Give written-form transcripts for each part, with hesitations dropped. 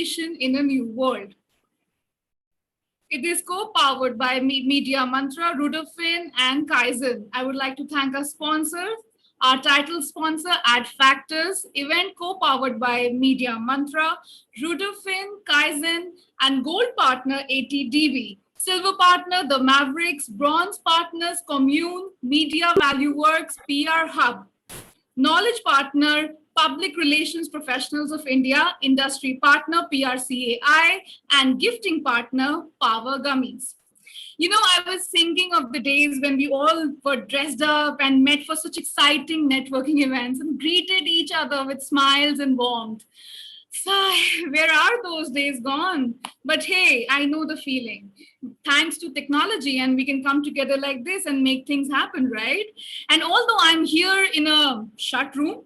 innovation in a new world. It is co-powered by Media Mantra, Rudolphin, and Kaizen. I would like to thank our sponsors, our title sponsor, Ad Factors, event co-powered by Media Mantra, Rudolphin, Kaizen, and gold partner, ATDV. Silver partner, The Mavericks. Bronze partners, Commune, Media Value Works, PR Hub. Knowledge partner, Public Relations Professionals of India, industry partner, PRCAI, and gifting partner, Power Gummies. You know, I was thinking of the days when we all were dressed up and met for such exciting networking events and greeted each other with smiles and warmth. Sigh, where are those days gone? But hey, I know the feeling. Thanks to technology, and we can come together like this and make things happen, right? And although I'm here in a shut room,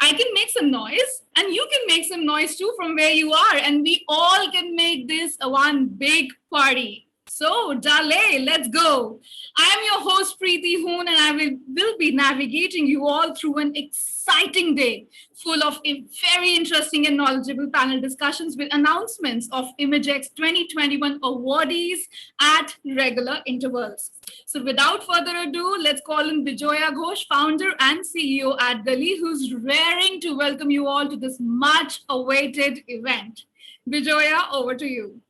I can make some noise, and you can make some noise too from where you are, and we all can make this a one big party. So, Dale, let's go. I am your host, Preeti Hoon, and I will be navigating you all through an exciting day full of very interesting and knowledgeable panel discussions with announcements of IMAGEXX 2021 awardees at regular intervals. So without further ado, let's call in Bijoya Ghosh, founder and CEO at Gali, who's raring to welcome you all to this much awaited event. Bijoya, over to you.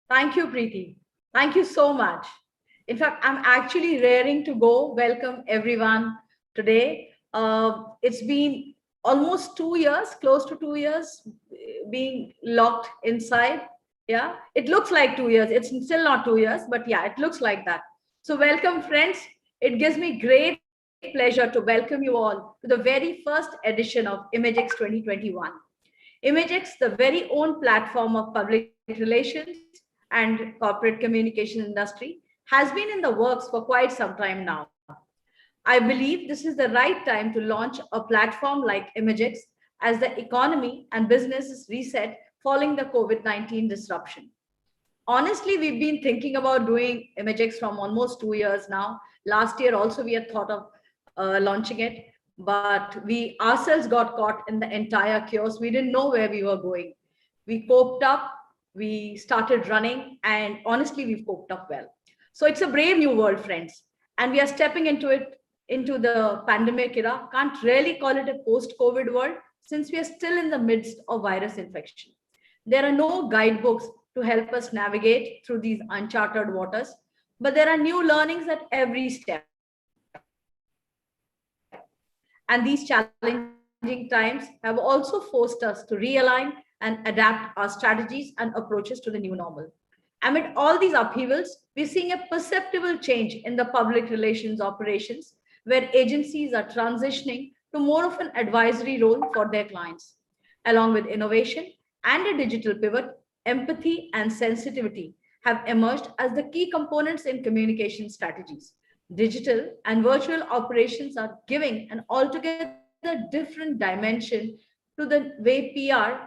Thank you, Preeti. Thank you so much. In fact, I'm actually raring to go. Welcome everyone today. It's been almost 2 years, close to 2 years, being locked inside. Yeah, it looks like 2 years. It's still not 2 years, but yeah, it looks like that. So welcome, friends. It gives me great pleasure to welcome you all to the very first edition of IMAGEXX 2021. IMAGEXX, the very own platform of public relations and corporate communication industry, has been in the works for quite some time now. I believe this is the right time to launch a platform like IMAGEXX as the economy and businesses reset following the COVID-19 disruption. Honestly, we've been thinking about doing IMAGEXX from almost 2 years now. Last year also we had thought of launching it, but we ourselves got caught in the entire chaos. We didn't know where we were going. We coped up, we started running, and honestly, we've coped up well. So it's a brave new world, friends, and we are stepping into the pandemic era. Can't really call it a post-COVID world since we are still in the midst of virus infection. There are no guidebooks to help us navigate through these uncharted waters, but there are new learnings at every step. And these challenging times have also forced us to realign and adapt our strategies and approaches to the new normal. Amid all these upheavals, we're seeing a perceptible change in the public relations operations, where agencies are transitioning to more of an advisory role for their clients. Along with innovation and a digital pivot, empathy and sensitivity have emerged as the key components in communication strategies. Digital and virtual operations are giving an altogether different dimension to the way PR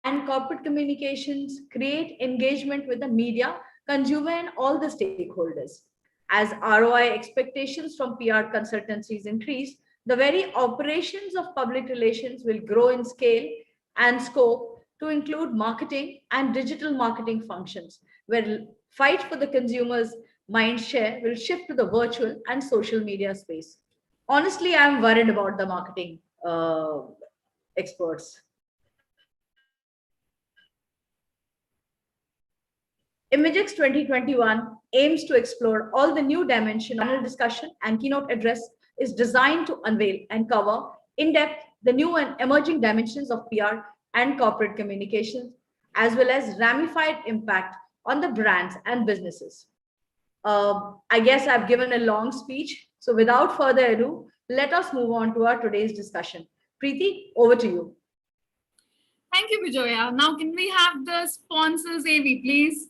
and corporate communications create engagement with the media, consumer, and all the stakeholders. As ROI expectations from PR consultancies increase, the very operations of public relations will grow in scale and scope to include marketing and digital marketing functions, where fight for the consumer's mind share will shift to the virtual and social media space. Honestly, I'm worried about the marketing experts. IMAGEXX 2021 aims to explore all the new dimension. Panel discussion and keynote address is designed to unveil and cover in depth the new and emerging dimensions of PR and corporate communications, as well as ramified impact on the brands and businesses. I guess I've given a long speech. So without further ado, let us move on to our today's discussion. Preeti, over to you. Thank you, Bijoya. Now, can we have the sponsors, AV, please?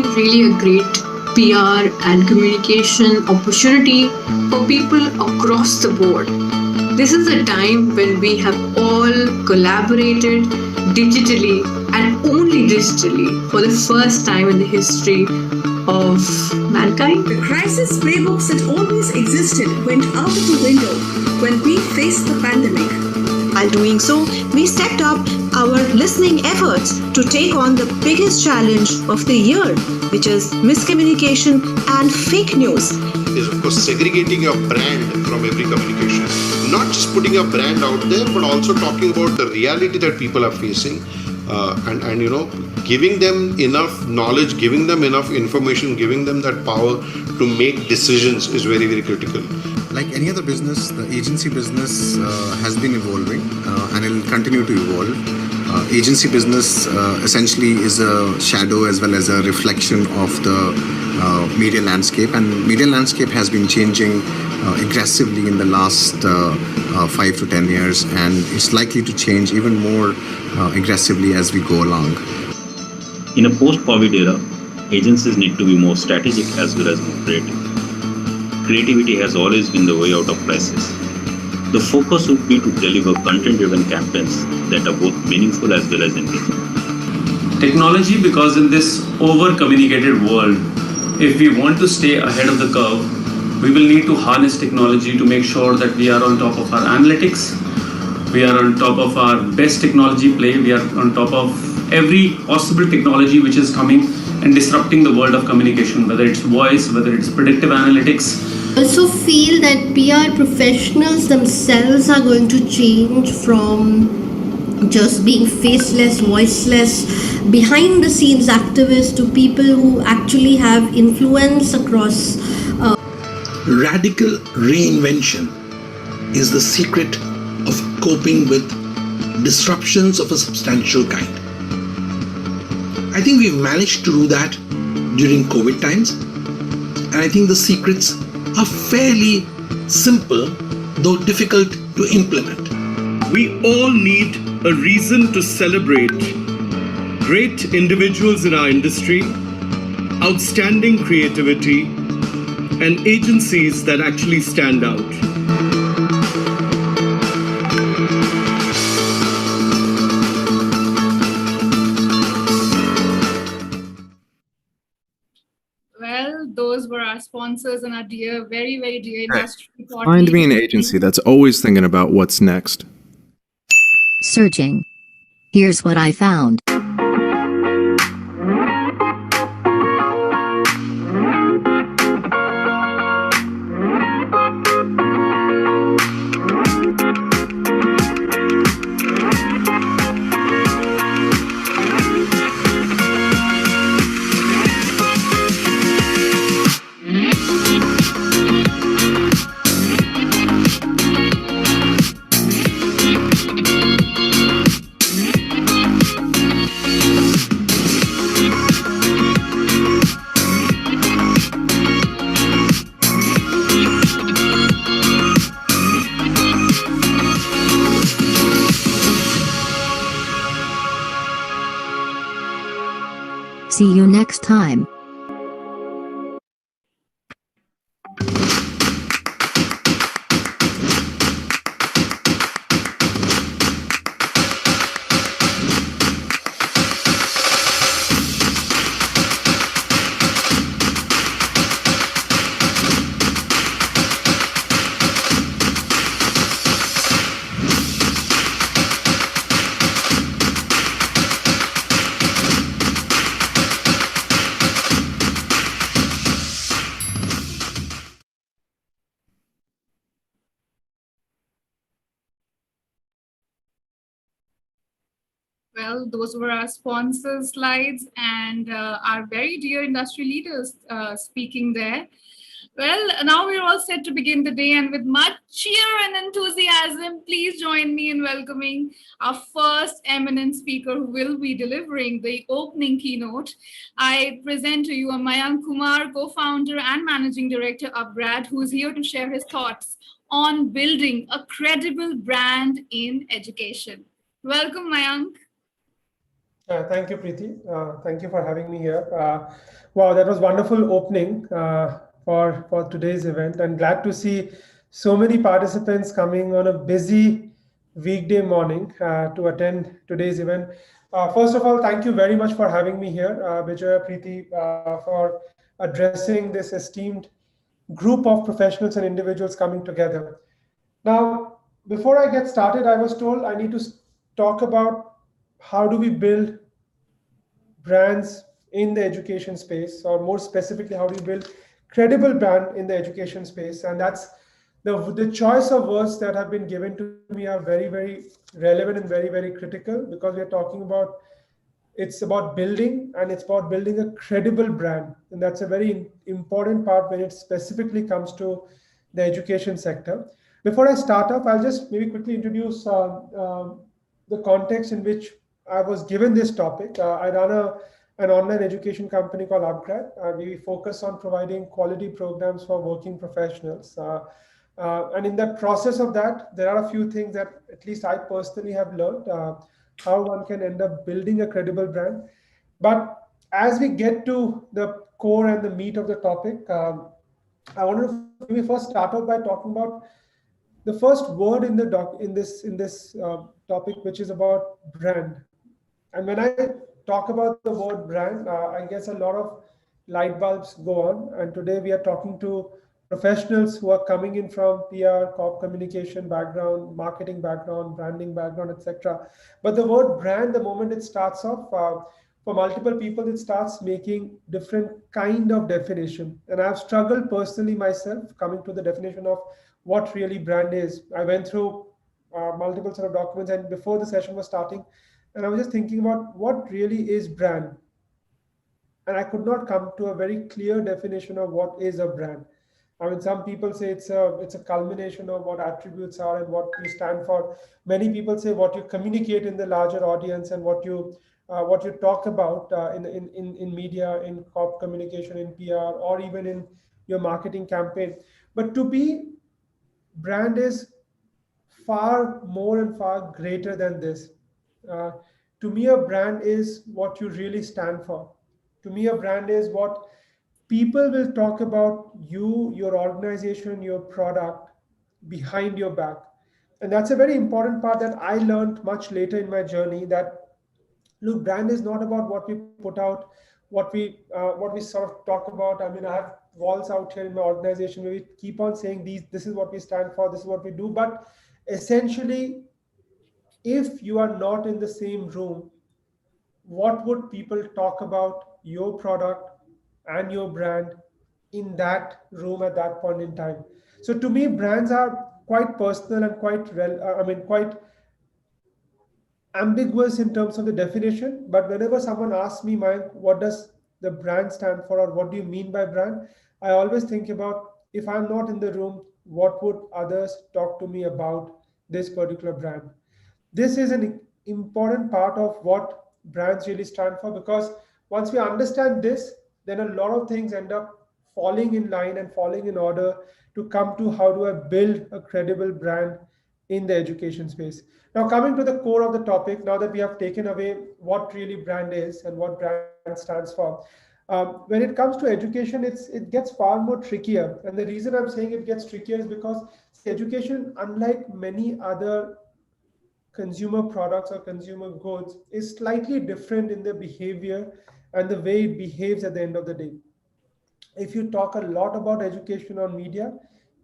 been really a great PR and communication opportunity for people across the board. This is a time when we have all collaborated digitally and only digitally for the first time in the history of mankind. The crisis playbooks that always existed went out of the window when we faced the pandemic. While doing so, we stepped up our listening efforts to take on the biggest challenge of the year, which is miscommunication and fake news. Is of course segregating your brand from every communication. Not just putting your brand out there, but also talking about the reality that people are facing, and giving them enough knowledge, giving them enough information, giving them that power to make decisions is very, very critical. Like any other business, the agency business has been evolving and it will continue to evolve. Agency business essentially is a shadow as well as a reflection of the media landscape, and media landscape has been changing aggressively in the last 5 to 10 years, and it's likely to change even more aggressively as we go along. In a post-COVID era, agencies need to be more strategic as well as more creative. Creativity has always been the way out of crisis. The focus would be to deliver content-driven campaigns that are both meaningful as well as engaging. Technology, because in this over-communicated world, if we want to stay ahead of the curve, we will need to harness technology to make sure that we are on top of our analytics, we are on top of our best technology play, we are on top of every possible technology which is coming and disrupting the world of communication, whether it's voice, whether it's predictive analytics. I also feel that PR professionals themselves are going to change from just being faceless, voiceless, behind the scenes activists to people who actually have influence across. Radical reinvention is the secret of coping with disruptions of a substantial kind. I think we've managed to do that during COVID times, and I think the secrets are fairly simple, though difficult to implement. We all need a reason to celebrate great individuals in our industry, outstanding creativity, and agencies that actually stand out. Well, those were our sponsors and our dear, very, very dear industry. Find me an agency that's always thinking about what's next. Searching. Here's what I found. See you next time. Well, those were our sponsor slides and our very dear industry leaders speaking there. Well, now we're all set to begin the day, and with much cheer and enthusiasm, please join me in welcoming our first eminent speaker who will be delivering the opening keynote. I present to you Mayank Kumar, co-founder and managing director of BRAD, who is here to share his thoughts on building a credible brand in education. Welcome, Mayank. Thank you, Preeti. Thank you for having me here. Wow, that was wonderful opening for today's event, and glad to see so many participants coming on a busy weekday morning to attend today's event. First of all, thank you very much for having me here, Vijaya, Preeti, for addressing this esteemed group of professionals and individuals coming together. Now, before I get started, I was told I need to talk about how do we build brands in the education space, or more specifically, how do you build credible brand in the education space? And that's the choice of words that have been given to me are very, very relevant and very, very critical, because we are talking about, it's about building, and it's about building a credible brand, and that's a very important part when it specifically comes to the education sector. Before I start off, I'll just maybe quickly introduce the context in which I was given this topic. I run an online education company called Upgrad. We focus on providing quality programs for working professionals. And in the process of that, there are a few things that at least I personally have learned, how one can end up building a credible brand. But as we get to the core and the meat of the topic, I wanted to maybe first start off by talking about the first word in the doc in this topic, which is about brand. And when I talk about the word brand, I guess a lot of light bulbs go on. And today we are talking to professionals who are coming in from PR, corp communication background, marketing background, branding background, etc. But the word brand, the moment it starts off, for multiple people, it starts making different kind of definition. And I've struggled personally myself coming to the definition of what really brand is. I went through multiple sort of documents, and before the session was starting, and I was just thinking about what really is brand, and I could not come to a very clear definition of what is a brand. I mean, some people say it's a culmination of what attributes are and what you stand for. Many people say what you communicate in the larger audience, and what you talk about in media, in corp communication, in PR, or even in your marketing campaign. But to be brand is far more and far greater than this. Uh, to me, a brand is what you really stand for. To me, a brand is what people will talk about you, your organization, your product behind your back. And that's a very important part that I learned much later in my journey, that look, brand is not about what we put out, what we sort of talk about. I mean, I have walls out here in my organization where we keep on saying this is what we stand for, this is what we do. But essentially, if you are not in the same room, what would people talk about your product and your brand in that room at that point in time? So to me, brands are quite personal and quite ambiguous in terms of the definition. But whenever someone asks me, Mayank, what does the brand stand for, or what do you mean by brand, I always think about, if I'm not in the room, what would others talk to me about this particular brand? This is an important part of what brands really stand for, because once we understand this, then a lot of things end up falling in line and falling in order to come to how do I build a credible brand in the education space. Now, coming to the core of the topic, now that we have taken away what really brand is and what brand stands for, when it comes to education, it gets far more trickier. And the reason I'm saying it gets trickier is because, see, education, unlike many other consumer products or consumer goods, is slightly different in the behavior and the way it behaves at the end of the day. If you talk a lot about education on media,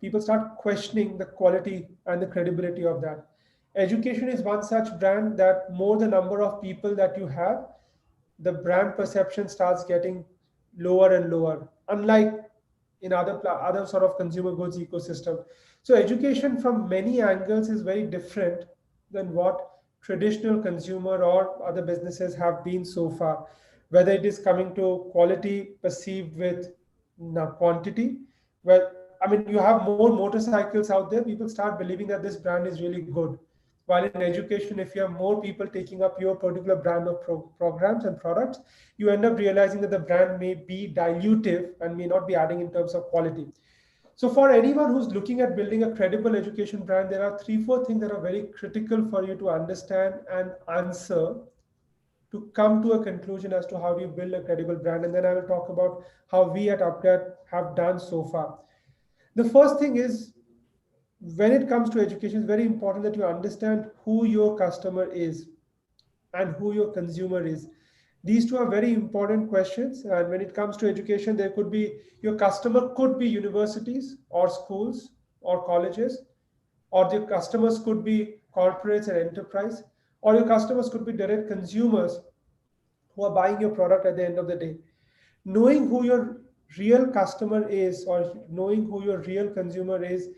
people start questioning the quality and the credibility of that. Education is one such brand that more the number of people that you have, the brand perception starts getting lower and lower, unlike in other sort of consumer goods ecosystem. So education from many angles is very different than what traditional consumer or other businesses have been so far, whether it is coming to quality perceived with quantity. Well, I mean, you have more motorcycles out there, people start believing that this brand is really good. While in education, if you have more people taking up your particular brand of programs and products, you end up realizing that the brand may be dilutive and may not be adding in terms of quality. So for anyone who's looking at building a credible education brand, there are 3, 4 things that are very critical for you to understand and answer to come to a conclusion as to how do you build a credible brand, and then I will talk about how we at Upgrade have done so far. The first thing is, when it comes to education, it's very important that you understand who your customer is and who your consumer is. These two are very important questions. And when it comes to education, there could be, your customer could be universities or schools or colleges, or your customers could be corporates and enterprise, or your customers could be direct consumers who are buying your product at the end of the day. Knowing who your real customer is, or knowing who your real consumer is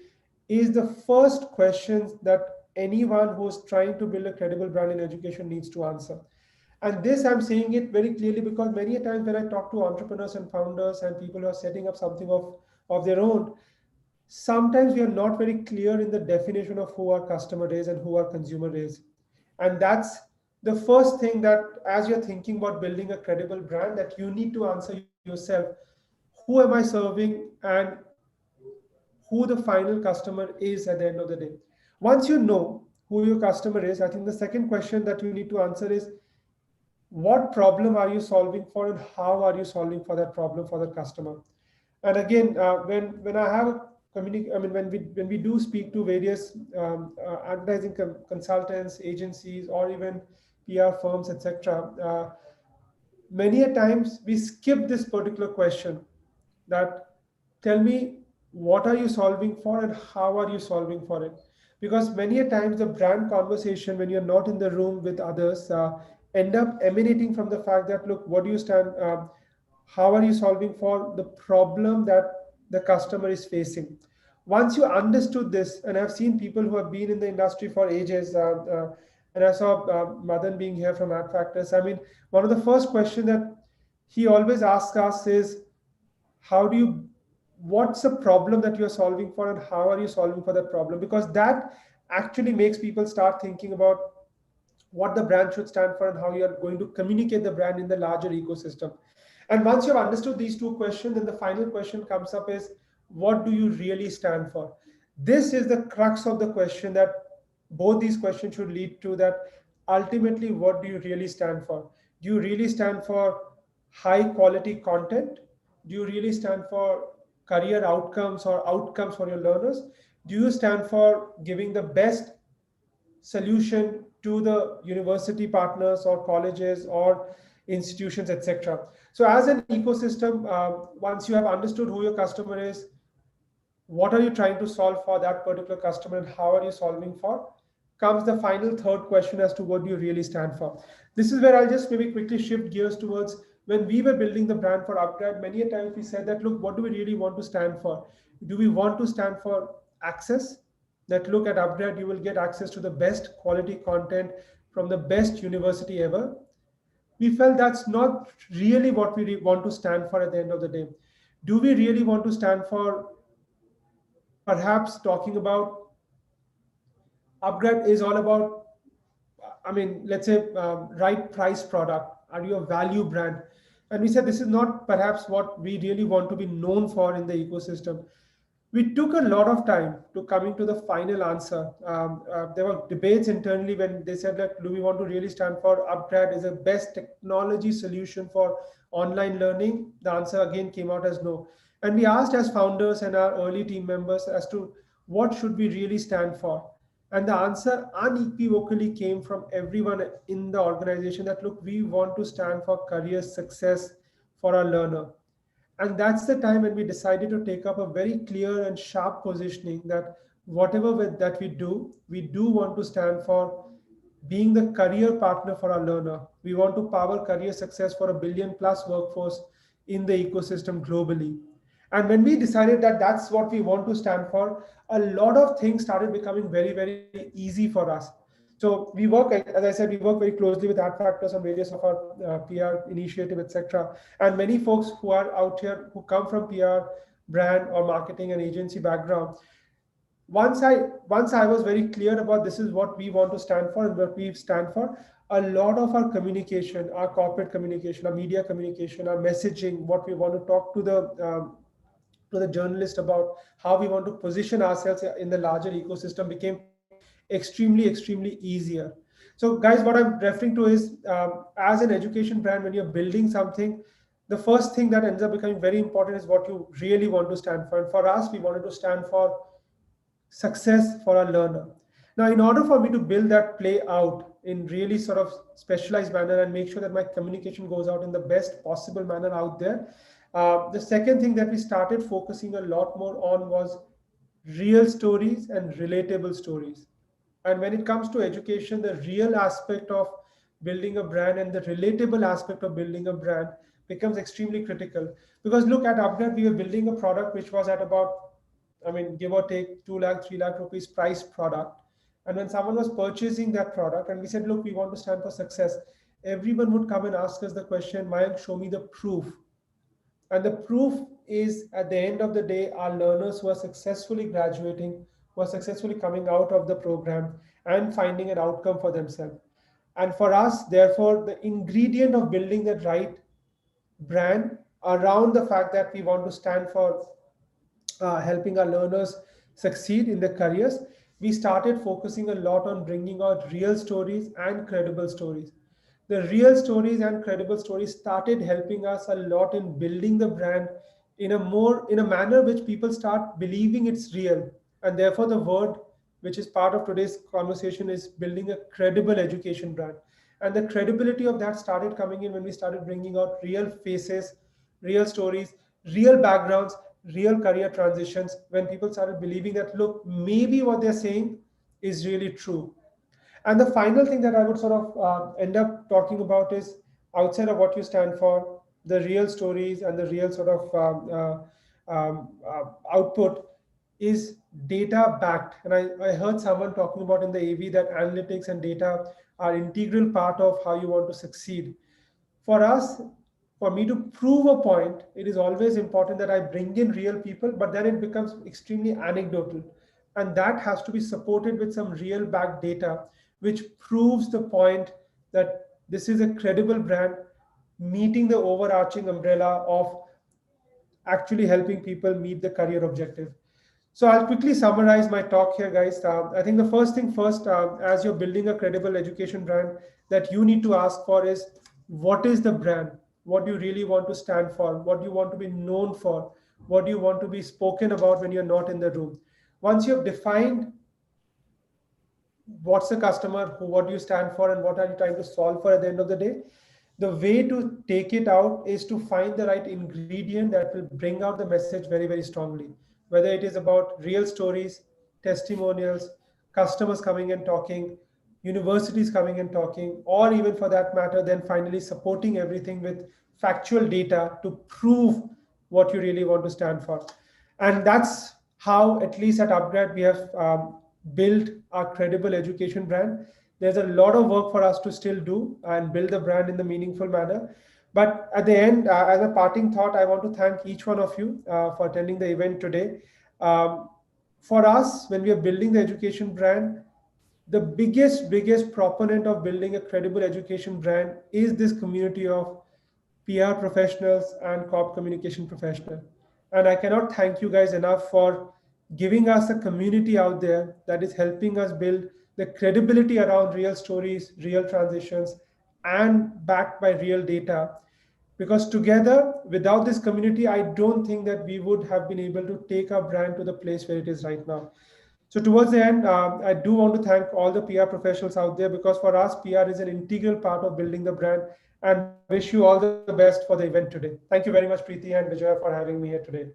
the first question that anyone who's trying to build a credible brand in education needs to answer. And this, I'm saying it very clearly because many a times when I talk to entrepreneurs and founders and people who are setting up something of their own, sometimes we are not very clear in the definition of who our customer is and who our consumer is. And that's the first thing that, as you're thinking about building a credible brand, that you need to answer yourself, who am I serving and who the final customer is at the end of the day. Once you know who your customer is, I think the second question that you need to answer is, what problem are you solving for and how are you solving for that problem for the customer. And again, when I have I mean, when we do speak to various advertising consultants, agencies, or even PR firms, etc., many a times we skip this particular question, that tell me what are you solving for and how are you solving for it. Because many a times the brand conversation, when you're not in the room with others, end up emanating from the fact that, look, what do you stand, how are you solving for the problem that the customer is facing. Once you understood this, and I've seen people who have been in the industry for ages, and I saw Madan being here from Ad Factors. I mean, one of the first questions that he always asks us is, how do you, what's the problem that you're solving for and how are you solving for that problem? Because that actually makes people start thinking about what the brand should stand for and how you're going to communicate the brand in the larger ecosystem. And once you've understood these two questions, then the final question comes up is, what do you really stand for? This is the crux of the question that both these questions should lead to, that ultimately, what do you really stand for? Do you really stand for high quality content? Do you really stand for career outcomes or outcomes for your learners? Do you stand for giving the best solution to the university partners or colleges or institutions, etc.? So as an ecosystem, once you have understood who your customer is, what are you trying to solve for that particular customer, and how are you solving for, comes the final third question as to what do you really stand for. This is where I'll just maybe quickly shift gears towards, when we were building the brand for Upgrade, many a times we said that, look, what do we really want to stand for? Do we want to stand for access? That, look, at Upgrade, you will get access to the best quality content from the best university ever. We felt that's not really what we want to stand for at the end of the day. Do we really want to stand for perhaps talking about Upgrade is all about, I mean, let's say right price product? Are you a value brand? And we said this is not perhaps what we really want to be known for in the ecosystem. We took a lot of time to coming to the final answer. There were debates internally when they said that, do we want to really stand for Upgrade is the best technology solution for online learning? The answer again came out as no. And we asked as founders and our early team members as to what should we really stand for. And the answer unequivocally came from everyone in the organization that, look, we want to stand for career success for our learner. And that's the time when we decided to take up a very clear and sharp positioning that whatever that we do want to stand for being the career partner for our learner. We want to power career success for a billion plus workforce in the ecosystem globally. And when we decided that that's what we want to stand for, a lot of things started becoming very, very easy for us. So we work, as I said, we work very closely with Ad Factors on various of our PR initiative, etc. And many folks who are out here who come from PR, brand, or marketing and agency background. Once I was very clear about this is what we want to stand for and what we stand for, a lot of our communication, our corporate communication, our media communication, our messaging, what we want to talk to the journalist about, how we want to position ourselves in the larger ecosystem became extremely easier. So guys, what I'm referring to is as an education brand, when you're building something, the first thing that ends up becoming very important is what you really want to stand for. And for us, we wanted to stand for success for our learner. Now, in order for me to build that play out in really sort of specialized manner and make sure that my communication goes out in the best possible manner out there, the second thing that we started focusing a lot more on was real stories and relatable stories. And when it comes to education, the real aspect of building a brand and the relatable aspect of building a brand becomes extremely critical. Because look, at Upgrade, we were building a product which was at about, I mean, give or take 2 lakh, 3 lakh rupees price product. And when someone was purchasing that product and we said, look, we want to stand for success, everyone would come and ask us the question, Mayank, show me the proof. And the proof is, at the end of the day, our learners who are successfully graduating, who are successfully coming out of the program and finding an outcome for themselves. And for us, therefore, the ingredient of building the right brand around the fact that we want to stand for helping our learners succeed in their careers, we started focusing a lot on bringing out real stories and credible stories. The real stories and credible stories started helping us a lot in building the brand in a manner which people start believing it's real. And therefore the word which is part of today's conversation is building a credible education brand. And the credibility of that started coming in when we started bringing out real faces, real stories, real backgrounds, real career transitions, when people started believing that, look, maybe what they're saying is really true. And the final thing that I would sort of end up talking about is, outside of what you stand for, the real stories and the real sort of output is data backed. And I heard someone talking about in the AV that analytics and data are integral part of how you want to succeed. For us, for me to prove a point, it is always important that I bring in real people, but then it becomes extremely anecdotal. And that has to be supported with some real back data, which proves the point that this is a credible brand meeting the overarching umbrella of actually helping people meet the career objective. So I'll quickly summarize my talk here, guys. I think the first thing first, as you're building a credible education brand, that you need to ask for is, what is the brand? What do you really want to stand for? What do you want to be known for? What do you want to be spoken about when you're not in the room? Once you've defined what's the customer, what do you stand for, and what are you trying to solve for at the end of the day, the way to take it out is to find the right ingredient that will bring out the message very, very strongly. Whether it is about real stories, testimonials, customers coming and talking, universities coming and talking, or even for that matter, then finally supporting everything with factual data to prove what you really want to stand for. And that's how, at least at Upgrade, we have built our credible education brand. There's a lot of work for us to still do and build the brand in the meaningful manner. But at the end, as a parting thought, I want to thank each one of you for attending the event today. For us, when we are building the education brand, the biggest proponent of building a credible education brand is this community of PR professionals and corp communication professional. And I cannot thank you guys enough for giving us a community out there that is helping us build the credibility around real stories, real transitions, and backed by real data. Because together, without this community, I don't think that we would have been able to take our brand to the place where it is right now. So towards the end, I do want to thank all the PR professionals out there, because for us, PR is an integral part of building the brand, and wish you all the best for the event today. Thank you very much, Preeti and Vijaya, for having me here today.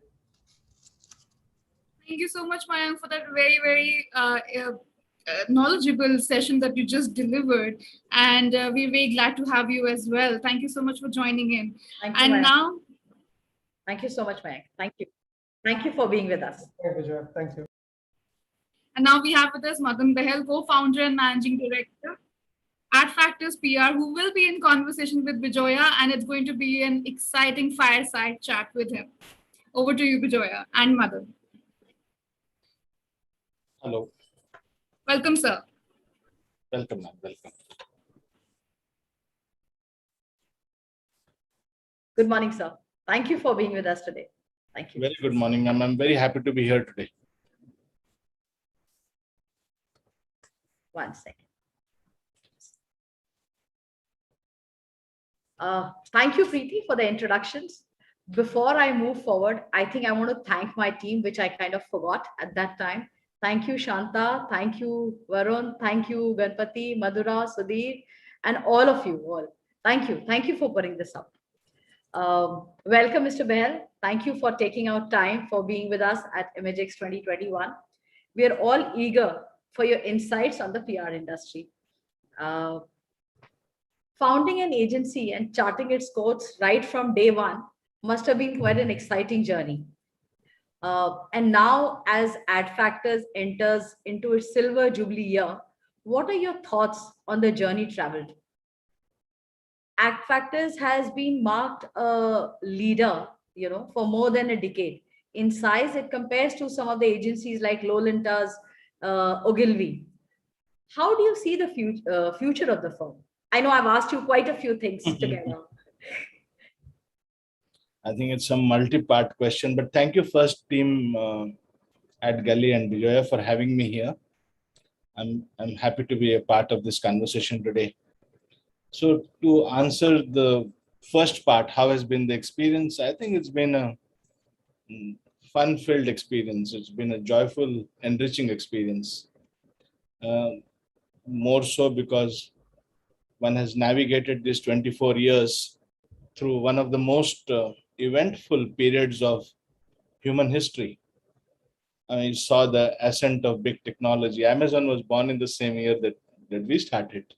Thank you so much, Mayank, for that very knowledgeable session that you just delivered. And we're very glad to have you as well. Thank you so much for joining in. Thank you, And Mayank. now, Thank you so much, Mayank. Thank you. Thank you for being with us. Thank you, Vijaya. Thank you. and now we have with us Madan Behel, co-founder and managing director at Factors PR, who will be in conversation with Bijoya, and it's going to be an exciting fireside chat with him. Over to you, Bijoya and Madan. Hello. Welcome, sir. Welcome, ma'am. Welcome. Good morning, sir. Thank you for being with us today. Thank you. Very good morning, ma'am. I'm very happy to be here today. One second. Thank you, Preeti, for the introductions. Before I move forward, I think I want to thank my team, which I kind of forgot at that time. Thank you, Shanta. Thank you, Varun. Thank you, Ganpati, Madhura, Sudhir, and all of you all. Thank you. Thank you for putting this up. Welcome, Mr. Behl. Thank you for taking out time for being with us at IMAGEXX 2021. We are all eager for your insights on the PR industry. Uh, Founding an agency and charting its course right from day one must have been quite an exciting journey. And now, as Ad Factors enters into its silver jubilee year, what are your thoughts on the journey traveled? Ad Factors has been marked a leader, for more than a decade. In size, it compares to some of the agencies like Lowlintas, Ogilvy. How do you see the future of the firm? I know I've asked you quite a few things together. I think it's a multi-part question, but thank you first team at Gully and Bijoya for having me here. I'm happy to be a part of this conversation today. So to answer the first part, how has been the experience? I think it's been a fun-filled experience. It's been a joyful, enriching experience. More so because one has navigated these 24 years through one of the most eventful periods of human history. I saw the ascent of big technology. Amazon was born in the same year that we started.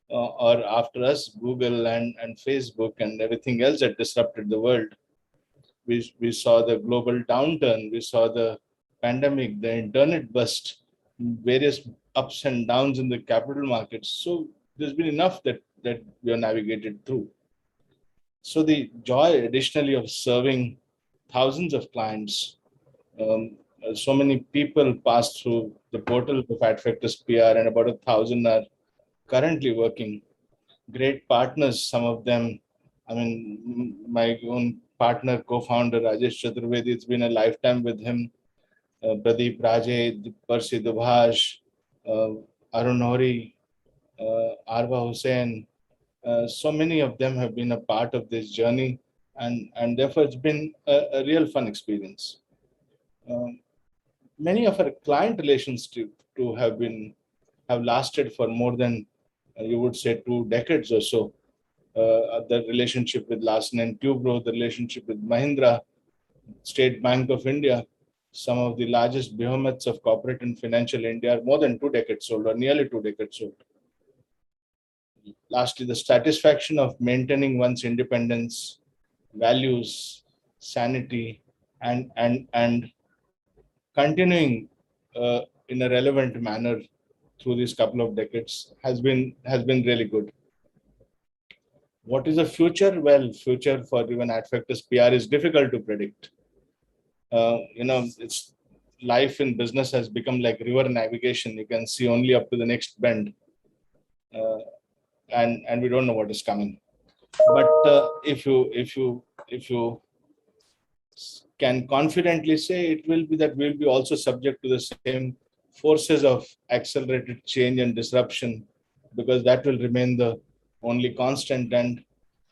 Or after us, Google and Facebook and everything else that disrupted the world. We saw the global downturn. We saw the pandemic, the internet bust, various ups and downs in the capital markets. So there's been enough that we have navigated through. So the joy additionally of serving thousands of clients, so many people pass through the portal of AdFactors PR, and about 1,000 are currently working. Great partners, some of them. I mean, my own partner, co-founder Rajesh Chaturvedi, it's been a lifetime with him. Pradeep Raje, Percy Dubhash, Arun Hori, Arva Hussain. So many of them have been a part of this journey, and therefore it's been a real fun experience. Many of our client relations to have lasted for more than you would say 2 decades or so. The relationship with Larsen and Toubro, the relationship with Mahindra, State Bank of India, some of the largest behemoths of corporate and financial India are more than 2 decades old or nearly 2 decades old. Lastly, the satisfaction of maintaining one's independence, values, sanity, and continuing in a relevant manner through these couple of decades has been really good. What is the future? Well, future for even AdFactors PR is difficult to predict. It's life in business has become like river navigation. You can see only up to the next bend, and we don't know what is coming. But if you can confidently say, it will be that we'll be also subject to the same forces of accelerated change and disruption, because that will remain the only constant. And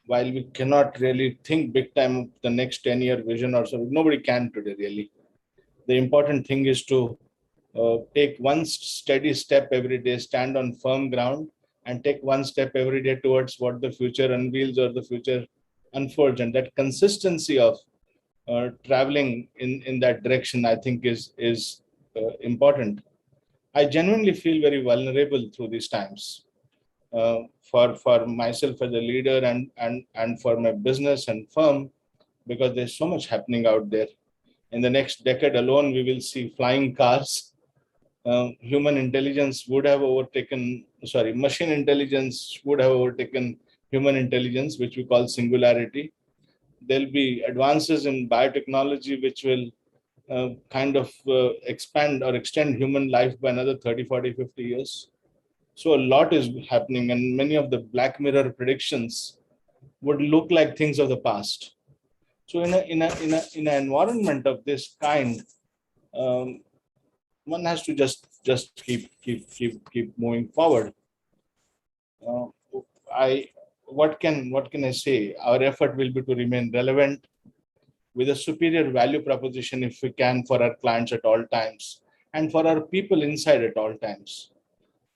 while we cannot really think big time of the next 10-year vision or so, nobody can today really. The important thing is to take one steady step every day, stand on firm ground, and take one step every day towards what the future unveils or the future unfolds. And that consistency of traveling in that direction, I think, is important. I genuinely feel very vulnerable through these times. For myself as a leader and for my business and firm, because there's so much happening out there. In the next decade alone, we will see flying cars. Human intelligence would have overtaken, machine intelligence would have overtaken human intelligence, which we call singularity. There'll be advances in biotechnology, which will expand or extend human life by another 30, 40, 50 years. So a lot is happening, and many of the Black Mirror predictions would look like things of the past. So in an environment of this kind, one has to just keep moving forward. I what can I say? Our effort will be to remain relevant with a superior value proposition if we can for our clients at all times and for our people inside at all times.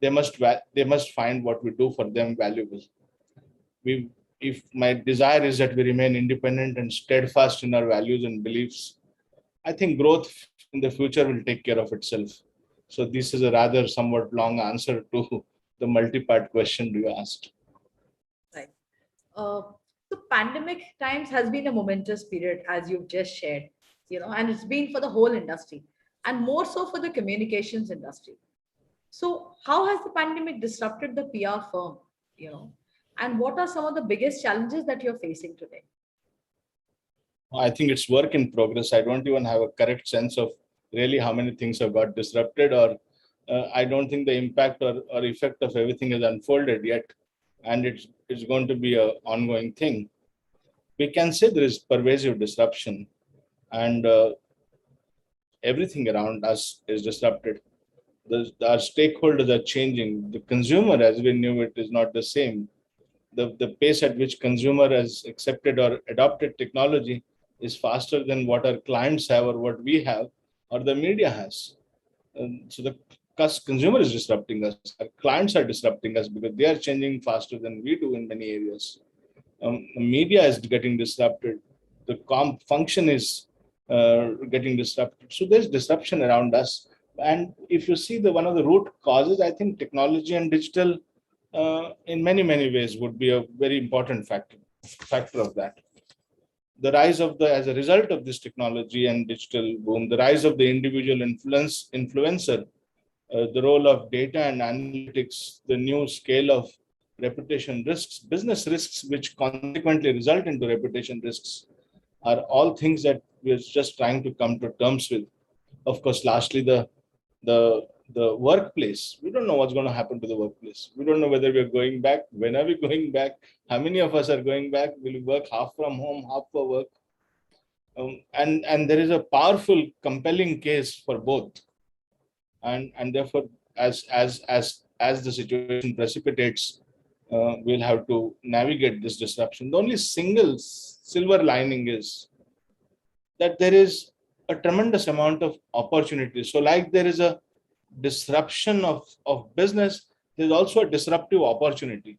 They must find what we do for them valuable. We If my desire is that we remain independent and steadfast in our values and beliefs, I think growth in the future will take care of itself. So this is a rather somewhat long answer to the multi-part question you asked. Right. So pandemic times has been a momentous period, as you've just shared, and it's been for the whole industry and more so for the communications industry. So how has the pandemic disrupted the PR firm, and what are some of the biggest challenges that you're facing today? I think it's work in progress. I don't even have a correct sense of really how many things have got disrupted, or I don't think the impact or effect of everything has unfolded yet, and it's going to be an ongoing thing. We can say there is pervasive disruption, and everything around us is disrupted. Our stakeholders are changing. The consumer, as we knew it, is not the same. The pace at which consumer has accepted or adopted technology is faster than what our clients have or what we have or the media has. So the consumer is disrupting us. Our clients are disrupting us because they are changing faster than we do in many areas. Media is getting disrupted. The function is getting disrupted. So there's disruption around us. And if you see one of the root causes, I think technology and digital in many ways would be a very important factor of that. The rise of as a result of this technology and digital boom, the rise of the individual influencer, the role of data and analytics, the new scale of reputation risks, business risks, which consequently result into reputation risks, are all things that we're just trying to come to terms with. Of course, lastly, the workplace. We don't know what's going to happen to the workplace. We don't know whether we're going back. When are we going back? How many of us are going back? Will we work half from home, half for work? And there is a powerful, compelling case for both. And therefore, as the situation precipitates, we'll have to navigate this disruption. The only single silver lining is that there is a tremendous amount of opportunity. So like there is a disruption of business, there's also a disruptive opportunity.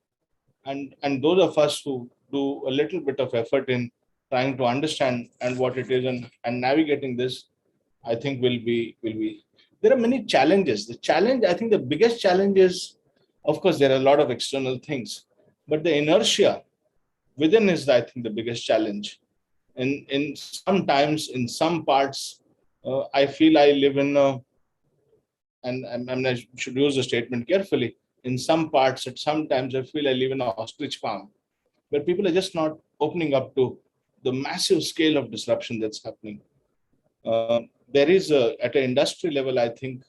And those of us who do a little bit of effort in trying to understand and what it is and navigating this, I think will be. There are many challenges. I think the biggest challenge is, of course, there are a lot of external things, but the inertia within is, I think, the biggest challenge. In sometimes, in some parts, I feel I live in and I should use the statement carefully. In some parts, at some times, I feel I live in a ostrich farm, where people are just not opening up to the massive scale of disruption that's happening. There is at an industry level, I think,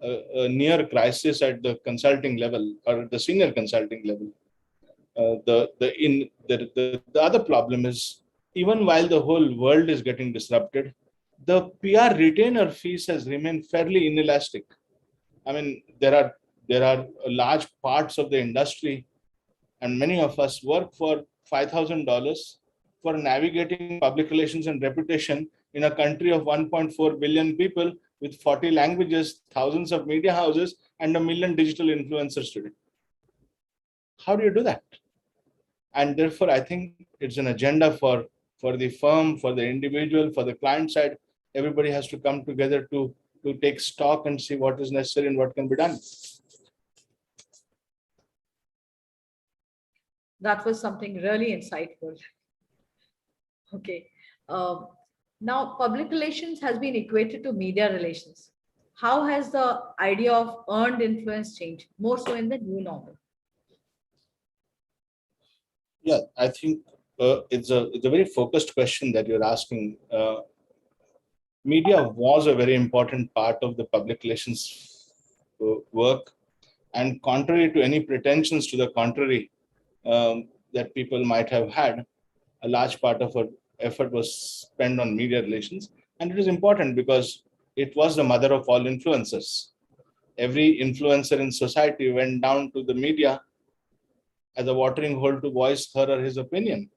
a near crisis at the consulting level or the senior consulting level. The other problem is, even while the whole world is getting disrupted, the PR retainer fees has remained fairly inelastic. I mean, there are large parts of the industry, and many of us work for $5,000 for navigating public relations and reputation in a country of 1.4 billion people with 40 languages, thousands of media houses, and 1 million digital influencers today. How do you do that? And therefore, I think it's an agenda for the firm, for the individual, for the client side. Everybody has to come together to take stock and see what is necessary and what can be done. That was something really insightful. Okay. Now, public relations has been equated to media relations. How has the idea of earned influence changed, more so in the new normal? Yeah, I think it's a very focused question that you're asking. Media was a very important part of the public relations work, and contrary to any pretensions to the contrary that people might have had, a large part of our effort was spent on media relations. And it is important because it was the mother of all influencers. Every influencer in society went down to the media as a watering hole to voice her or his opinion.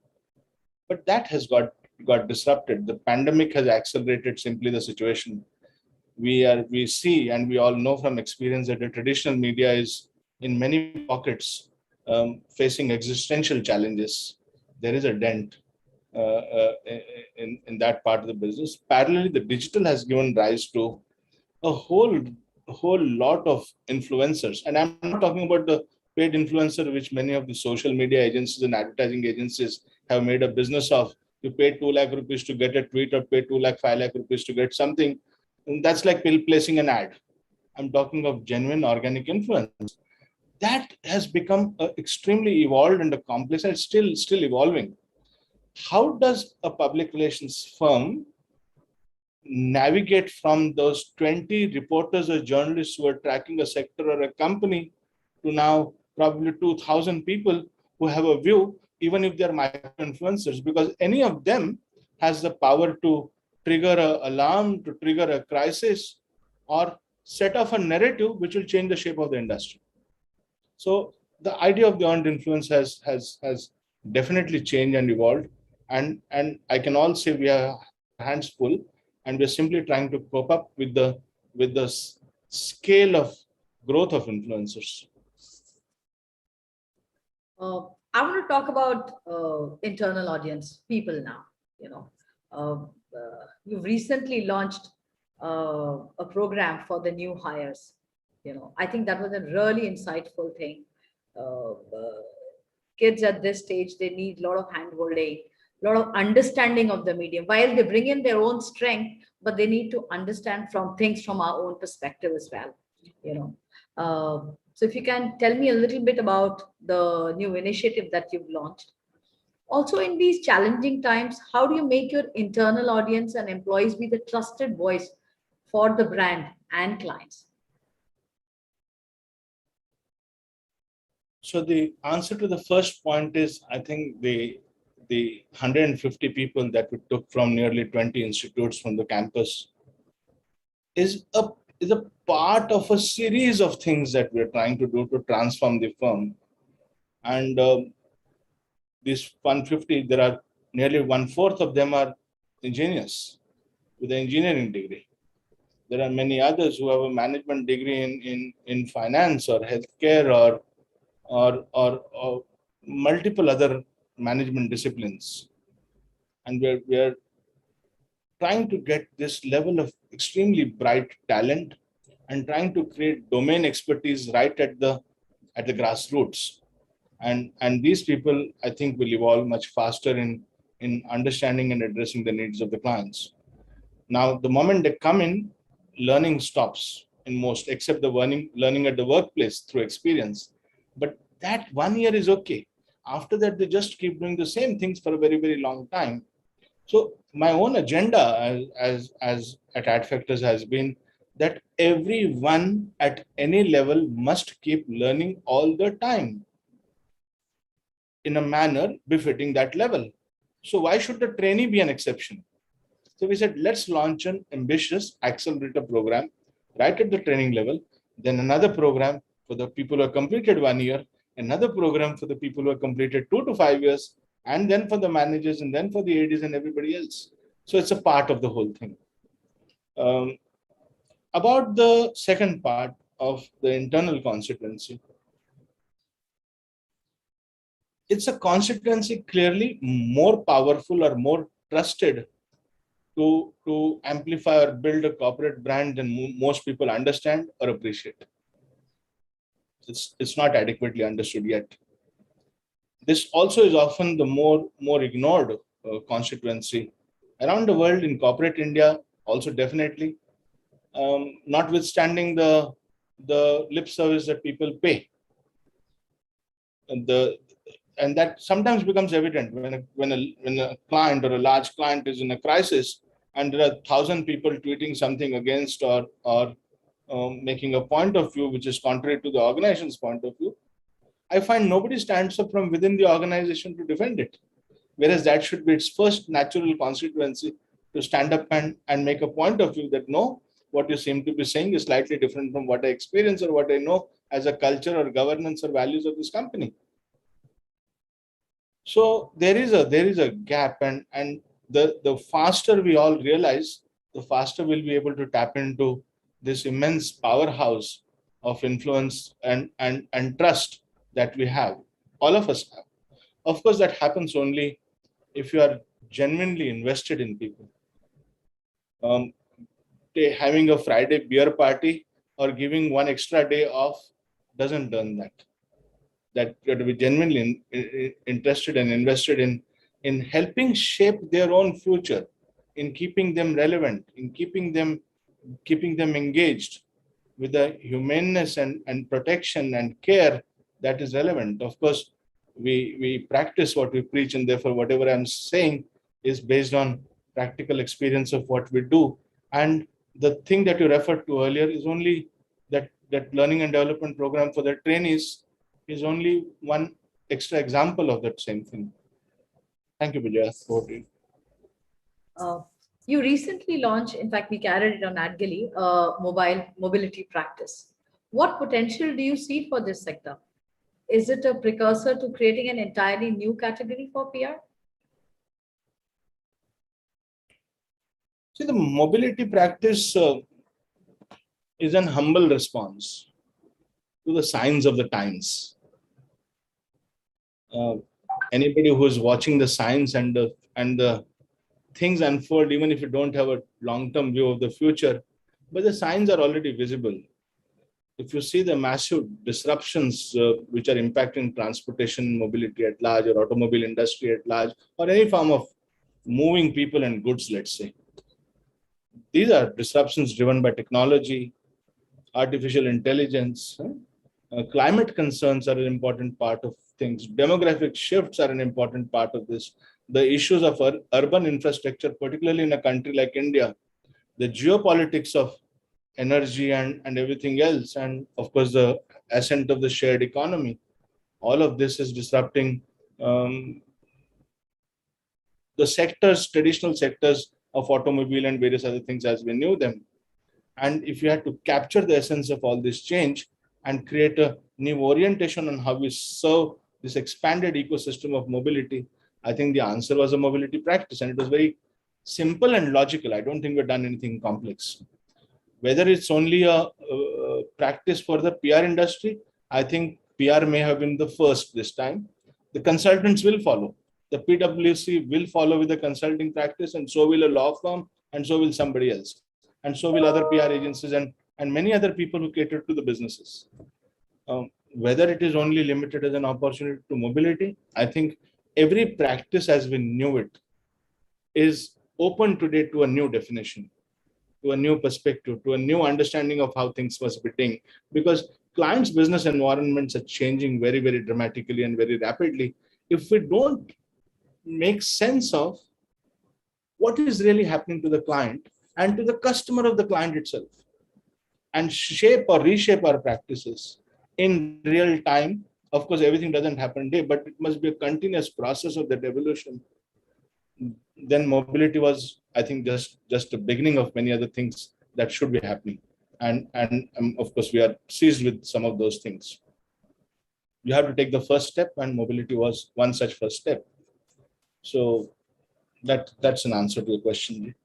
But that has got disrupted. The pandemic has accelerated simply the situation. We see and we all know from experience that the traditional media is in many pockets facing existential challenges. There is a dent in that part of the business. Parallelly, the digital has given rise to a whole lot of influencers, and I'm not talking about the paid influencer, which many of the social media agencies and advertising agencies have made a business of. You pay 2 lakh rupees to get a tweet, or pay 2 lakh, 5 lakh rupees to get something. And that's like placing an ad. I'm talking of genuine organic influence. That has become extremely evolved and a complex, and still evolving. How does a public relations firm navigate from those 20 reporters or journalists who are tracking a sector or a company to now probably 2,000 people who have a view, even if they're micro-influencers, because any of them has the power to trigger an alarm, to trigger a crisis, or set off a narrative which will change the shape of the industry. So the idea of the earned influence has definitely changed and evolved. And I can all say we are hands full, and we're simply trying to cope up with the scale of growth of influencers. I want to talk about internal audience, people now. You've recently launched a program for the new hires. I think that was a really insightful thing. Kids at this stage, they need a lot of hand-holding, a lot of understanding of the medium. While they bring in their own strength, but they need to understand from things from our own perspective as well. So if you can tell me a little bit about the new initiative that you've launched. Also, in these challenging times, how do you make your internal audience and employees be the trusted voice for the brand and clients? So the answer to the first point is, I think the 150 people that we took from nearly 20 institutes from the campus is a part of a series of things that we're trying to do to transform the firm. And these 150, there are nearly 1/4 of them are engineers with an engineering degree. There are many others who have a management degree in finance or healthcare or multiple other management disciplines. And we're trying to get this level of extremely bright talent and trying to create domain expertise right at the grassroots. And these people, I think, will evolve much faster in understanding and addressing the needs of the clients. Now, the moment they come in, learning stops in most, except the learning at the workplace through experience. But that 1 year is okay. After that, they just keep doing the same things for a very, very long time. So my own agenda as at AdFactors has been that everyone at any level must keep learning all the time in a manner befitting that level. So why should the trainee be an exception? So we said, let's launch an ambitious accelerator program right at the training level, then another program for the people who have completed 1 year, another program for the people who have completed 2 to 5 years, and then for the managers, and then for the ADs and everybody else. So it's a part of the whole thing. About the second part of the internal constituency, it's a constituency clearly more powerful or more trusted to amplify or build a corporate brand than most people understand or appreciate. It's not adequately understood yet. This also is often the more ignored constituency around the world. In corporate India also, definitely, notwithstanding the lip service that people pay, and that sometimes becomes evident when a client or a large client is in a crisis and there are 1,000 people tweeting something against or making a point of view which is contrary to the organization's point of view. I find nobody stands up from within the organization to defend it, whereas that should be its first natural constituency, to stand up and make a point of view that no, what you seem to be saying is slightly different from what I experience or what I know as a culture or governance or values of this company. So there is a gap, and the faster we all realize, the faster we'll be able to tap into this immense powerhouse of influence and trust that we have, all of us have. Of course, that happens only if you are genuinely invested in people. Um, Having a Friday beer party or giving one extra day off doesn't done that. That you have to be genuinely interested and invested in helping shape their own future, in keeping them relevant, in keeping them engaged with the humaneness and protection and care that is relevant. Of course, we practice what we preach, and therefore whatever I'm saying is based on practical experience of what we do. And the thing that you referred to earlier is only that learning and development program for the trainees is only one extra example of that same thing. Thank you, Vijaya. Over to you. You recently launched, in fact, we carried it on AdGalley, mobile mobility practice. What potential do you see for this sector? Is it a precursor to creating an entirely new category for PR? See, the mobility practice is an humble response to the signs of the times. Anybody who is watching the signs and the things unfold, even if you don't have a long-term view of the future, but the signs are already visible. If you see the massive disruptions which are impacting transportation mobility at large, or automobile industry at large, or any form of moving people and goods, let's say, these are disruptions driven by technology, artificial intelligence. Climate concerns are an important part of things. Demographic shifts are an important part of this. The issues of urban infrastructure, particularly in a country like India, the geopolitics of energy and everything else, and of course the ascent of the shared economy. All of this is disrupting the sectors, traditional sectors of automobile and various other things as we knew them. And if you had to capture the essence of all this change and create a new orientation on how we serve this expanded ecosystem of mobility, I think the answer was a mobility practice, and it was very simple and logical. I don't think we've done anything complex. Whether it's only a practice for the PR industry, I think PR may have been the first this time. The consultants will follow. The PwC will follow with the consulting practice, and so will a law firm, and so will somebody else, and so will other PR agencies and many other people who cater to the businesses. Whether it is only limited as an opportunity to mobility, I think every practice as we knew it is open today to a new definition, to a new perspective, to a new understanding of how things must be done, because clients' business environments are changing very, very dramatically and very rapidly. If we don't make sense of what is really happening to the client and to the customer of the client itself, and shape or reshape our practices in real time, of course, everything doesn't happen day, but it must be a continuous process of that evolution. Then mobility was, I think, just the beginning of many other things that should be happening. And of course, we are seized with some of those things. You have to take the first step, and mobility was one such first step. So that's an answer to the question.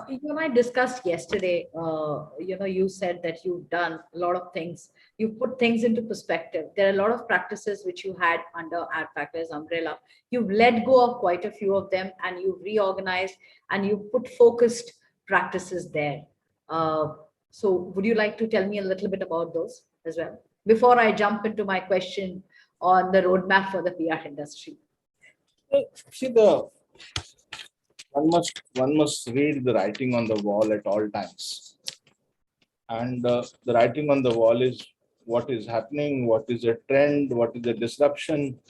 You and I discussed yesterday, you said that you've done a lot of things. You put things into perspective. There are a lot of practices which you had under AdFactor's umbrella. You've let go of quite a few of them, and you've reorganized and you put focused practices there. So would you like to tell me a little bit about those as well, before I jump into my question on the roadmap for the PR industry? See, one must read the writing on the wall at all times. And the writing on the wall is what is happening, what is a trend, what is a disruption,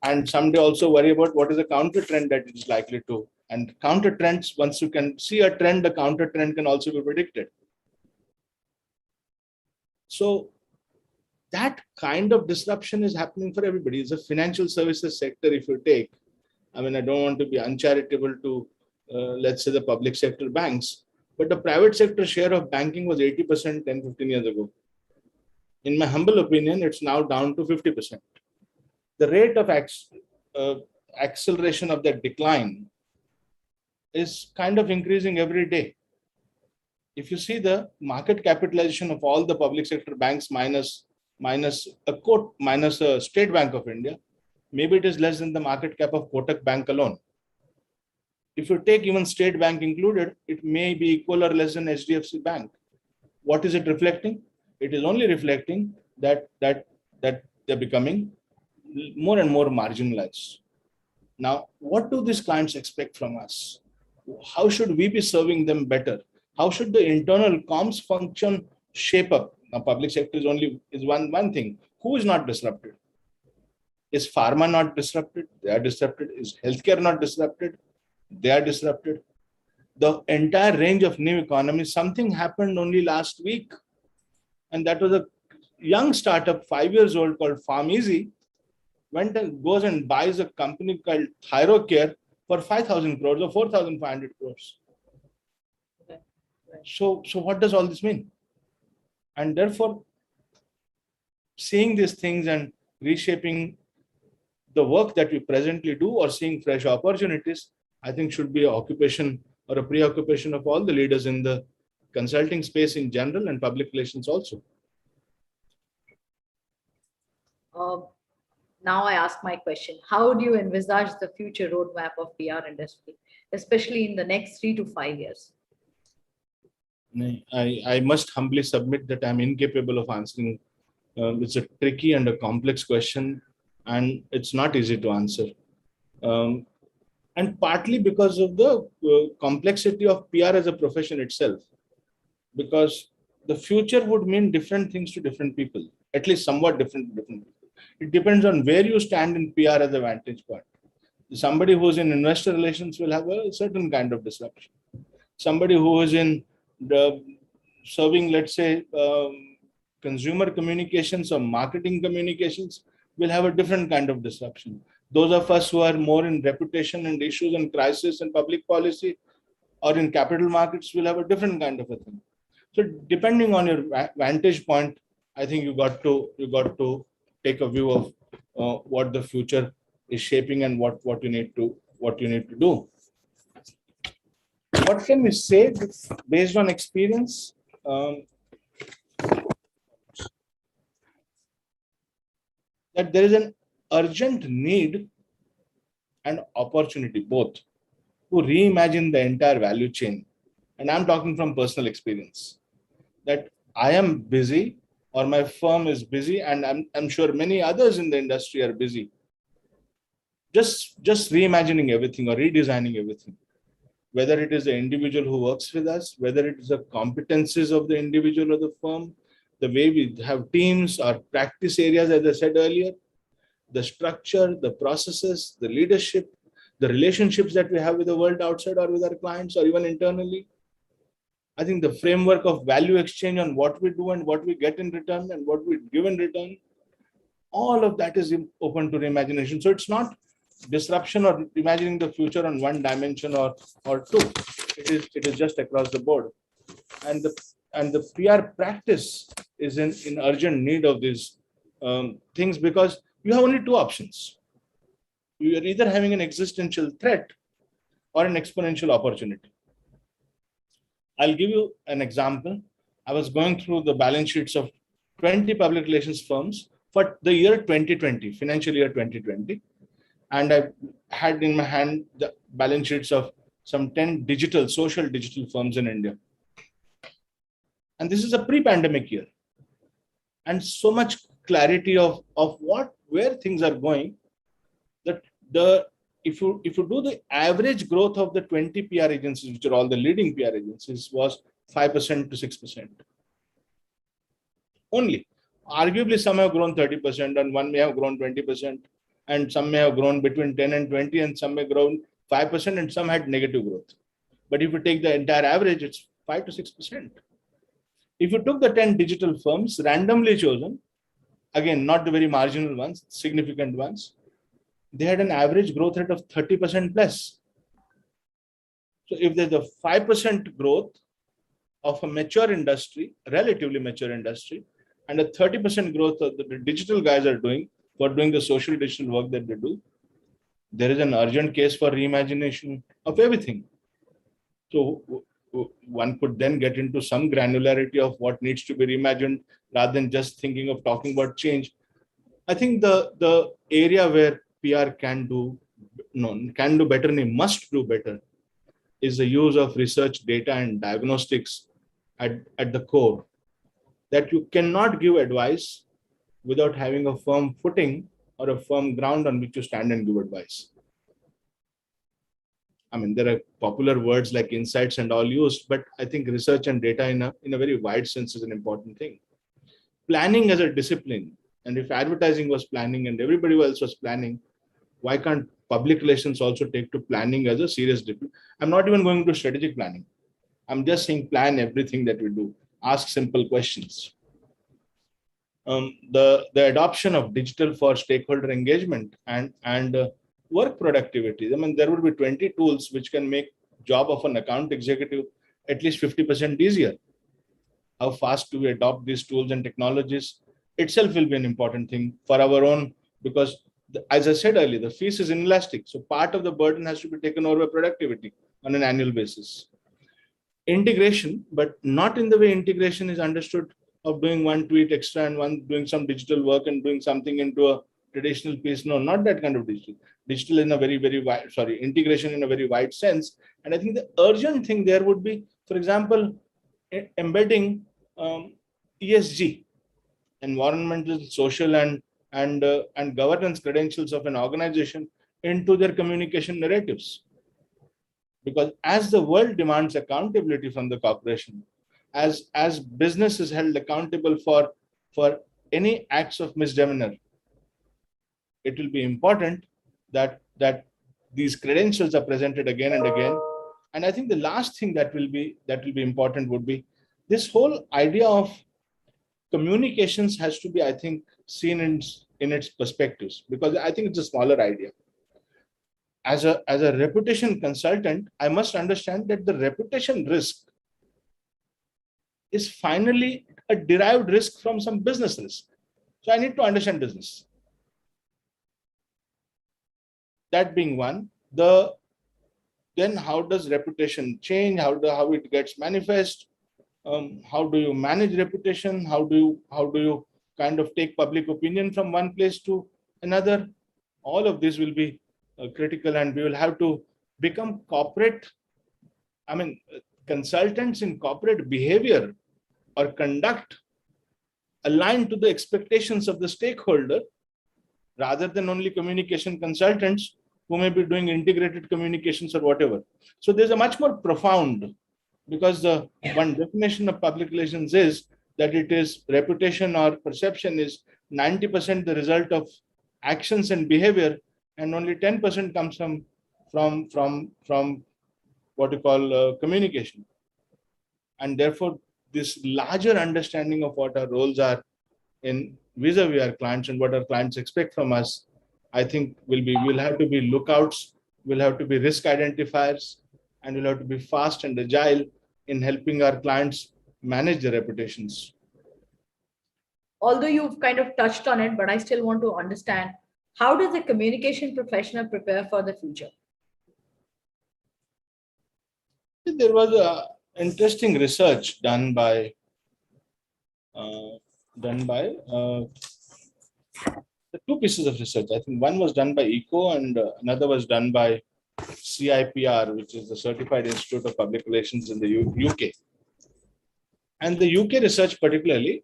and someday also worry about what is a counter trend that is likely to. And counter trends, once you can see a trend, the counter trend can also be predicted. So that kind of disruption is happening for everybody. It's a financial services sector, if you take. I mean, I don't want to be uncharitable to, let's say, the public sector banks, but the private sector share of banking was 80% 10, 15 years ago. In my humble opinion, it's now down to 50%. The rate of acceleration of that decline is kind of increasing every day. If you see the market capitalization of all the public sector banks minus a State Bank of India, maybe it is less than the market cap of Kotak Bank alone. If you take even State Bank included, it may be equal or less than HDFC Bank. What is it reflecting? It is only reflecting that they're becoming more and more marginalized. Now, what do these clients expect from us? How should we be serving them better? How should the internal comms function shape up? Now, public sector is one thing. Who is not disrupted? Is pharma not disrupted? They are disrupted. Is healthcare not disrupted? They are disrupted. The entire range of new economies, something happened only last week. And that was a young startup, 5 years old, called PharmEasy, goes and buys a company called ThyroCare for 5,000 crores or 4,500 crores. So what does all this mean? And therefore, seeing these things and reshaping the work that we presently do or seeing fresh opportunities, I think should be an occupation or a preoccupation of all the leaders in the consulting space in general and public relations also. Now I ask my question. How do you envisage the future roadmap of PR industry, especially in the next 3 to 5 years? I must humbly submit that I'm incapable of answering. It's a tricky and a complex question, and it's not easy to answer. And partly because of the complexity of PR as a profession itself, because the future would mean different things to different people, at least somewhat different to different people. It depends on where you stand in PR as a vantage point. Somebody who's in investor relations will have a certain kind of disruption. Somebody who is in serving, let's say, consumer communications or marketing communications will have a different kind of disruption. Those of us who are more in reputation and issues and crisis and public policy or in capital markets will have a different kind of a thing. So depending on your vantage point, I think you got to take a view of what the future is shaping and what you need to do. What can we say based on experience? That there is an urgent need and opportunity both to reimagine the entire value chain. And I'm talking from personal experience, that I am busy or my firm is busy, and I'm sure many others in the industry are busy. Just reimagining everything or redesigning everything. Whether it is the individual who works with us, whether it is the competencies of the individual or the firm, the way we have teams or practice areas, as I said earlier, the structure, the processes, the leadership, the relationships that we have with the world outside or with our clients or even internally. I think the framework of value exchange on what we do and what we get in return and what we give in return, all of that is open to reimagination. So it's not disruption or imagining the future on one dimension or two. It is just across the board. And the PR practice is in urgent need of these things, because you have only two options. You are either having an existential threat or an exponential opportunity. I'll give you an example. I was going through the balance sheets of 20 public relations firms for the year 2020, financial year 2020. And I had in my hand the balance sheets of some 10 social digital firms in India. And this is a pre-pandemic year. And so much clarity of where things are going, that if you do the average growth of the 20 PR agencies, which are all the leading PR agencies, was 5% to 6%. Only. Arguably, some have grown 30%, and one may have grown 20%, and some may have grown between 10 and 20, and some may have grown 5%, and some had negative growth. But if you take the entire average, it's 5 to 6%. If you took the 10 digital firms randomly chosen, again, not the very marginal ones, significant ones, they had an average growth rate of 30% plus. So if there's a 5% growth of a mature industry, relatively mature industry, and a 30% growth of the digital guys are doing for doing the social digital work that they do, there is an urgent case for reimagination of everything. So one could then get into some granularity of what needs to be reimagined rather than just thinking of talking about change. I think the area where PR can do better and must do better is the use of research data and diagnostics at the core. That you cannot give advice without having a firm footing or a firm ground on which you stand and give advice. I mean, there are popular words like insights and all used, but I think research and data in a very wide sense is an important thing. Planning as a discipline, and if advertising was planning and everybody else was planning, why can't public relations also take to planning as a serious discipline? I'm not even going to strategic planning. I'm just saying plan everything that we do. Ask simple questions. The adoption of digital for stakeholder engagement and work productivity. I mean, there would be 20 tools which can make job of an account executive at least 50% easier. How fast do we adopt these tools and technologies itself will be an important thing for our own, because as I said earlier, the fees is inelastic. So part of the burden has to be taken over by productivity on an annual basis. Integration, but not in the way integration is understood of doing one tweet extra and one doing some digital work and doing something into a traditional piece. No, not that kind of digital. Digital in a very, very wide, integration in a very wide sense. And I think the urgent thing there would be, for example, embedding ESG, environmental, social, and governance credentials of an organization into their communication narratives. Because as the world demands accountability from the corporation, as business is held accountable for any acts of misdemeanor, it will be important that these credentials are presented again and again. And I think the last thing that will be important would be this whole idea of communications has to be, I think, seen in its perspectives, because I think it's a smaller idea. As a reputation consultant, I must understand that the reputation risk is finally a derived risk from some business risk. So I need to understand business. That being one, then how does reputation change? How it gets manifest? How do you manage reputation? How do you kind of take public opinion from one place to another? All of this will be critical, and we will have to become corporate. I mean, consultants in corporate behavior or conduct aligned to the expectations of the stakeholder, rather than only communication consultants who may be doing integrated communications or whatever. So there's a much more profound, because the one definition of public relations is that it is reputation or perception is 90% the result of actions and behavior, and only 10% comes from what you call communication. And therefore, this larger understanding of what our roles are in vis-a-vis our clients and what our clients expect from us, I think we'll have to be lookouts, we'll have to be risk identifiers, and we'll have to be fast and agile in helping our clients manage their reputations. Although you've kind of touched on it, but I still want to understand, how does a communication professional prepare for the future? There was interesting research done by the two pieces of research. I think one was done by ECO and another was done by CIPR, which is the Certified Institute of Public Relations in the UK. And the UK research particularly,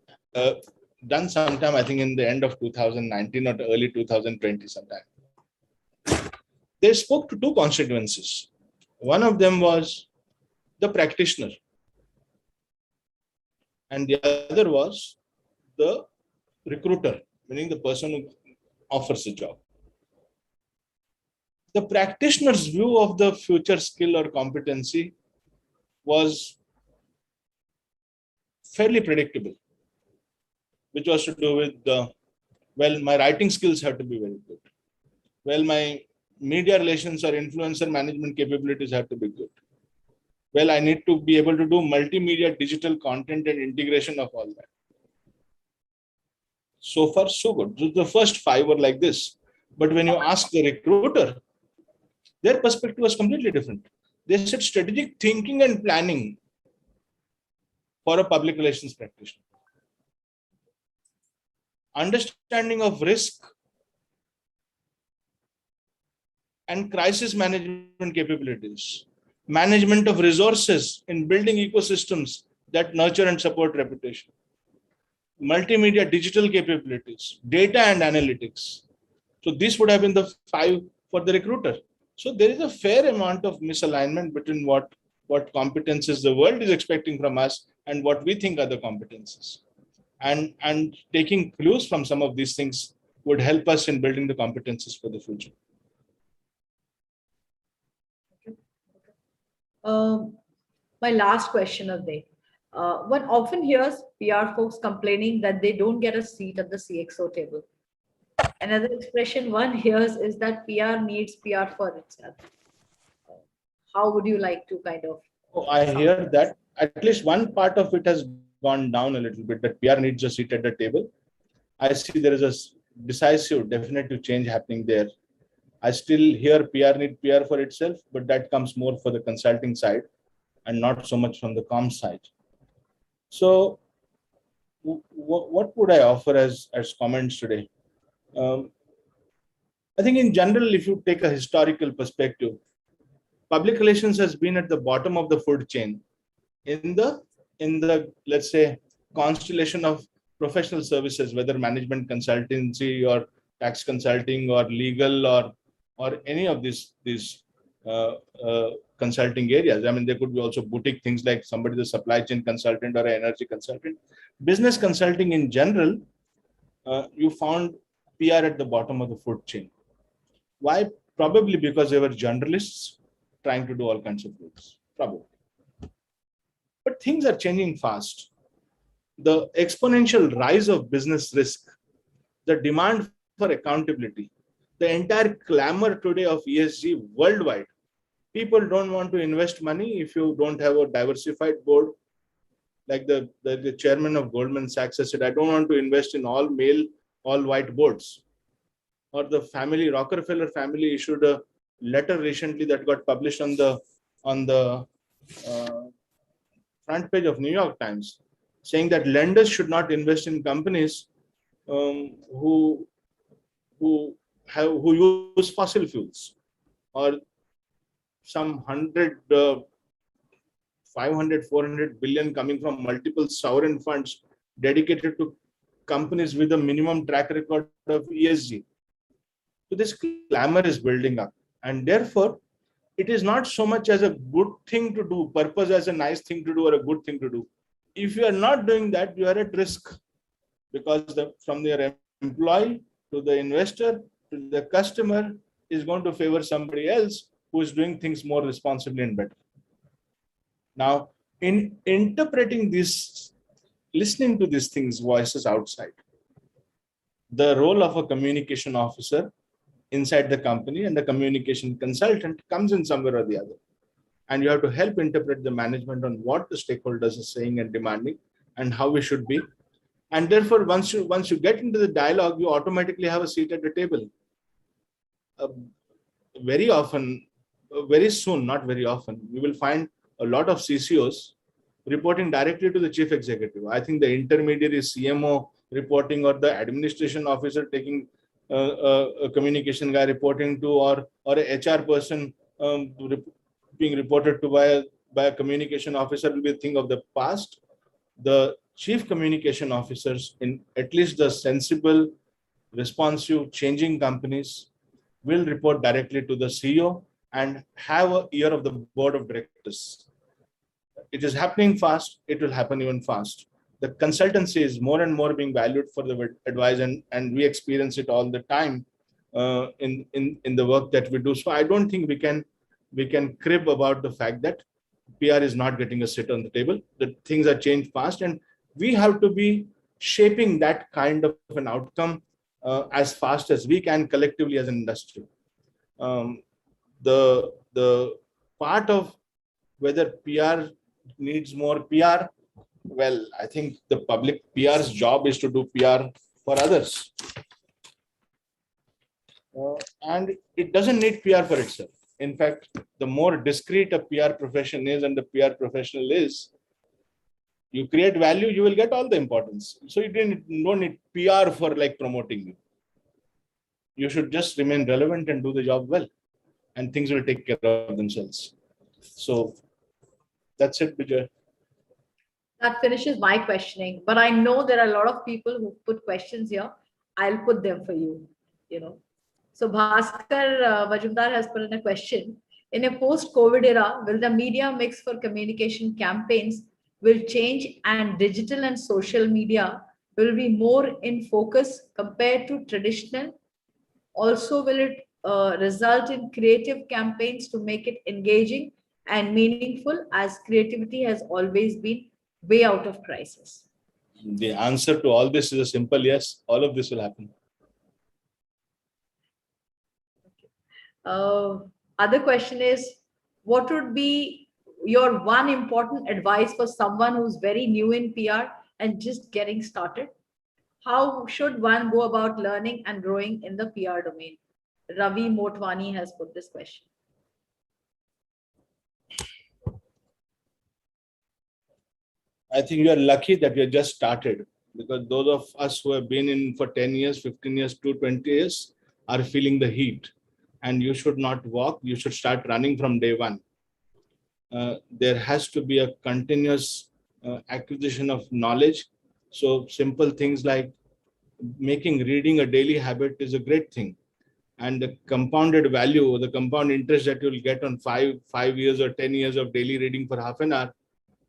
done sometime, I think in the end of 2019 or the early 2020 sometime. They spoke to two constituencies. One of them was the practitioner, and the other was the recruiter, meaning the person who offers a job. The practitioner's view of the future skill or competency was fairly predictable, which was to do with well, my writing skills have to be very good. Well, my media relations or influencer management capabilities have to be good. Well, I need to be able to do multimedia digital content and integration of all that. So far, so good. So the first five were like this. But when you ask the recruiter, Their perspective was completely different. They said strategic thinking and planning for a public relations practitioner. Understanding of risk and crisis management capabilities, management of resources in building ecosystems that nurture and support reputation, multimedia digital capabilities, data and analytics. So this would have been the 5 for the recruiter. So there is a fair amount of misalignment between what competences the world is expecting from us and what we think are the competences. And taking clues from some of these things would help us in building the competences for the future. My last question of the day. One often hears PR folks complaining that they don't get a seat at the CXO table. Another expression one hears is that PR needs PR for itself. How would you like to kind of? Oh, I hear that at least one part of it has gone down a little bit, that PR needs a seat at the table. I see there is a decisive, definitive change happening there. I still hear PR need PR for itself, but that comes more for the consulting side and not so much from the comm side. So what would I offer as comments today? I think in general, if you take a historical perspective, public relations has been at the bottom of the food chain in the let's say constellation of professional services, whether management consultancy or tax consulting or legal or any of these consulting areas. I mean, there could be also boutique things like somebody, the supply chain consultant or an energy consultant. Business consulting in general, you found PR at the bottom of the food chain. Why? Probably because they were journalists trying to do all kinds of things, probably. But things are changing fast. The exponential rise of business risk, the demand for accountability, the entire clamor today of ESG worldwide. People don't want to invest money if you don't have a diversified board. Like the chairman of Goldman Sachs has said, I don't want to invest in all male, all white boards. Or the Rockefeller family issued a letter recently that got published on the front page of New York Times, saying that lenders should not invest in companies who use fossil fuels, or some 500, 400 billion coming from multiple sovereign funds dedicated to companies with a minimum track record of ESG. So this clamor is building up, and therefore it is not so much as a good thing to do, purpose as a nice thing to do or a good thing to do. If you are not doing that, you are at risk, because from your employee to the investor to the customer is going to favor somebody else who is doing things more responsibly and better. Now, in interpreting this, listening to these things, voices outside, the role of a communication officer inside the company and the communication consultant comes in somewhere or the other. And you have to help interpret the management on what the stakeholders are saying and demanding and how we should be. And therefore, once you get into the dialogue, you automatically have a seat at the table. Very often, very soon, not very often, you will find a lot of CCOs reporting directly to the chief executive. I think the intermediary CMO reporting, or the administration officer taking a communication guy reporting to, or a HR person being reported to by a communication officer will be a thing of the past. The chief communication officers in at least the sensible, responsive, changing companies will report directly to the CEO and have an ear of the board of directors. It is happening fast. It will happen even fast. The consultancy is more and more being valued for the advice, and we experience it all the time in the work that we do. So I don't think we can crib about the fact that PR is not getting a seat on the table. The things are changed fast, and we have to be shaping that kind of an outcome as fast as we can collectively as an industry. The part of whether PR needs more PR, well, I think the public PR's job is to do PR for others. And it doesn't need PR for itself. In fact, the more discreet a PR profession is and the PR professional is, you create value, you will get all the importance. So you don't need PR for like promoting you. You should just remain relevant and do the job well, and things will take care of themselves. So that's it, Vijay. That finishes my questioning, but I know there are a lot of people who put questions here. I'll put them for you, you know. So Bhaskar Majumdar has put in a question. In a post-COVID era, will the media mix for communication campaigns will change and digital and social media will be more in focus compared to traditional? Also, will it result in creative campaigns to make it engaging and meaningful, as creativity has always been way out of crisis? The answer to all this is a simple yes. All of this will happen. Other question is, what would be your one important advice for someone who's very new in PR and just getting started? How should one go about learning and growing in the PR domain? Ravi Motwani has put this question. I think you are lucky that you just started, because those of us who have been in for 10 years, 15 years, to 20 years are feeling the heat. And you should not walk, you should start running from day one. There has to be a continuous acquisition of knowledge. So simple things like making reading a daily habit is a great thing. And the compounded value, the compound interest that you'll get on 5 years or 10 years of daily reading for half an hour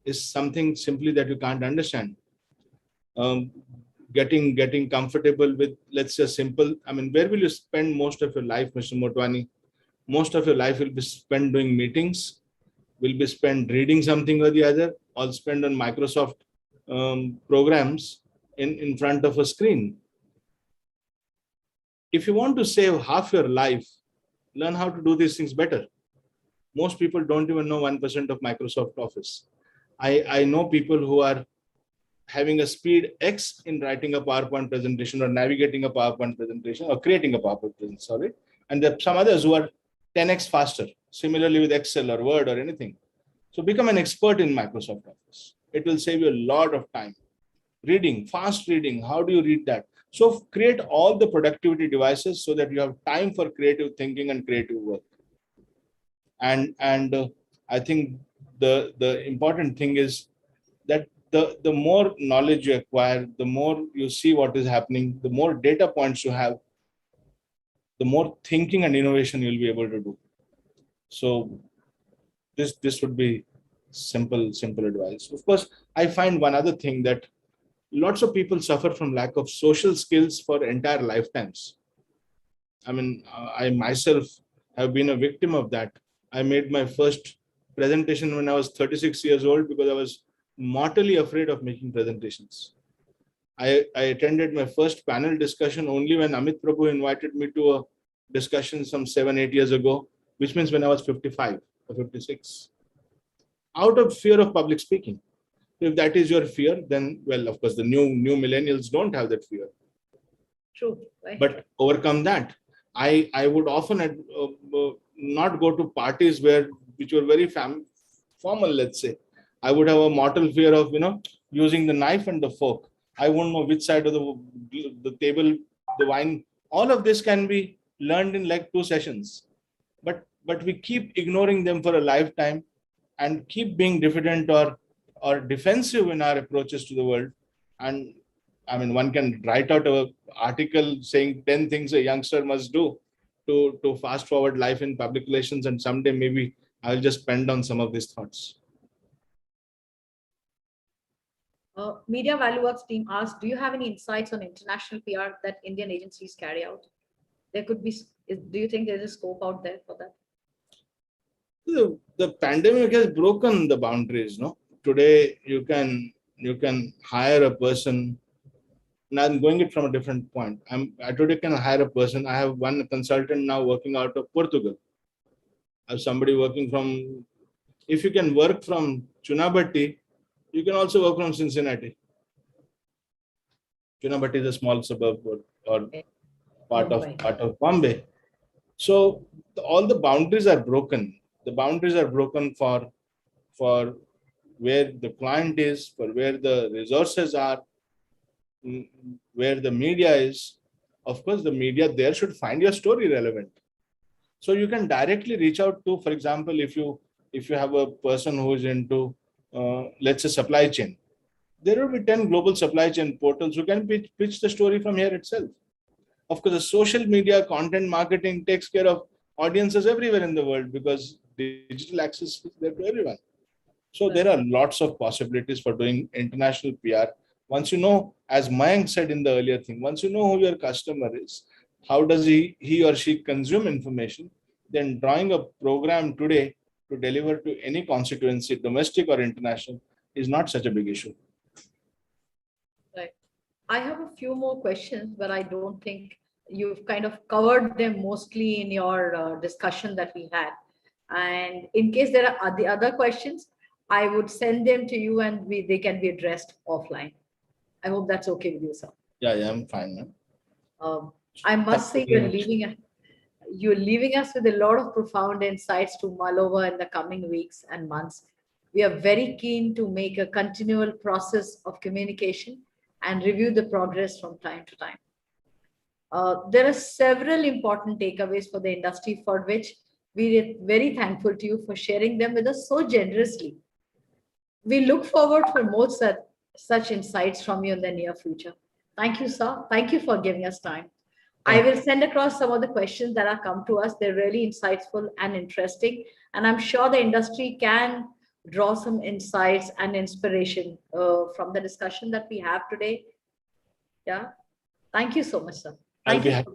is something simply that you can't understand. Getting comfortable with, let's say, simple, I mean, where will you spend most of your life, Mr. Motwani? Most of your life will be spent doing meetings, will be spent reading something or the other, or spent on Microsoft programs in front of a screen. If you want to save half your life, learn how to do these things better. Most people don't even know 1% of Microsoft Office. I know people who are having a speed X in writing a PowerPoint presentation or navigating a PowerPoint presentation or creating a PowerPoint presentation, sorry. And there are some others who are 10X faster, similarly with Excel or Word or anything. So become an expert in Microsoft Office. It will save you a lot of time. Reading, fast reading, how do you read that? So create all the productivity devices so that you have time for creative thinking and creative work. And I think the important thing is that the more knowledge you acquire, the more you see what is happening, the more data points you have, the more thinking and innovation you'll be able to do. So this would be simple advice. Of course, I find one other thing, that lots of people suffer from lack of social skills for entire lifetimes. I mean, I myself have been a victim of that. I made my first presentation when I was 36 years old because I was mortally afraid of making presentations. I attended my first panel discussion only when Amit Prabhu invited me to a discussion some 7-8 years ago, which means when I was 55 or 56, out of fear of public speaking. If that is your fear, then, well, of course, the new millennials don't have that fear. True. Right. But overcome that. I would often not go to parties which were very formal, let's say. I would have a mortal fear of, using the knife and the fork. I won't know which side of the table, the wine. All of this can be learned in like 2 sessions. But we keep ignoring them for a lifetime and keep being diffident or defensive in our approaches to the world. And I mean, one can write out an article saying 10 things a youngster must do to fast forward life in public relations. And someday maybe I'll just pen down some of these thoughts. Media Value Works team asked, do you have any insights on international PR that Indian agencies carry out? There could be, do you think there's a scope out there for that? The pandemic has broken the boundaries, no? Today you can hire a person. Now I'm going it from a different point. I today can hire a person. I have one consultant now working out of Portugal. I have somebody working from, if you can work from Chunabatti, you can also work from Cincinnati. Chunabatti is a small suburb or part of Bombay. So all the boundaries are broken. The boundaries are broken for where the client is, for where the resources are, where the media is. Of course, the media there should find your story relevant. So you can directly reach out to, for example, if you have a person who is into, let's say, supply chain, there will be 10 global supply chain portals who can pitch the story from here itself. Of course, the social media content marketing takes care of audiences everywhere in the world because digital access is there to everyone. So there are lots of possibilities for doing international PR. Once you know, as Mayank said in the earlier thing, once you know who your customer is, how does he or she consume information, then drawing a program today to deliver to any constituency, domestic or international, is not such a big issue. Right. I have a few more questions, but I don't think you've kind of covered them mostly in your discussion that we had. And in case there are the other questions, I would send them to you and they can be addressed offline. I hope that's okay with you, sir. Yeah, I'm fine, man. I must say you're leaving us with a lot of profound insights to mull over in the coming weeks and months. We are very keen to make a continual process of communication and review the progress from time to time. There are several important takeaways for the industry for which we are very thankful to you for sharing them with us so generously. We look forward for more such insights from you in the near future. Thank you, sir. Thank you for giving us time. I will send across some of the questions that have come to us. They're really insightful and interesting. And I'm sure the industry can draw some insights and inspiration from the discussion that we have today. Yeah. Thank you so much, sir. I'll be happy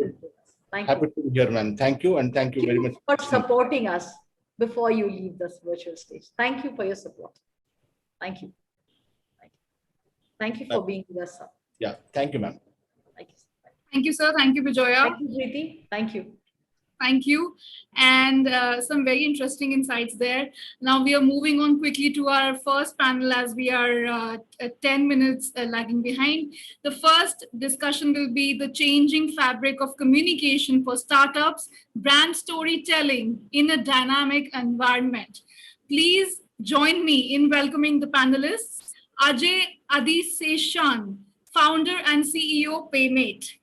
to be here, man. Thank you, and thank you very much for supporting us before you leave this virtual stage. Thank you for your support. Thank you. Thank you for being with us, sir. Yeah, thank you, ma'am. Thank you. Thank you, sir. Thank you, Bijoya. Thank you, Preeti. Thank you. Thank you. And some very interesting insights there. Now we are moving on quickly to our first panel as we are 10 minutes lagging behind. The first discussion will be the changing fabric of communication for startups, brand storytelling in a dynamic environment. Please join me in welcoming the panelists. Ajay Adiseshan, founder and CEO, Paymate.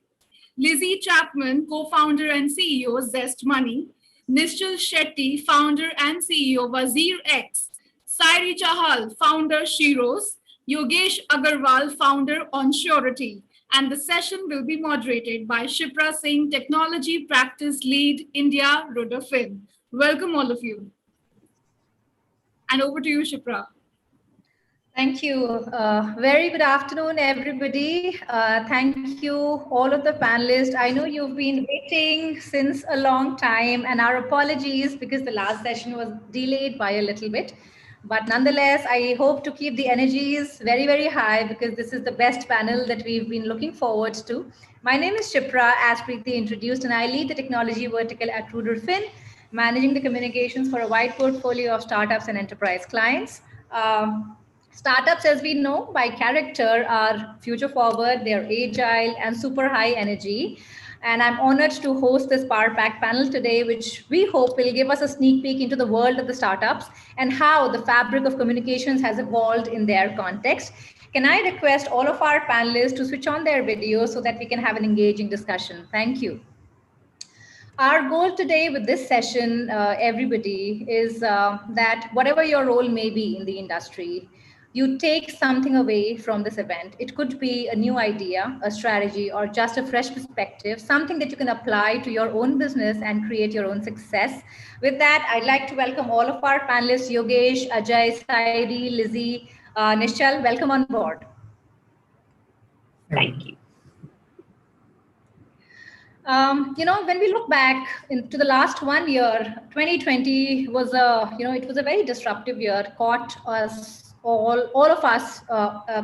Lizzie Chapman, co-founder and CEO, Zest Money. Nishchal Shetty, founder and CEO, IMAGEXX. Sairi Chahal, founder, Shiros. Yogesh Agarwal, founder, On Surety. And the session will be moderated by Shipra Singh, Technology Practice Lead, India, Rudafin. Welcome all of you. And over to you, Shipra. Thank you. Very good afternoon, everybody. Thank you, all of the panelists. I know you've been waiting since a long time, and our apologies because the last session was delayed by a little bit. But nonetheless, I hope to keep the energies very, very high because this is the best panel that we've been looking forward to. My name is Shipra, as Preeti introduced, and I lead the technology vertical at Rudafin, managing the communications for a wide portfolio of startups and enterprise clients. Startups, as we know, by character are future forward, they're agile and super high energy. And I'm honored to host this Power Pack panel today, which we hope will give us a sneak peek into the world of the startups and how the fabric of communications has evolved in their context. Can I request all of our panelists to switch on their videos so that we can have an engaging discussion? Thank you. Our goal today with this session, everybody, is that whatever your role may be in the industry, you take something away from this event. It could be a new idea, a strategy, or just a fresh perspective, something that you can apply to your own business and create your own success. With that, I'd like to welcome all of our panelists, Yogesh, Ajay, Sairi, Lizzie, Nishchal, welcome on board. Thank you. When we look back into the last 1 year, 2020 was it was a very disruptive year, caught us all of us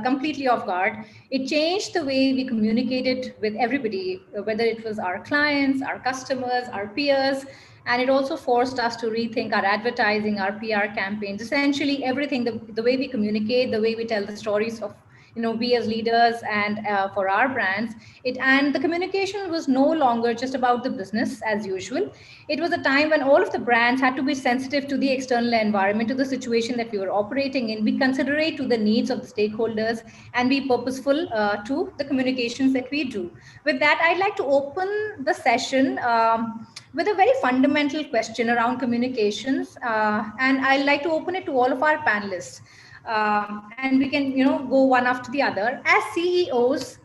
completely off guard. It changed the way we communicated with everybody, whether it was our clients, our customers, our peers, and it also forced us to rethink our advertising, our PR campaigns, essentially everything, the way we communicate, the way we tell the stories of we as leaders and for our brands. And the communication was no longer just about the business as usual. It was a time when all of the brands had to be sensitive to the external environment, to the situation that we were operating in, be considerate to the needs of the stakeholders, and be purposeful to the communications that we do. With that, I'd like to open the session with a very fundamental question around communications, and I'd like to open it to all of our panelists. And we can, go one after the other. As CEOs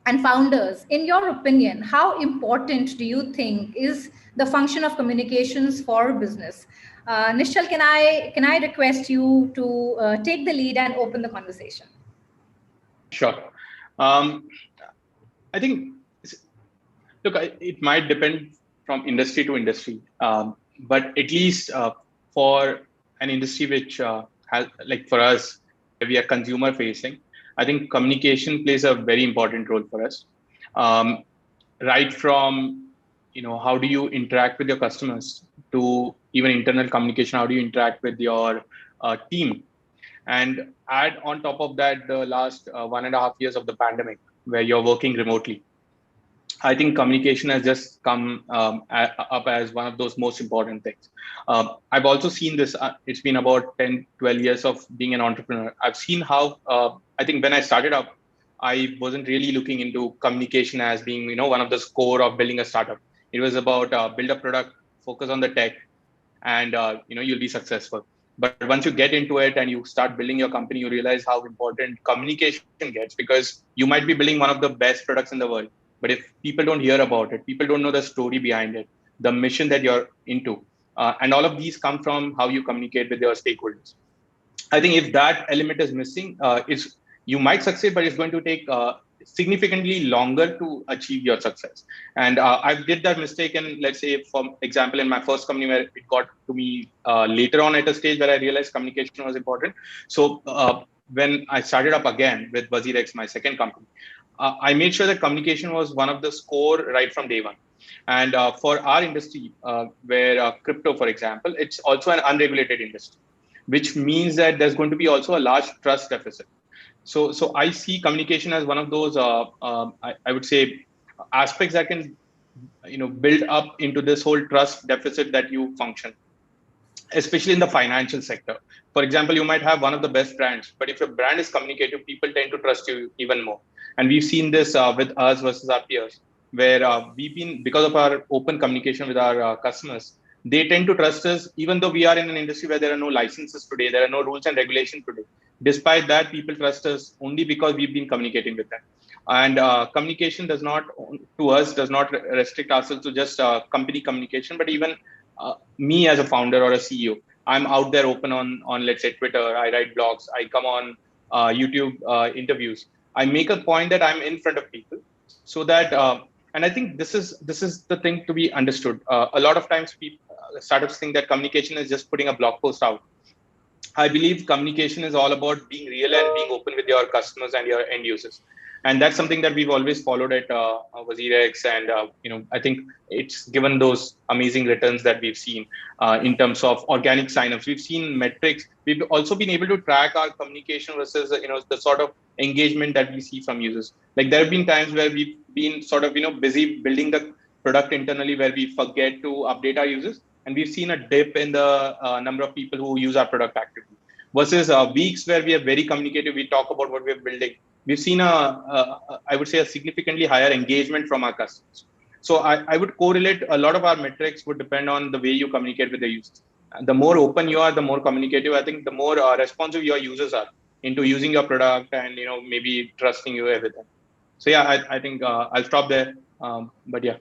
and founders, in your opinion, how important do you think is the function of communications for business? Nishal, can I request you to take the lead and open the conversation? Sure. I think, look, it might depend from industry to industry, but at least for an industry which has, like for us, we are consumer facing, I think communication plays a very important role for us. Right from, how do you interact with your customers, to even internal communication, how do you interact with your team? And add on top of that, the last 1.5 years of the pandemic, where you're working remotely. I think communication has just come up as one of those most important things. I've also seen this, it's been about 10, 12 years of being an entrepreneur. I've seen how, I think when I started up, I wasn't really looking into communication as being, one of the core of building a startup. It was about build a product, focus on the tech, and you'll be successful. But once you get into it and you start building your company, you realize how important communication gets, because you might be building one of the best products in the world. But if people don't hear about it, people don't know the story behind it, the mission that you're into, and all of these come from how you communicate with your stakeholders. I think if that element is missing, you might succeed, but it's going to take significantly longer to achieve your success. And I did that mistake, and let's say, for example, in my first company, where it got to me later on at a stage where I realized communication was important. So when I started up again with IMAGEXX, my second company, I made sure that communication was one of the core right from day one. And for our industry, where crypto, for example, it's also an unregulated industry, which means that there's going to be also a large trust deficit. So I see communication as one of those, I would say, aspects that can, build up into this whole trust deficit that you function, especially in the financial sector. For example, you might have one of the best brands, but if your brand is communicative, people tend to trust you even more. And we've seen this with us versus our peers, where we've been, because of our open communication with our customers, they tend to trust us, even though we are in an industry where there are no licenses today, there are no rules and regulations today. Despite that, people trust us only because we've been communicating with them. And communication does not restrict ourselves to just company communication, but even me as a founder or a CEO, I'm out there open on let's say Twitter. I write blogs. I come on YouTube interviews. I make a point that I'm in front of people, so that and I think this is the thing to be understood. A lot of times, startups think that communication is just putting a blog post out. I believe communication is all about being real and being open with your customers and your end users. And that's something that we've always followed at IMAGEXX. And, I think it's given those amazing returns that we've seen in terms of organic signups. We've seen metrics. We've also been able to track our communication versus, the sort of engagement that we see from users. Like, there have been times where we've been sort of, busy building the product internally, where we forget to update our users. And we've seen a dip in the number of people who use our product actively, versus weeks where we are very communicative. We talk about what we're building. We've seen I would say, a significantly higher engagement from our customers. So I would correlate a lot of our metrics would depend on the way you communicate with the users. And the more open you are, the more communicative, I think the more responsive your users are into using your product and, maybe trusting you everything. So yeah, I think I'll stop there. But yeah.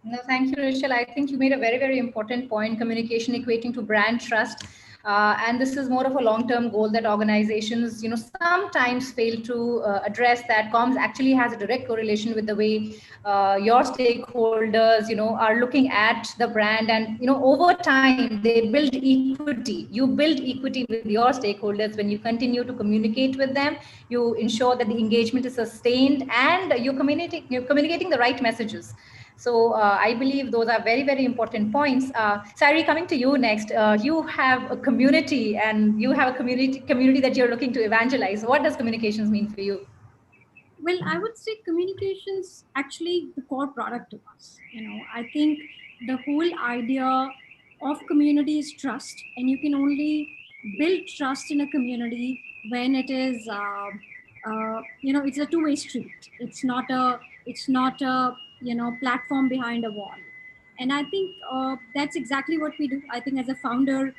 No, thank you, Rishal. I think you made a very, very important point, communication equating to brand trust. And this is more of a long-term goal that organizations, sometimes fail to address. That comms actually has a direct correlation with the way your stakeholders, are looking at the brand. And, over time, they build equity. You build equity with your stakeholders when you continue to communicate with them. You ensure that the engagement is sustained and you're communicating the right messages. So I believe those are very, very important points. Sari, coming to you next. You have a community, and you have a community that you're looking to evangelize. What does communications mean for you? Well, I would say communications actually the core product to us. I think the whole idea of community is trust, and you can only build trust in a community when it is, it's a two-way street. It's not a platform behind a wall. And I think that's exactly what we do. I think as a founder,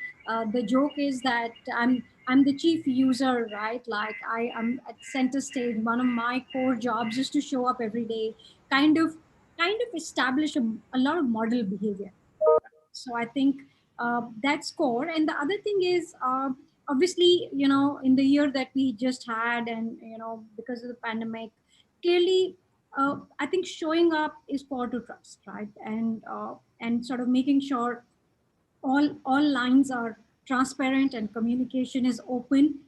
the joke is that I'm the chief user, right? Like I am at center stage. One of my core jobs is to show up every day, kind of establish a lot of model behavior. So I think that's core. And the other thing is, obviously, in the year that we just had, and because of the pandemic, clearly, I think showing up is core to trust, right? And sort of making sure all lines are transparent and communication is open,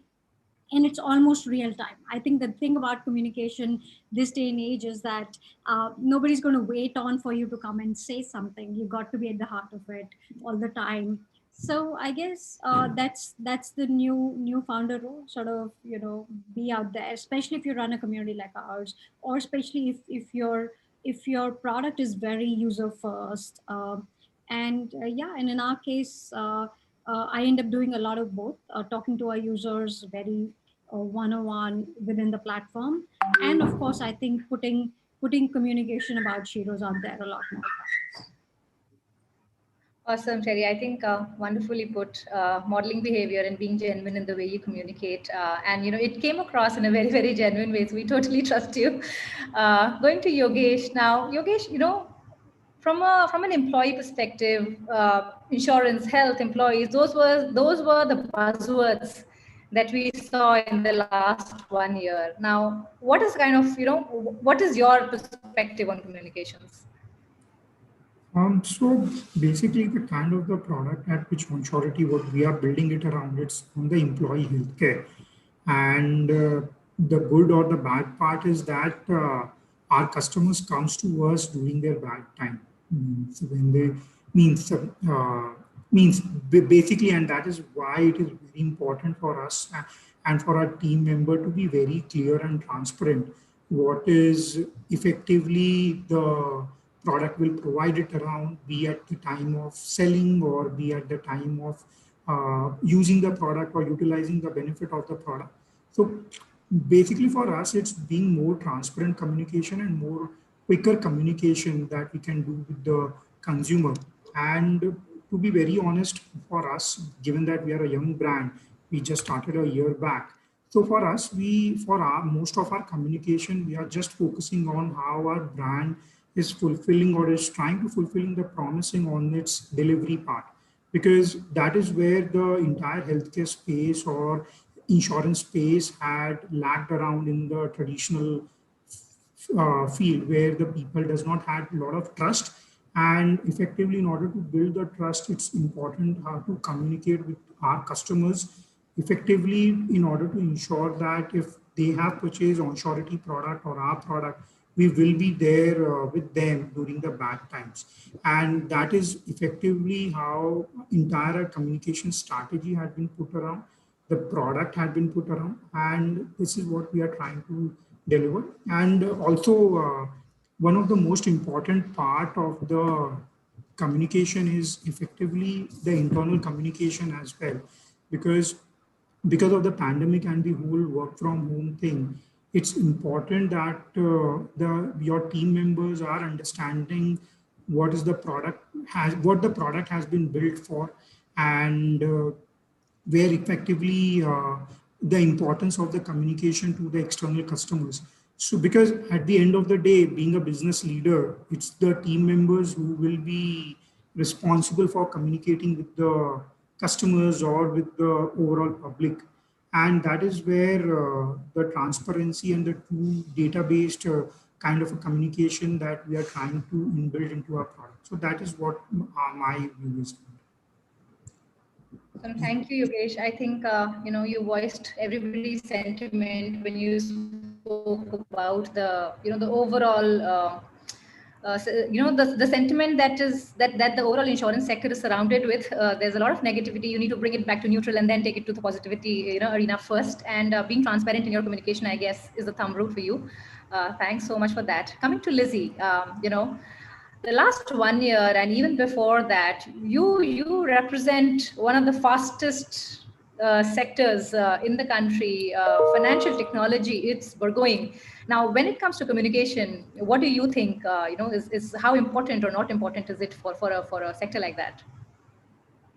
and it's almost real time. I think the thing about communication this day and age is that nobody's going to wait on for you to come and say something. You got to be at the heart of it all the time. So I guess that's the new founder role. Sort of be out there, especially if you run a community like ours, or especially if your product is very user first. And in our case. I end up doing a lot of both, talking to our users very one-on-one within the platform, and of course, I think putting communication about Shiros out there a lot more. Awesome, Sherry. I think wonderfully put. Modeling behavior and being genuine in the way you communicate, and it came across in a very, very genuine way. So we totally trust you. Going to Yogesh now. Yogesh, from an employee perspective, insurance, health, employees, those were the buzzwords that we saw in the last 1 year. Now, what is what is your perspective on communications? So basically the kind of the product at which Onsurity, what we are building it around, it's on the employee healthcare. And the good or the bad part is that our customers comes to us during their bad time. So when they basically, and that is why it is very important for us and for our team member to be very clear and transparent what is effectively the product will provide it around, be at the time of selling or be at the time of using the product or utilizing the benefit of the product. So basically for us, it's being more transparent communication and more quicker communication that we can do with the consumer. And to be very honest, for us, given that we are a young brand, we just started a year back. So for us, most of our communication, we are just focusing on how our brand is fulfilling or is trying to fulfilling the promising on its delivery part, because that is where the entire healthcare space or insurance space had lagged around in the traditional field, where the people does not have a lot of trust. And effectively, in order to build the trust, it's important to communicate with our customers effectively in order to ensure that if they have purchased Onsurity product or our product, we will be there with them during the bad times. And that is effectively how entire communication strategy had been put around, the product had been put around, and this is what we are trying to deliver. And also one of the most important part of the communication is effectively the internal communication as well, because of the pandemic and the whole work from home thing, it's important that your team members are understanding what the product has been built for, and where effectively the importance of the communication to the external customers. So because at the end of the day, being a business leader, it's the team members who will be responsible for communicating with the customers or with the overall public. And that is where the transparency and the true data-based kind of a communication that we are trying to inbuild into our product. So that is what my view is. Thank you, Yogesh. I think you voiced everybody's sentiment when you spoke about the overall the sentiment that the overall insurance sector is surrounded with. There's a lot of negativity. You need to bring it back to neutral and then take it to the positivity arena first. And being transparent in your communication, I guess, is the thumb rule for you. Thanks so much for that. Coming to Lizzie, the last 1 year and even before that, you represent one of the fastest sectors in the country, financial technology. It's burgeoning. Now, when it comes to communication, what do you think? Is how important or not important is it for a sector like that?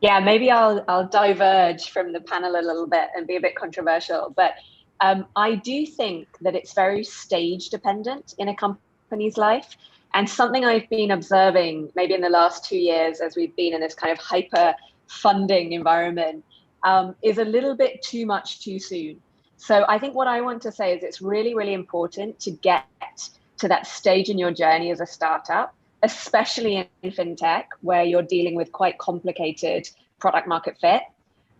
Yeah, maybe I'll diverge from the panel a little bit and be a bit controversial, but I do think that it's very stage dependent in a company's life. And something I've been observing maybe in the last 2 years as we've been in this kind of hyper funding environment is a little bit too much too soon. So I think what I want to say is it's really, really important to get to that stage in your journey as a startup, especially in fintech, where you're dealing with quite complicated product market fit,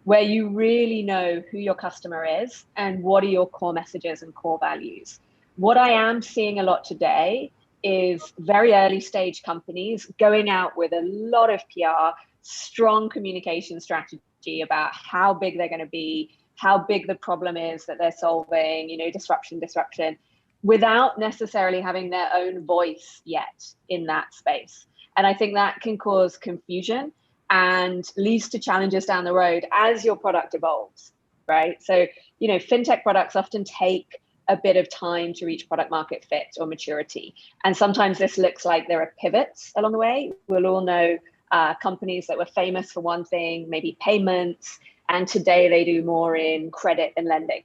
where you really know who your customer is and what are your core messages and core values. What I am seeing a lot today is very early stage companies going out with a lot of PR, strong communication strategy about how big they're going to be, how big the problem is that they're solving, disruption, without necessarily having their own voice yet in that space. And I think that can cause confusion and leads to challenges down the road as your product evolves, right? So, fintech products often take a bit of time to reach product market fit or maturity. And sometimes this looks like there are pivots along the way. We'll all know companies that were famous for one thing, maybe payments, and today they do more in credit and lending.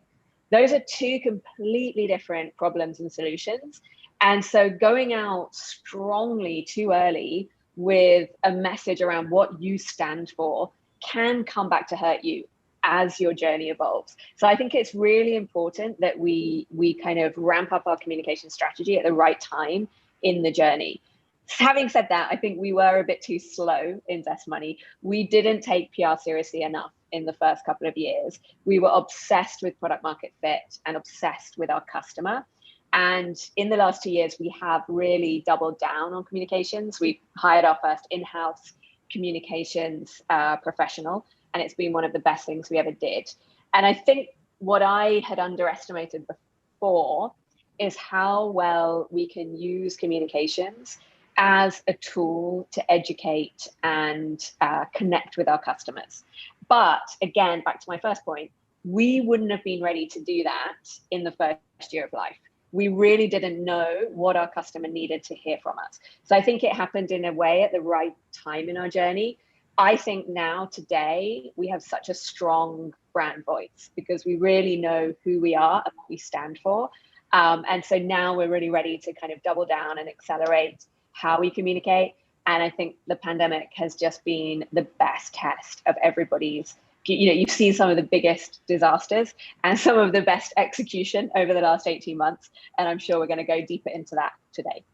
Those are two completely different problems and solutions. And so going out strongly too early with a message around what you stand for can come back to hurt you as your journey evolves. So I think it's really important that we kind of ramp up our communication strategy at the right time in the journey. Having said that, I think we were a bit too slow in Zest Money. We didn't take PR seriously enough in the first couple of years. We were obsessed with product market fit and obsessed with our customer. And in the last 2 years, we have really doubled down on communications. We've hired our first in-house communications professional, and it's been one of the best things we ever did. And I think what I had underestimated before is how well we can use communications as a tool to educate and connect with our customers. But again, back to my first point, we wouldn't have been ready to do that in the first year of life. We really didn't know what our customer needed to hear from us. So I think it happened in a way at the right time in our journey. I think now today we have such a strong brand voice because we really know who we are and what we stand for. And so now we're really ready to kind of double down and accelerate how we communicate. And I think the pandemic has just been the best test of everybody's, you've seen some of the biggest disasters and some of the best execution over the last 18 months. And I'm sure we're going to go deeper into that today.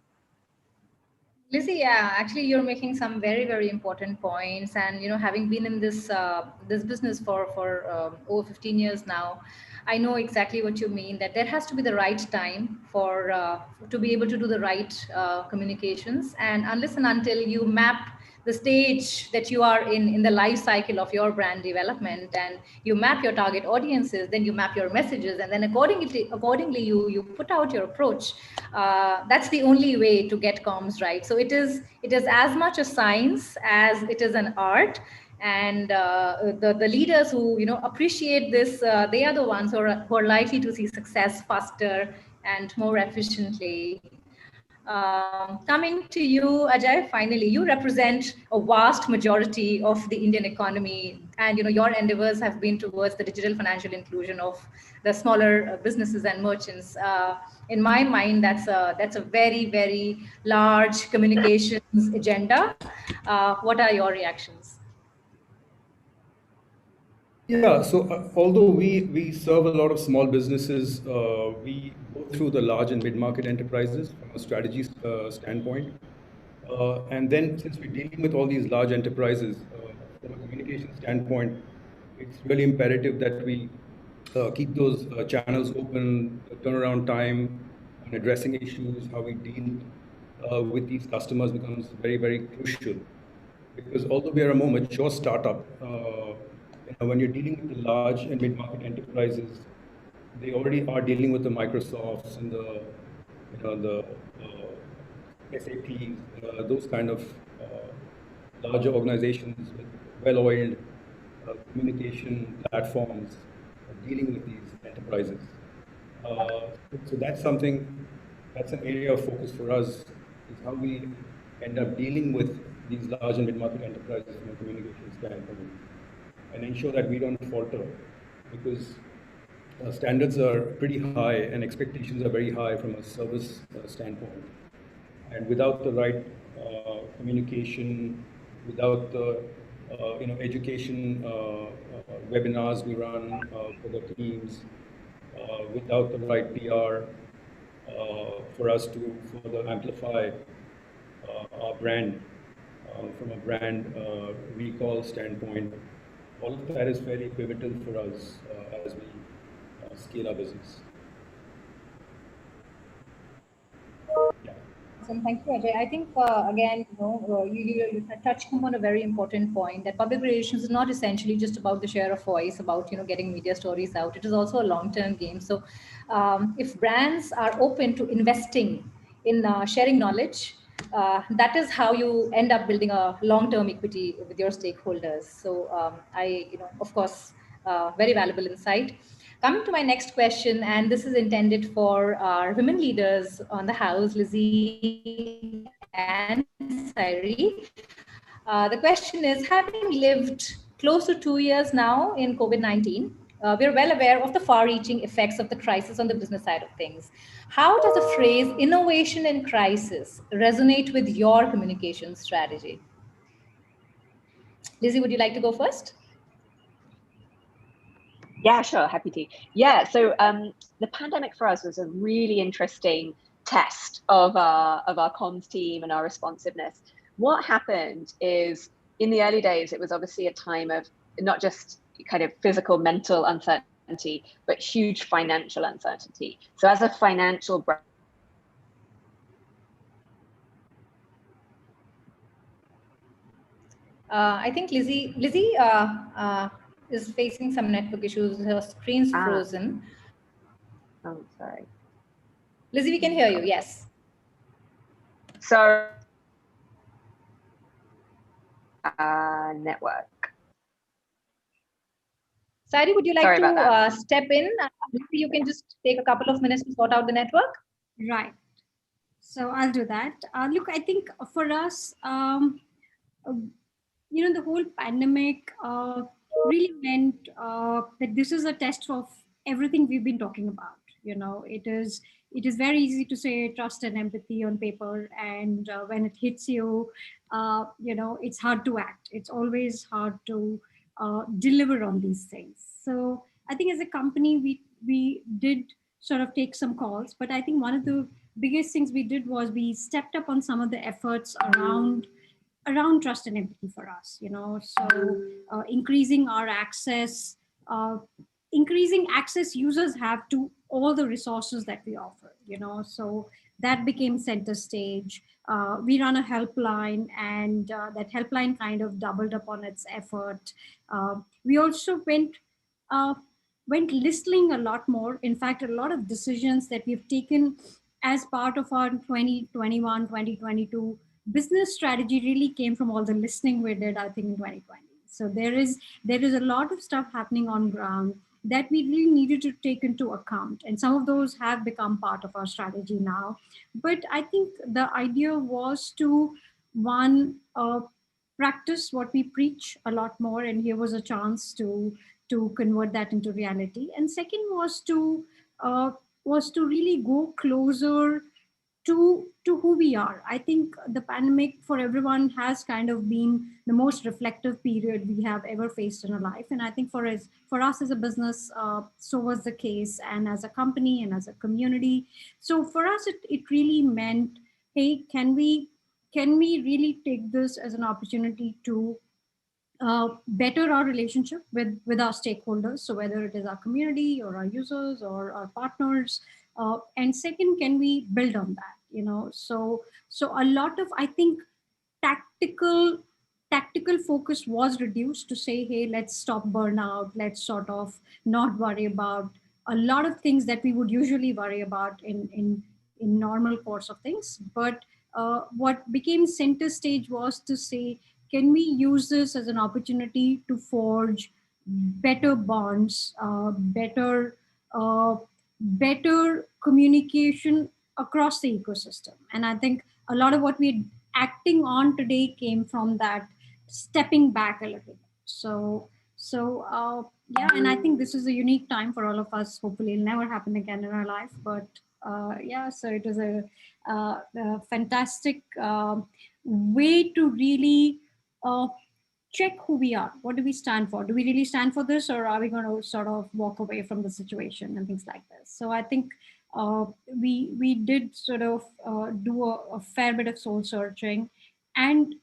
Lizzie, yeah, actually, you're making some very, very important points. And, having been in this business for over 15 years now, I know exactly what you mean, that there has to be the right time to be able to do the right communications. And unless and until you map the stage that you are in the life cycle of your brand development, and you map your target audiences, then you map your messages, and then accordingly you put out your approach. That's the only way to get comms right. So it is as much a science as it is an art. And the leaders who appreciate this, they are the ones who are likely to see success faster and more efficiently. Coming to you, Ajay, finally, you represent a vast majority of the Indian economy, and your endeavors have been towards the digital financial inclusion of the smaller businesses and merchants. In my mind, that's a very, very large communications agenda. What are your reactions? Yeah, so although we serve a lot of small businesses, we go through the large and mid-market enterprises from a strategy standpoint. And then since we're dealing with all these large enterprises, from a communication standpoint, it's really imperative that we keep those channels open, the turnaround time, and addressing issues, how we deal with these customers becomes very, very crucial. Because although we are a more mature startup, when you're dealing with the large and mid-market enterprises, they already are dealing with the Microsofts and the SAPs, those kind of larger organizations with well-oiled communication platforms dealing with these enterprises. So that's something, that's an area of focus for us, is how we end up dealing with these large and mid-market enterprises from a communication standpoint and ensure that we don't falter, because standards are pretty high and expectations are very high from a service standpoint. And without the right communication, without the education webinars we run for the teams, without the right PR for us to further amplify our brand from a brand recall standpoint, all of that is fairly pivotal for us as we scale our business. Awesome. Thank you, Ajay. I think, again, you touched upon a very important point, that public relations is not essentially just about the share of voice, about, getting media stories out. It is also a long-term game. So if brands are open to investing in sharing knowledge, that is how you end up building a long-term equity with your stakeholders. So of course, very valuable insight. Coming to my next question, and this is intended for our women leaders on the house, Lizzie and Sairi. The question is, having lived close to 2 years now in COVID-19, we're well aware of the far-reaching effects of the crisis on the business side of things. How does the phrase innovation in crisis resonate with your communication strategy? Lizzie, would you like to go first? Yeah, sure, happy to. Yeah, so the pandemic for us was a really interesting test of our comms team and our responsiveness. What happened is, in the early days, it was obviously a time of not just kind of physical, mental uncertainty, but huge financial uncertainty. So as a financial brand, I think Lizzie is facing some network issues. Her screen's frozen. Oh, sorry. Lizzie, we can hear you. Yes. So network. Sairi, would you like Sorry to step in? Maybe you can just take a couple of minutes to sort out the network. Right. So I'll do that. Look, I think for us, the whole pandemic really meant that this is a test of everything we've been talking about. It is very easy to say trust and empathy on paper, and when it hits you, it's hard to act. It's always hard to deliver on these things. So I think as a company, we did sort of take some calls, but I think one of the biggest things we did was we stepped up on some of the efforts around trust and empathy for us, so increasing our access, increasing access users have to all the resources that we offer, so that became center stage. We run a helpline, and that helpline kind of doubled up on its effort. We also went listening a lot more. In fact, a lot of decisions that we've taken as part of our 2021, 2022 business strategy really came from all the listening we did, I think, in 2020. So there is a lot of stuff happening on ground that we really needed to take into account. And some of those have become part of our strategy now. But I think the idea was to, one, practice what we preach a lot more. And here was a chance to convert that into reality. And second was to really go closer to who we are. I think the pandemic for everyone has kind of been the most reflective period we have ever faced in our life. And I think for us as a business, so was the case, and as a company and as a community. So for us, it really meant, hey, can we really take this as an opportunity to better our relationship with our stakeholders? So whether it is our community or our users or our partners, And second, can we build on that? So a lot of, I think, tactical tactical focus was reduced to say, hey, let's stop burnout, let's sort of not worry about a lot of things that we would usually worry about in normal course of things. But what became center stage was to say, can we use this as an opportunity to forge better bonds, better communication across the ecosystem? And I think a lot of what we're acting on today came from that stepping back a little bit. Yeah, and I think this is a unique time for all of us. Hopefully it'll never happen again in our life, but yeah, so it was a fantastic way to really check who we are. What do we stand for? Do we really stand for this, or are we going to sort of walk away from the situation and things like this? So I think we did sort of do a fair bit of soul searching and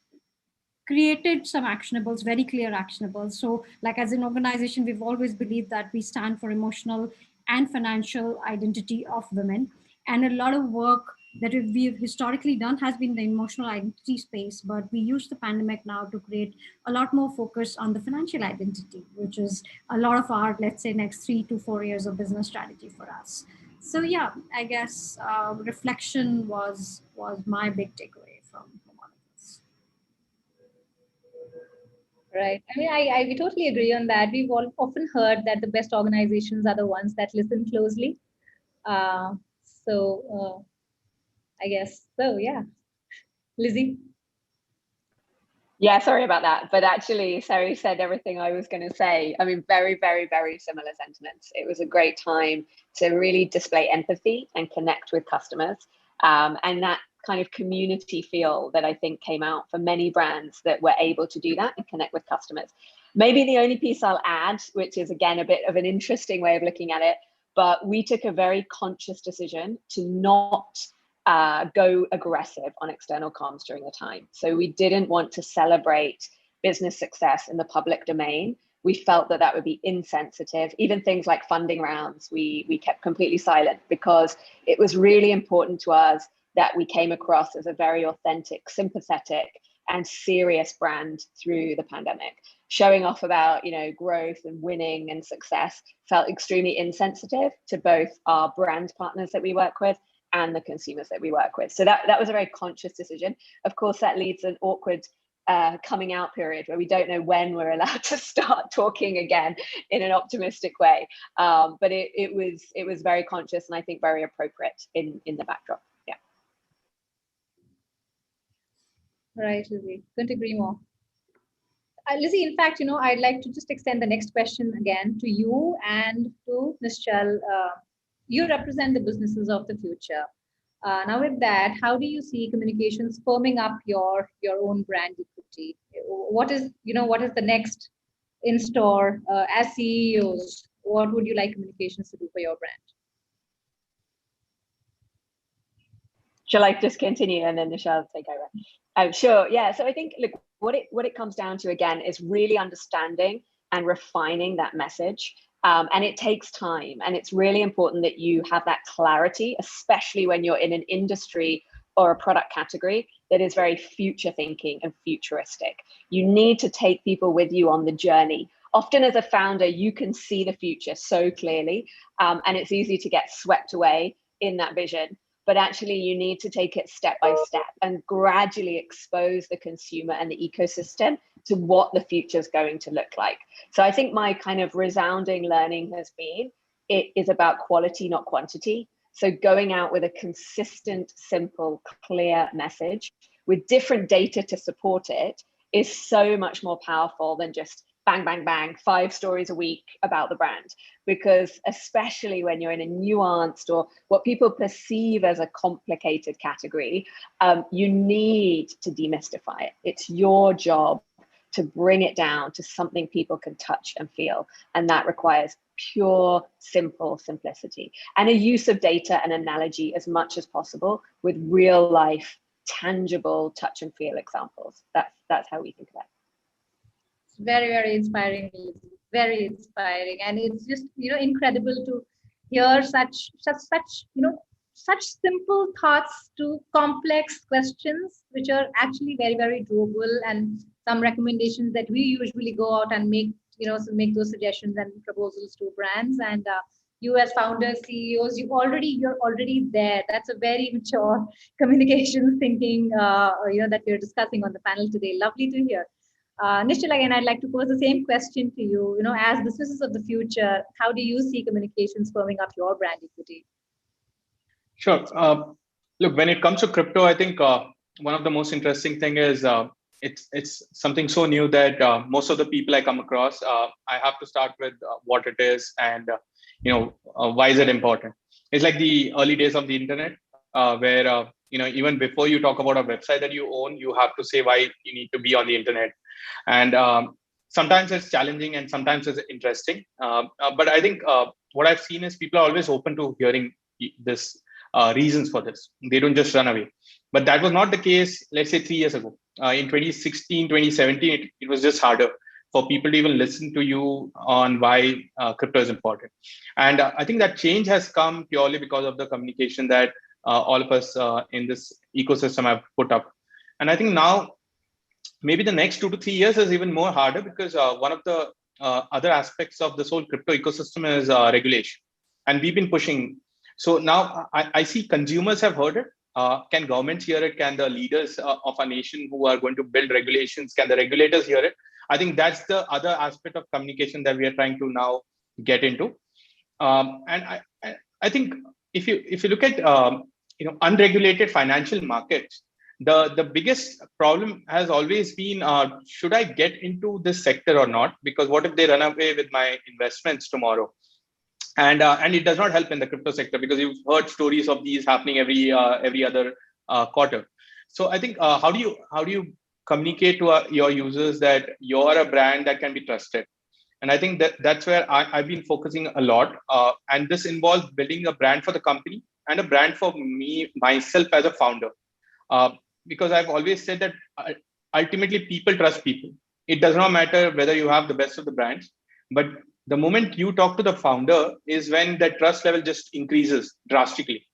created some actionables, very clear actionables. So like as an organization, we've always believed that we stand for emotional and financial identity of women. And a lot of work that we've historically done has been the emotional identity space, but we use the pandemic now to create a lot more focus on the financial identity, which is a lot of our, let's say, next 3 to 4 years of business strategy for us. So yeah, I guess reflection was my big takeaway from all of this. Right. I mean, we totally agree on that. We've all often heard that the best organizations are the ones that listen closely. Uh, so I guess so. Yeah, Lizzie. Yeah, sorry about that. But actually, Sari said everything I was going to say. I mean, very, very, very similar sentiments. It was a great time to really display empathy and connect with customers. And that kind of community feel that I think came out for many brands that were able to do that and connect with customers. Maybe the only piece I'll add, which is again a bit of an interesting way of looking at it, but we took a very conscious decision to not go aggressive on external comms during the time. So we didn't want to celebrate business success in the public domain. We felt that that would be insensitive. Even things like funding rounds, we kept completely silent because it was really important to us that we came across as a very authentic, sympathetic, and serious brand through the pandemic. Showing off about, growth and winning and success felt extremely insensitive to both our brand partners that we work with and the consumers that we work with. So that was a very conscious decision. Of course, that leads an awkward coming out period where we don't know when we're allowed to start talking again in an optimistic way. But it was very conscious and I think very appropriate in the backdrop. Yeah. Right, Lizzie. Couldn't agree more. Lizzie, in fact, I'd like to just extend the next question again to you and to Nischal. You represent the businesses of the future. Now with that, how do you see communications firming up your own brand equity? What is the next in store as CEOs? What would you like communications to do for your brand? Shall I just continue and then Nischal take over? Sure. Yeah. So I think, look, what it comes down to again is really understanding and refining that message. And it takes time. And it's really important that you have that clarity, especially when you're in an industry or a product category that is very future thinking and futuristic. You need to take people with you on the journey. Often as a founder, you can see the future so clearly, and it's easy to get swept away in that vision. But actually you need to take it step by step and gradually expose the consumer and the ecosystem to what the future is going to look like. So I think my kind of resounding learning has been, it is about quality, not quantity. So going out with a consistent, simple, clear message with different data to support it is so much more powerful than just bang, bang, bang, 5 stories a week about the brand. Because especially when you're in a nuanced or what people perceive as a complicated category, you need to demystify it. It's your job to bring it down to something people can touch and feel. And that requires pure, simple simplicity and a use of data and analogy as much as possible with real life, tangible touch and feel examples. That's how we think about it. Very, very inspiring, very inspiring. And it's just, incredible to hear such such simple thoughts to complex questions, which are actually very, very doable, and some recommendations that we usually go out and make, make those suggestions and proposals to brands. And you as founders, CEOs, you're already there. That's a very mature communications thinking, that we're discussing on the panel today. Lovely to hear. Nishchal, again, I'd like to pose the same question to you. As businesses of the future, how do you see communications firming up your brand equity? Sure. Look, when it comes to crypto, I think one of the most interesting thing is it's something so new that most of the people I come across, I have to start with what it is and why is it important. It's like the early days of the internet, where even before you talk about a website that you own, you have to say why you need to be on the internet, and sometimes it's challenging and sometimes it's interesting. But I think what I've seen is people are always open to hearing this reasons for this. They don't just run away. But that was not the case, let's say 3 years ago. In 2016, 2017, it was just harder for people to even listen to you on why crypto is important. And I think that change has come purely because of the communication that all of us in this ecosystem have put up. And I think now, maybe the next 2 to 3 years is even more harder, because one of the other aspects of this whole crypto ecosystem is regulation. And we've been pushing. So now I see consumers have heard it. Can governments hear it? Can the leaders of a nation who are going to build regulations, can the regulators hear it? I think that's the other aspect of communication that we are trying to now get into. And I think if you look at unregulated financial markets, the biggest problem has always been, should I get into this sector or not? Because what if they run away with my investments tomorrow? And it does not help in the crypto sector, because you've heard stories of these happening every other quarter. So I think how do you communicate to your users that you're a brand that can be trusted? And I think that's where I've been focusing a lot. And this involves building a brand for the company and a brand for myself as a founder. Because I've always said that ultimately people trust people. It does not matter whether you have the best of the brands, but the moment you talk to the founder is when that trust level just increases drastically.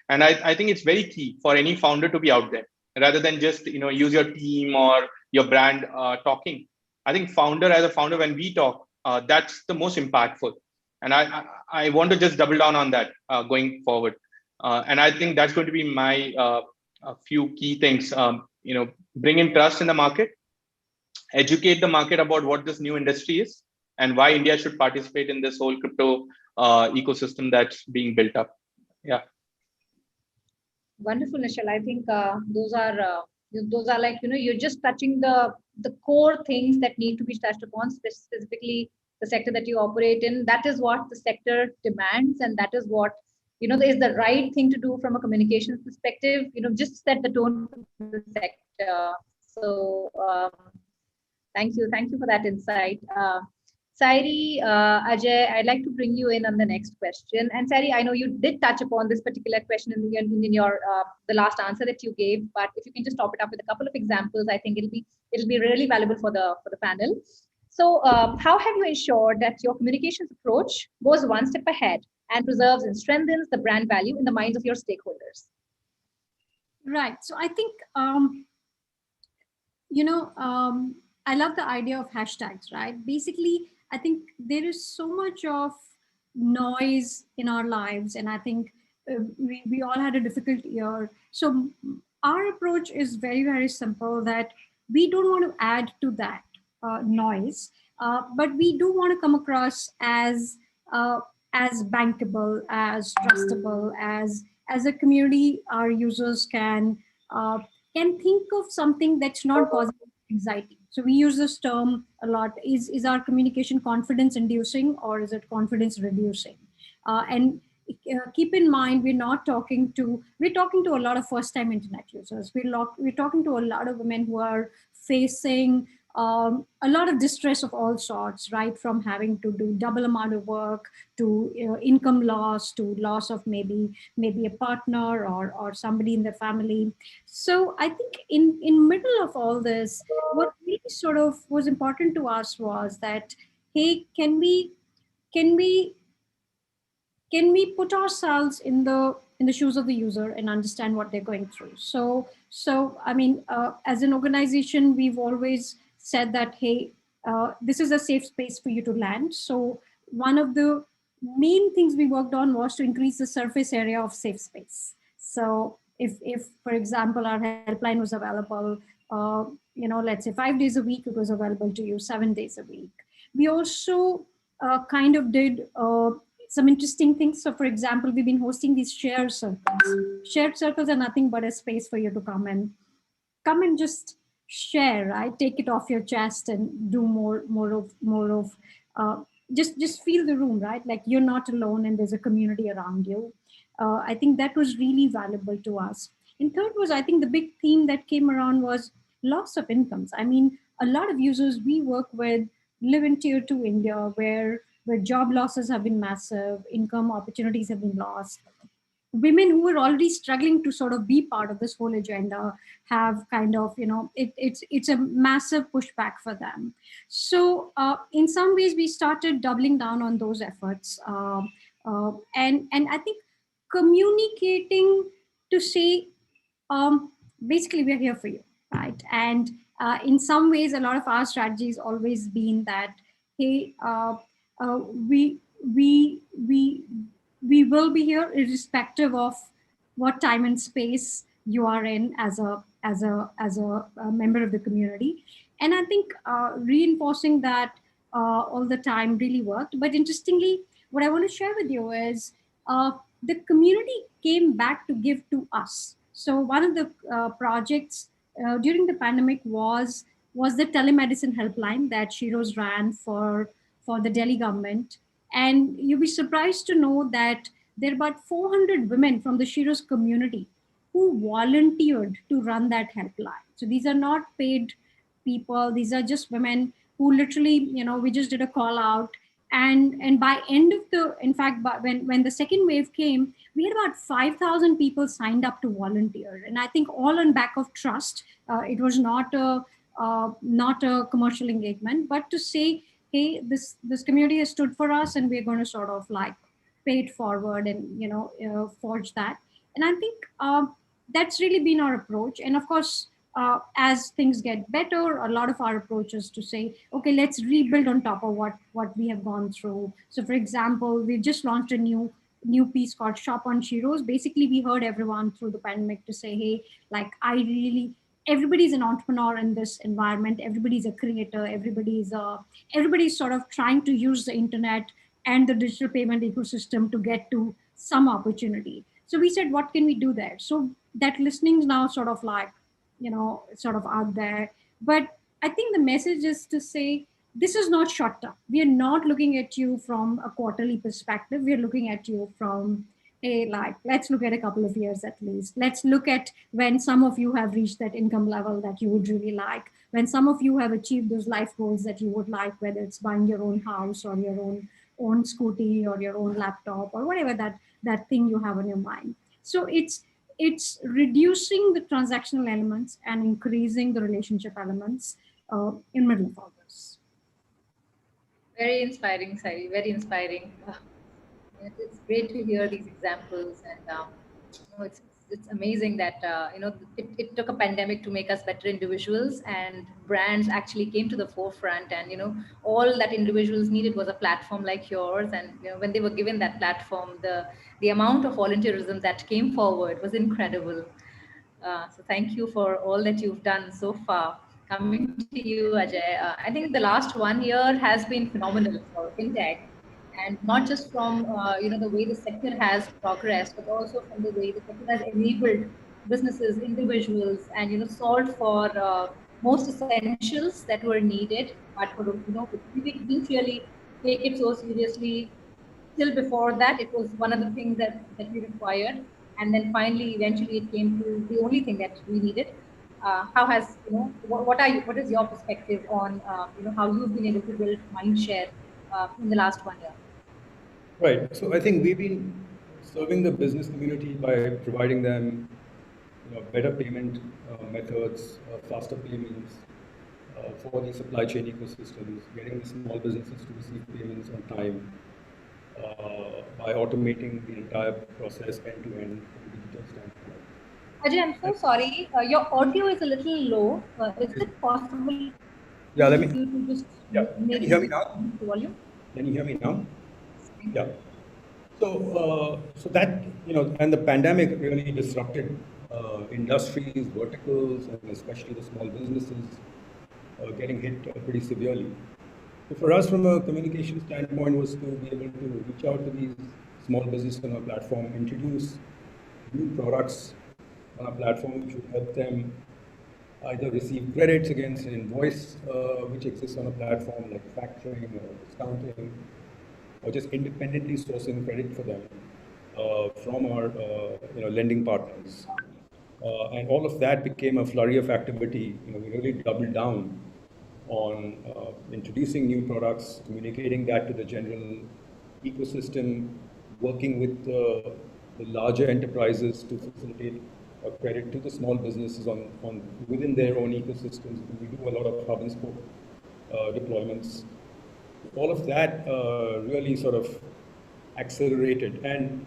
And I think it's very key for any founder to be out there, rather than just use your team or your brand talking. I think as a founder, when we talk, that's the most impactful. And I want to just double down on that going forward. And I think that's going to be my a few key things. Bring in trust in the market, educate the market about what this new industry is, and why India should participate in this whole crypto ecosystem that's being built up. Yeah. Wonderful, Nishal. I think those are like, you're just touching the core things that need to be touched upon, specifically the sector that you operate in. That is what the sector demands, and that is what is the right thing to do from a communications perspective. Just set the tone for the sector. So thank you for that insight. Sairi, Ajay, I'd like to bring you in on the next question. And Sairi, I know you did touch upon this particular question in your the last answer that you gave, but if you can just top it up with a couple of examples, I think it'll be really valuable for the panel. So, how have you ensured that your communications approach goes one step ahead and preserves and strengthens the brand value in the minds of your stakeholders? Right. So I think I love the idea of hashtags. Right. Basically, I think there is so much of noise in our lives, and I think we all had a difficult year. So our approach is very, very simple, that we don't want to add to that noise, but we do want to come across as bankable, as trustable, as a community. Our users can think of something that's not causing anxiety. So we use this term a lot. Is our communication confidence inducing, or is it confidence reducing? And keep in mind, we're talking to a lot of first time internet users. We're talking to a lot of women who are facing a lot of distress of all sorts, right? From having to do double amount of work, to income loss, to loss of maybe a partner or somebody in the family. So I think in middle of all this, what really sort of was important to us was that, hey, can we can we put ourselves in the shoes of the user and understand what they're going through? So I mean, as an organization, we've always said that, hey, this is a safe space for you to land. So one of the main things we worked on was to increase the surface area of safe space. So if for example, our helpline was available, let's say 5 days a week, it was available to you 7 days a week. We also kind of did some interesting things. So for example, we've been hosting these shared circles. Shared circles are nothing but a space for you to come and just share, right? Take it off your chest and do more of uh, just feel the room, right? Like you're not alone and there's a community around you. I think that was really valuable to us. And third was, I think the big theme that came around was loss of incomes. I mean, a lot of users we work with live in tier 2 India, where job losses have been massive, income opportunities have been lost. Women who were already struggling to sort of be part of this whole agenda have kind of, it's a massive pushback for them. So in some ways we started doubling down on those efforts, and I think communicating to say, basically we're here for you, right? And in some ways a lot of our strategy has always been that, hey, uh, we we we we will be here irrespective of what time and space you are in as a member of the community. And I think reinforcing that all the time really worked. But interestingly, what I want to share with you is the community came back to give to us. So one of the projects during the pandemic was the telemedicine helpline that Shiro's ran for the Delhi government. And you'll be surprised to know that there are about 400 women from the Shiro's community who volunteered to run that helpline. So these are not paid people. These are just women who literally, we just did a call out. And by end of the, in fact, when the second wave came, we had about 5,000 people signed up to volunteer. And I think all on back of trust. It was not a commercial engagement, but to say, hey, this community has stood for us, and we're going to sort of like pay it forward and forge that. And I think that's really been our approach. And of course, as things get better, a lot of our approach is to say, okay, let's rebuild on top of what we have gone through. So for example, we've just launched a new piece called Shop on Shiro's. Basically, we heard everyone through the pandemic to say, hey, like everybody's an entrepreneur in this environment. Everybody's a creator. Everybody's sort of trying to use the internet and the digital payment ecosystem to get to some opportunity. So we said, what can we do there? So that listening is now sort of like, sort of out there. But I think the message is to say, this is not short term. We are not looking at you from a quarterly perspective. We are looking at you from, hey, like, let's look at a couple of years at least. Let's look at when some of you have reached that income level that you would really like, when some of you have achieved those life goals that you would like, whether it's buying your own house or your own scooty or your own laptop or whatever that thing you have on your mind. So it's reducing the transactional elements and increasing the relationship elements in middle of all this. Very inspiring, Sari. Very inspiring. It's great to hear these examples, and it's amazing that it took a pandemic to make us better individuals, and brands actually came to the forefront. And all that individuals needed was a platform like yours. And when they were given that platform, the amount of volunteerism that came forward was incredible. So thank you for all that you've done so far. Coming to you, Ajay, I think the last 1 year has been phenomenal for fintech, and not just from the way the sector has progressed, but also from the way the sector has enabled businesses, individuals, and solved for most essentials that were needed. But for we didn't really take it so seriously. Still before that, it was one of the things that we required. And then finally, eventually it came to the only thing that we needed. How has, what is your perspective on, how you've been able to build mind share in the last 1 year? Right. So I think we've been serving the business community by providing them better payment methods, faster payments for the supply chain ecosystems, getting the small businesses to receive payments on time. by automating the entire process end to end from a digital standpoint. Ajay, I'm so sorry. Your audio is a little low. Is it possible Yeah, for you to just can you maybe hear me now? increase the volume? Can you hear me now? Yeah. So that, and the pandemic really disrupted industries, verticals, and especially the small businesses getting hit pretty severely. So for us, from a communication standpoint, was to be able to reach out to these small businesses on our platform, introduce new products on our platform, which would help them either receive credits against an invoice which exists on a platform like factoring or discounting, or just independently sourcing credit for them from our lending partners. And all of that became a flurry of activity. We really doubled down on introducing new products, communicating that to the general ecosystem, working with the larger enterprises to facilitate credit to the small businesses on within their own ecosystems. We do a lot of hub and spoke deployments. All of that really sort of accelerated. And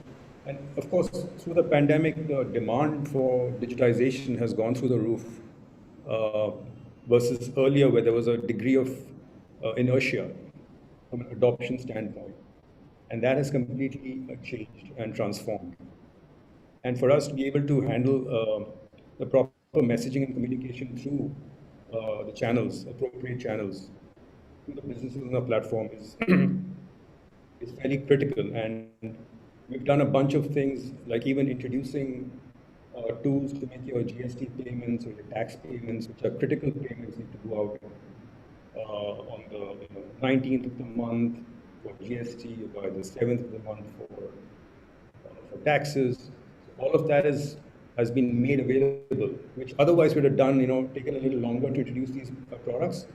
of course, through the pandemic, the demand for digitization has gone through the roof uh, versus earlier where there was a degree of inertia from an adoption standpoint. And that has completely changed and transformed. And for us to be able to handle the proper messaging and communication through the channels, appropriate channels, to the businesses on the platform is fairly critical. And we've done a bunch of things, like even introducing tools to make your GST payments or your tax payments, which are critical payments, need to go out on the 19th of the month for GST, or by the 7th of the month for taxes. All of that has been made available, which otherwise would have done, taken a little longer to introduce these products.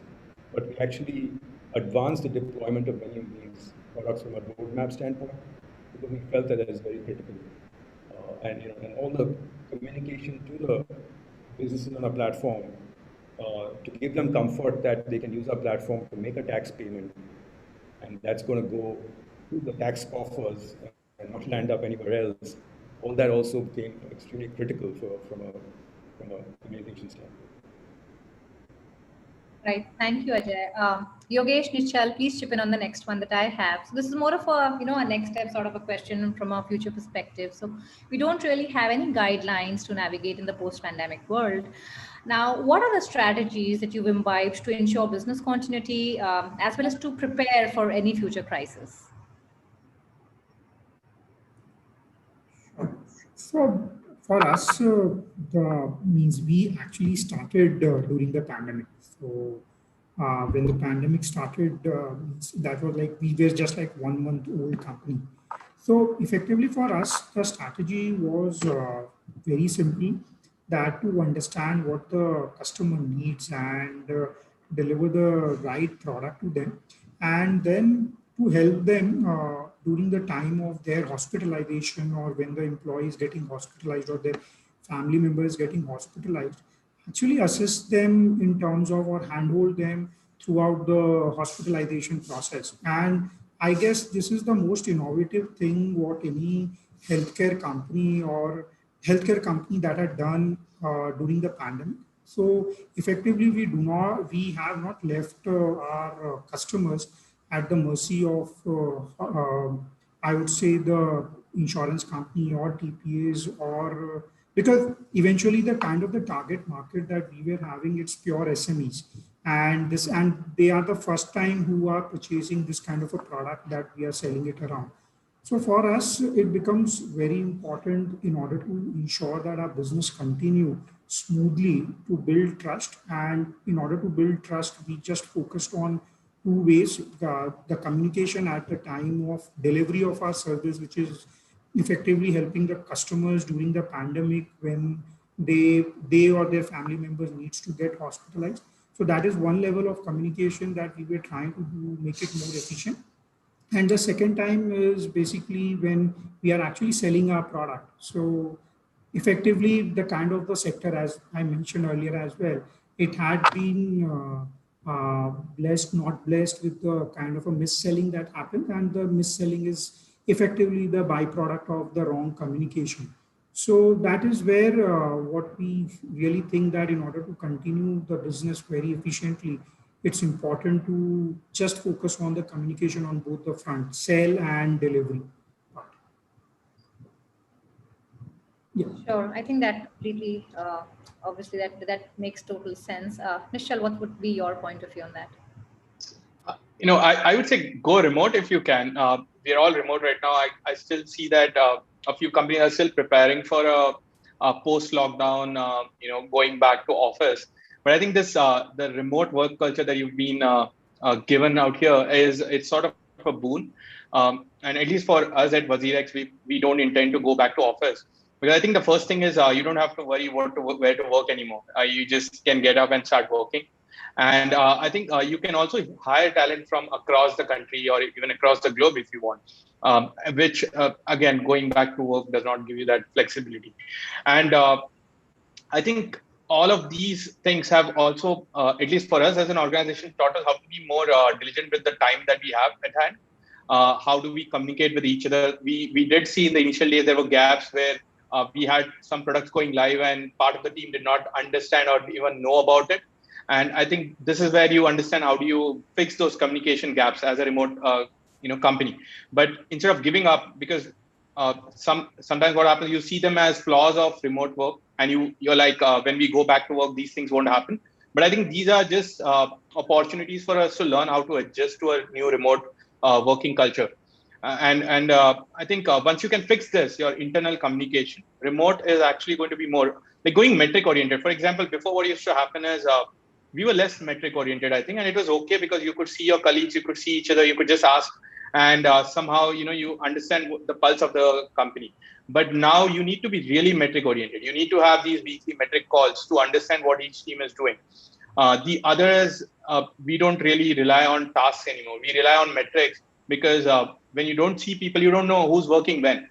But we actually advanced the deployment of many of these products from a roadmap standpoint because we felt that is very critical. And all the communication to the businesses on our platform to give them comfort that they can use our platform to make a tax payment, and that's going to go to the tax coffers and not land up anywhere else. All that also became extremely critical from a communication standpoint. Right. Thank you, Ajay. Yogesh, Nichal, please chip in on the next one that I have. So this is more of a next step sort of a question from a future perspective. So we don't really have any guidelines to navigate in the post-pandemic world. Now, what are the strategies that you've imbibed to ensure business continuity as well as to prepare for any future crisis? For us, the means we actually started during the pandemic. So when the pandemic started, that was like we were just like 1 month old company. So effectively for us, the strategy was very simple, that to understand what the customer needs and deliver the right product to them, and then to help them during the time of their hospitalization, or when the employee is getting hospitalized or their family member is getting hospitalized, actually assist them in terms of or handhold them throughout the hospitalization process. And I guess this is the most innovative thing what any healthcare company that had done during the pandemic. So effectively, we have not left our customers at the mercy of, I would say, the insurance company or TPAs, or because eventually the kind of the target market that we were having, it's pure SMEs, and they are the first time who are purchasing this kind of a product that we are selling it around. So for us, it becomes very important in order to ensure that our business continue smoothly to build trust. And in order to build trust, we just focused on two ways: the communication at the time of delivery of our service, which is effectively helping the customers during the pandemic when they or their family members needs to get hospitalized. So that is one level of communication that we were trying to do, make it more efficient. And the second time is basically when we are actually selling our product. So effectively, the kind of the sector, as I mentioned earlier as well, it had been blessed, not blessed with the kind of a mis-selling that happened, and the mis-selling is effectively the byproduct of the wrong communication. So that is where what we really think that in order to continue the business very efficiently, it's important to just focus on the communication on both the front, sell and delivery. Yeah. Sure. I think that completely, obviously, that makes total sense. Michelle, what would be your point of view on that? I would say go remote if you can. We're all remote right now. I still see that a few companies are still preparing for a post-lockdown, going back to office. But I think this the remote work culture that you've been given out here it's sort of a boon. And at least for us at IMAGEXX, we don't intend to go back to office. Because I think the first thing is you don't have to worry where to work anymore. You just can get up and start working. And I think you can also hire talent from across the country or even across the globe if you want, which again, going back to work does not give you that flexibility. And I think all of these things have also, at least for us as an organization, taught us how to be more diligent with the time that we have at hand. How do we communicate with each other? We did see in the initial days there were gaps where we had some products going live and part of the team did not understand or even know about it. And I think this is where you understand how do you fix those communication gaps as a remote company. But instead of giving up, because sometimes what happens, you see them as flaws of remote work, and you're like, when we go back to work, these things won't happen. But I think these are just opportunities for us to learn how to adjust to a new remote working culture. And I think once you can fix this, your internal communication, remote is actually going to be more like going metric oriented. For example, before what used to happen is we were less metric oriented, I think, and it was okay because you could see your colleagues, you could see each other, you could just ask, and somehow you understand the pulse of the company. But now you need to be really metric oriented. You need to have these weekly metric calls to understand what each team is doing. The other is we don't really rely on tasks anymore. We rely on metrics because when you don't see people, you don't know who's working when.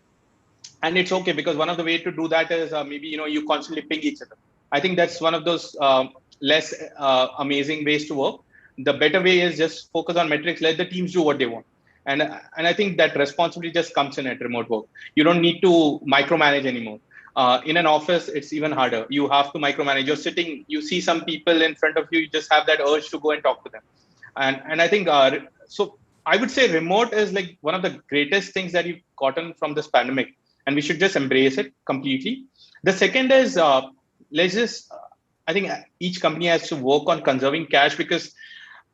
And it's okay because one of the ways to do that is maybe you constantly ping each other. I think that's one of those less amazing ways to work. The better way is just focus on metrics, let the teams do what they want. And I think that responsibility just comes in at remote work. You don't need to micromanage anymore. In an office, it's even harder. You have to micromanage. You're sitting, you see some people in front of you, you just have that urge to go and talk to them. And I think so. I would say remote is like one of the greatest things that you've gotten from this pandemic, and we should just embrace it completely. The second is let's just. I think each company has to work on conserving cash because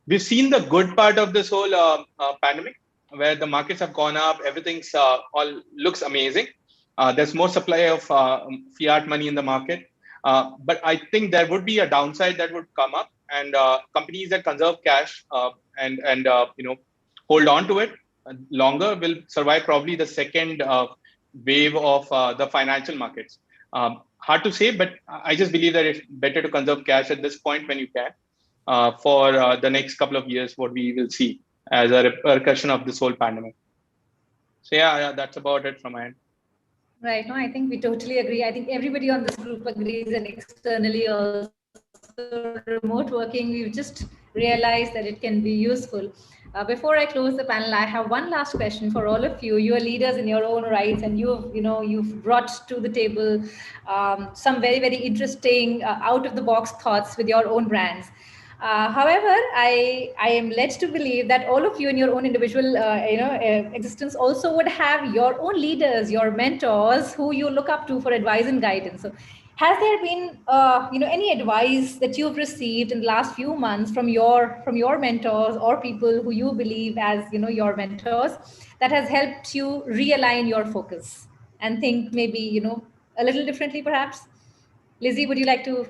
we've seen the good part of this whole pandemic, where the markets have gone up, everything's all looks amazing. There's more supply of fiat money in the market, but I think there would be a downside that would come up, and companies that conserve cash and hold on to it longer will survive probably the second wave of the financial markets. Hard to say, but I just believe that it's better to conserve cash at this point when you can for the next couple of years, what we will see as a repercussion of this whole pandemic. So yeah, that's about it from my end. Right. No, I think we totally agree. I think everybody on this group agrees, and externally also remote working, we've just realized that it can be useful. Before I close the panel, I have one last question for all of you. You are leaders in your own rights, and you've brought to the table some very, very interesting out of the box thoughts with your own brands. However, I am led to believe that all of you in your own individual existence also would have your own leaders, your mentors who you look up to for advice and guidance. So has there been any advice that you've received in the last few months from your mentors or people who you believe as your mentors that has helped you realign your focus and think maybe a little differently perhaps? Lizzie, would you like to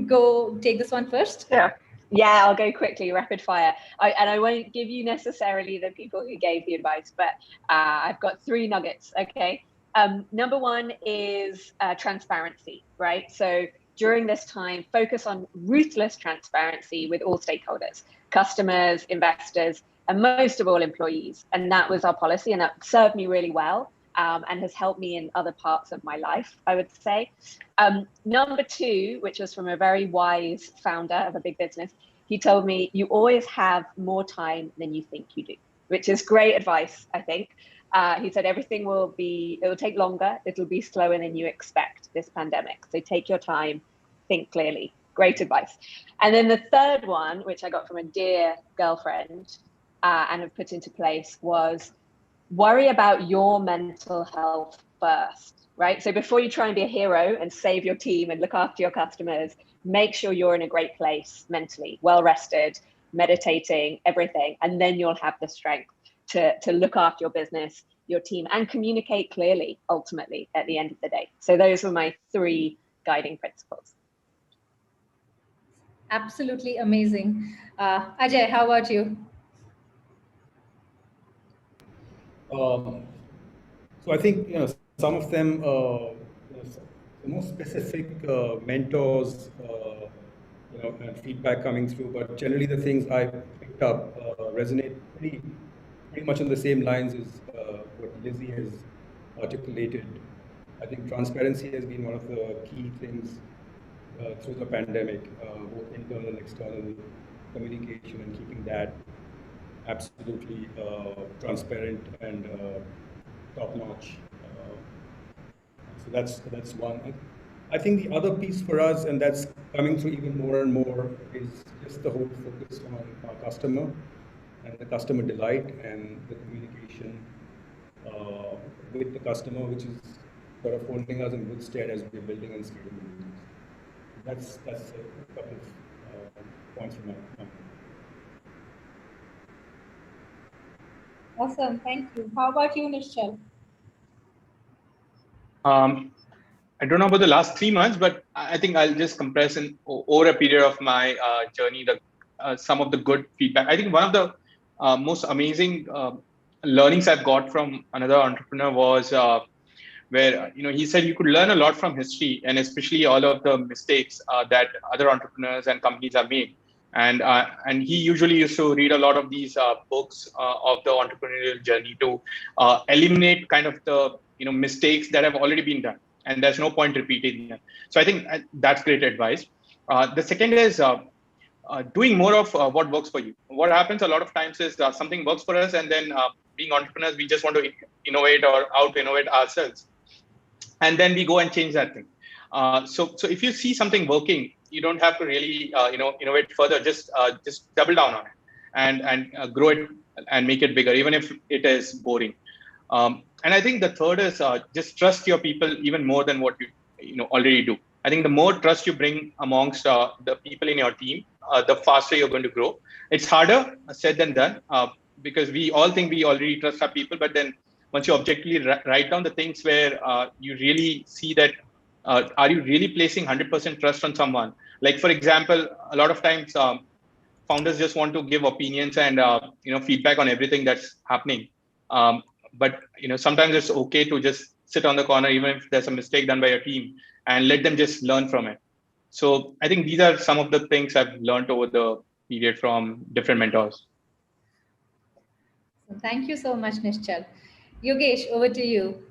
go take this one first? Yeah, I'll go quickly, rapid fire. I won't give you necessarily the people who gave the advice, but I've got 3 nuggets, okay? Number 1 is transparency, right? So during this time, focus on ruthless transparency with all stakeholders, customers, investors, and most of all employees. And that was our policy, and that served me really well. And has helped me in other parts of my life, I would say. Number 2, which was from a very wise founder of a big business, he told me, you always have more time than you think you do, which is great advice, I think. He said it will take longer, it'll be slower than you expect, this pandemic. So take your time, think clearly. Great advice. And then the third one, which I got from a dear girlfriend and have put into place, was worry about your mental health first, right? So before you try and be a hero and save your team and look after your customers, make sure you're in a great place mentally, well rested, meditating, everything. And then you'll have the strength to look after your business, your team, and communicate clearly, ultimately, at the end of the day. So those were my 3 guiding principles. Absolutely amazing. Ajay, how about you? So I think some of them, more specific mentors, and feedback coming through. But generally, the things I picked up resonate pretty much on the same lines as what Lizzie has articulated. I think transparency has been one of the key things through the pandemic, both internal and external communication, and keeping that absolutely transparent and top notch. So that's one. I think the other piece for us, and that's coming through even more and more, is just the whole focus on our customer and the customer delight and the communication with the customer, which is sort of holding us in good stead as we're building and scaling the business. That's a couple of points from my end. Awesome, thank you. How about you, Nishchal? I don't know about the last 3 months, but I think I'll just compress over a period of my journey some of the good feedback. I think one of the most amazing learnings I've got from another entrepreneur was where he said you could learn a lot from history, and especially all of the mistakes that other entrepreneurs and companies have made. And he usually used to read a lot of these books of the entrepreneurial journey to eliminate kind of the mistakes that have already been done, and there's no point repeating them. So I think that's great advice. The second is doing more of what works for you. What happens a lot of times is something works for us, and then being entrepreneurs, we just want to innovate or out innovate ourselves, and then we go and change that thing. So if you see something working, you don't have to really innovate further. Just double down on it and grow it and make it bigger, even if it is boring. And I think the third is just trust your people even more than what you already do. I think the more trust you bring amongst the people in your team, the faster you're going to grow. It's harder said than done because we all think we already trust our people, but then once you objectively write down the things where you really see that are you really placing 100% trust on someone? Like, for example, a lot of times founders just want to give opinions and feedback on everything that's happening. But sometimes it's okay to just sit on the corner, even if there's a mistake done by your team, and let them just learn from it. So I think these are some of the things I've learned over the period from different mentors. Thank you so much, Nishchal. Yogesh, over to you.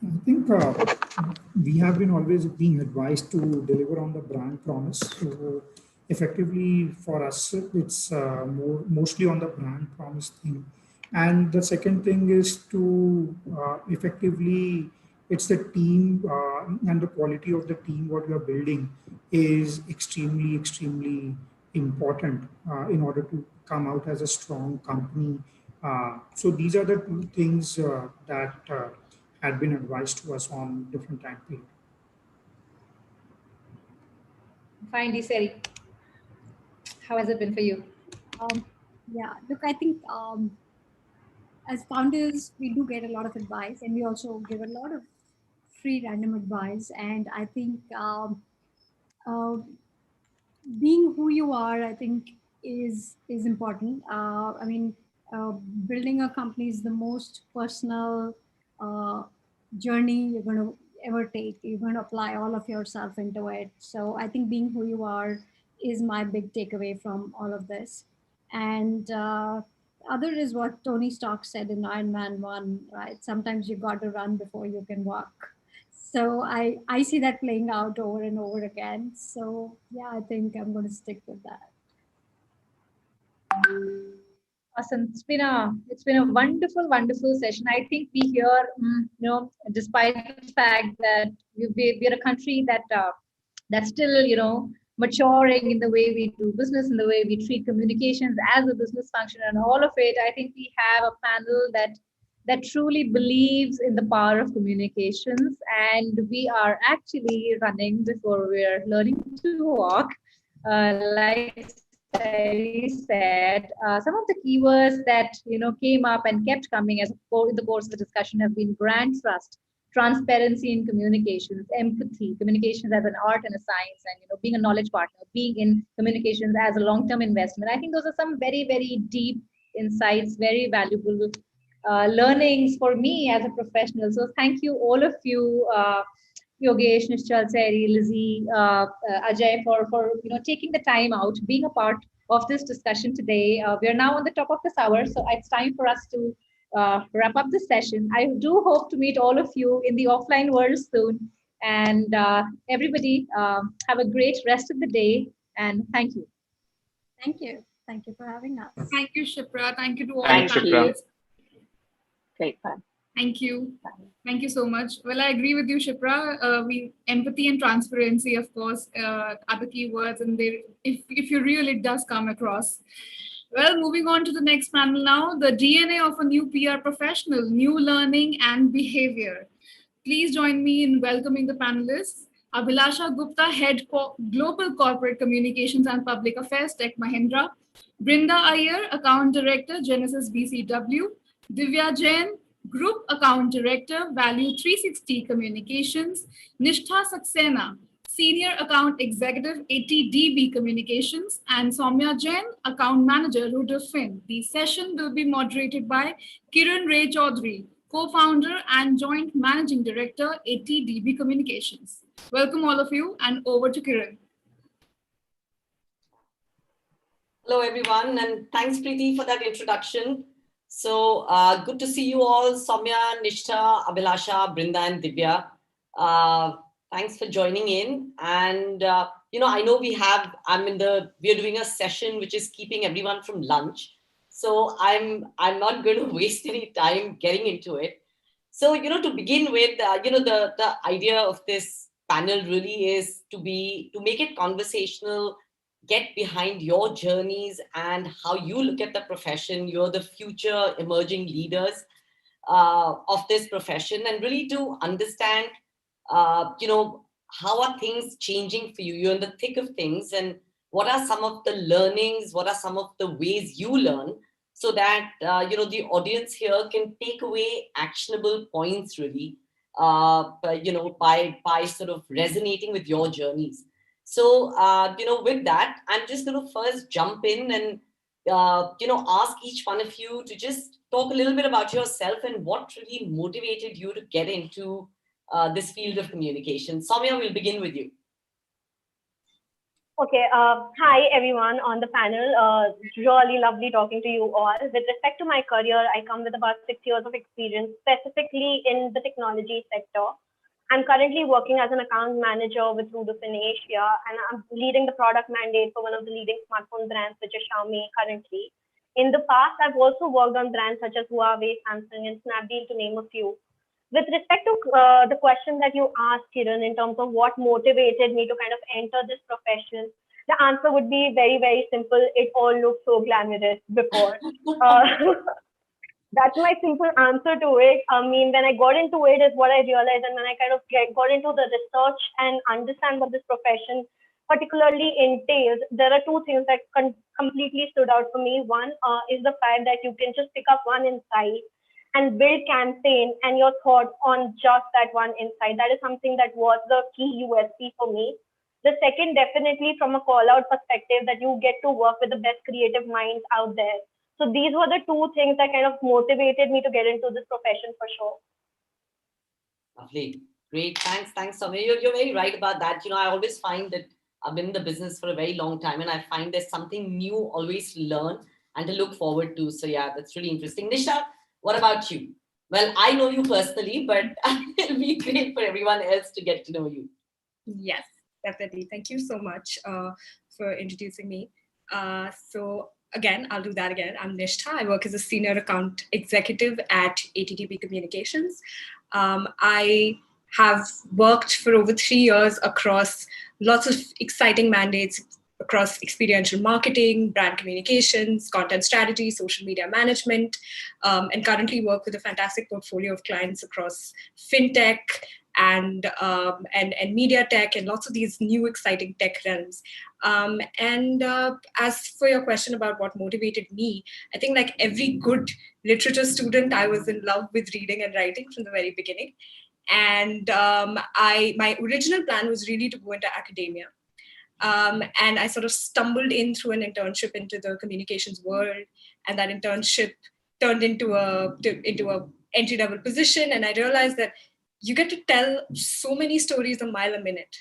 I think we have been always being advised to deliver on the brand promise. So effectively for us, it's mostly on the brand promise thing. And the second thing is to effectively, it's the team and the quality of the team what we are building is extremely, extremely important in order to come out as a strong company. So these are the 2 things that had been advised to us on different time period. Fine, Diseri. How has it been for you? Yeah, look, I think as founders, we do get a lot of advice, and we also give a lot of free random advice. And I think uh, being who you are, I think, is important. I mean, building a company is the most personal journey you're going to ever take. You're going to apply all of yourself into it. So I think being who you are is my big takeaway from all of this. And other is what Tony Stark said in Iron Man 1, right? Sometimes you got to run before you can walk. So I see that playing out over and over again. So yeah, I think I'm going to stick with that. Awesome. It's been a wonderful, wonderful session. I think we here, despite the fact that we're a country that that's still, maturing in the way we do business, in the way we treat communications as a business function, and all of it. I think we have a panel that truly believes in the power of communications, and we are actually running before we are learning to walk. Like Sari said, some of the keywords that came up and kept coming in the course of the discussion have been brand trust, transparency in communications, empathy, communications as an art and a science, and being a knowledge partner, being in communications as a long-term investment. I think those are some very, very deep insights, very valuable learnings for me as a professional. So thank you, all of you. Yogesh, Nishchal, Sari, Lizzie, Ajay, for taking the time out, being a part of this discussion today. We are now on the top of this hour, so it's time for us to wrap up this session. I do hope to meet all of you in the offline world soon. And everybody, have a great rest of the day. And thank you. Thank you. Thank you for having us. Thank you, Shipra. Thank you to all Thank the you. panelists. Great fun. Thank you. Thank you so much. Well, I agree with you, Shipra. Empathy and transparency, of course, are the key words, and if you reel, it does come across. Well, moving on to the next panel now, the DNA of a new PR professional, new learning and behavior. Please join me in welcoming the panelists. Abhilasha Gupta, Head Global Corporate Communications and Public Affairs, Tech Mahindra. Brinda Iyer, Account Director, Genesis BCW. Divya Jain, Group Account Director, Value 360 Communications. Nishtha Saxena, Senior Account Executive, ATDB Communications, and Soumya Jain, Account Manager, Rudolphin. The session will be moderated by Kiran Ray Chaudhary, Co-founder and Joint Managing Director, ATDB Communications. Welcome all of you, and over to Kiran. Hello, everyone, and thanks, Preeti, for that introduction. So good to see you all, Soumya, Nishtha, Abhilasha, Brinda, and Divya. Thanks for joining in. And, I know we're doing a session which is keeping everyone from lunch. So I'm not going to waste any time getting into it. So, to begin with, the idea of this panel really is to make it conversational, get behind your journeys and how you look at the profession. You're the future emerging leaders of this profession, and really to understand, how are things changing for you? You're in the thick of things, and what are some of the learnings? What are some of the ways you learn, so that the audience here can take away actionable points, really, by sort of resonating with your journeys. So, with that, I'm just going to first jump in and, ask each one of you to just talk a little bit about yourself and what really motivated you to get into this field of communication. Soumya, we'll begin with you. Okay. Hi, everyone on the panel. Really lovely talking to you all. With respect to my career, I come with about 6 years of experience, specifically in the technology sector. I'm currently working as an account manager with Rudolph in Asia, and I'm leading the product mandate for one of the leading smartphone brands, which is Xiaomi currently. In the past, I've also worked on brands such as Huawei, Samsung, and Snapdeal, to name a few. With respect to the question that you asked, Kiran, in terms of what motivated me to kind of enter this profession, the answer would be very, very simple. It all looked so glamorous before. That's my simple answer to it. I mean, when I got into it is what I realized, and when I kind of got into the research and understand what this profession particularly entails, there are two things that completely stood out for me. One is the fact that you can just pick up one insight and build campaign and your thoughts on just that one insight. That is something that was the key USP for me. The second, definitely from a call out perspective, that you get to work with the best creative minds out there. So these were the two things that kind of motivated me to get into this profession for sure. Lovely. Great. Thanks, Soumya. You're very right about that. I always find that I've been in the business for a very long time, and I find there's something new always to learn and to look forward to. So yeah, that's really interesting. Nisha, what about you? Well, I know you personally, but it'll be great for everyone else to get to know you. Yes, definitely. Thank you so much for introducing me. So again, I'll do that again. I'm Nishtha. I work as a senior account executive at ATTP Communications. I have worked for over 3 years across lots of exciting mandates across experiential marketing, brand communications, content strategy, social media management, and currently work with a fantastic portfolio of clients across fintech and media tech and lots of these new exciting tech realms. As for your question about what motivated me, I think like every good literature student, I was in love with reading and writing from the very beginning. And my original plan was really to go into academia. And I sort of stumbled in through an internship into the communications world, and that internship turned into a entry-level position. And I realized that you get to tell so many stories a mile a minute.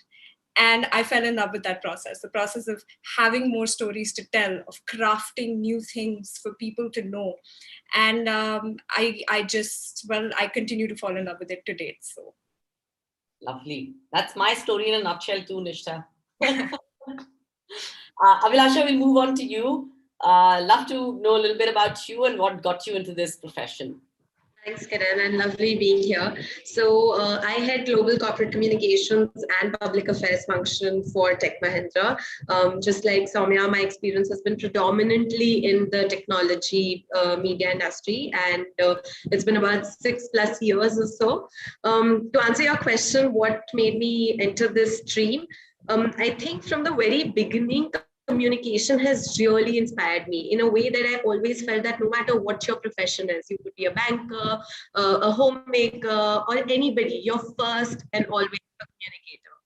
And I fell in love with that process, the process of having more stories to tell, of crafting new things for people to know. And I continue to fall in love with it to date. So lovely. That's my story in a nutshell too, Nishtha. Abhilasha, we'll move on to you. Love to know a little bit about you and what got you into this profession. Thanks, Kiran, and lovely being here. So I head global corporate communications and public affairs function for Tech Mahindra. Just like Soumya, my experience has been predominantly in the technology media industry, and it's been about 6+ years or so. To answer your question, what made me enter this stream? I think from the very beginning, communication has really inspired me in a way that I always felt that no matter what your profession is, you could be a banker, a homemaker, or anybody, you're first and always a communicator.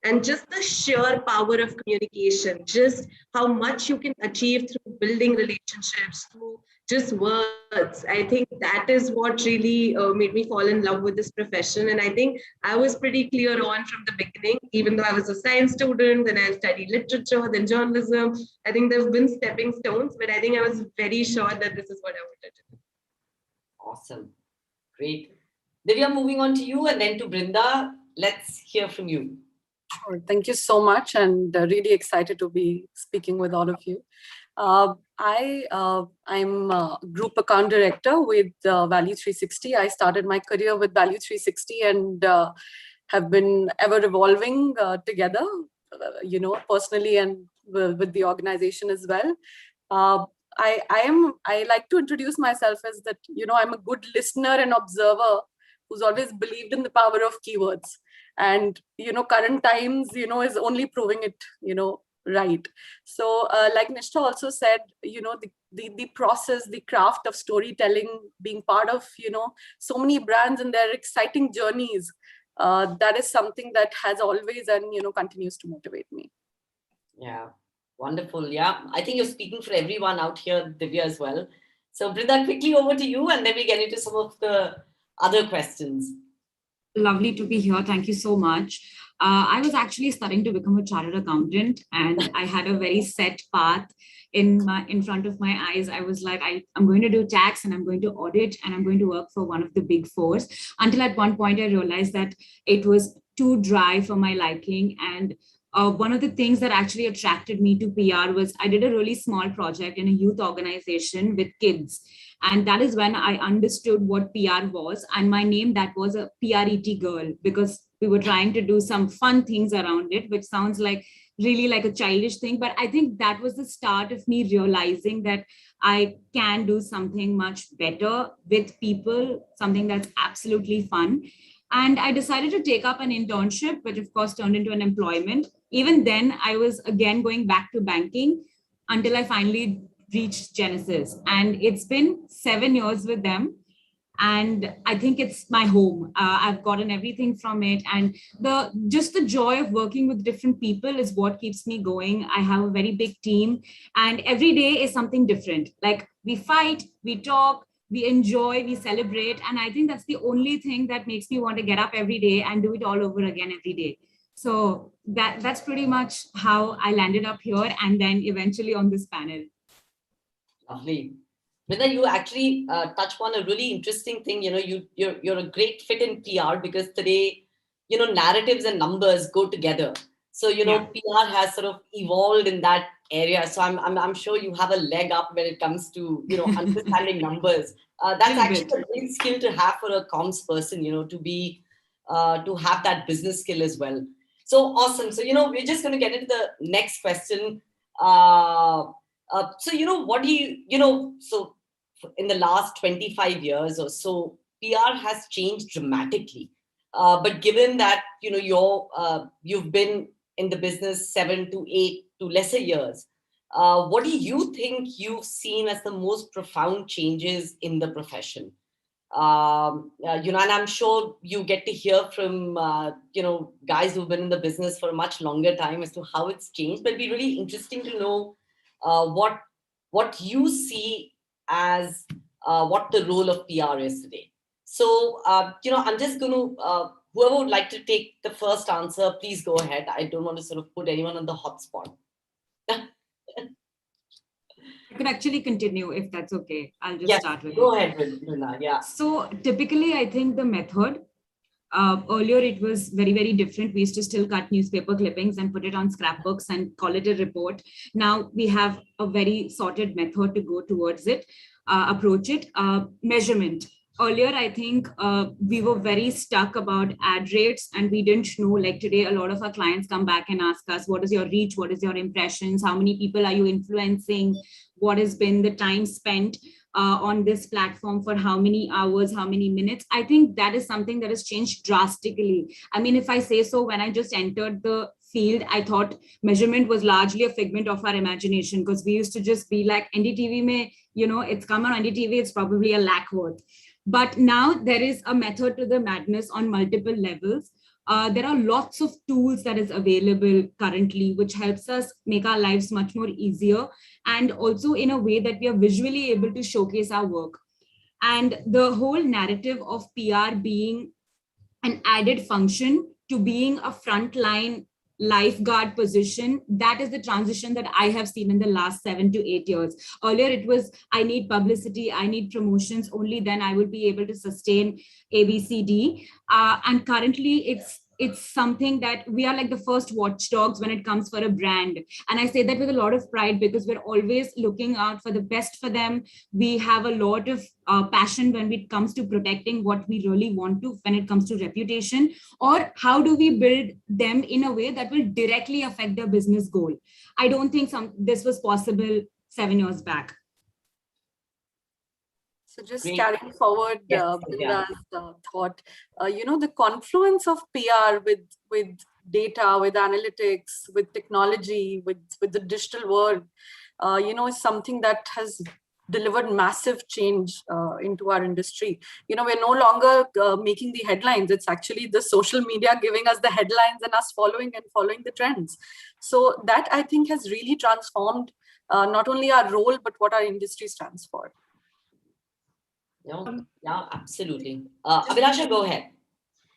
And just the sheer power of communication, just how much you can achieve through building relationships, through just words. I think that is what really made me fall in love with this profession. And I think I was pretty clear on from the beginning, even though I was a science student, then I studied literature, then journalism. I think there have been stepping stones, but I think I was very sure that this is what I wanted to do. Awesome. Great. Divya, moving on to you and then to Brinda. Let's hear from you. Sure. Thank you so much, and really excited to be speaking with all of you. I'm a group account director with Value 360. I started my career with Value 360 and have been ever evolving together, personally and with the organization as well. I like to introduce myself as that, I'm a good listener and observer who's always believed in the power of keywords. And, current times, is only proving it, right. So like Nishtha also said, the process, the craft of storytelling, being part of, so many brands and their exciting journeys, that is something that has always and, continues to motivate me. Yeah, wonderful. Yeah, I think you're speaking for everyone out here, Divya, as well. So Brinda, quickly over to you, and then we get into some of the other questions. Lovely to be here. Thank you so much. I was actually studying to become a chartered accountant, and I had a very set path in front of my eyes. I was like, I'm going to do tax and I'm going to audit and I'm going to work for one of the big fours, until at one point I realized that it was too dry for my liking. And one of the things that actually attracted me to PR was I did a really small project in a youth organization with kids. And that is when I understood what PR was. And my name, that was a PRET girl, because we were trying to do some fun things around it, which sounds like really like a childish thing. But I think that was the start of me realizing that I can do something much better with people, something that's absolutely fun. And I decided to take up an internship, which of course turned into an employment. Even then, I was again going back to banking until I finally reached Genesis. And it's been 7 years with them. And I think it's my home. I've gotten everything from it. And just the joy of working with different people is what keeps me going. I have a very big team, and every day is something different. Like we fight, we talk, we enjoy, we celebrate. And I think that's the only thing that makes me want to get up every day and do it all over again every day. So that's pretty much how I landed up here and then eventually on this panel. Lovely. Brinda, you actually touched on a really interesting thing. You're a great fit in PR because today, narratives and numbers go together. So, PR has sort of evolved in that area. So I'm sure you have a leg up when it comes to, understanding numbers. That's actually a great skill to have for a comms person, to be, to have that business skill as well. So awesome. So, we're just going to get into the next question. So, what do so in the last 25 years or so, PR has changed dramatically. But given that, you've been in the business 7 to 8 to lesser years, what do you think you've seen as the most profound changes in the profession? And I'm sure you get to hear from, guys who've been in the business for a much longer time as to how it's changed. But it'd be really interesting to know what you see as what the role of PR is today. So, I'm just going to, whoever would like to take the first answer, please go ahead. I don't want to sort of put anyone on the hot spot. I could actually continue if that's okay. I'll just start with go ahead, Rina. Yeah. So typically, I think the method, earlier it was very, very different. We used to still cut newspaper clippings and put it on scrapbooks and call it a report. Now we have a very sorted method to go towards it, approach it. Measurement. Earlier, I think we were very stuck about ad rates and we didn't know, like today, a lot of our clients come back and ask us, what is your reach? What is your impressions? How many people are you influencing? What has been the time spent on this platform for how many hours, how many minutes? I think that is something that has changed drastically. I mean, if I say so, when I just entered the field, I thought measurement was largely a figment of our imagination because we used to just be like, NDTV mein, it's come on NDTV, it's probably a lakh worth. But now there is a method to the madness on multiple levels. There are lots of tools that is available currently, which helps us make our lives much more easier and also in a way that we are visually able to showcase our work. And the whole narrative of PR being an added function to being a frontline lifeguard position, that is the transition that I have seen in the last 7 to 8 years. Earlier, it was, I need publicity, I need promotions, only then I will be able to sustain ABCD. And currently, it's something that we are like the first watchdogs when it comes for a brand. And I say that with a lot of pride because we're always looking out for the best for them. We have a lot of passion when it comes to protecting what we really want to when it comes to reputation, or how do we build them in a way that will directly affect their business goal. I don't think this was possible 7 years back. So just carrying forward Brinda's thought, the confluence of PR with data, with analytics, with technology, with the digital world, is something that has delivered massive change into our industry. We're no longer making the headlines. It's actually the social media giving us the headlines and us following the trends. So that, I think, has really transformed not only our role, but what our industry stands for. Yeah, absolutely. Abhilasha, go ahead.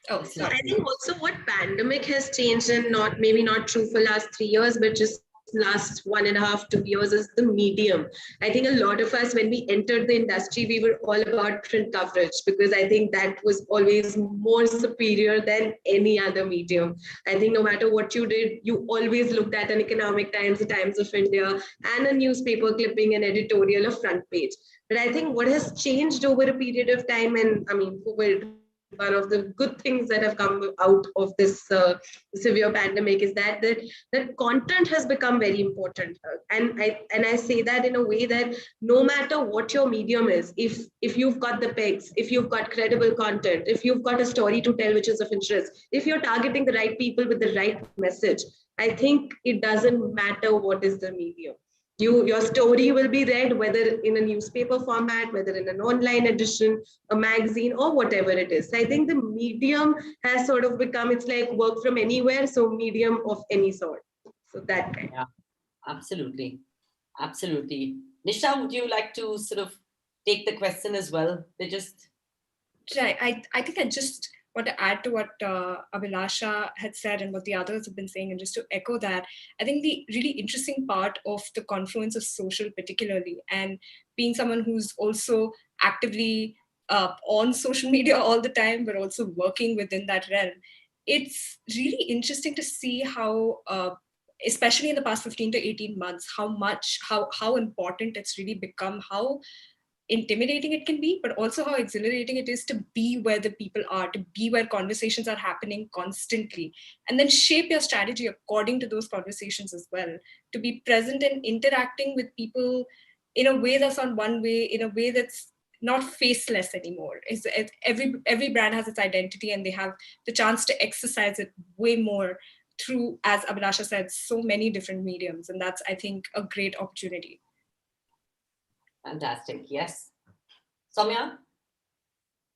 Oh, so I think also what pandemic has changed, and maybe not true for last 3 years, but just last 1.5 to 2 years, is the medium. I think a lot of us, when we entered the industry, we were all about print coverage because I think that was always more superior than any other medium. I think no matter what you did, you always looked at an Economic Times, the Times of India, and a newspaper clipping, an editorial, a front page. But I think what has changed over a period of time, and I mean, one of the good things that have come out of this severe pandemic is that content has become very important. And I say that in a way that no matter what your medium is, if you've got the pegs, if you've got credible content, if you've got a story to tell which is of interest, if you're targeting the right people with the right message, I think it doesn't matter what is the medium. Your story will be read, whether in a newspaper format, whether in an online edition, a magazine, or whatever it is. So I think the medium has sort of become, it's like work from anywhere, so medium of any sort. So that kind. Yeah, absolutely. Absolutely. Nisha, would you like to sort of take the question as well? I think I just want to add to what Abhilasha had said and what the others have been saying, and just to echo that, I think the really interesting part of the confluence of social particularly, and being someone who's also actively on social media all the time, but also working within that realm, it's really interesting to see how, especially in the past 15 to 18 months, how important it's really become, how intimidating it can be, but also how exhilarating it is to be where the people are, to be where conversations are happening constantly, and then shape your strategy according to those conversations as well, to be present and interacting with people in a way that's not one way, in a way that's not faceless anymore. Every brand has its identity, and they have the chance to exercise it way more through, as Abhilasha said, so many different mediums. And that's, I think, a great opportunity. Fantastic. Yes. Soumya?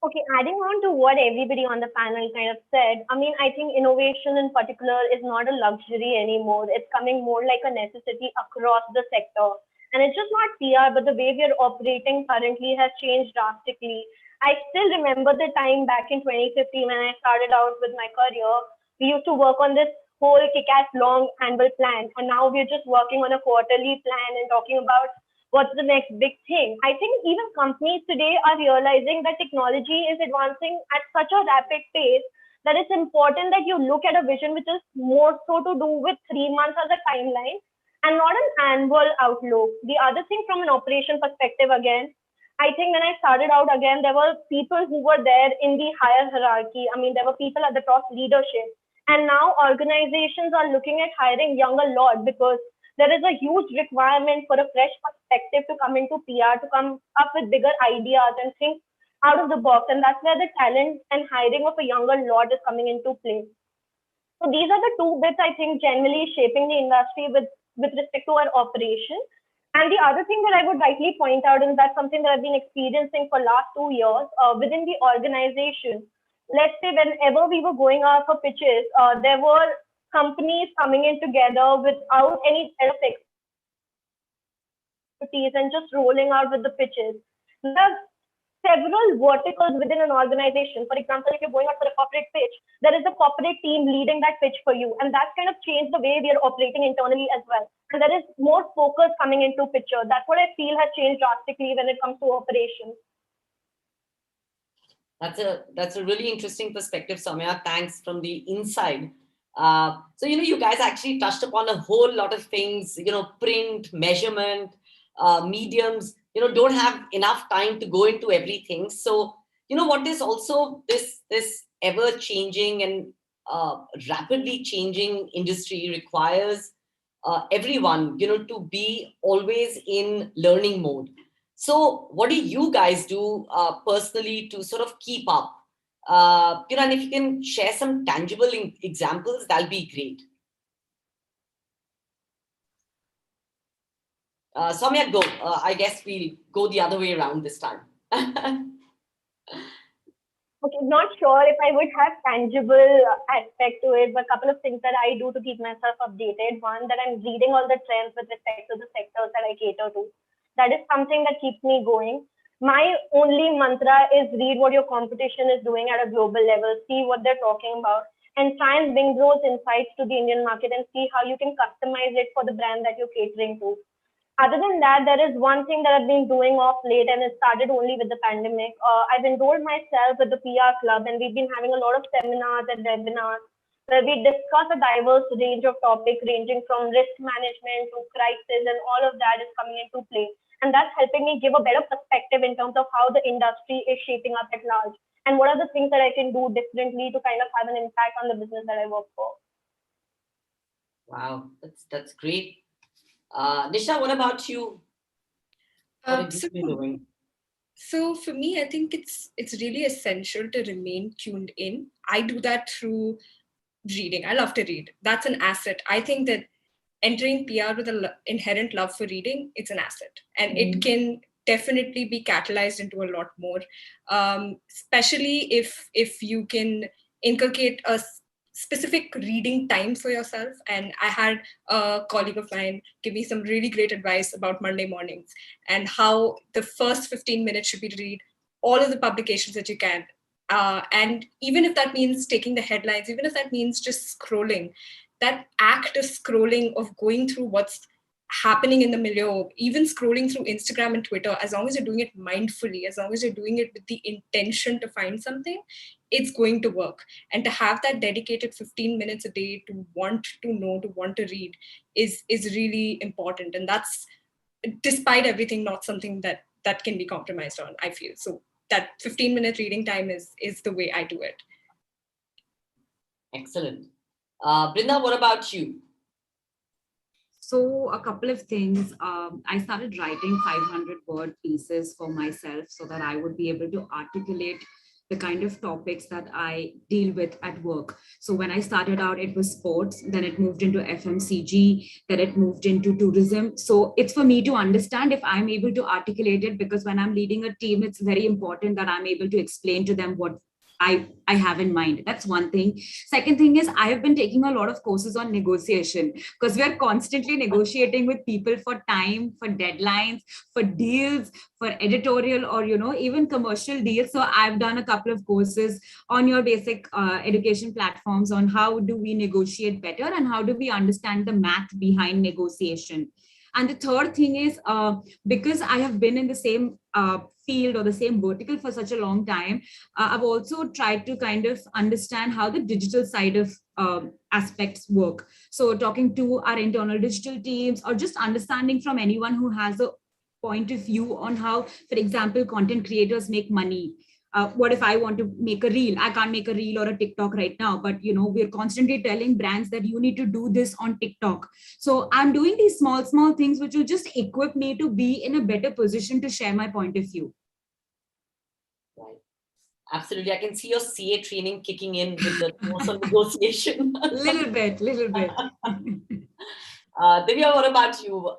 Okay, adding on to what everybody on the panel kind of said, I mean, I think innovation in particular is not a luxury anymore. It's coming more like a necessity across the sector. And it's just not PR, but the way we are operating currently has changed drastically. I still remember the time back in 2015 when I started out with my career. We used to work on this whole kick-ass long annual plan. And now we're just working on a quarterly plan and talking about what's the next big thing. I think even companies today are realizing that technology is advancing at such a rapid pace that it's important that you look at a vision which is more so to do with 3 months as a timeline and not an annual outlook. The other thing from an operation perspective, again, I think when I started out again, there were people who were there in the higher hierarchy. I mean, there were people at the top leadership. And now organizations are looking at hiring younger lot because there is a huge requirement for a fresh perspective to come into PR, to come up with bigger ideas and think out of the box. And that's where the talent and hiring of a younger lot is coming into play. So these are the two bits I think generally shaping the industry with respect to our operation. And the other thing that I would rightly point out, and that's something that I've been experiencing for last 2 years within the organization. Let's say whenever we were going out for pitches, there were companies coming in together without any kind of expertise and just rolling out with the pitches. There are several verticals within an organization. For example, if you're going out for a corporate pitch, there is a corporate team leading that pitch for you. And that's kind of changed the way we are operating internally as well. And there is more focus coming into picture. That's what I feel has changed drastically when it comes to operations. That's a really interesting perspective, Soumya. Thanks from the inside. So, you guys actually touched upon a whole lot of things, print, measurement, mediums, don't have enough time to go into everything. So, what is also this ever changing and rapidly changing industry requires everyone, to be always in learning mode. So what do you guys do personally to sort of keep up? And if you can share some tangible examples, that'll be great. Soumya, go. I guess we'll go the other way around this time. Okay, not sure if I would have tangible aspect to it, but a couple of things that I do to keep myself updated. One, that I'm reading all the trends with respect to the sectors that I cater to. That is something that keeps me going. My only mantra is read what your competition is doing at a global level, see what they're talking about, and try and bring those insights to the Indian market and see how you can customize it for the brand that you're catering to. Other than that, there is one thing that I've been doing off late, and it started only with the pandemic. I've enrolled myself with the PR club, and we've been having a lot of seminars and webinars where we discuss a diverse range of topics ranging from risk management to crisis, and all of that is coming into play. And that's helping me give a better perspective in terms of how the industry is shaping up at large and what are the things that I can do differently to kind of have an impact on the business that I work for. Wow, that's great. Nisha, what about you? What have you been doing? So for me, I think it's really essential to remain tuned in. I do that through reading. I love to read. That's an asset. I think that entering PR with an inherent love for reading, it's an asset. And it can definitely be catalyzed into a lot more, especially if you can inculcate a specific reading time for yourself. And I had a colleague of mine give me some really great advice about Monday mornings and how the first 15 minutes should be to read all of the publications that you can And even if that means taking the headlines, even if that means just scrolling, that act of scrolling, of going through what's happening in the milieu, even scrolling through Instagram and Twitter, as long as you're doing it mindfully, as long as you're doing it with the intention to find something, it's going to work. And to have that dedicated 15 minutes a day to want to know, to want to read is really important. And that's, despite everything, not something that can be compromised on, I feel. So that 15-minute reading time is the way I do it. Excellent. Brinda, what about you? So a couple of things. I started writing 500-word pieces for myself so that I would be able to articulate the kind of topics that I deal with at work. So when I started out, it was sports, then it moved into FMCG, then it moved into tourism. So it's for me to understand if I'm able to articulate it, because when I'm leading a team, it's very important that I'm able to explain to them what I have in mind. That's one thing. Second thing is, I have been taking a lot of courses on negotiation, because we are constantly negotiating with people for time, for deadlines, for deals, for editorial, or even commercial deals. So I've done a couple of courses on your basic education platforms on how do we negotiate better and how do we understand the math behind negotiation. And the third thing is, because I have been in the same field or the same vertical for such a long time, I've also tried to kind of understand how the digital side of aspects work. So talking to our internal digital teams, or just understanding from anyone who has a point of view on how, for example, content creators make money. What if I want to make a reel? I can't make a reel or a TikTok right now, but we're constantly telling brands that you need to do this on TikTok. So I'm doing these small things which will just equip me to be in a better position to share my point of view. Right. Absolutely. I can see your CA training kicking in with the course on negotiation. little bit. Divya, what about you?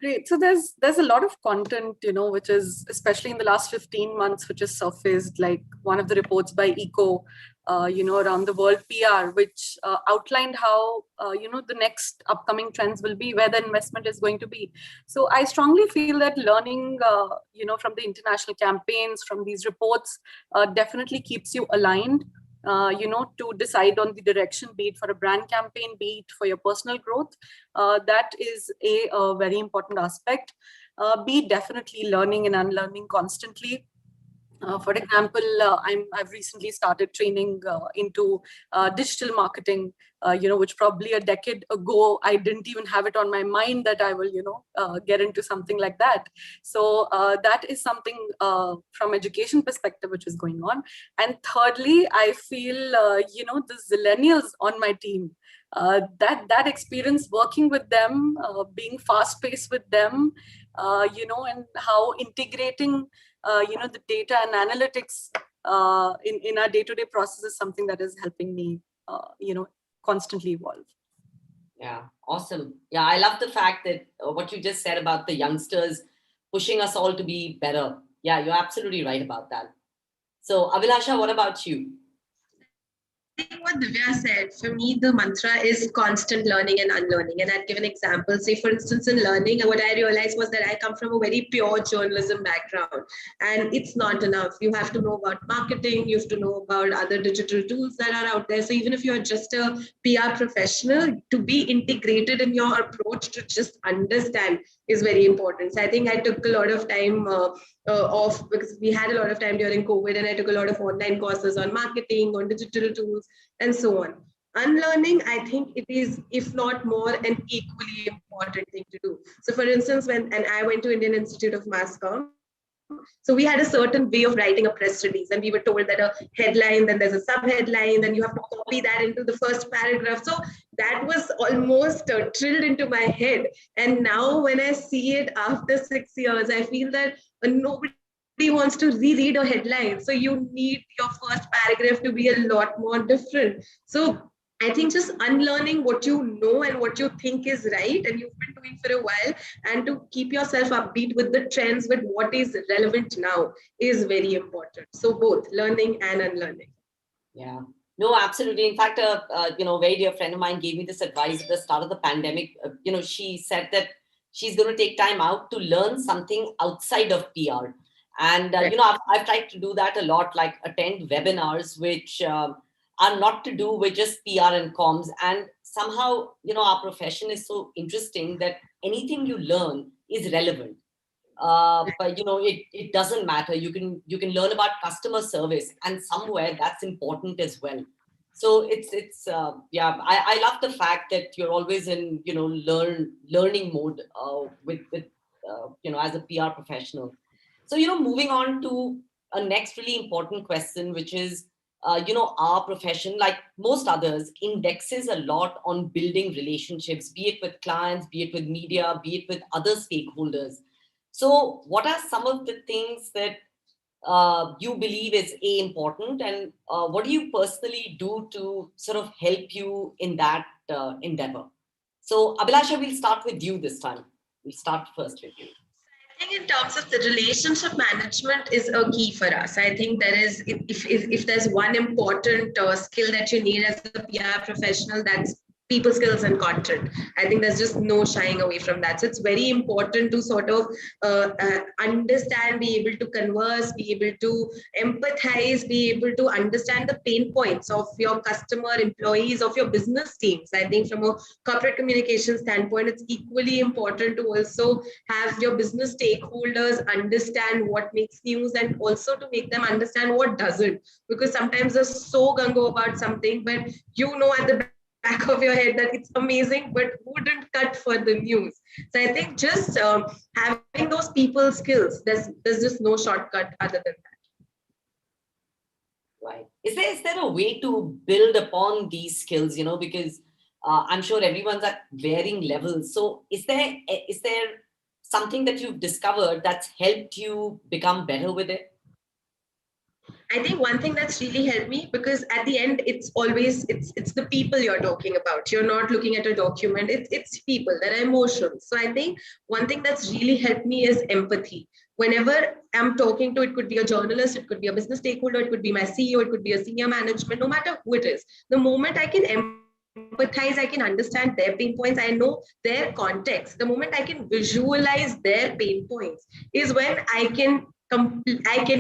Great. So there's a lot of content, which is, especially in the last 15 months, which has surfaced, like one of the reports by ECO, around the world PR, which outlined how, the next upcoming trends will be, where the investment is going to be. So I strongly feel that learning, from the international campaigns, from these reports, definitely keeps you aligned. To decide on the direction, be it for a brand campaign, be it for your personal growth. That is a very important aspect. Be definitely learning and unlearning constantly. For example, I've recently started training into digital marketing, which probably a decade ago, I didn't even have it on my mind that I will, get into something like that. So that is something from education perspective, which is going on. And thirdly, I feel, the zillennials on my team, that experience working with them, being fast paced with them, and how integrating the data and analytics in our day-to-day process is something that is helping me, constantly evolve. Yeah, awesome. Yeah, I love the fact that what you just said about the youngsters pushing us all to be better. Yeah, you're absolutely right about that. So, Abhilasha, what about you? What Divya said, for me, the mantra is constant learning and unlearning. And I'd give an example. Say, for instance, in learning, what I realized was that I come from a very pure journalism background. And it's not enough. You have to know about marketing. You have to know about other digital tools that are out there. So even if you're just a PR professional, to be integrated in your approach to just understand is very important. So I think I took a lot of time off, because we had a lot of time during COVID, and I took a lot of online courses on marketing, on digital tools, and so on. Unlearning, I think it is, if not more, an equally important thing to do. So for instance, and I went to Indian Institute of Mass Comm, so we had a certain way of writing a press release, and we were told that a headline, then there's a sub-headline, then you have to copy that into the first paragraph. So that was almost drilled into my head. And now when I see it after 6 years, I feel that nobody wants to reread a headline. So you need your first paragraph to be a lot more different. So I think just unlearning what you know and what you think is right, and you've been doing for a while, and to keep yourself upbeat with the trends, with what is relevant now, is very important. So both learning and unlearning. Yeah, no, absolutely. In fact, very dear friend of mine gave me this advice at the start of the pandemic. She said that she's going to take time out to learn something outside of PR. And, I've tried to do that a lot, like attend webinars, which are not to do with just PR and comms. And somehow, our profession is so interesting that anything you learn is relevant. But it doesn't matter. You can learn about customer service, and somewhere that's important as well. So I love the fact that you're always in learning mode with as a PR professional. So moving on to a next really important question, which is our profession, like most others, indexes a lot on building relationships, be it with clients, be it with media, be it with other stakeholders. So what are some of the things that you believe is important, and what do you personally do to sort of help you in that endeavor? So Abhilasha, we'll start with you this time. We'll start first with you. I think in terms of the relationship management is a key for us. I think there is, if there's one important skill that you need as a PR professional, that's people skills and content. I think there's just no shying away from that. So it's very important to sort of understand, be able to converse, be able to empathize, be able to understand the pain points of your customer, employees, of your business teams. I think from a corporate communication standpoint, it's equally important to also have your business stakeholders understand what makes news, and also to make them understand what doesn't. Because sometimes they're so gung-ho about something, but at the back of your head that it's amazing, but wouldn't cut for the news. So I think just having those people skills, there's just no shortcut other than that. Right. Is there a way to build upon these skills? Because I'm sure everyone's at varying levels. So is there something that you've discovered that's helped you become better with it? I think one thing that's really helped me, because at the end, it's always, it's the people you're talking about. You're not looking at a document, it's people, there are emotions. So I think one thing that's really helped me is empathy. Whenever I'm talking to, it could be a journalist, it could be a business stakeholder, it could be my CEO, it could be a senior management, no matter who it is. The moment I can empathize, I can understand their pain points, I know their context. The moment I can visualize their pain points is when I can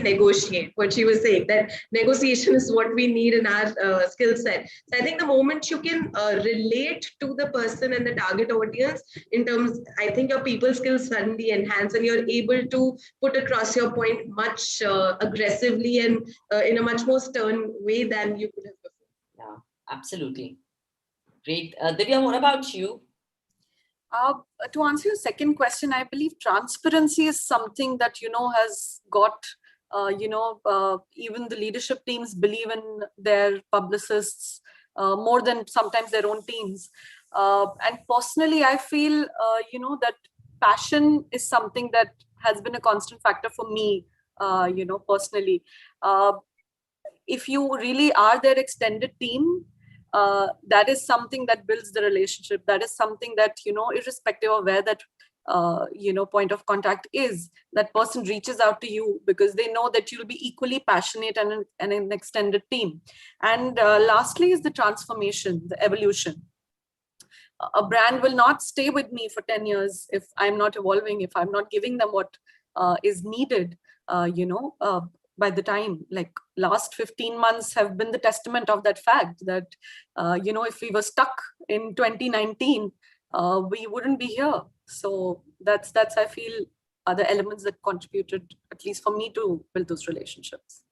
negotiate. What she was saying, that negotiation is what we need in our skill set. So I think the moment you can relate to the person and the target audience in terms, I think your people skills suddenly enhance, and you're able to put across your point much aggressively and in a much more stern way than you could have before. Yeah, absolutely. Great. Divya, what about you? To answer your second question, I believe transparency is something that, has got, even the leadership teams believe in their publicists more than sometimes their own teams. And personally, I feel, that passion is something that has been a constant factor for me, personally. If you really are their extended team, that is something that builds the relationship. That is something that, irrespective of where that, point of contact is, that person reaches out to you because they know that you'll be equally passionate and an extended team. And lastly is the transformation, the evolution. A brand will not stay with me for 10 years if I'm not evolving, if I'm not giving them what is needed, by the time, like last 15 months have been the testament of that fact that, if we were stuck in 2019, we wouldn't be here. So that's I feel are the elements that contributed, at least for me, to build those relationships.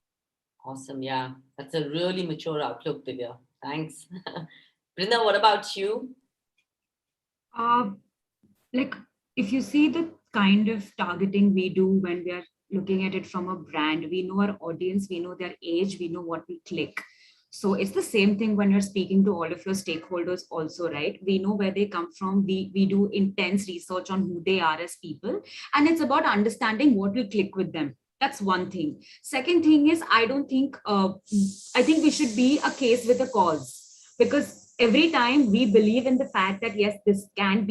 Awesome. Yeah, that's a really mature outlook, Divya. Thanks. Brinda, what about you? Like, if you see the kind of targeting we do when we are looking at it from a brand, we know our audience, we know their age, we know what we click. So it's the same thing when you're speaking to all of your stakeholders also, right? We know where they come from. We do intense research on who they are as people. And it's about understanding what will click with them. That's one thing. Second thing is, I think we should be a case with a cause, because every time we believe in the fact that, yes, there can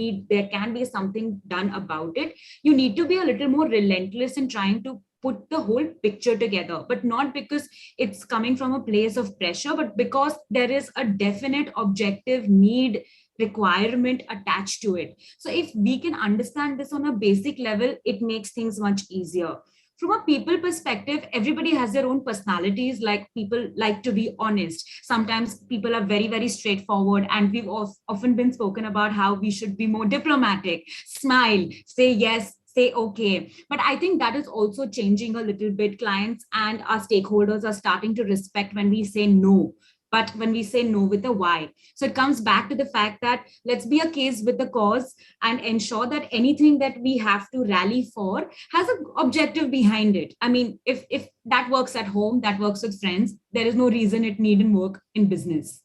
be something done about it, you need to be a little more relentless in trying to put the whole picture together, but not because it's coming from a place of pressure, but because there is a definite objective need, requirement attached to it. So if we can understand this on a basic level, it makes things much easier. from a people perspective, everybody has their own personalities. Like, people like to be honest. Sometimes people are very, very straightforward, and we've often been spoken about how we should be more diplomatic, smile, say yes, say okay. But I think that is also changing a little bit. Clients and our stakeholders are starting to respect when we say no, but when we say no with a why. So it comes back to the fact that let's be a case with the cause and ensure that anything that we have to rally for has an objective behind it. I mean, if that works at home, that works with friends, there is no reason it needn't work in business.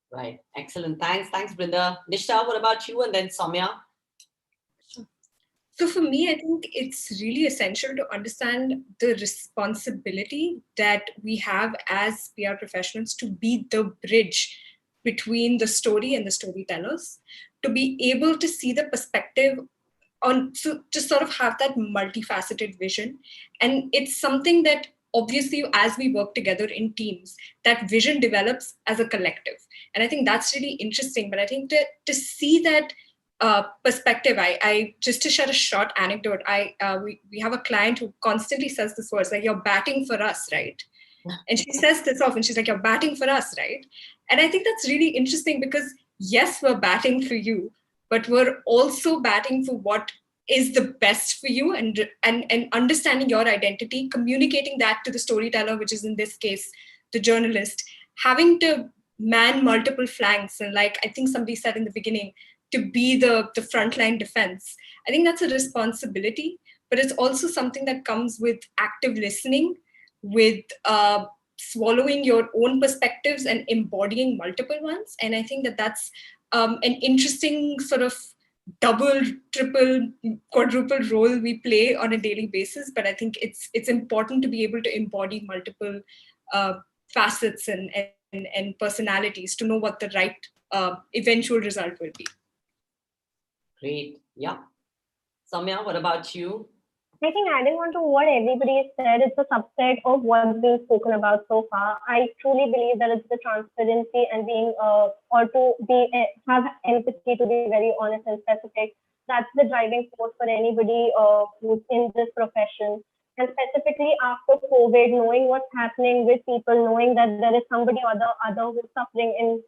Right. Excellent. Thanks, Brinda. Nishta, what about you? And then Soumya. So for me, I think it's really essential to understand the responsibility that we have as PR professionals to be the bridge between the story and the storytellers, to be able to see the perspective on, so to sort of have that multifaceted vision. And it's something that obviously, as we work together in teams, that vision develops as a collective. And I think that's really interesting. But I think to see that perspective, I just to share a short anecdote, we have a client who constantly says this words, like, you're batting for us, right? And she says this often, she's like, you're batting for us, right? And I think that's really interesting because yes, we're batting for you, but we're also batting for what is the best for you, and understanding your identity, communicating that to the storyteller, which is in this case, the journalist, having to man multiple flanks. And like, I think somebody said in the beginning, to be the frontline defense. I think that's a responsibility, but it's also something that comes with active listening, with swallowing your own perspectives and embodying multiple ones. And I think that that's an interesting sort of double, triple, quadruple role we play on a daily basis. But I think it's important to be able to embody multiple facets and personalities to know what the right eventual result will be. Great. Yeah. Soumya, what about you? I think adding on to what everybody said, it's a subset of what's been spoken about so far. I truly believe that it's the transparency and being, or to be, have empathy, to be very honest and specific. That's the driving force for anybody who's in this profession. And specifically after COVID, knowing what's happening with people, knowing that there is somebody or the other who's suffering in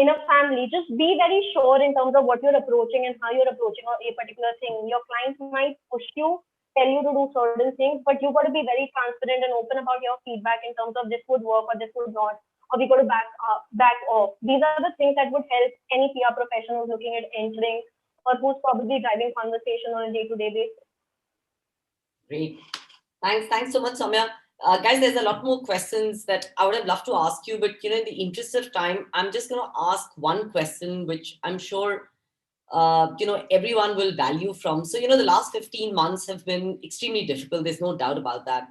a family, just be very sure in terms of what you're approaching and how you're approaching a particular thing. Your clients might push you, tell you to do certain things, but you've got to be very transparent and open about your feedback in terms of this would work or this would not, or we got to back off. These are the things that would help any PR professional who's looking at entering or who's probably driving conversation on a day-to-day basis. Great. Thanks so much, Soumya. Guys, there's a lot more questions that I would have loved to ask you, but in the interest of time, I'm just going to ask one question, which I'm sure everyone will value from. So, the last 15 months have been extremely difficult. There's no doubt about that.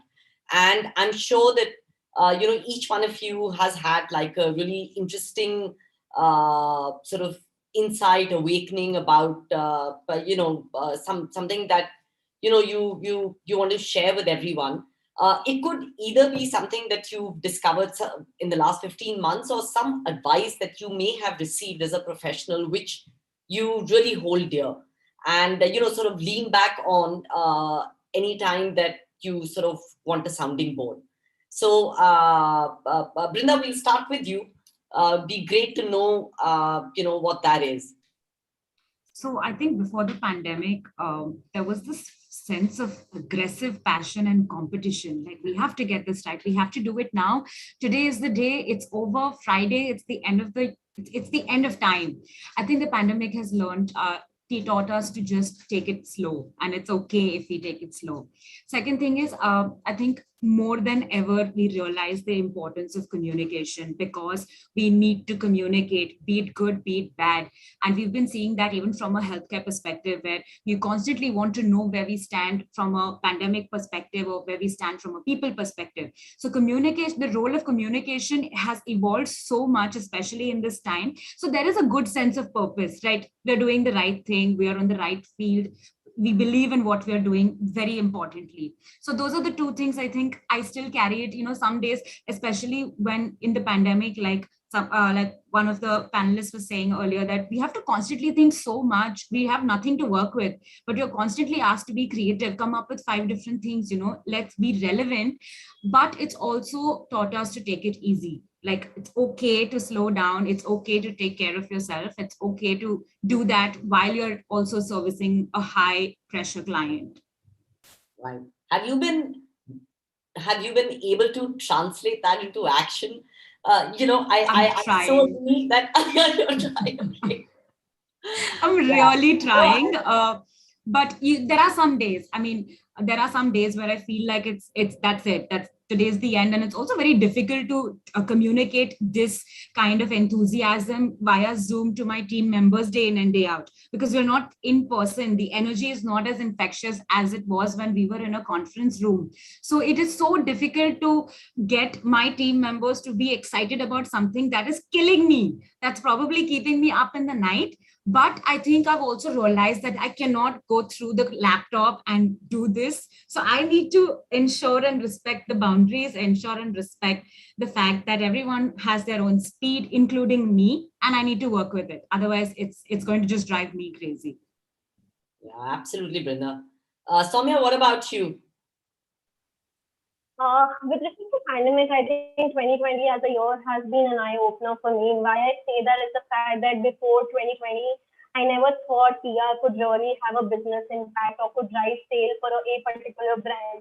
And I'm sure that, each one of you has had like a really interesting sort of insight, awakening about, something that, you want to share with everyone. It could either be something that you've discovered in the last 15 months or some advice that you may have received as a professional, which you really hold dear and, sort of lean back on anytime that you sort of want a sounding board. So, Brinda, we'll start with you. Be great to know, what that is. So I think before the pandemic, there was this sense of aggressive passion and competition. Like, we have to get this right. We have to do it now. Today is the day. It's over. Friday. It's the end of time. I think the pandemic has taught us to just take it slow, and it's okay if we take it slow. Second thing is, I think more than ever, we realize the importance of communication, because we need to communicate, be it good, be it bad. And we've been seeing that even from a healthcare perspective, where you constantly want to know where we stand from a pandemic perspective or where we stand from a people perspective. So communication, the role of communication has evolved so much, especially in this time. So there is a good sense of purpose, right? We're doing the right thing. We are on the right field. We believe in what we're doing, very importantly. So those are the two things I think I still carry it. Some days, especially when in the pandemic, like like one of the panelists was saying earlier, that we have to constantly think so much. We have nothing to work with, but you're constantly asked to be creative, come up with 5 different things, let's be relevant. But it's also taught us to take it easy. Like, it's okay to slow down. It's okay to take care of yourself. It's okay to do that while you're also servicing a high pressure client. Right. Have you been able to translate that into action? I so agree that I'm really trying. But there are some days. I mean, there are some days where I feel like that's it. That's today's the end. And it's also very difficult to communicate this kind of enthusiasm via Zoom to my team members day in and day out, because we're not in person. The energy is not as infectious as it was when we were in a conference room. So it is so difficult to get my team members to be excited about something that is killing me. That's probably keeping me up in the night. But I think I've also realized that I cannot go through the laptop and do this. So I need to ensure and respect the boundaries, ensure and respect the fact that everyone has their own speed, including me, and I need to work with it. Otherwise, it's going to just drive me crazy. Yeah, absolutely, Brinda. Soumya, what about you? With respect to pandemic, I think 2020 as a year has been an eye-opener for me. Why I say that is the fact that before 2020, I never thought PR could really have a business impact or could drive sales for a particular brand.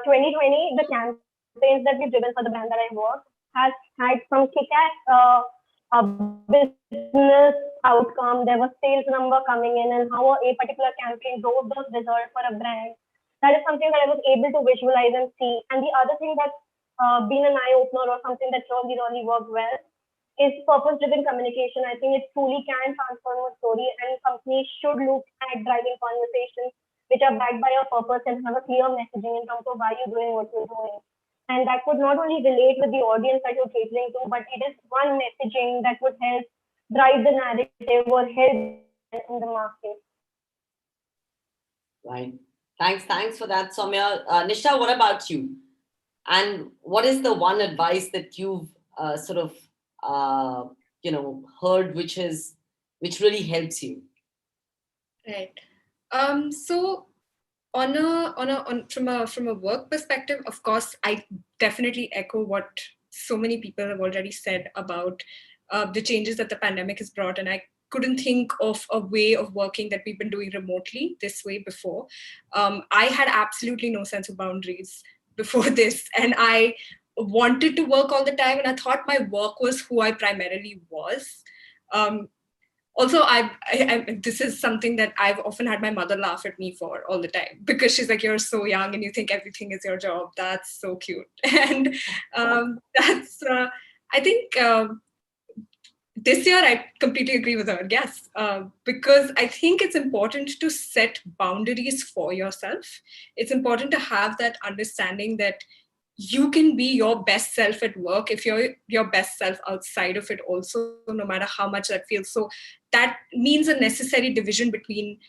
2020, the campaigns that we've driven for the brand that I work has had some kick-ass business outcome. There was sales number coming in, and how a particular campaign drove those results for a brand. That is something that I was able to visualize and see. And the other thing that's been an eye-opener or something that really worked well is purpose-driven communication. I think it truly can transform a story, and companies should look at driving conversations which are backed by a purpose and have a clear messaging in terms of why you're doing what you're doing. And that would not only relate with the audience that you're catering to, but it is one messaging that would help drive the narrative or help in the market. Right. Thanks for that, Soumya. Nisha, what about you? And what is the one advice that you've heard which really helps you? Right. So from a work perspective, of course, I definitely echo what so many people have already said about the changes that the pandemic has brought, and I couldn't think of a way of working that we've been doing remotely this way before. I had absolutely no sense of boundaries before this, and I wanted to work all the time, and I thought my work was who I primarily was. Also, this is something that I've often had my mother laugh at me for all the time, because she's like, "You're so young and you think everything is your job." That's so cute. And that's, I think, this year, I completely agree with her. Yes, because I think it's important to set boundaries for yourself. It's important to have that understanding that you can be your best self at work if you're your best self outside of it also, no matter how much that feels. So that means a necessary division between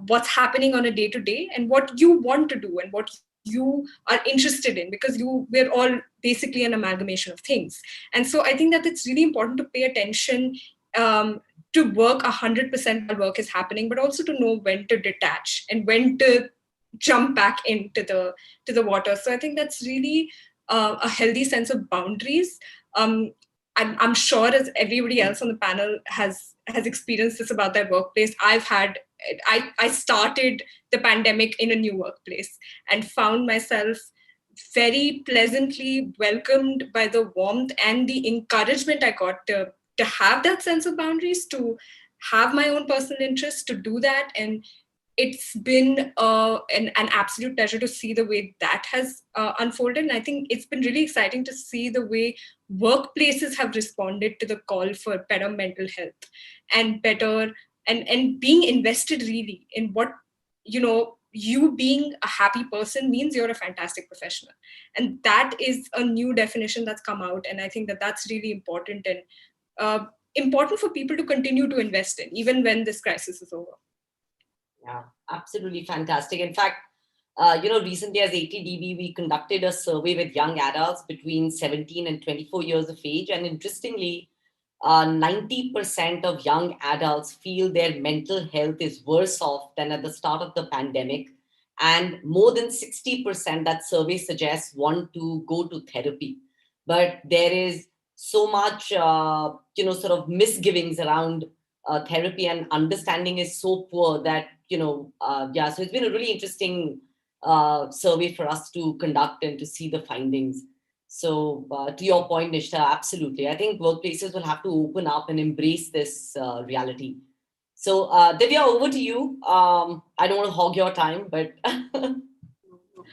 what's happening on a day-to-day and what you want to do and what you are interested in, because we're all basically an amalgamation of things. And so I think that it's really important to pay attention to work 100% while work is happening, but also to know when to detach and when to jump back into the water. So I think that's really a healthy sense of boundaries. I'm sure as everybody else on the panel has experienced this about their workplace. I started the pandemic in a new workplace and found myself very pleasantly welcomed by the warmth and the encouragement I got to have that sense of boundaries, to have my own personal interests, to do that. And it's been an absolute pleasure to see the way that has unfolded. And I think it's been really exciting to see the way workplaces have responded to the call for better mental health and better and being invested really in what, you being a happy person means you're a fantastic professional. And that is a new definition that's come out. And I think that that's really important and important for people to continue to invest in, even when this crisis is over. Yeah, absolutely fantastic. In fact, Recently as ATDB, we conducted a survey with young adults between 17 and 24 years of age. And interestingly, 90% of young adults feel their mental health is worse off than at the start of the pandemic. And more than 60% that survey suggests want to go to therapy. But there is so much, sort of misgivings around therapy, and understanding is so poor that, so it's been a really interesting survey for us to conduct and to see the findings. So to your point, Nishta, absolutely. I think workplaces will have to open up and embrace this reality. So Divya, over to you. I don't want to hog your time, but...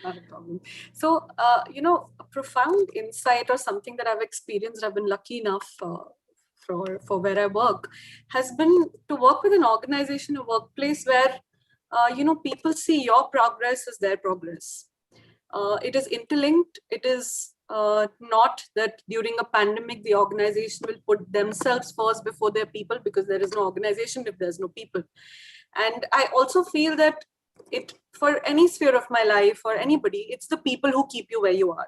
Not a problem. So, a profound insight or something that I've experienced, I've been lucky enough for where I work, has been to work with an organization, a workplace where, people see your progress as their progress. It is interlinked. It is not that during a pandemic, the organization will put themselves first before their people, because there is no organization if there's no people. And I also feel that for any sphere of my life or anybody, it's the people who keep you where you are.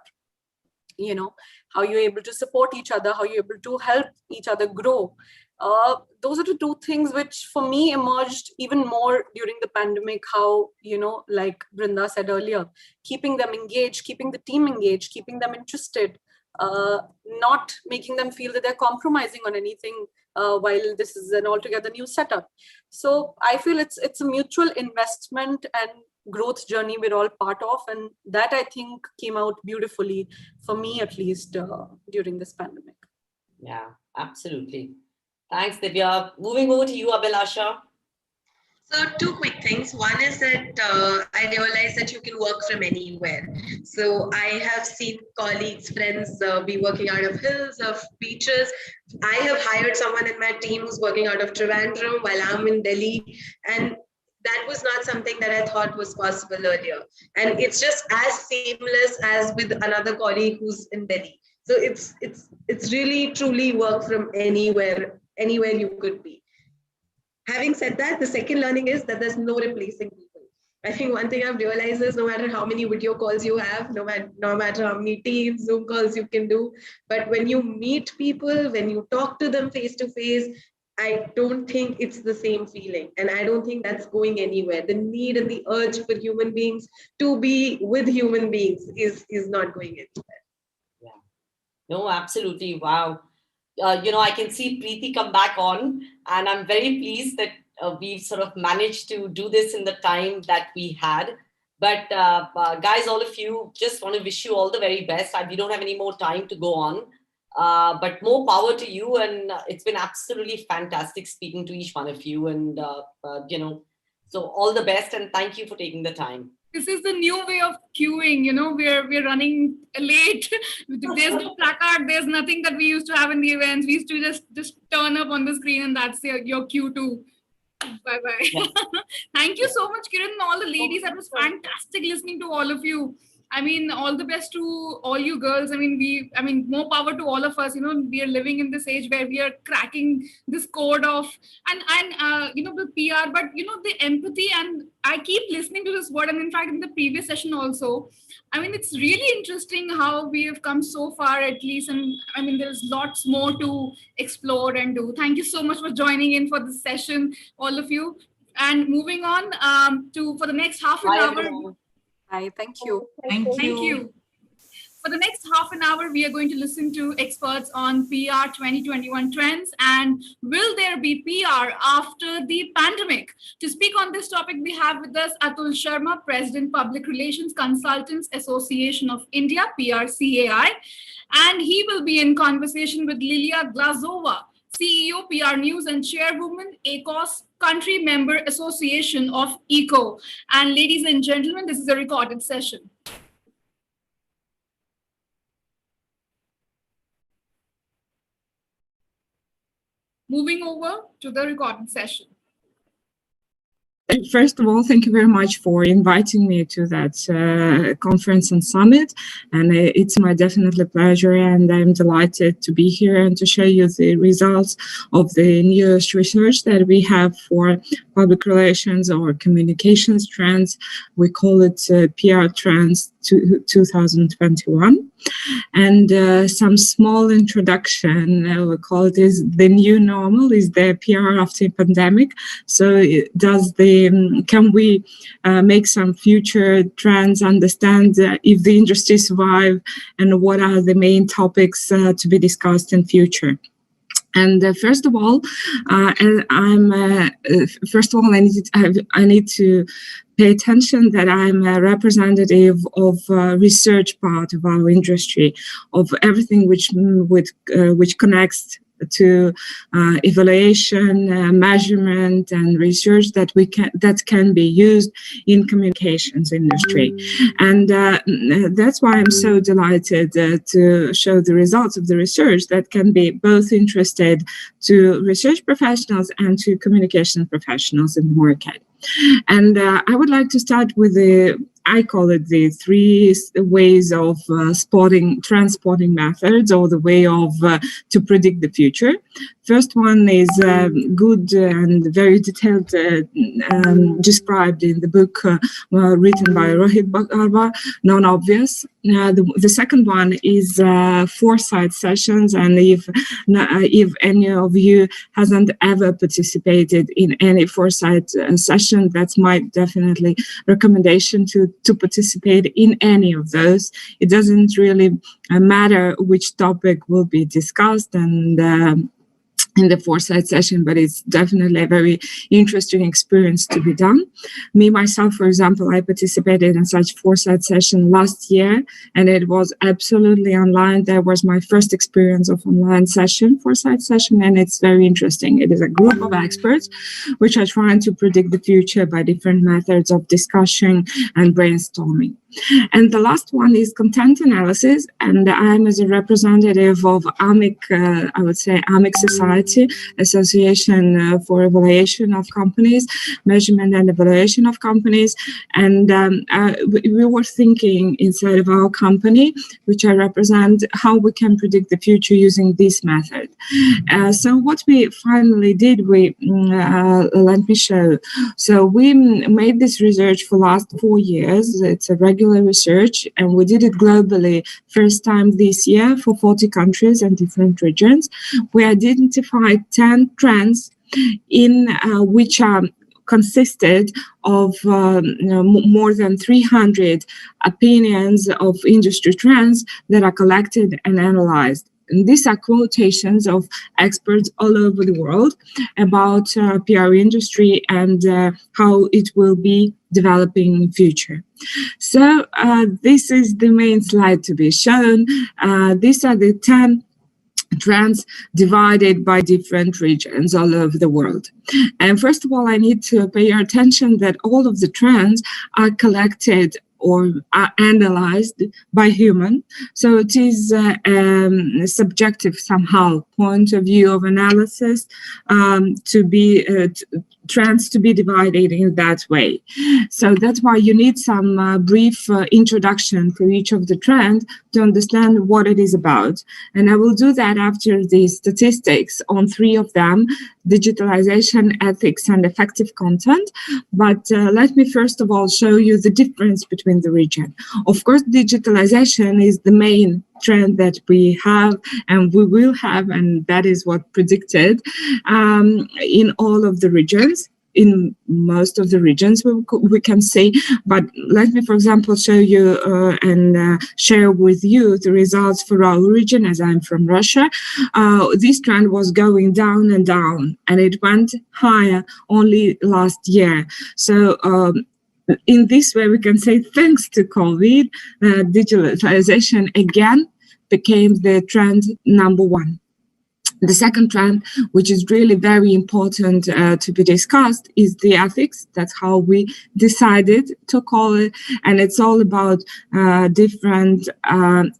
How you're able to support each other, how you're able to help each other grow. Those are the two things which for me emerged even more during the pandemic. How, like Brinda said earlier, keeping them engaged, keeping the team engaged, keeping them interested, not making them feel that they're compromising on anything while this is an altogether new setup. So I feel it's a mutual investment and growth journey we're all part of, and that I think came out beautifully for me, at least during this pandemic. Yeah, absolutely. Thanks, Divya. Moving over to you, Abhilasha. So two quick things. One is that I realized that you can work from anywhere. So I have seen colleagues, friends be working out of hills, of beaches. I have hired someone in my team who's working out of Trivandrum while I'm in Delhi. And that was not something that I thought was possible earlier. And it's just as seamless as with another colleague who's in Delhi. So it's really truly work from anywhere you could be. Having said that, the second learning is that there's no replacing people. I think one thing I've realized is no matter how many video calls you have, no matter how many Teams, Zoom calls you can do, but when you meet people, when you talk to them face to face, I don't think it's the same feeling. And I don't think that's going anywhere. The need and the urge for human beings to be with human beings is not going anywhere. Yeah. No, absolutely. Wow. I can see Preeti come back on, and I'm very pleased that we've sort of managed to do this in the time that we had. But guys, all of you, just want to wish you all the very best. We don't have any more time to go on, but more power to you. And it's been absolutely fantastic speaking to each one of you. And, so all the best, and thank you for taking the time. This is the new way of queuing, we're running late. There's no placard, there's nothing that we used to have in the events. We used to just turn up on the screen and that's your queue too. Bye-bye. Yeah. Thank you so much, Kiran, and all the ladies. That was fantastic listening to all of you. I mean, all the best to all you girls. I mean, more power to all of us. We are living in this age where we are cracking this code of and the PR, but the empathy. And I keep listening to this word. And in fact, in the previous session also, I mean, it's really interesting how we have come so far, at least. And I mean, there's lots more to explore and do. Thank you so much for joining in for this session, all of you. And moving on for the next half an hour. Hi, thank you. Thank you. For the next half an hour, we are going to listen to experts on PR 2021 trends and will there be PR after the pandemic? To speak on this topic, we have with us Atul Sharma, President, Public Relations Consultants Association of India, PRCAI, and he will be in conversation with Lilia Glazova, CEO, PR News, and Chairwoman, ACOS, Country Member Association of ECO. And ladies and gentlemen, this is a recorded session. Moving over to the recorded session. First of all, thank you very much for inviting me to that conference and summit. And it's my definitely pleasure, and I'm delighted to be here and to show you the results of the newest research that we have for public relations or communications trends. We call it PR Trends 2021. And some small introduction, we call it is the new normal, is the PR after pandemic. So can we make some future trends, understand if the industry survive, and what are the main topics to be discussed in future? And first of all, I need to pay attention that I'm a representative of research part of our industry, of everything which connects to evaluation, measurement, and research that can be used in communications industry. And that's why I'm so delighted to show the results of the research that can be both interested to research professionals and to communication professionals in the market. And I would like to start with I call it the 3 ways of trend spotting methods, or the way of to predict the future. First one is good and very detailed, described in the book written by Rohit Bagarwa, Non-Obvious. The second one is foresight sessions, and if any of you hasn't ever participated in any foresight session, that's my definitely recommendation to participate in any of those. It doesn't really matter which topic will be discussed and in the foresight session, but it's definitely a very interesting experience to be done. Me, myself, for example, I participated in such foresight session last year, and it was absolutely online. That was my first experience of online foresight session, and it's very interesting. It is a group of experts which are trying to predict the future by different methods of discussion and brainstorming. And the last one is content analysis, and I'm as a representative of IMAGEXX, I would say IMAGEXX Society, Association for Evaluation of Companies, Measurement and Evaluation of Companies. And we were thinking inside of our company, which I represent, how we can predict the future using this method. So what we finally did, let me show. So we made this research for last 4 years. It's a regular research, and we did it globally first time this year for 40 countries and different regions. We identified 10 trends in which are consisted of more than 300 opinions of industry trends that are collected and analyzed. And these are quotations of experts all over the world about PR industry and how it will be developing in the future. So this is the main slide to be shown. These are the 10 trends divided by different regions all over the world. And first of all, I need to pay your attention that all of the trends are collected or are analyzed by human. So it is a subjective somehow point of view of analysis to be trends to be divided in that way. So that's why you need some brief introduction to each of the trends to understand what it is about. And I will do that after the statistics on 3 of them: digitalization, ethics, and effective content. But let me first of all show you the difference between the region. Of course, digitalization is the main trend that we have and we will have, and that is what predicted in all of the regions. In most of the regions, we can say, but let me, for example, show you and share with you the results for our region, as I'm from Russia. This trend was going down and down, and it went higher only last year. So in this way, we can say, thanks to COVID, digitalization again became the trend number 1. The second trend, which is really very important to be discussed, is the ethics. That's how we decided to call it. And it's all about different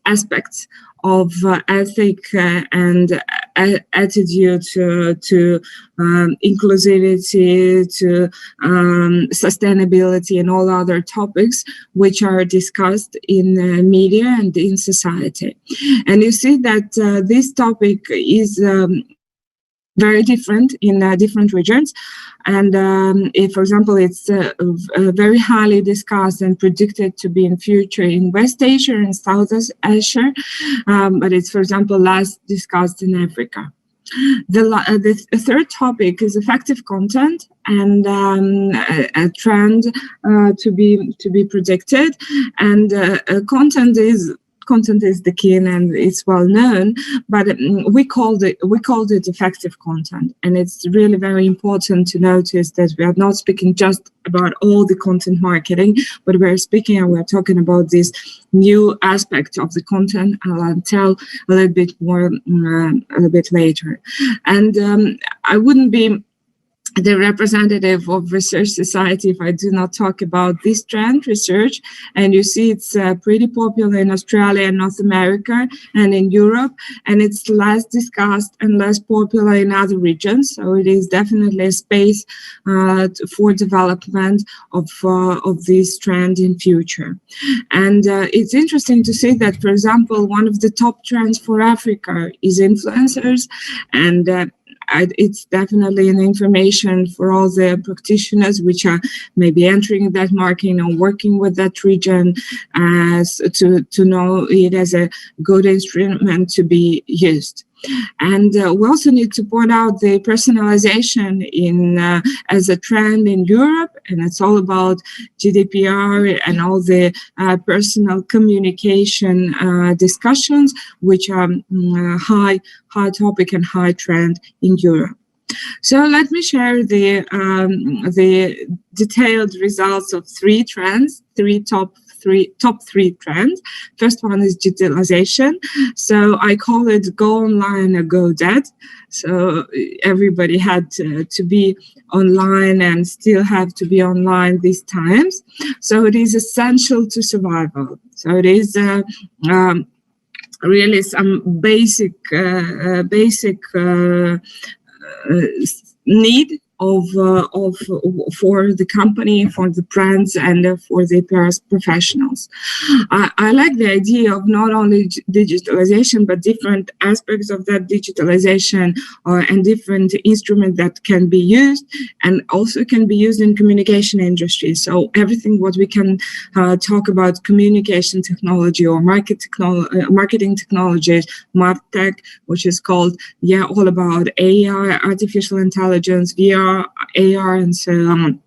aspects of ethic and attitude to inclusivity, to sustainability, and all other topics which are discussed in media and in society. And you see that this topic is very different in different regions. And if, for example, it's very highly discussed and predicted to be in future in West Asia and Southeast Asia, but it's, for example, less discussed in Africa. The third topic is effective content, and a trend to be predicted. And content is the key, and it's well known, but we called it effective content. And it's really very important to notice that we are not speaking just about all the content marketing, but we're talking about this new aspect of the content. I'll tell a little bit more a little bit later. And I wouldn't be the representative of Research Society if I do not talk about this trend research. And you see it's pretty popular in Australia and North America and in Europe, and it's less discussed and less popular in other regions. So it is definitely a space for development of this trend in future. And it's interesting to see that, for example, one of the top trends for Africa is influencers, and it's definitely an information for all the practitioners which are maybe entering that market or working with that region, to know it as a good instrument to be used. And we also need to point out the personalization as a trend in Europe, and it's all about GDPR and all the personal communication discussions, which are high top and high trend in Europe. So let me share the detailed results of top three trends. First one is digitalization. So I call it go online or go dead. So everybody had to be online and still have to be online these times. So it is essential to survival. So it is really some basic need for the company, for the brands, and for the professionals. I like the idea of not only digitalization, but different aspects of that digitalization and different instruments that can be used, and also can be used in communication industry. So everything what we can talk about communication technology or marketing technologies, MarTech, which is called all about AI, artificial intelligence, VR, AR, and so on.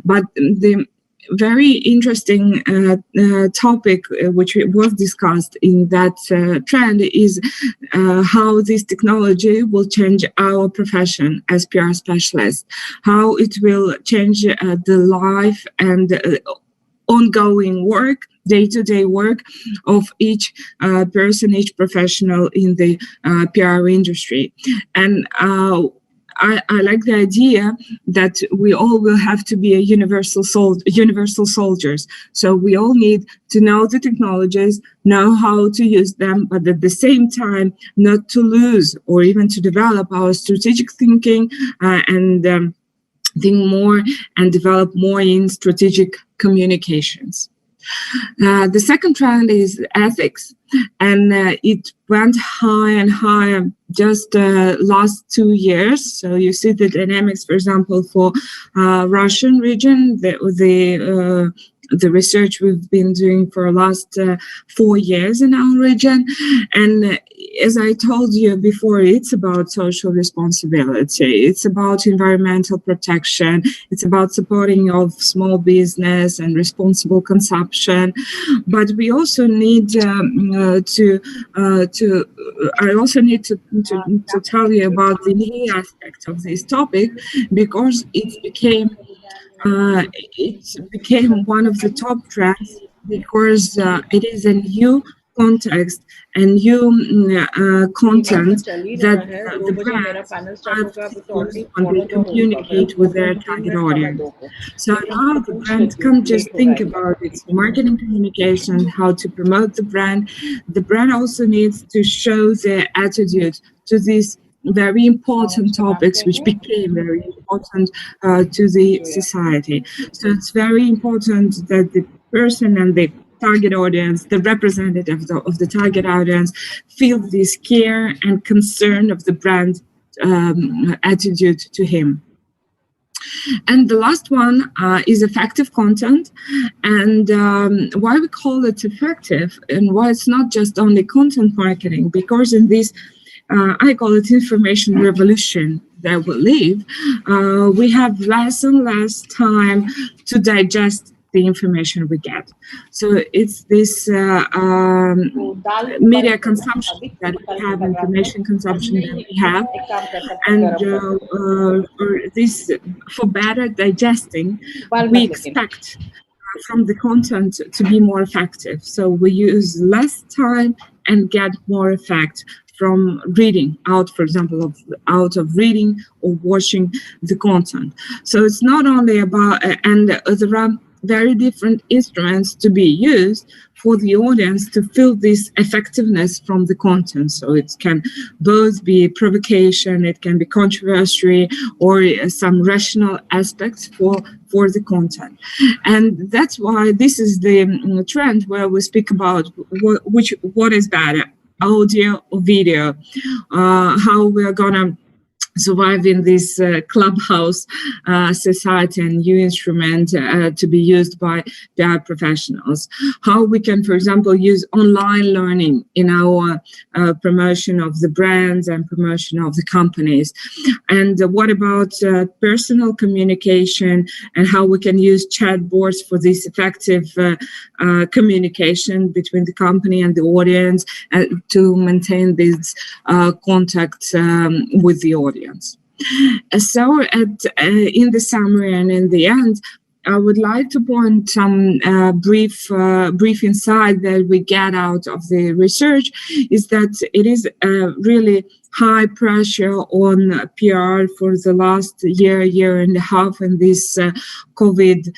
But the very interesting topic which was discussed in that trend is how this technology will change our profession as PR specialists, how it will change the life and ongoing work, day-to-day work of each person, each professional in the PR industry. And I like the idea that we all will have to be a universal soldiers. So we all need to know the technologies, know how to use them, but at the same time, not to lose or even to develop our strategic thinking and think more and develop more in strategic communications. The second trend is ethics, and it went high and higher just last 2 years. So you see the dynamics, for example, for Russian region, the research we've been doing for the last 4 years in our region. And as I told you before, it's about social responsibility. It's about environmental protection. It's about supporting of small business and responsible consumption. But we also need I also need to tell you about the new aspect of this topic, because it became one of the top trends, because it is a new context and new content that the brands have to use when they communicate with their target audience. So now the brand can't just think about its marketing communication, how to promote the brand. The brand also needs to show their attitude to this very important topics which became very important to the society. So it's very important that the person and the target audience, the representative of the target audience, feel this care and concern of the brand attitude to him. And the last one is effective content. And why we call it effective and why it's not just only content marketing, because in this, I call it information revolution that we live, we have less and less time to digest the information we get. So it's this media consumption that we have, information consumption that we have, and for better digesting, we expect from the content to be more effective. So we use less time and get more effect from reading out, for example, out of reading or watching the content. So it's not only about, and there are very different instruments to be used for the audience to feel this effectiveness from the content. So it can both be provocation, it can be controversy, or some rational aspects for the content. And that's why this is the trend where we speak about what is better, audio or video, how we are gonna survive in this clubhouse society and new instrument to be used by PR professionals. How we can, for example, use online learning in our promotion of the brands and promotion of the companies. And what about personal communication and how we can use chatbots for this effective communication between the company and the audience to maintain this contact with the audience. So in the summary and in the end, I would like to point some brief insight that we get out of the research is that it is really high pressure on PR for the last year and a half in this COVID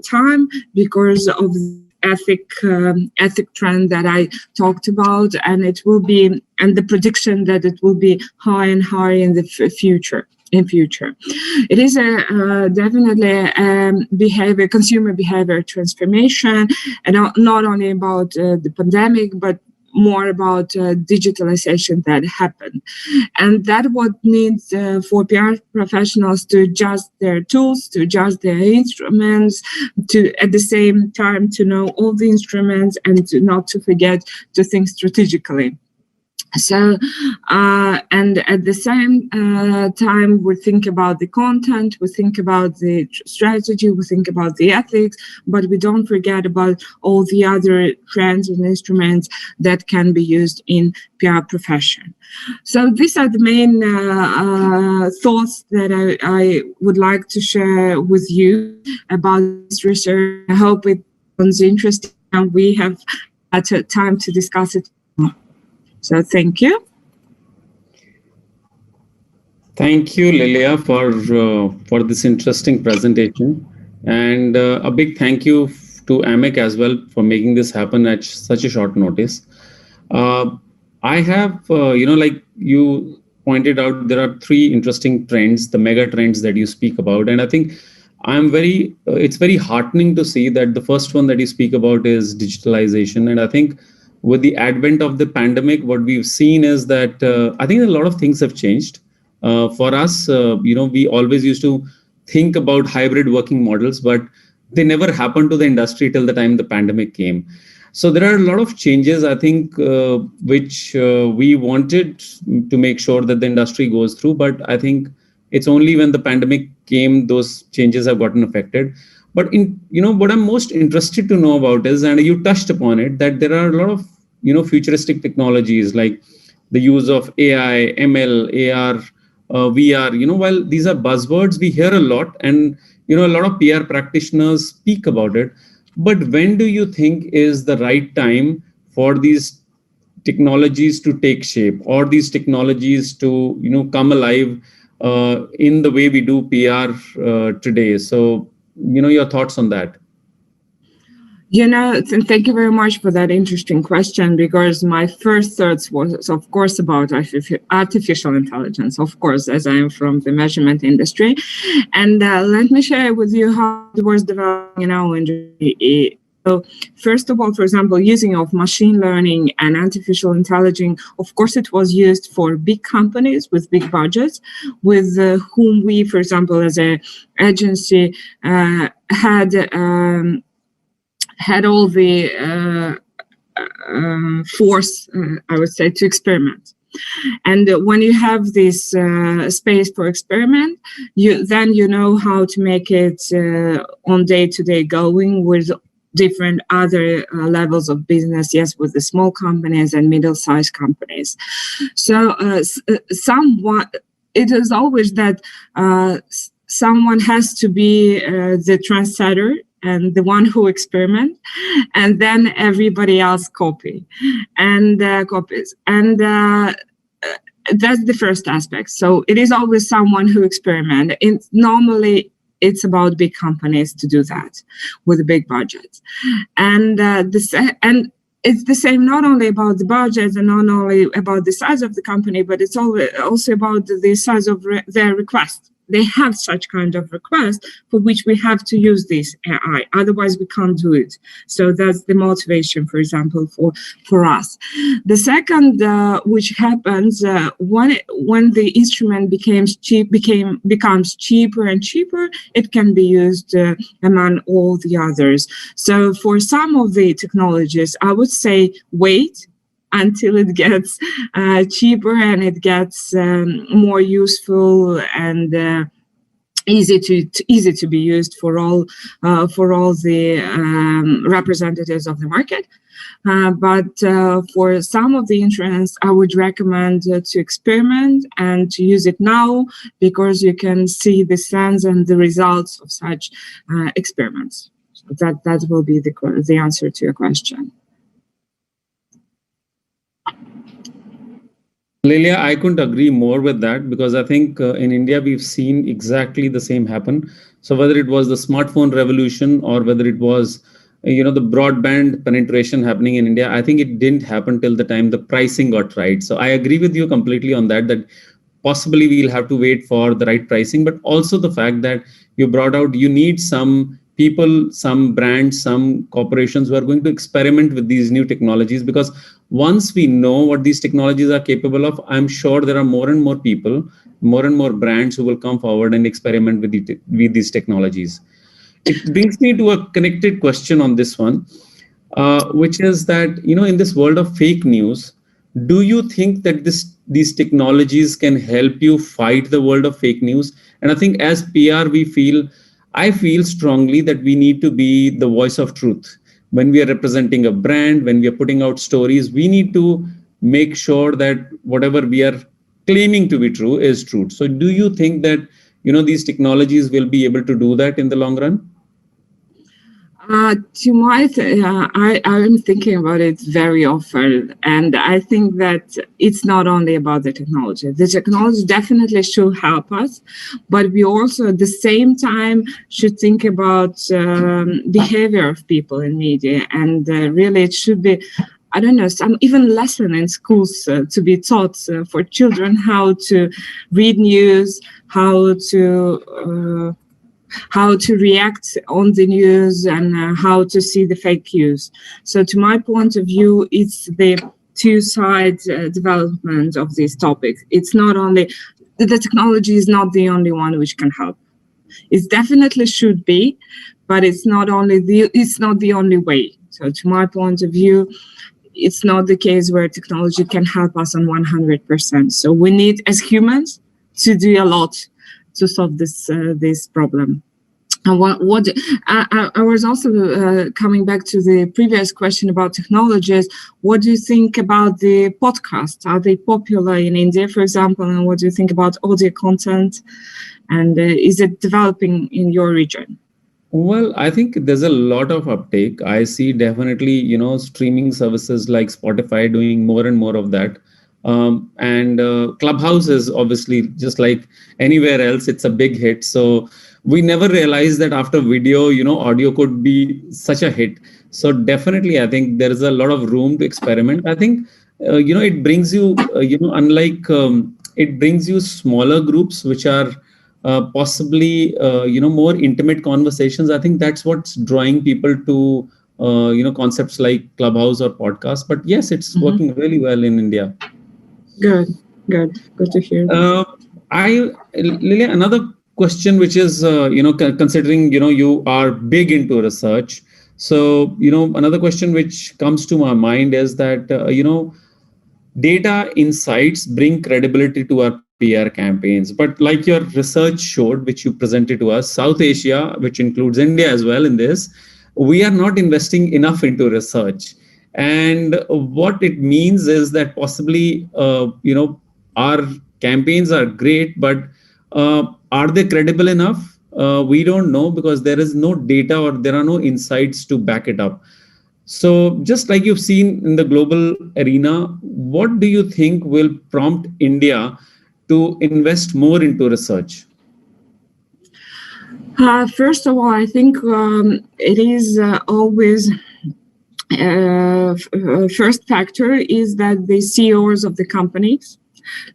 time because of ethic trend that I talked about, and it will be, and the prediction that it will be high and higher in the future. It is definitely consumer behavior transformation, and not only about the pandemic, but more about digitalization that happened. And that what needs for PR professionals to adjust their tools, to adjust their instruments, to at the same time to know all the instruments and not to forget to think strategically. So, and at the same time, we think about the content, we think about the strategy, we think about the ethics, but we don't forget about all the other trends and instruments that can be used in PR profession. So these are the main thoughts that I would like to share with you about this research. I hope it was interesting and we have had time to discuss it. So thank you. Thank you, Lilia, for this interesting presentation, and a big thank you to IMAGEXX as well for making this happen at such a short notice. I have, like you pointed out, there are three interesting trends, the mega trends that you speak about, and I think it's very heartening to see that the first one that you speak about is digitalization, and I think with the advent of the pandemic, what we've seen is that I think a lot of things have changed. For us, we always used to think about hybrid working models, but they never happened to the industry till the time the pandemic came. So there are a lot of changes, I think, which we wanted to make sure that the industry goes through. But I think it's only when the pandemic came, those changes have gotten affected. But what I'm most interested to know about is, and you touched upon it, that there are a lot of futuristic technologies like the use of AI, ML, AR, VR. While these are buzzwords, we hear a lot, and a lot of PR practitioners speak about it. But when do you think is the right time for these technologies to take shape, or these technologies to come alive in the way we do PR today? So your thoughts on that? Thank you very much for that interesting question, because my first thoughts was, of course, about artificial intelligence, of course, as I am from the measurement industry. And let me share with you how it was developing in our industry. So, first of all, for example, using of machine learning and artificial intelligence, of course, it was used for big companies with big budgets, with whom we, for example, as an agency, had all the force, I would say, to experiment. And when you have this space for experiment, then you know how to make it on day-to-day going with different other levels of business, yes, with the small companies and middle-sized companies. So somewhat, it is always that someone has to be the trendsetter and the one who experiment, and then everybody else copies. And that's the first aspect. So it is always someone who experiment. Normally, it's about big companies to do that with big budgets, and it's the same not only about the budget and not only about the size of the company, but it's also about the size of their request. They have such kind of request for which we have to use this AI. Otherwise, we can't do it. So that's the motivation, for example, for us. The second, which happens when the instrument becomes cheaper and cheaper, it can be used among all the others. So for some of the technologies, I would say wait until it gets cheaper and it gets more useful and easy to be used for all the representatives of the market. But for some of the instruments, I would recommend to experiment and to use it now, because you can see the sense and the results of such experiments. So that will be the answer to your question. Lilia, I couldn't agree more with that, because I think in India we've seen exactly the same happen. So whether it was the smartphone revolution or whether it was the broadband penetration happening in India, I think it didn't happen till the time the pricing got right. So I agree with you completely on that possibly we'll have to wait for the right pricing, but also the fact that you brought out, you need some people, some brands, some corporations who are going to experiment with these new technologies, because once we know what these technologies are capable of, I'm sure there are more and more people, more and more brands who will come forward and experiment with these technologies. It brings me to a connected question on this one, which is that, in this world of fake news, do you think that these technologies can help you fight the world of fake news? And I think as PR, I feel strongly that we need to be the voice of truth. When we are representing a brand, when we are putting out stories, we need to make sure that whatever we are claiming to be true is true. So do you think that, these technologies will be able to do that in the long run? I'm thinking about it very often, and I think that it's not only about the technology. The technology definitely should help us, but we also at the same time should think about behavior of people in media, and really it should be, I don't know, some even lesson in schools to be taught for children how to read news, how to react on the news, and how to see the fake news. So to my point of view, it's the two-side development of this topic. It's not only, the technology is not the only one which can help. It definitely should be, but it's not the only way. So to my point of view, it's not the case where technology can help us on 100%. So we need, as humans, to do a lot to solve this problem. And I was also coming back to the previous question about technologies. What do you think about the podcasts? Are they popular in India, for example? And what do you think about audio content? And is it developing in your region? Well, I think there's a lot of uptake. I see definitely, streaming services like Spotify doing more and more of that. And Clubhouse is obviously, just like anywhere else, it's a big hit. So we never realized that after video, audio could be such a hit. So definitely, I think there is a lot of room to experiment. I think, it brings you, unlike, it brings you smaller groups, which are possibly, more intimate conversations. I think that's what's drawing people to, concepts like Clubhouse or podcast. But yes, it's working really well in India. Good, good to hear. Lily, another question, which is, considering, you are big into research. So, another question which comes to my mind is that, data insights bring credibility to our PR campaigns. But like your research showed, which you presented to us, South Asia, which includes India as well in this, we are not investing enough into research. And what it means is that possibly, our campaigns are great, but are they credible enough? We don't know, because there is no data or there are no insights to back it up. So just like you've seen in the global arena, what do you think will prompt India to invest more into research? First of all, I think it is always first factor is that the CEOs of the companies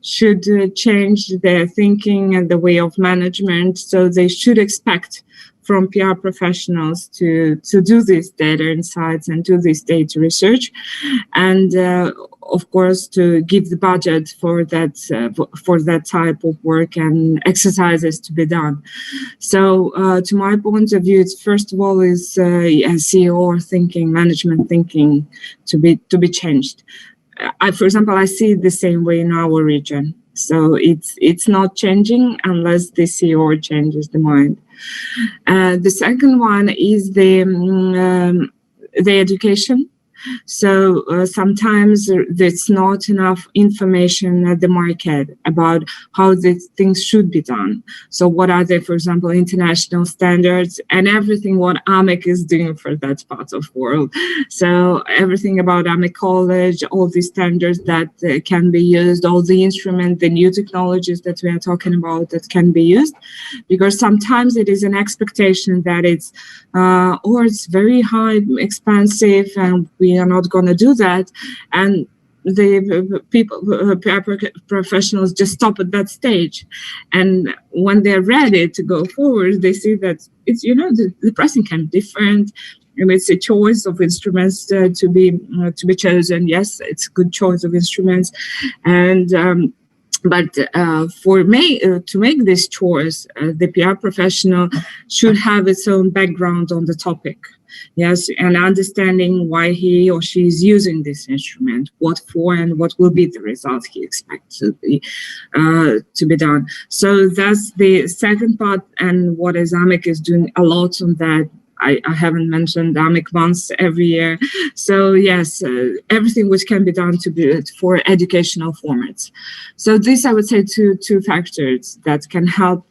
should change their thinking and the way of management. So they should expect from PR professionals to do these data insights and do this data research, and of course to give the budget for that type of work and exercises to be done. So to my point of view, it's first of all is CEO thinking, management thinking to be changed. For example, I see it the same way in our region. So it's not changing unless the CEO changes the mind. The second one is the education. So sometimes there's not enough information at the market about how these things should be done. So what are the, for example, international standards and everything what IMAGEXX is doing for that part of the world. So everything about IMAGEXX College, all these standards that can be used, all the instruments, the new technologies that we are talking about that can be used, because sometimes it is an expectation that it's it's very high, expensive, and we are not going to do that. And the people, professionals just stop at that stage. And when they're ready to go forward, they see that it's, the pricing can be different. And it's a choice of instruments to be chosen. Yes, it's a good choice of instruments. And but for me, to make this choice, the PR professional should have its own background on the topic. Yes, and understanding why he or she is using this instrument, what for, and what will be the result he expects to be done. So that's the second part, and what IMAGEXX is doing a lot on that. I haven't mentioned IMAGEXX once every year. So yes, everything which can be done for educational formats. So this, I would say, two factors that can help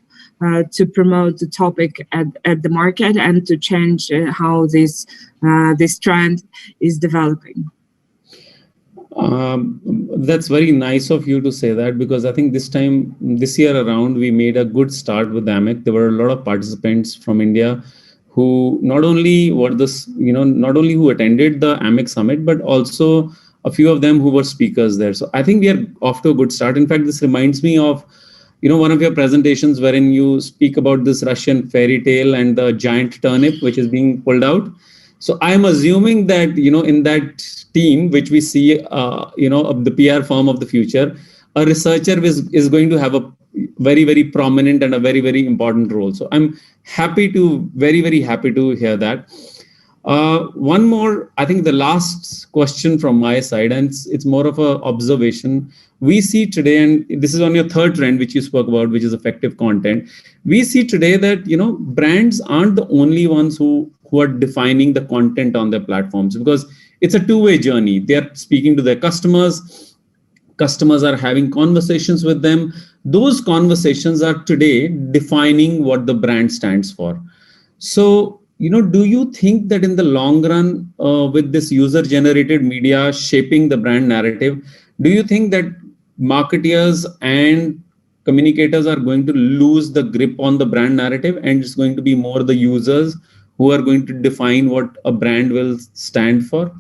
to promote the topic at the market and to change how this trend is developing. That's very nice of you to say that, because I think this year around, we made a good start with IMAGEXX. There were a lot of participants from India who not only who attended the IMAGEXX summit, but also a few of them who were speakers there. So I think we are off to a good start. In fact, this reminds me of, one of your presentations wherein you speak about this Russian fairy tale and the giant turnip, which is being pulled out. So I'm assuming that, in that team, which we see, of the PR firm of the future, a researcher is going to have a very, very prominent and a very, very important role. So I'm very, very happy to hear that. One more, I think the last question from my side, and it's more of an observation. We see today, and this is on your third trend, which you spoke about, which is effective content. We see today that, brands aren't the only ones who are defining the content on their platforms, because it's a two-way journey. They're speaking to their customers. Customers are having conversations with them. Those conversations are today defining what the brand stands for. So, do you think that in the long run, with this user-generated media shaping the brand narrative, do you think that marketeers and communicators are going to lose the grip on the brand narrative, and it's going to be more the users who are going to define what a brand will stand for?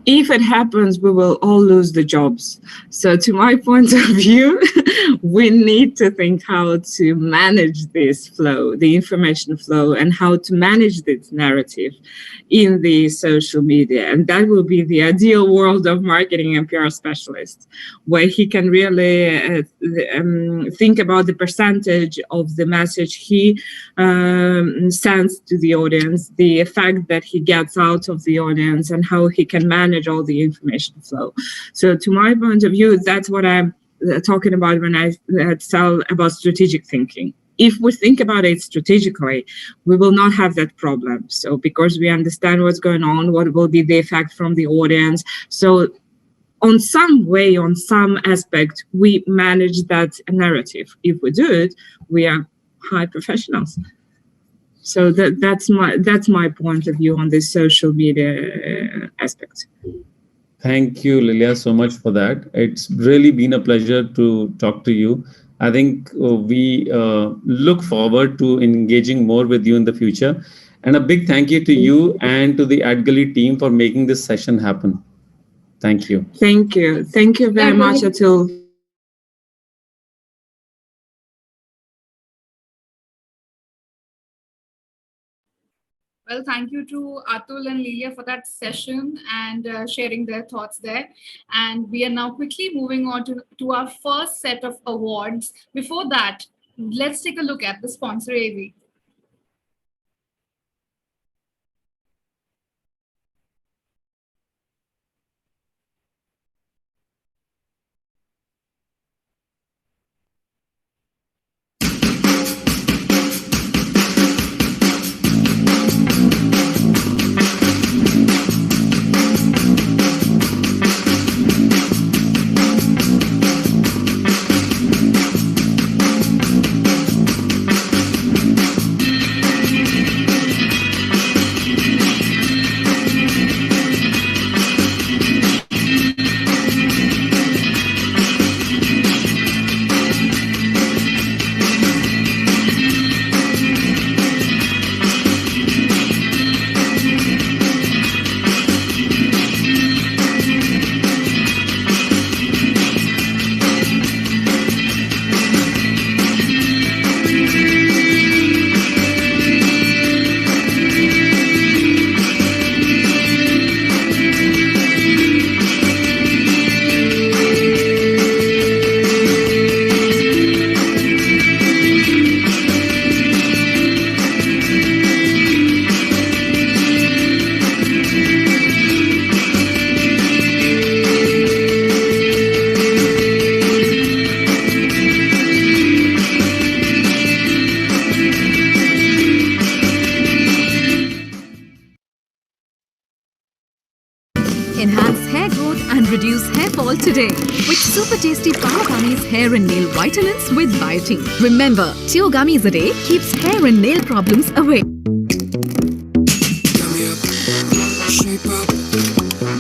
If it happens, we will all lose the jobs. So to my point of view, we need to think how to manage this flow, the information flow, and how to manage this narrative in the social media. And that will be the ideal world of marketing and PR specialists, where he can really think about the percentage of the message he sends to the audience, the effect that he gets out of the audience, and how he can manage all the information flow. So to my point of view, that's what I'm talking about when I tell about strategic thinking. If we think about it strategically, we will not have that problem. So because we understand what's going on, what will be the effect from the audience. So on some way, on some aspect, we manage that narrative. If we do it, we are high professionals. So that's my point of view on this social media aspect. Thank you, Lilia, so much for that. It's really been a pleasure to talk to you. I think we look forward to engaging more with you in the future. And a big thank you to you and to the AdGully team for making this session happen. Thank you. Thank you. Thank you very much, Atul. Well, thank you to Atul and Lilia for that session and sharing their thoughts there. And we are now quickly moving on to our first set of awards. Before that, let's take a look at the sponsor AV. Enhance hair growth and reduce hair fall today with super tasty Power Gummies hair and nail vitamins with biotin. Remember, 2 gummies a day keeps hair and nail problems away. Gummy up, shape up,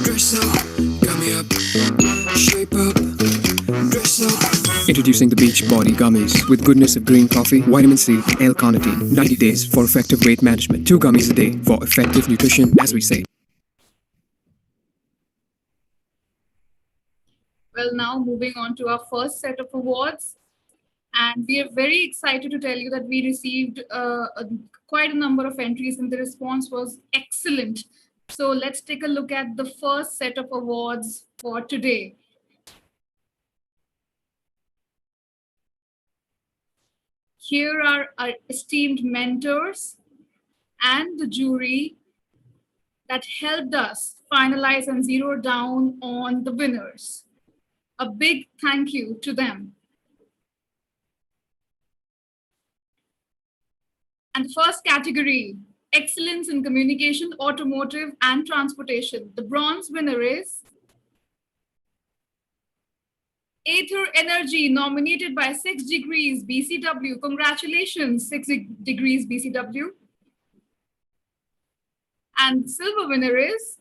dress up. Gummy up, shape up, dress up. Introducing the Beach Body Gummies with goodness of green coffee, vitamin C, L-carnitine. 90 days for effective weight management. 2 gummies a day for effective nutrition, as we say. Well, now moving on to our first set of awards. And we are very excited to tell you that we received quite a number of entries and the response was excellent. So let's take a look at the first set of awards for today. Here are our esteemed mentors and the jury that helped us finalize and zero down on the winners. A big thank you to them. And the first category, excellence in communication, automotive, and transportation. The bronze winner is Aether Energy, nominated by 6 Degrees BCW. Congratulations, 6 Degrees BCW. And the silver winner is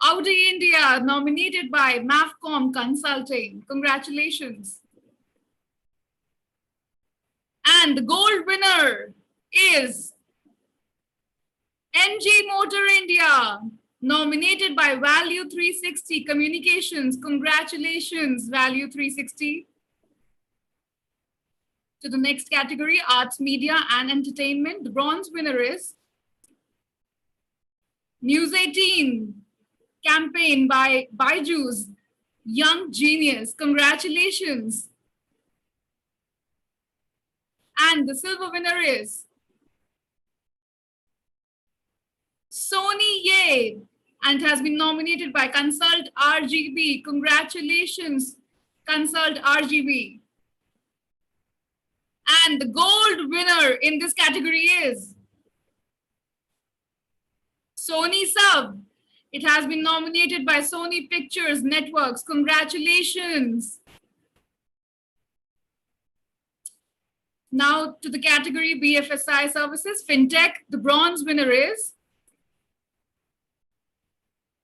Audi India, nominated by MAFCOM Consulting. Congratulations. And the gold winner is NG Motor India, nominated by Value 360 Communications. Congratulations, Value 360. To the next category, Arts, Media and Entertainment. The bronze winner is News 18 campaign by Byju's Young Genius. Congratulations. And the silver winner is Sony Ye, and has been nominated by Consult RGB. Congratulations, Consult RGB. And the gold winner in this category is Sony Sub. It has been nominated by Sony Pictures Networks. Congratulations. Now to the category BFSI Services, FinTech. The bronze winner is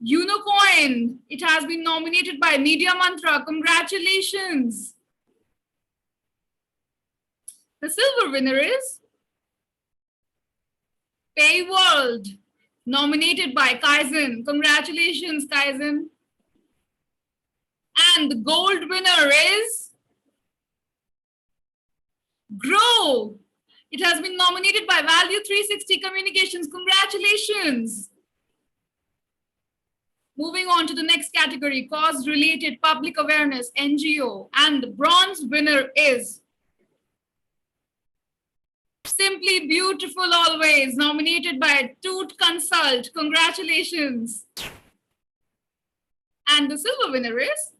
Unicoin. It has been nominated by Media Mantra. Congratulations. The silver winner is Payworld, nominated by Kaizen. Congratulations, Kaizen. And the gold winner is Grow. It has been nominated by Value 360 Communications. Congratulations. Moving on to the next category, cause-related public awareness, NGO. And the bronze winner is Simply Beautiful Always, nominated by Toot Consult. Congratulations. And the silver winner is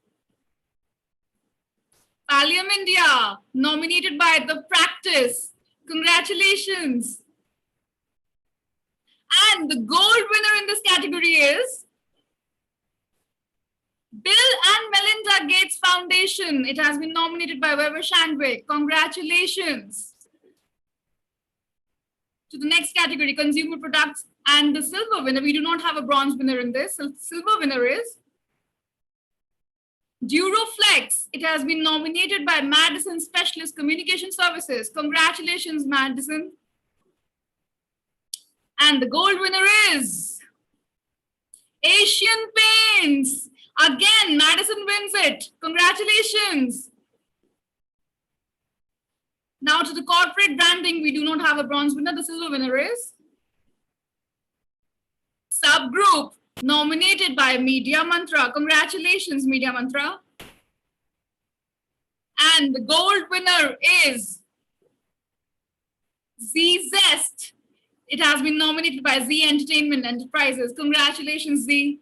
Pallium India, nominated by The Practice. Congratulations. And the gold winner in this category is Bill and Melinda Gates Foundation. It has been nominated by Weber Shandwick. Congratulations. To the next category, consumer products, and the silver winner. We do not have a bronze winner in this. So silver winner is Duroflex. It has been nominated by Madison Specialist Communication Services. Congratulations, Madison. And the gold winner is Asian Paints. Again, Madison wins it. Congratulations. Now to the corporate branding, we do not have a bronze winner. The silver winner is Subgroup, nominated by Media Mantra. Congratulations, Media Mantra. And the gold winner is Z Zest. It has been nominated by Z Entertainment Enterprises. Congratulations, Z.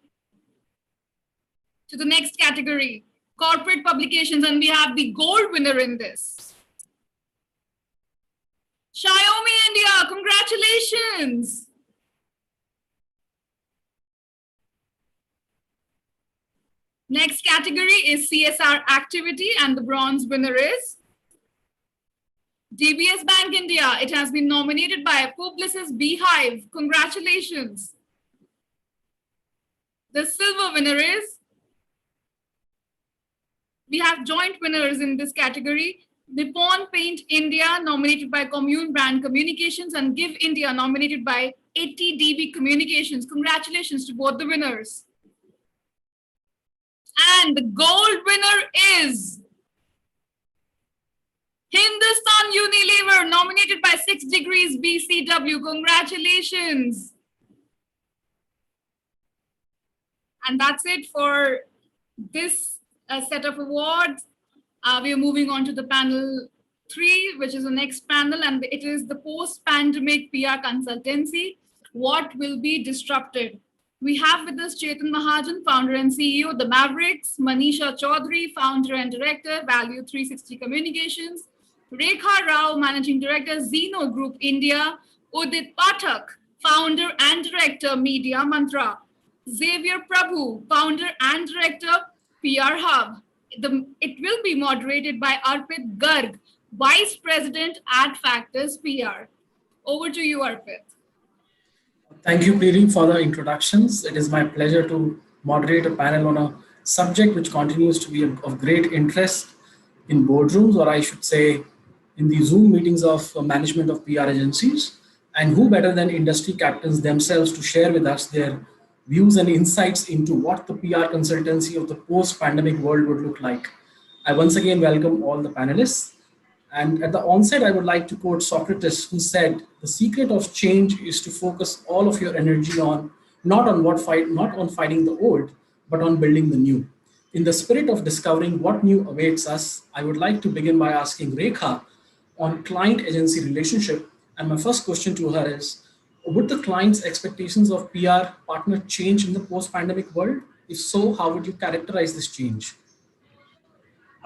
To the next category, corporate publications, and we have the gold winner in this. Xiaomi India, congratulations. Next category is CSR activity, and the bronze winner is DBS Bank India. It has been nominated by Publicis Beehive. Congratulations. The silver winner is, we have joint winners in this category. Nippon Paint India, nominated by Commune Brand Communications, and Give India, nominated by 80dB Communications. Congratulations to both the winners. And the gold winner is Hindustan Unilever, nominated by 6 Degrees BCW. Congratulations. And that's it for this set of awards. We are moving on to the panel 3, which is the next panel, and it is the post-pandemic PR consultancy. What will be disrupted? We have with us Chetan Mahajan, founder and CEO, The Mavericks, Manisha Chaudhary, founder and director, Value 360 Communications, Rekha Rao, managing director, Zeno Group India, Udit Pathak, founder and director, Media Mantra, Xavier Prabhu, founder and director, PR Hub. It will be moderated by Arpit Garg, Vice President at Factors PR. Over to you, Arpit. Thank you, Preeti, for the introductions. It is my pleasure to moderate a panel on a subject which continues to be of great interest in boardrooms, or I should say in the Zoom meetings of management of PR agencies. And who better than industry captains themselves to share with us their views and insights into what the PR consultancy of the post-pandemic world would look like. I once again welcome all the panelists. And at the onset, I would like to quote Socrates, who said, "The secret of change is to focus all of your energy on not on fighting the old, but on building the new." In the spirit of discovering what new awaits us, I would like to begin by asking Rekha on client agency relationship. And my first question to her is, would the client's expectations of PR partner change in the post-pandemic world? If so, how would you characterize this change?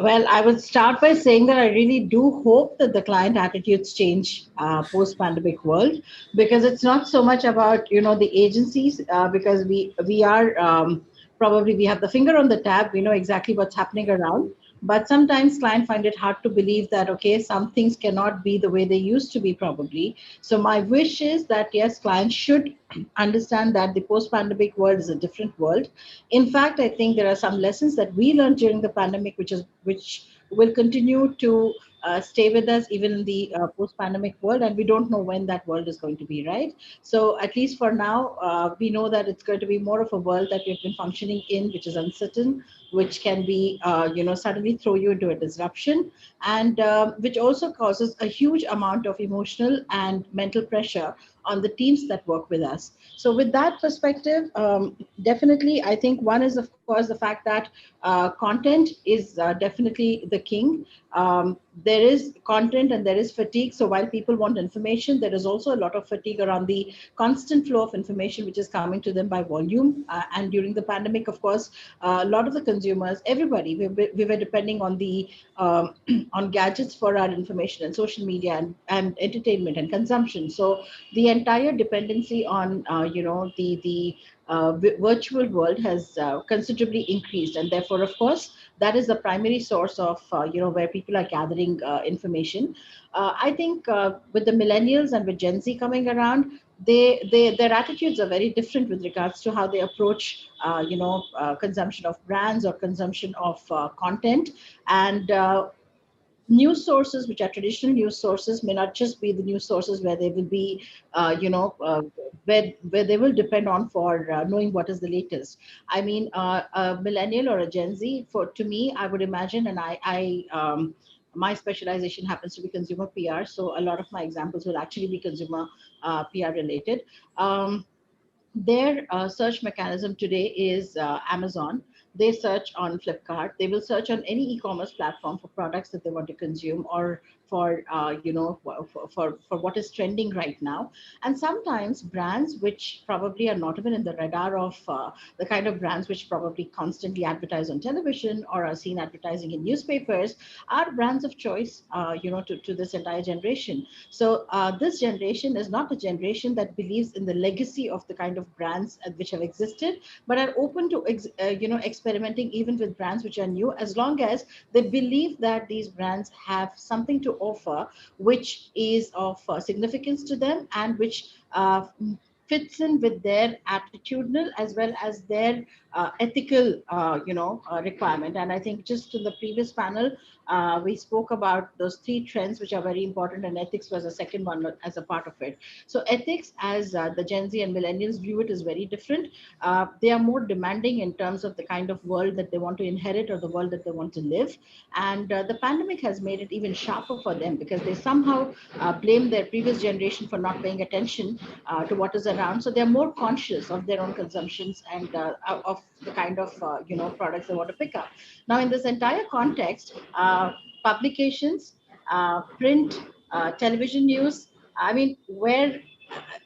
Well, I would start by saying that I really do hope that the client attitudes change post-pandemic world, because it's not so much about the agencies, because we are probably we have the finger on the tab, we know exactly what's happening around. But sometimes clients find it hard to believe that, okay, some things cannot be the way they used to be probably. So my wish is that yes, clients should understand that the post-pandemic world is a different world. In fact, I think there are some lessons that we learned during the pandemic, which will continue to stay with us even in the post-pandemic world, and we don't know when that world is going to be, right? So at least for now, we know that it's going to be more of a world that we've been functioning in, which is uncertain, which can be suddenly throw you into a disruption, and which also causes a huge amount of emotional and mental pressure on the teams that work with us. So with that perspective, definitely, I think one is, of course, the fact that content is definitely the king. There is content and there is fatigue. So while people want information, there is also a lot of fatigue around the constant flow of information which is coming to them by volume. And during the pandemic, of course, a lot of the consumers, everybody, we were depending on the on gadgets for our information and social media and entertainment and consumption. So the entire dependency on the virtual world has considerably increased, and therefore, of course, that is the primary source of where people are gathering information. I think with the millennials and with Gen Z coming around, their attitudes are very different with regards to how they approach consumption of brands or consumption of content. And news sources, which are traditional news sources, may not just be the news sources where they will be, where they will depend on for knowing what is the latest. I mean, a millennial or a Gen Z, to me, I would imagine, and my specialization happens to be consumer PR, so a lot of my examples will actually be consumer PR related. Their search mechanism today is Amazon. They search on Flipkart. They will search on any e-commerce platform for products that they want to consume, or for for what is trending right now. And sometimes brands which probably are not even in the radar of the kind of brands which probably constantly advertise on television or are seen advertising in newspapers are brands of choice, to this entire generation. So this generation is not a generation that believes in the legacy of the kind of brands which have existed, but are open to experimenting even with brands which are new, as long as they believe that these brands have something to offer which is of significance to them, and which fits in with their attitudinal as well as their ethical requirement. And I think just in the previous panel, we spoke about those three trends which are very important, and ethics was the second one as a part of it. So ethics, as the Gen Z and millennials view it, is very different. They are more demanding in terms of the kind of world that they want to inherit or the world that they want to live. And the pandemic has made it even sharper for them, because they somehow blame their previous generation for not paying attention to what is around. So they're more conscious of their own consumptions and of the kind of products they want to pick up. Now, in this entire context, publications, print, television news, I mean, where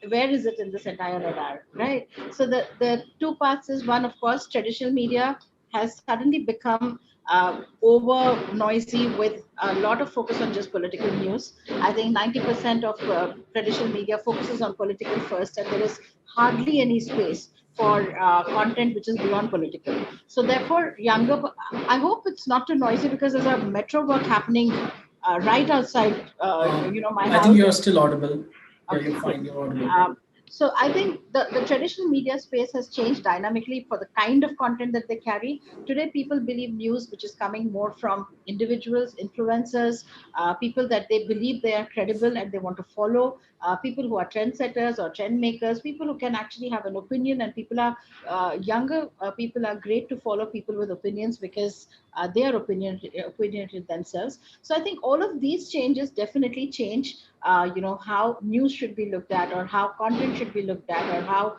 is it in this entire radar, right? So the two parts is, one, of course, traditional media has suddenly become over noisy with a lot of focus on just political news. I think 90% of traditional media focuses on political first, and there is hardly any space for content which is beyond political. So therefore, I hope it's not too noisy, because there's a metro work happening right outside, my house. I think you're still audible. Yeah, Okay, you're fine. You're audible. So I think the traditional media space has changed dynamically for the kind of content that they carry. Today, people believe news which is coming more from individuals, influencers, people that they believe they are credible and they want to follow, people who are trendsetters or trend makers, people who can actually have an opinion, and people are younger people are great to follow people with opinions because they are opinionated themselves. So I think all of these changes definitely change how news should be looked at, or how content should be looked at, or how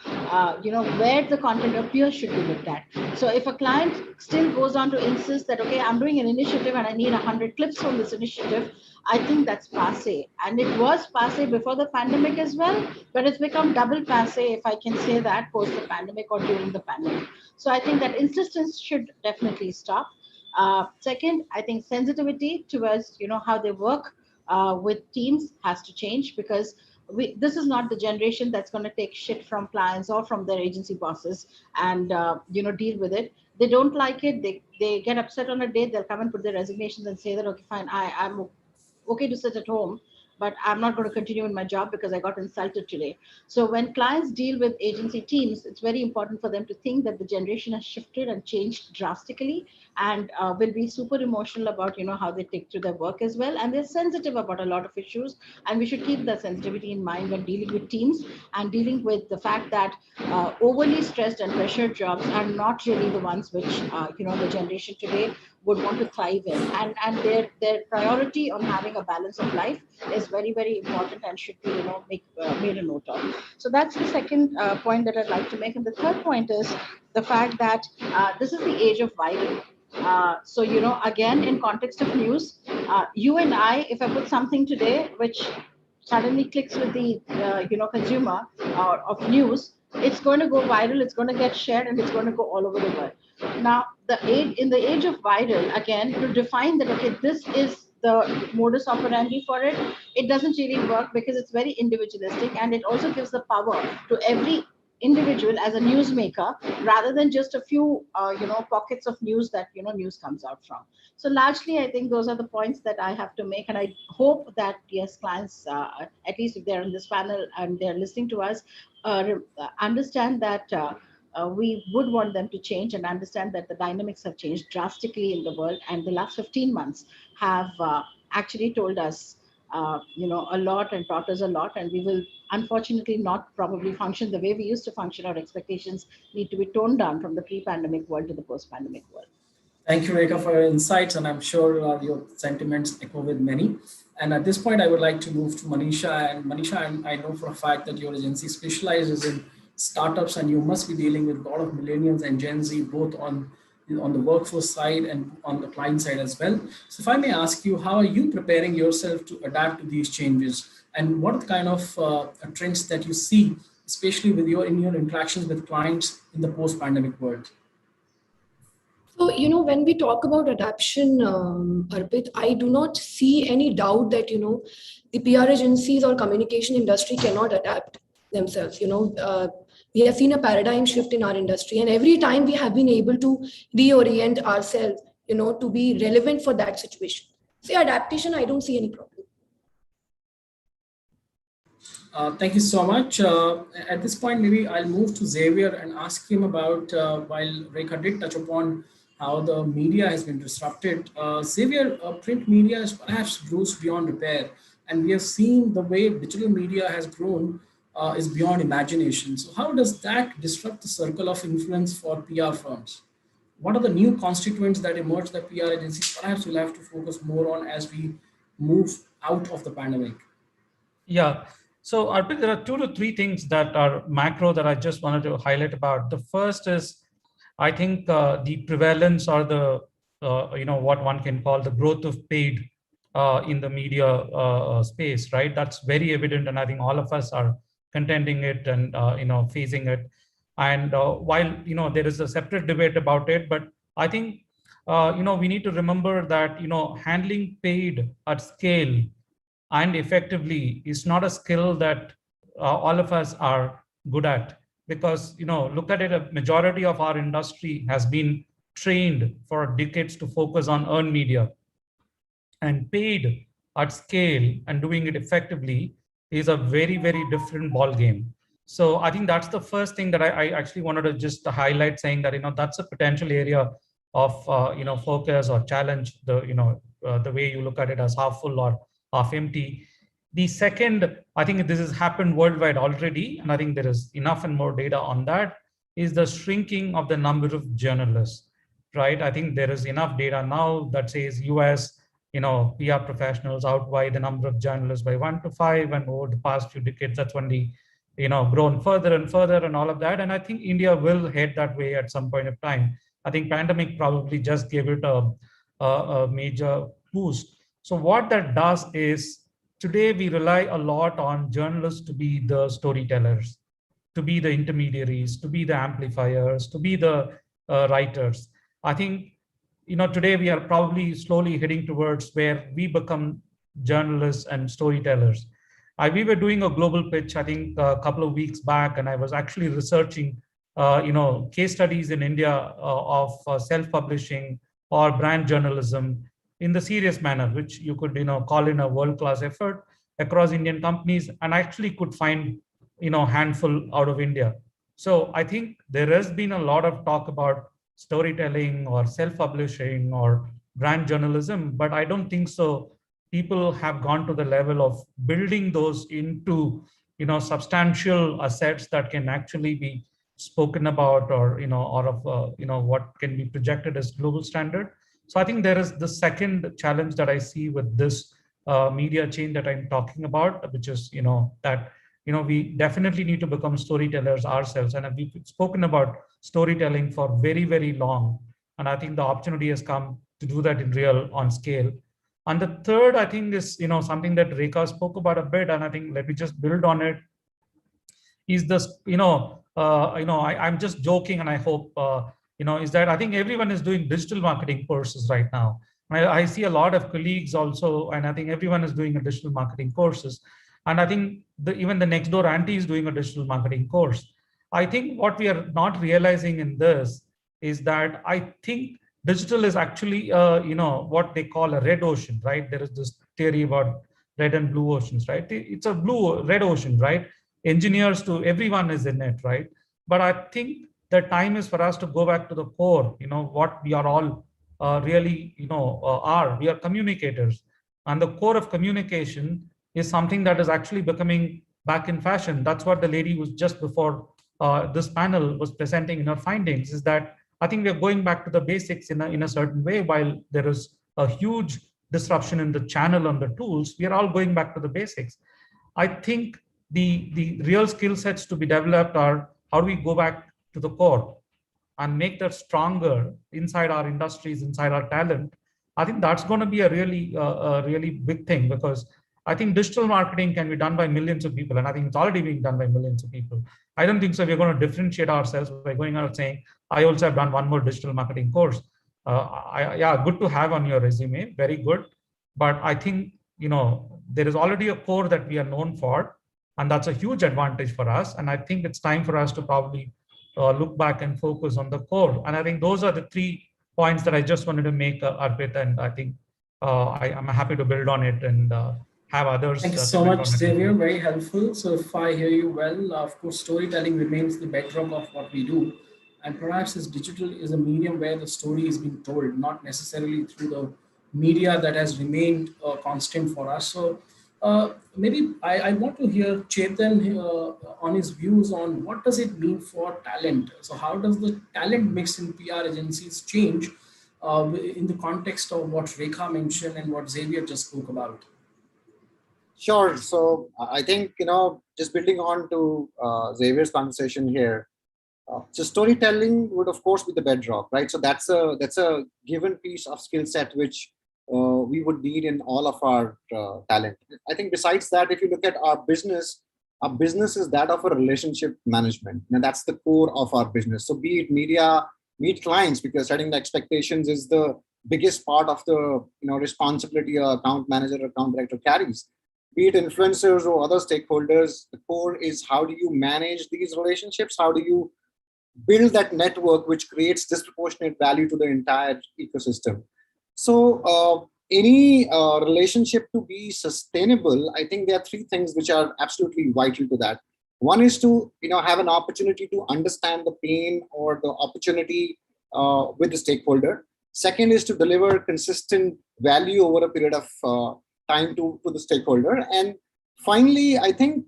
where the content appears should be looked at. So if a client still goes on to insist that, okay, I'm doing an initiative and I need 100 clips from this initiative, I think that's passe. And it was passe before the pandemic as well, but it's become double passe, if I can say that, post the pandemic or during the pandemic. So I think that insistence should definitely stop. Second, I think sensitivity towards how they work with teams has to change, because this is not the generation that's going to take shit from clients or from their agency bosses and deal with it. They don't like it. They get upset on a day. They'll come and put their resignations and say that, okay, fine, I'm okay to sit at home, but I'm not going to continue in my job because I got insulted today. So when clients deal with agency teams, it's very important for them to think that the generation has shifted and changed drastically, and will be super emotional about how they take to their work as well, and they're sensitive about a lot of issues, and we should keep that sensitivity in mind when dealing with teams and dealing with the fact that overly stressed and pressured jobs are not really the ones which the generation today would want to thrive in, and their priority on having a balance of life is very, very important and should be made a note of. So that's the second point that I'd like to make. And the third point is the fact that this is the age of viral. So again, in context of news, you and I, if I put something today which suddenly clicks with the consumer of news, it's going to go viral, it's going to get shared, and it's going to go all over the world. Now, in the age of viral, again, to define that, okay, this is the modus operandi for it, it doesn't really work, because it's very individualistic, and it also gives the power to every individual as a newsmaker, rather than just a few pockets of news that news comes out from. So largely, I think those are the points that I have to make, and I hope that, yes, clients, at least if they're on this panel and they're listening to us, understand that we would want them to change and understand that the dynamics have changed drastically in the world, and the last 15 months have actually told us a lot and taught us a lot, and we will unfortunately not probably function the way we used to function. Our expectations need to be toned down from the pre-pandemic world to the post-pandemic world. Thank you, Rekha, for your insights, and I'm sure your sentiments echo with many. And at this point, I would like to move to Manisha. And Manisha, I know for a fact that your agency specializes in startups, and you must be dealing with a lot of millennials and Gen Z, both on the workforce side and on the client side as well. So if I may ask you, how are you preparing yourself to adapt to these changes? And what kind of trends that you see, especially in your interactions with clients in the post-pandemic world? So, when we talk about adaptation, Arpit, I do not see any doubt that, the PR agencies or communication industry cannot adapt themselves. We have seen a paradigm shift in our industry, and every time we have been able to reorient ourselves, to be relevant for that situation. So, adaptation, I don't see any problem. Thank you so much. At this point, maybe I'll move to Xavier and ask him about, while Rekha did touch upon how the media has been disrupted. Xavier, print media is perhaps grows beyond repair, and we have seen the way digital media has grown is beyond imagination. So how does that disrupt the circle of influence for PR firms? What are the new constituents that emerge that PR agencies perhaps will have to focus more on as we move out of the pandemic? Yeah. So, Arpit, there are 2 to 3 things that are macro that I just wanted to highlight about. The first is, I think the prevalence, or the, what one can call the growth of paid in the media space, right? That's very evident, and I think all of us are contending it and, facing it. And while, there is a separate debate about it, but I think, we need to remember that, handling paid at scale and effectively is not a skill that all of us are good at, because look at it, a majority of our industry has been trained for decades to focus on earned media, and paid at scale and doing it effectively is a very, very different ball game. So I think that's the first thing that I actually wanted to just highlight, saying that, that's a potential area of, focus or challenge, the way you look at it as half full or half empty. The second, I think this has happened worldwide already, and I think there is enough and more data on that, is the shrinking of the number of journalists, right? I think there is enough data now that says US, PR professionals outweigh the number of journalists by 1 to 5, and over the past few decades, that's only grown further and further and all of that. And I think India will head that way at some point of time. I think pandemic probably just gave it a major boost. So what that does is, today we rely a lot on journalists to be the storytellers, to be the intermediaries, to be the amplifiers, to be the writers. I think, today we are probably slowly heading towards where we become journalists and storytellers. We were doing a global pitch, I think, a couple of weeks back, and I was actually researching, case studies in India of self-publishing or brand journalism in the serious manner, which you could, call in a world-class effort across Indian companies, and I actually could find, handful out of India. So I think there has been a lot of talk about storytelling or self-publishing or brand journalism, but I don't think so people have gone to the level of building those into, substantial assets that can actually be spoken about, or, or of, what can be projected as global standard. So I think there is the second challenge that I see with this media chain that I'm talking about, which is, that, we definitely need to become storytellers ourselves. And we've spoken about storytelling for very, very long. And I think the opportunity has come to do that in real, on scale. And the third, I think, is, something that Rekha spoke about a bit, and I think let me just build on it, is this, I'm just joking, and I hope, is that I think everyone is doing digital marketing courses right now. I see a lot of colleagues also, and I think everyone is doing a digital marketing courses. And I think even the next door auntie is doing a digital marketing course. I think what we are not realizing in this is that I think digital is actually, what they call a red ocean, right? There is this theory about red and blue oceans, right? It's a red ocean, right? Engineers to everyone is in it, right? But I think the time is for us to go back to the core, what we are all really, we are communicators. And the core of communication is something that is actually becoming back in fashion. That's what the lady who was just before this panel was presenting in her findings, is that I think we are going back to the basics in a certain way. While there is a huge disruption in the channel and the tools, we are all going back to the basics. I think the real skill sets to be developed are, how do we go back to the core and make that stronger inside our industries, inside our talent. I think that's going to be a really big thing, because I think digital marketing can be done by millions of people, and I think it's already being done by millions of people. I don't think so we're going to differentiate ourselves by going out saying, I also have done one more digital marketing course. Yeah, good to have on your resume, very good. But I think, there is already a core that we are known for, and that's a huge advantage for us. And I think it's time for us to probably look back and focus on the core. And I think those are the 3 points that I just wanted to make, Arpit, and I think I'm happy to build on it and have others. Thank you so much, Xavier. Very helpful. So if I hear you well, of course, storytelling remains the bedrock of what we do. And perhaps as digital is a medium where the story is being told, not necessarily through the media that has remained constant for us. So maybe I want to hear Chetan on his views on what does it mean for talent. So how does the talent mix in PR agencies change in the context of what Rekha mentioned and what Xavier just spoke about? Sure. So I think, just building on to Xavier's conversation here, so storytelling would of course be the bedrock, right? So that's a given piece of skill set which we would need in all of our talent. I think besides that, if you look at our business is that of a relationship management. And that's the core of our business. So be it media, meet clients, because setting the expectations is the biggest part of the responsibility a account manager or account director carries. Be it influencers or other stakeholders, the core is how do you manage these relationships? How do you build that network which creates disproportionate value to the entire ecosystem? So any relationship to be sustainable, I think there are 3 things which are absolutely vital to that. One is to have an opportunity to understand the pain or the opportunity with the stakeholder. Second is to deliver consistent value over a period of time to the stakeholder. And finally, I think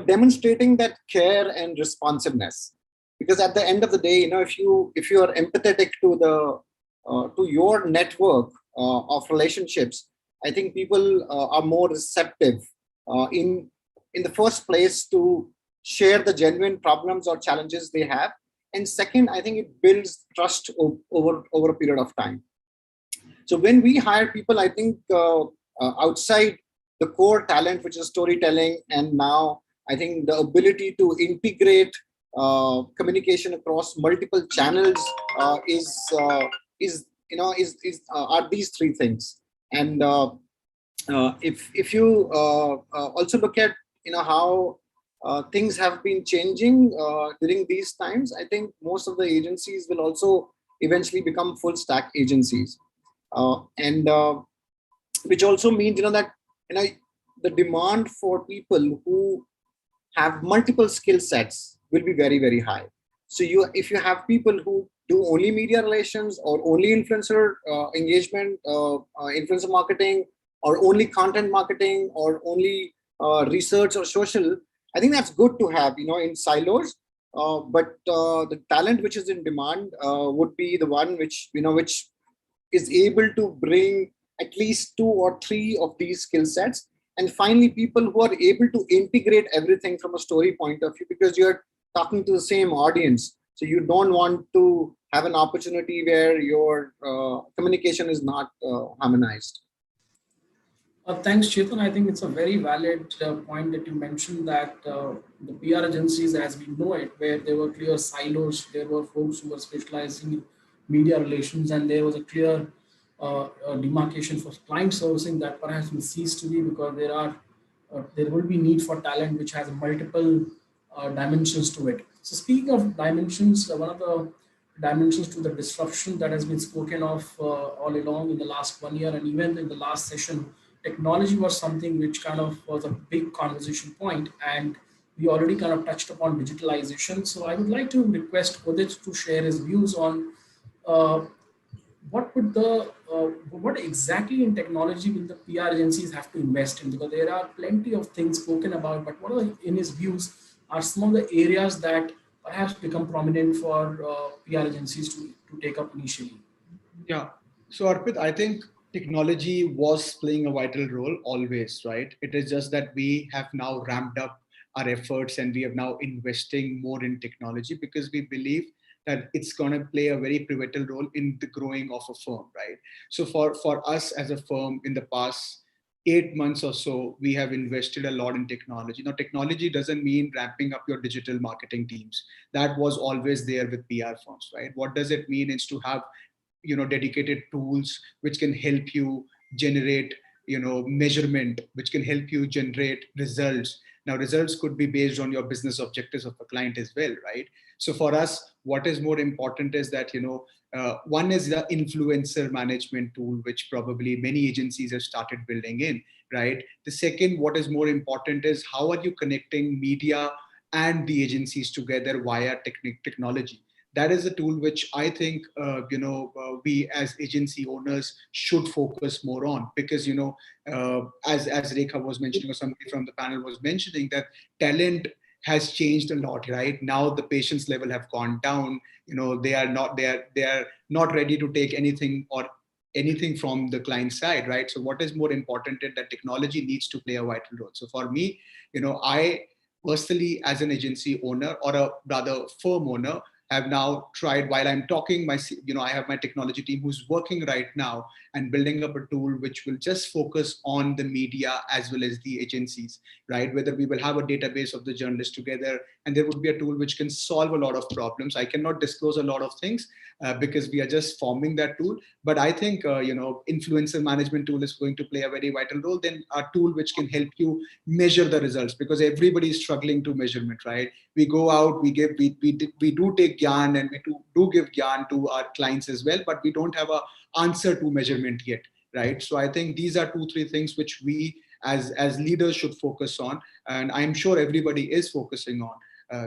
demonstrating that care and responsiveness, because at the end of the day, if you are empathetic to the to your network of relationships, I think people are more receptive in the first place to share the genuine problems or challenges they have. And second, I think it builds trust over a period of time. So when we hire people, I think outside the core talent, which is storytelling, and now I think the ability to integrate communication across multiple channels is are these three things. And if you also look at how things have been changing during these times, I think most of the agencies will also eventually become full stack agencies, and which also means that the demand for people who have multiple skill sets will be very, very high. So if you have people who do only media relations or only influencer engagement, influencer marketing, or only content marketing, or only research or social, I think that's good to have in silos. But the talent which is in demand would be the one which which is able to bring at least 2 or 3 of these skill sets. And finally, people who are able to integrate everything from a story point of view, because you're talking to the same audience. So you don't want to have an opportunity where your communication is not harmonized. Thanks, Chetan. I think it's a very valid point that you mentioned, that the PR agencies, as we know it, where there were clear silos, there were folks who were specializing in media relations, and there was a clear demarcation for client servicing that perhaps will cease to be, because there will be need for talent which has multiple dimensions to it. So speaking of dimensions, one of the dimensions to the disruption that has been spoken of all along in the last 1 year, and even in the last session, technology was something which kind of was a big conversation point, and we already kind of touched upon digitalization. So I would like to request Udit to share his views on what exactly in technology will the PR agencies have to invest in, because there are plenty of things spoken about, but what are, in his views, are some of the areas that perhaps become prominent for PR agencies to take up initially? Yeah. So Arpit, I think technology was playing a vital role always, right? It is just that we have now ramped up our efforts and we are now investing more in technology because we believe that it's going to play a very pivotal role in the growing of a firm, right? So for us as a firm in the past 8 months or so, we have invested a lot in technology. Now, technology doesn't mean ramping up your digital marketing teams. That was always there with PR firms, right? What does it mean is to have dedicated tools which can help you generate measurement, which can help you generate results. Now results could be based on your business objectives of a client as well, right? So for us, what is more important is that one is the influencer management tool, which probably many agencies have started building in, right? The second, what is more important is how are you connecting media and the agencies together via technology. That is a tool which I think we as agency owners should focus more on, because as Rekha was mentioning, or somebody from the panel was mentioning, that talent has changed a lot, right? Now the patience level have gone down. They are not ready to take anything from the client side, right? So what is more important is that technology needs to play a vital role. So for me, I personally, as an agency owner or a rather firm owner, have now tried, while I'm talking, I have my technology team who's working right now and building up a tool which will just focus on the media as well as the agencies, right? Whether we will have a database of the journalists together, and there would be a tool which can solve a lot of problems. I cannot disclose a lot of things because we are just forming that tool. But I think, influencer management tool is going to play a very vital role. Then a tool which can help you measure the results, because everybody is struggling to measurement, right? We go out, we do take gyan, and we do give gyan to our clients as well, but we don't have a answer to measurement yet, right? So I think these are 2-3 things which we as leaders should focus on, and I'm sure everybody is focusing on.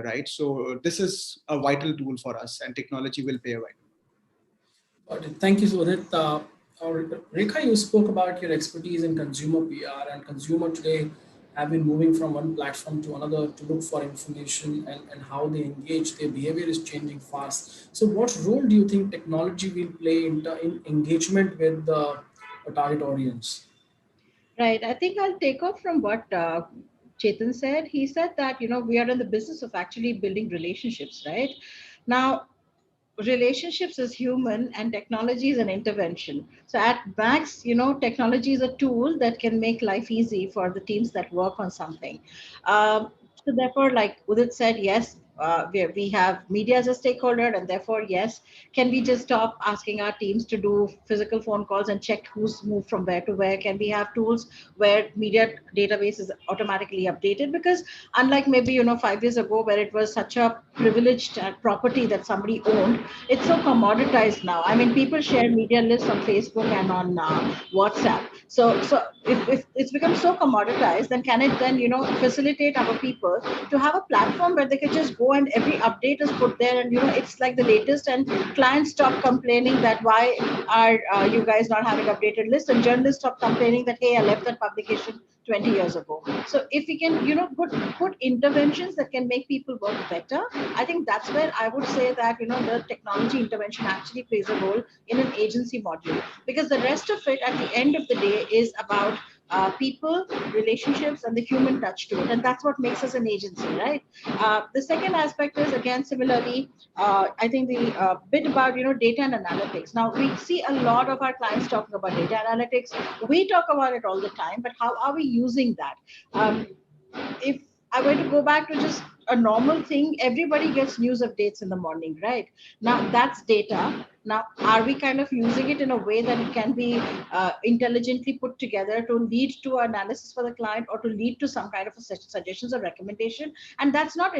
Right, so this is a vital tool for us, and technology will play a vital role. Thank you, Sudhit. Rekha, you spoke about your expertise in consumer PR, and consumer today have been moving from one platform to another to look for information, and how they engage. Their behavior is changing fast. So what role do you think technology will play in engagement with the target audience? Right. I think I'll take off from what Chetan said. He said that, we are in the business of actually building relationships, right? Now, relationships is human and technology is an intervention. So at max, technology is a tool that can make life easy for the teams that work on something. So therefore, like Udit said, yes, we have media as a stakeholder, and therefore, yes, can we just stop asking our teams to do physical phone calls and check who's moved from where to where? Can we have tools where media database is automatically updated? Because unlike maybe 5 years ago, where it was such a privileged property that somebody owned, it's so commoditized now. I mean, people share media lists on Facebook and on WhatsApp. So if it's become so commoditized, then can it then facilitate our people to have a platform where they can just go and every update is put there, and it's like the latest, and clients stop complaining that why are you guys not having updated lists, and journalists stop complaining that, hey, I left that publication 20 years ago. So if we can put interventions that can make people work better, I think that's where I would say that the technology intervention actually plays a role in an agency module, because the rest of it at the end of the day is about people, relationships, and the human touch to it, and that's what makes us an agency, right? The second aspect is, again, similarly, I think the bit about data and analytics. Now we see a lot of our clients talking about data analytics. We talk about it all the time, but how are we using that? If I were to go back to just a normal thing, everybody gets news updates in the morning, right? Now that's data. Now, are we kind of using it in a way that it can be intelligently put together to lead to analysis for the client, or to lead to some kind of a suggestions or recommendation? And it's not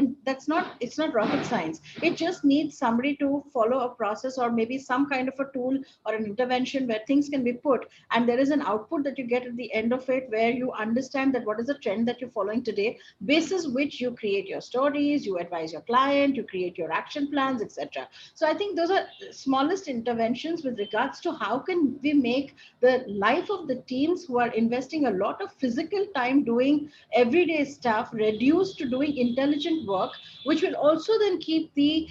rocket science. It just needs somebody to follow a process, or maybe some kind of a tool or an intervention where things can be put, and there is an output that you get at the end of it, where you understand that what is the trend that you're following today, basis which you create your stories, you advise your client, you create your action plans, etc. So I think those are smallest interventions with regards to how can we make the life of the teams who are investing a lot of physical time doing everyday stuff reduced to doing intelligent work, which will also then keep the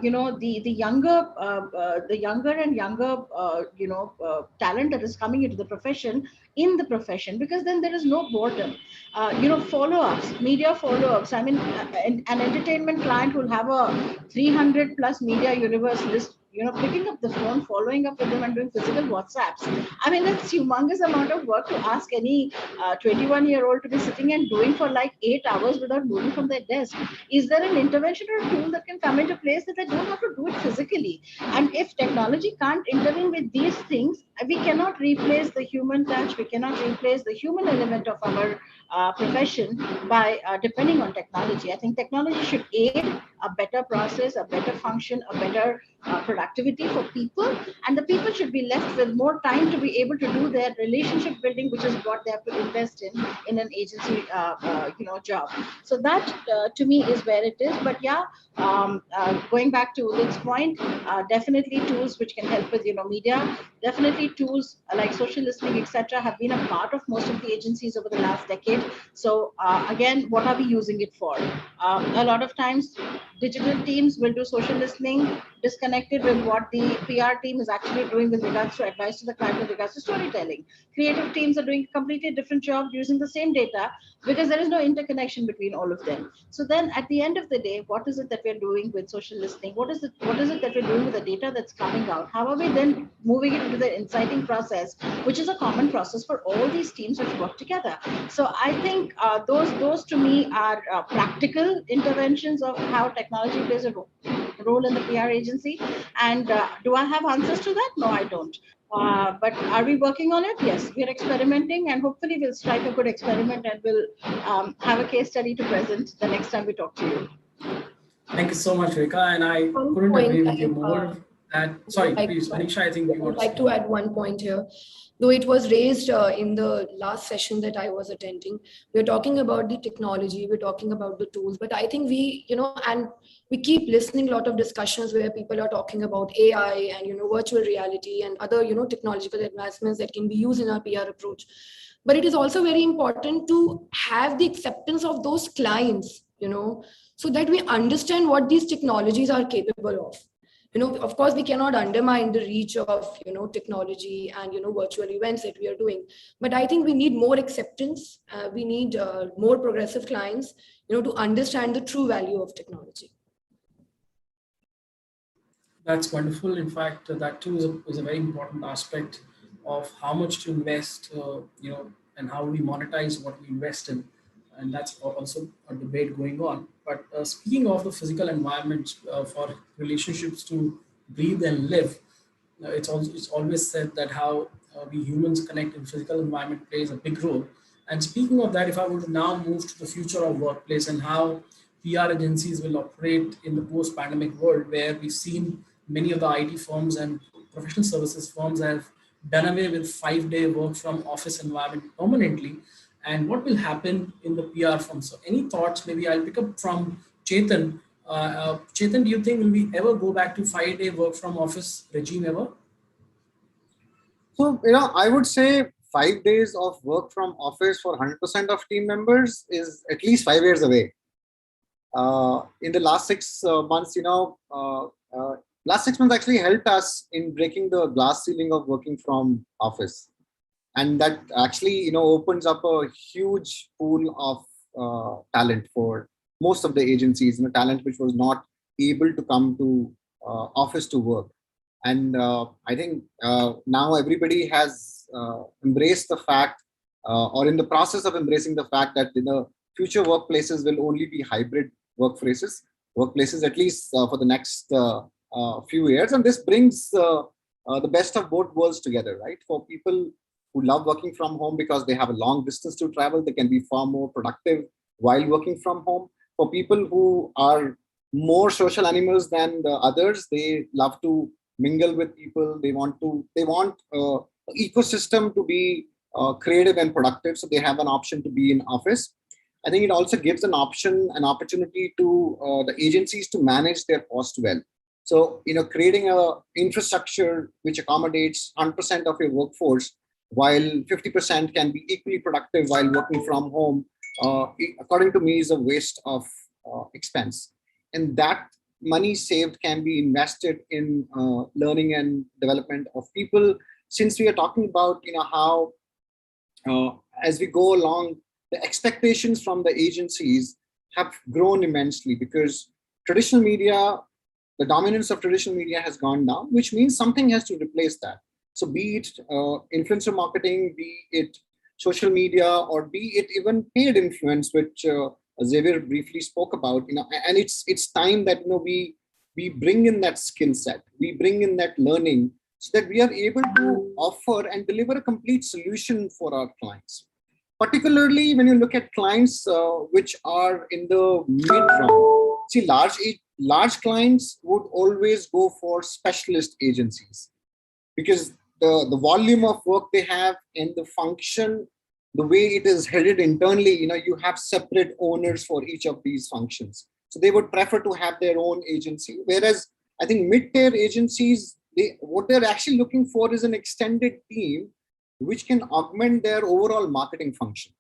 younger and younger talent that is coming into the profession in the profession, because then there is no boredom. Follow-ups, media follow-ups. I mean, an entertainment client will have a 300 plus media universe list, picking up the phone, following up with them, and doing physical WhatsApps. I mean, it's humongous amount of work to ask any 21-year-old to be sitting and doing for like 8 hours without moving from their desk. Is there an intervention or a tool that can come into place that they don't have to do it physically? And if technology can't intervene with these things, we cannot replace the human touch. We cannot replace the human element of our profession by depending on technology. I think technology should aid a better process, a better function, a better productivity for people, and the people should be left with more time to be able to do their relationship building, which is what they have to invest in an agency job. So that to me is where it is. But yeah, going back to Udit's point, definitely tools which can help with media, definitely tools like social listening, etc., have been a part of most of the agencies over the last decade. So again, what are we using it for? A lot of times digital teams will do social listening disconnected with what the PR team is actually doing with regards to advice to the client with regards to storytelling. Creative teams are doing a completely different job using the same data, because there is no interconnection between all of them. So then at the end of the day, what is it that we're doing with social listening? What is it that we're doing with the data that's coming out? How are we then moving it into the inciting process, which is a common process for all these teams which work together? So I think those to me are practical interventions of how technology plays a role in the PR agency. And do I have answers to that? No, I don't. But are we working on it? Yes, we're experimenting, and hopefully we'll strike a good experiment, and we'll have a case study to present the next time we talk to you. Thank you so much, Rekha, and I One couldn't point agree with you more. And sorry, please, Manisha, I think you I want would like to add one point here. Though it was raised in the last session that I was attending, we're talking about the technology, we're talking about the tools, but I think and we keep listening a lot of discussions where people are talking about AI and, virtual reality and other, technological advancements that can be used in our PR approach. But it is also very important to have the acceptance of those clients, so that we understand what these technologies are capable of. Of course, we cannot undermine the reach of, technology and, virtual events that we are doing. But I think we need more acceptance. We need more progressive clients, to understand the true value of technology. That's wonderful. In fact, that too is a very important aspect of how much to invest, and how we monetize what we invest in. And that's also a debate going on. But speaking of the physical environment for relationships to breathe and live, it's always said that how we humans connect in physical environment plays a big role. And speaking of that, if I were to now move to the future of workplace and how PR agencies will operate in the post-pandemic world, where we've seen many of the IT firms and professional services firms have done away with 5-day work from office environment permanently, and what will happen in the PR firm. So any thoughts? Maybe I'll pick up from Chetan. Chetan, do you think will we ever go back to 5-day work from office regime ever? So, I would say 5 days of work from office for 100% of team members is at least 5 years away. In the last 6 months, last 6 months actually helped us in breaking the glass ceiling of working from office. And that actually, opens up a huge pool of talent for most of the agencies, talent which was not able to come to office to work. And I think now everybody has embraced the fact, or in the process of embracing the fact that future workplaces will only be hybrid workplaces at least for the next few years. And this brings the best of both worlds together, right? For people who love working from home because they have a long distance to travel, they can be far more productive while working from home. For people who are more social animals than the others, they love to mingle with people. They want ecosystem to be creative and productive, so they have an option to be in office. I think it also gives an opportunity to the agencies to manage their cost well. So, creating a infrastructure which accommodates 100% of your workforce, while 50% can be equally productive while working from home, according to me, is a waste of expense. And that money saved can be invested in learning and development of people. Since we are talking about, how as we go along, the expectations from the agencies have grown immensely, because traditional media, the dominance of traditional media has gone down, which means something has to replace that. So be it influencer marketing, be it social media, or be it even paid influence, which Xavier briefly spoke about, and it's time that we bring in that skill set, we bring in that learning, so that we are able to offer and deliver a complete solution for our clients. Particularly when you look at clients which are in the mid-round. See, large clients would always go for specialist agencies, because the volume of work they have and the function, the way it is headed internally, you have separate owners for each of these functions. So they would prefer to have their own agency. Whereas I think mid-tier agencies, what they're actually looking for is an extended team which can augment their overall marketing function.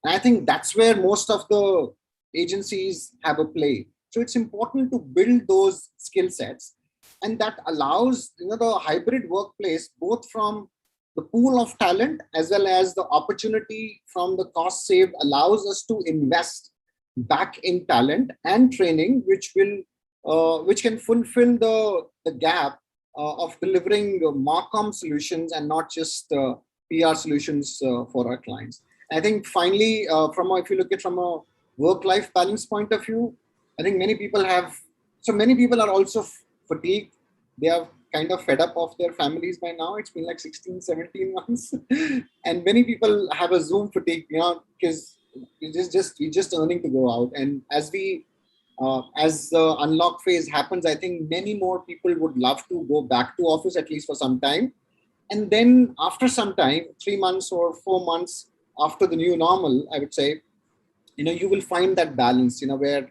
And I think that's where most of the agencies have a play. So it's important to build those skill sets, and that allows the hybrid workplace, both from the pool of talent as well as the opportunity from the cost saved, allows us to invest back in talent and training, which can fulfill the gap of delivering Marcom solutions and not just PR solutions for our clients. I think finally, if you look at from a work-life balance point of view, I think many people are also fatigued. They are kind of fed up of their families by now. It's been like 16, 17 months. And many people have a Zoom fatigue, because we're just earning to go out. And as we as the unlock phase happens, I think many more people would love to go back to office at least for some time. And then after some time, 3 months or 4 months after the new normal, I would say, you will find that balance, where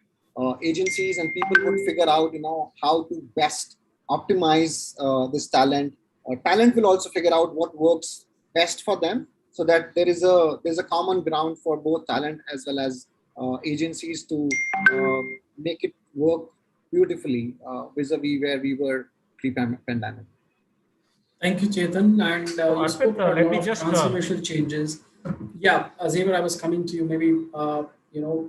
agencies and people would figure out, how to best optimize this talent. Talent will also figure out what works best for them, so that there's a common ground for both talent as well as agencies to make it work beautifully vis-a-vis where we were pre-pandemic. Thank you, Chetan. And So, you spoke Arpit, about a let lot me of just transformational changes. Yeah, Xavier, I was coming to you. Maybe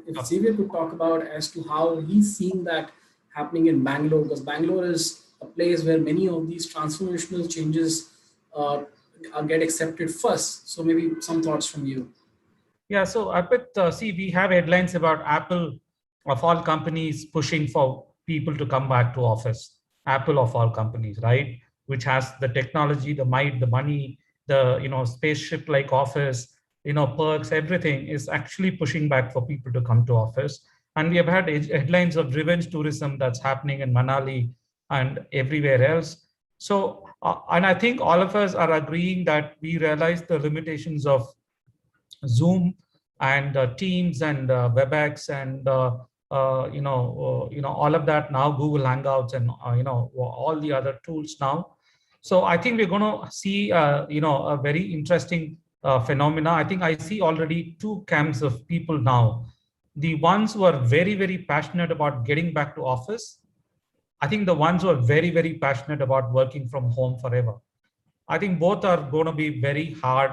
if Xavier could talk about as to how he's seeing that happening in Bangalore, because Bangalore is a place where many of these transformational changes get accepted first. So maybe some thoughts from you. Yeah, so Arpit, see, we have headlines about Apple of all companies pushing for people to come back to office. Apple of all companies, right? Which has the technology, the might, the money, the spaceship-like office, perks, everything is actually pushing back for people to come to office. And we have had headlines of revenge tourism that's happening in Manali and everywhere else. So, and I think all of us are agreeing that we realize the limitations of Zoom and Teams and WebEx and all of that now, Google Hangouts and all the other tools now. So I think we're going to see a very interesting phenomena. I think I see already two camps of people now. The ones who are very, very passionate about getting back to office. I think the ones who are very, very passionate about working from home forever. I think both are going to be very hard,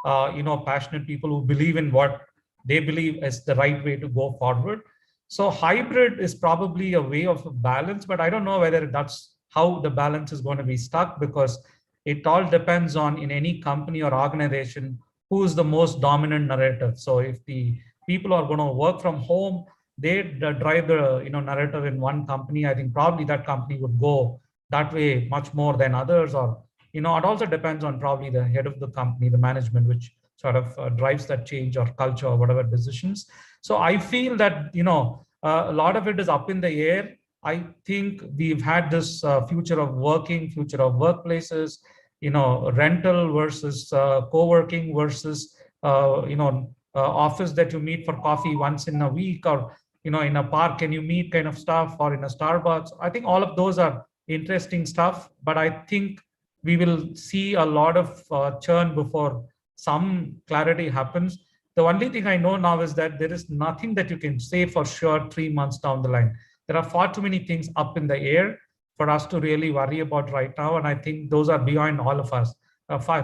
passionate people who believe in what they believe is the right way to go forward. So hybrid is probably a way of a balance, but I don't know whether that's how the balance is going to be stuck, because it all depends on, in any company or organization, who is the most dominant narrative. So if the people are going to work from home, they drive the narrative in one company, I think probably that company would go that way much more than others. Or it also depends on probably the head of the company, the management, which sort of drives that change or culture or whatever decisions. So I feel that a lot of it is up in the air. I think we've had this future of working, future of workplaces, rental versus co-working versus office that you meet for coffee once in a week, or in a park can you meet kind of stuff, or in a Starbucks. I think all of those are interesting stuff, but I think we will see a lot of churn before some clarity happens. The only thing I know now is that there is nothing that you can say for sure 3 months down the line. There are far too many things up in the air for us to really worry about right now. And I think those are beyond all of us.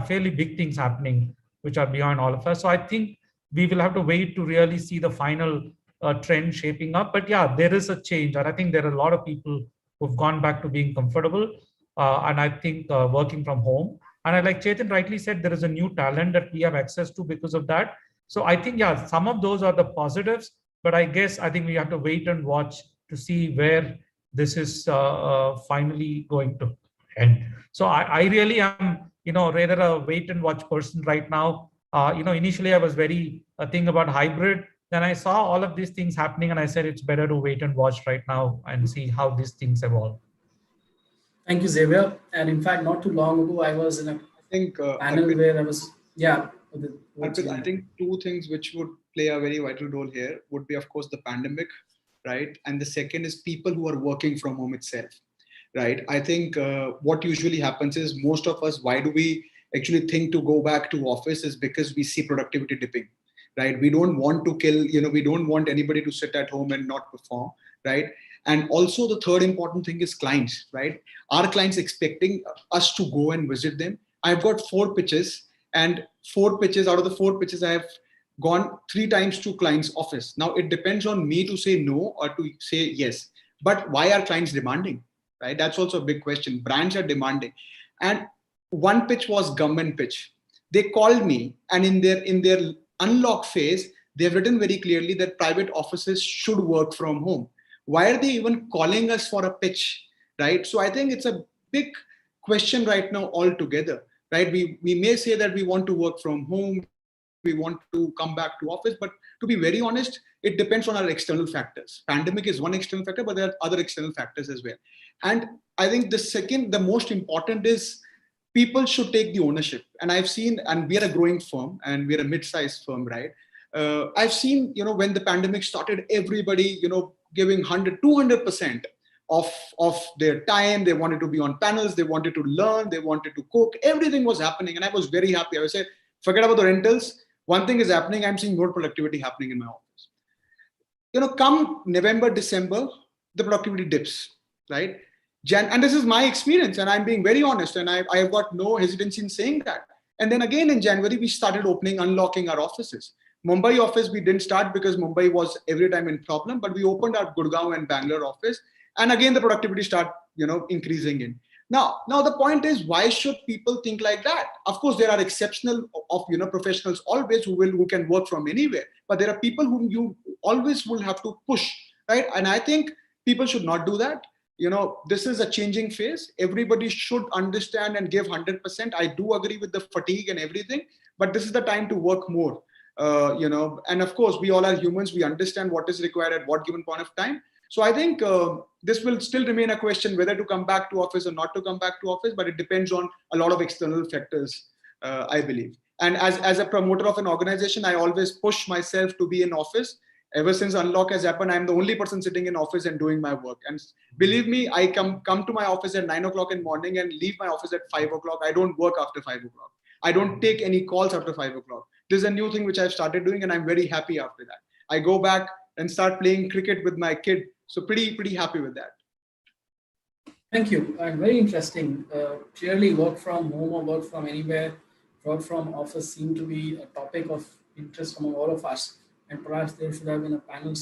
Fairly big things happening, which are beyond all of us. So I think we will have to wait to really see the final trend shaping up. But yeah, there is a change. And I think there are a lot of people who've gone back to being comfortable. And I think working from home. And like Chetan rightly said, there is a new talent that we have access to because of that. So I think, yeah, some of those are the positives, but I think we have to wait and watch to see where this is finally going to end. So I really am, rather a wait and watch person right now. Initially I was very thing about hybrid. Then I saw all of these things happening and I said, it's better to wait and watch right now and see how these things evolve. Thank you, Xavier. And in fact, not too long ago, I was in a panel where I was, yeah. I think two things which would play a very vital role here would be, of course, the pandemic, right? And the second is people who are working from home itself, right? I think what usually happens is most of us, why do we actually think to go back to office is because we see productivity dipping, right? We don't want to kill, we don't want anybody to sit at home and not perform, right? And also the third important thing is clients, right? Are clients expecting us to go and visit them? I've got 4 pitches, and 4 pitches, out of the 4 pitches, I have gone 3 times to client's office. Now it depends on me to say no or to say yes. But why are clients demanding, right? That's also a big question. Brands are demanding. And one pitch was government pitch. They called me, and in their unlock phase, they've written very clearly that private offices should work from home. Why are they even calling us for a pitch, right? So I think it's a big question right now altogether, right? We may say that we want to work from home, we want to come back to office. But to be very honest, it depends on our external factors. Pandemic is one external factor, but there are other external factors as well. And I think the most important is people should take the ownership. And I've seen, and we are a growing firm and we're a mid-sized firm, right? I've seen, when the pandemic started, everybody, giving 100, 200% of their time. They wanted to be on panels. They wanted to learn. They wanted to cook. Everything was happening. And I was very happy. I would say, forget about the rentals. One thing is happening. I'm seeing more productivity happening in my office. Come November, December, the productivity dips, right? And this is my experience, and I'm being very honest, and I have got no hesitancy in saying that. And then again in January, we started unlocking our offices. Mumbai office, we didn't start because Mumbai was every time in problem, but we opened our Gurgaon and Bangalore office. And again, the productivity start, increasing in. Now the point is, why should people think like that? Of course, there are exceptional professionals always who can work from anywhere, but there are people whom you always will have to push, right? And I think people should not do that. This is a changing phase. Everybody should understand and give 100%. I do agree with the fatigue and everything, but this is the time to work more. And of course, we all are humans. We understand what is required at what given point of time. So I think this will still remain a question whether to come back to office or not to come back to office, but it depends on a lot of external factors, I believe. And as a promoter of an organization, I always push myself to be in office. Ever since Unlock has happened, I'm the only person sitting in office and doing my work. And believe me, I come to my office at 9 o'clock in the morning and leave my office at 5 o'clock. I don't work after 5 o'clock. I don't take any calls after 5 o'clock. This is a new thing which I've started doing, and I'm very happy after that. I go back and start playing cricket with my kid. So pretty happy with that. Thank you. And very interesting. Clearly, work from home or work from anywhere, work from office seem to be a topic of interest among all of us. And perhaps there should have been a panel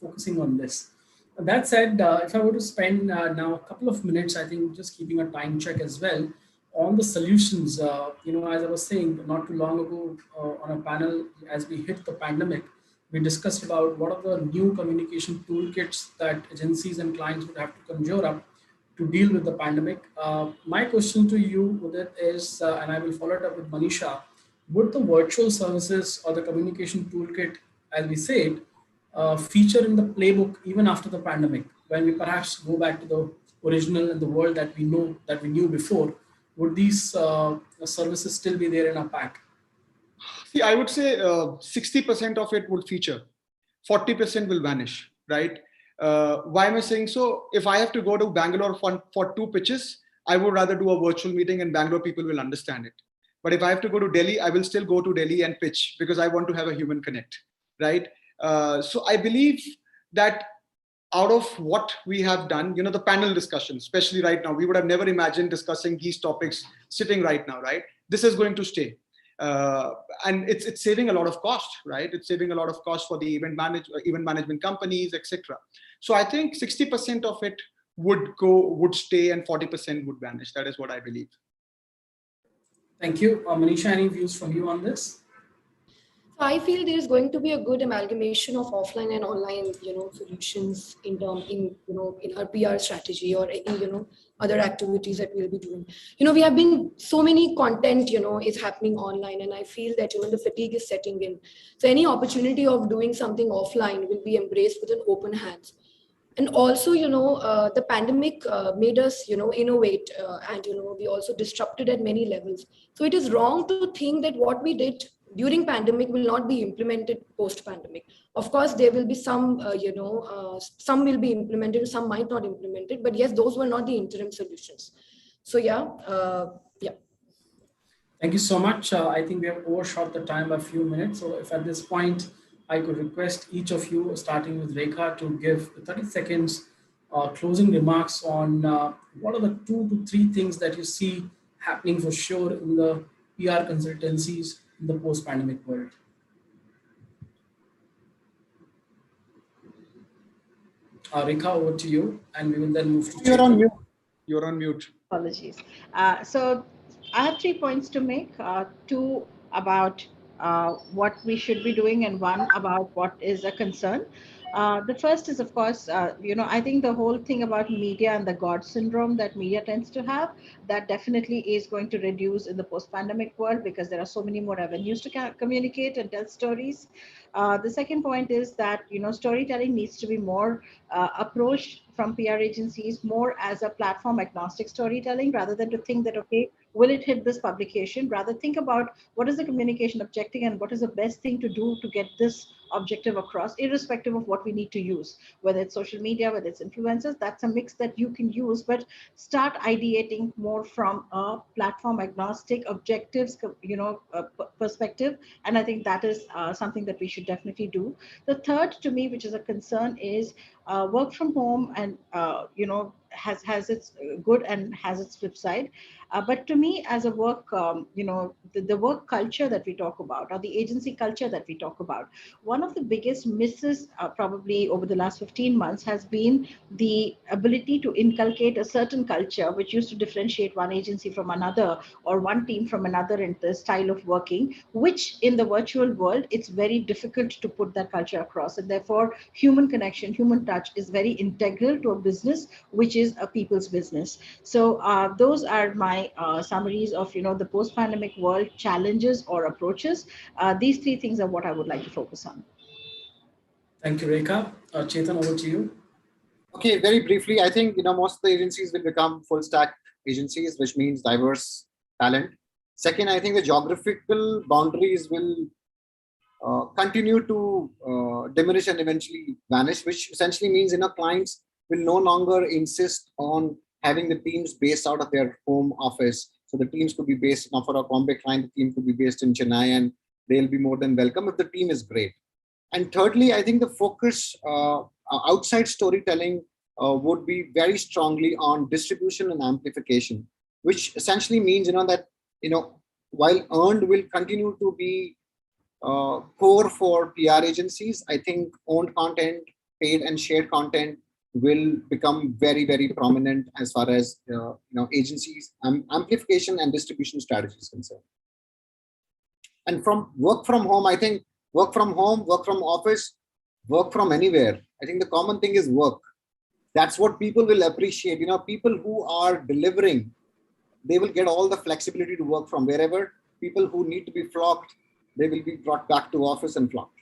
focusing on this. That said, if I were to spend now a couple of minutes, I think just keeping a time check as well on the solutions, as I was saying not too long ago on a panel, as we hit the pandemic, we discussed about what are the new communication toolkits that agencies and clients would have to conjure up to deal with the pandemic. My question to you, Udit, is, and I will follow it up with Manisha, would the virtual services or the communication toolkit, as we said, feature in the playbook even after the pandemic, when we perhaps go back to the original and the world that we knew before? Would these services still be there in our pack? See, I would say 60% of it would feature, 40% will vanish, right? Why am I saying so? If I have to go to Bangalore for 2 pitches, I would rather do a virtual meeting and Bangalore people will understand it. But if I have to go to Delhi, I will still go to Delhi and pitch because I want to have a human connect, right? So I believe that out of what we have done, the panel discussion, especially right now, we would have never imagined discussing these topics sitting right now, right? This is going to stay. And it's saving a lot of cost, right? It's saving a lot of cost for the event management companies, etc. So I think 60% of it would stay and 40% would vanish. That is what I believe. Thank you. Manisha, any views from you on this? I feel there is going to be a good amalgamation of offline and online, solutions in our PR strategy or any, other activities that we'll be doing. We have been so many content, is happening online, and I feel that the fatigue is setting in. So any opportunity of doing something offline will be embraced with an open hands. And also, the pandemic made us, innovate, and we also disrupted at many levels. So it is wrong to think that what we did during pandemic will not be implemented post-pandemic. Of course, there will be some, some will be implemented, some might not implemented, but yes, those were not the interim solutions. So yeah. Thank you so much. I think we have overshot the time by a few minutes. So if at this point, I could request each of you, starting with Rekha, to give 30 seconds closing remarks on what are the 2 to 3 things that you see happening for sure in the PR consultancies in the post-pandemic world. Rekha, over to you, and we will then move to You're on mute. You're on mute. Apologies. So I have 3 points to make. 2 about what we should be doing and one about what is a concern. The first is, of course, I think the whole thing about media and the God syndrome that media tends to have, that definitely is going to reduce in the post-pandemic world because there are so many more avenues to communicate and tell stories. The second point is that, storytelling needs to be more approached from PR agencies more as a platform agnostic storytelling rather than to think that, okay, will it hit this publication? Rather think about what is the communication objective and what is the best thing to do to get this objective across, irrespective of what we need to use, whether it's social media, whether it's influencers. That's a mix that you can use, but start ideating more from a platform agnostic objectives, perspective. And I think that is something that we should definitely do. The third, to me, which is a concern, is work from home, and has its good and has its flip side. But to me, as a work, the work culture that we talk about, or the agency culture that we talk about, one of the biggest misses probably over the last 15 months has been the ability to inculcate a certain culture which used to differentiate one agency from another or one team from another in the style of working, which in the virtual world, it's very difficult to put that culture across. And therefore, human connection, human touch is very integral to a business, which is a people's business. So those are my summaries of, the post-pandemic world challenges or approaches. These three things are what I would like to focus on. Thank you, Rekha. Chetan, over to you. Okay, very briefly, I think most of the agencies will become full stack agencies, which means diverse talent. Second, I think the geographical boundaries will continue to diminish and eventually vanish, which essentially means clients will no longer insist on having the teams based out of their home office. So the teams could be based now for a Bombay client, the team could be based in Chennai, and they'll be more than welcome if the team is great. And thirdly, I think the focus outside storytelling would be very strongly on distribution and amplification, which essentially means that while earned will continue to be core for PR agencies, I think owned content, paid and shared content will become very, very prominent as far as agencies amplification and distribution strategies concerned. And from work from home, I think work from home, work from office, work from anywhere, I think the common thing is work. That's what people will appreciate. People who are delivering, they will get all the flexibility to work from wherever. People who need to be flocked, they will be brought back to office and flocked.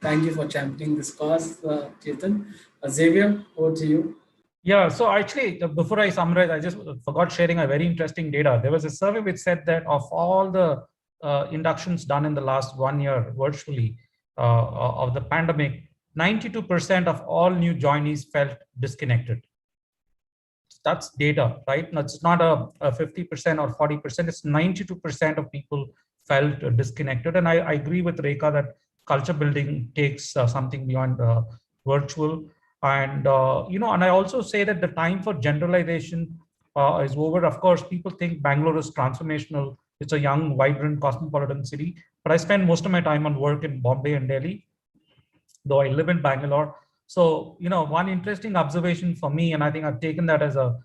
Thank you for championing this cause, Chetan. Xavier, over to you. Yeah, so actually, before I summarize, I just forgot sharing a very interesting data. There was a survey which said that of all the inductions done in the last 1 year virtually of the pandemic, 92% of all new joinees felt disconnected. That's data, right? It's not a 50% or 40%, it's 92% of people felt disconnected. And I agree with Rekha that culture building takes something beyond virtual. And, and I also say that the time for generalization is over. Of course, people think Bangalore is transformational. It's a young, vibrant, cosmopolitan city. But I spend most of my time on work in Bombay and Delhi, though I live in Bangalore. So, one interesting observation for me, and I think I've taken that as a,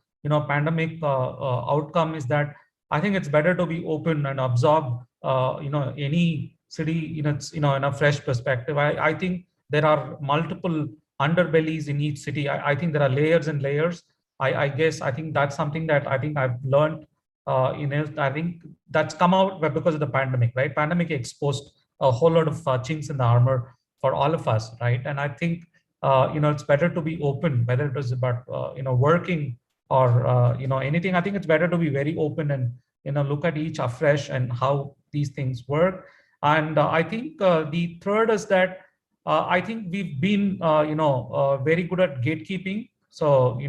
pandemic outcome, is that I think it's better to be open and absorb, any city in its, in a fresh perspective. I think there are multiple underbellies in each city. I think there are layers and layers. I guess I think that's something that I think I've learned I think that's come out because of the pandemic, right? Pandemic exposed a whole lot of chinks in the armor for all of us, right? And I think it's better to be open, whether it is about working or anything. I think it's better to be very open and look at each afresh and how these things work. And I think the third is that I think we've been very good at gatekeeping. So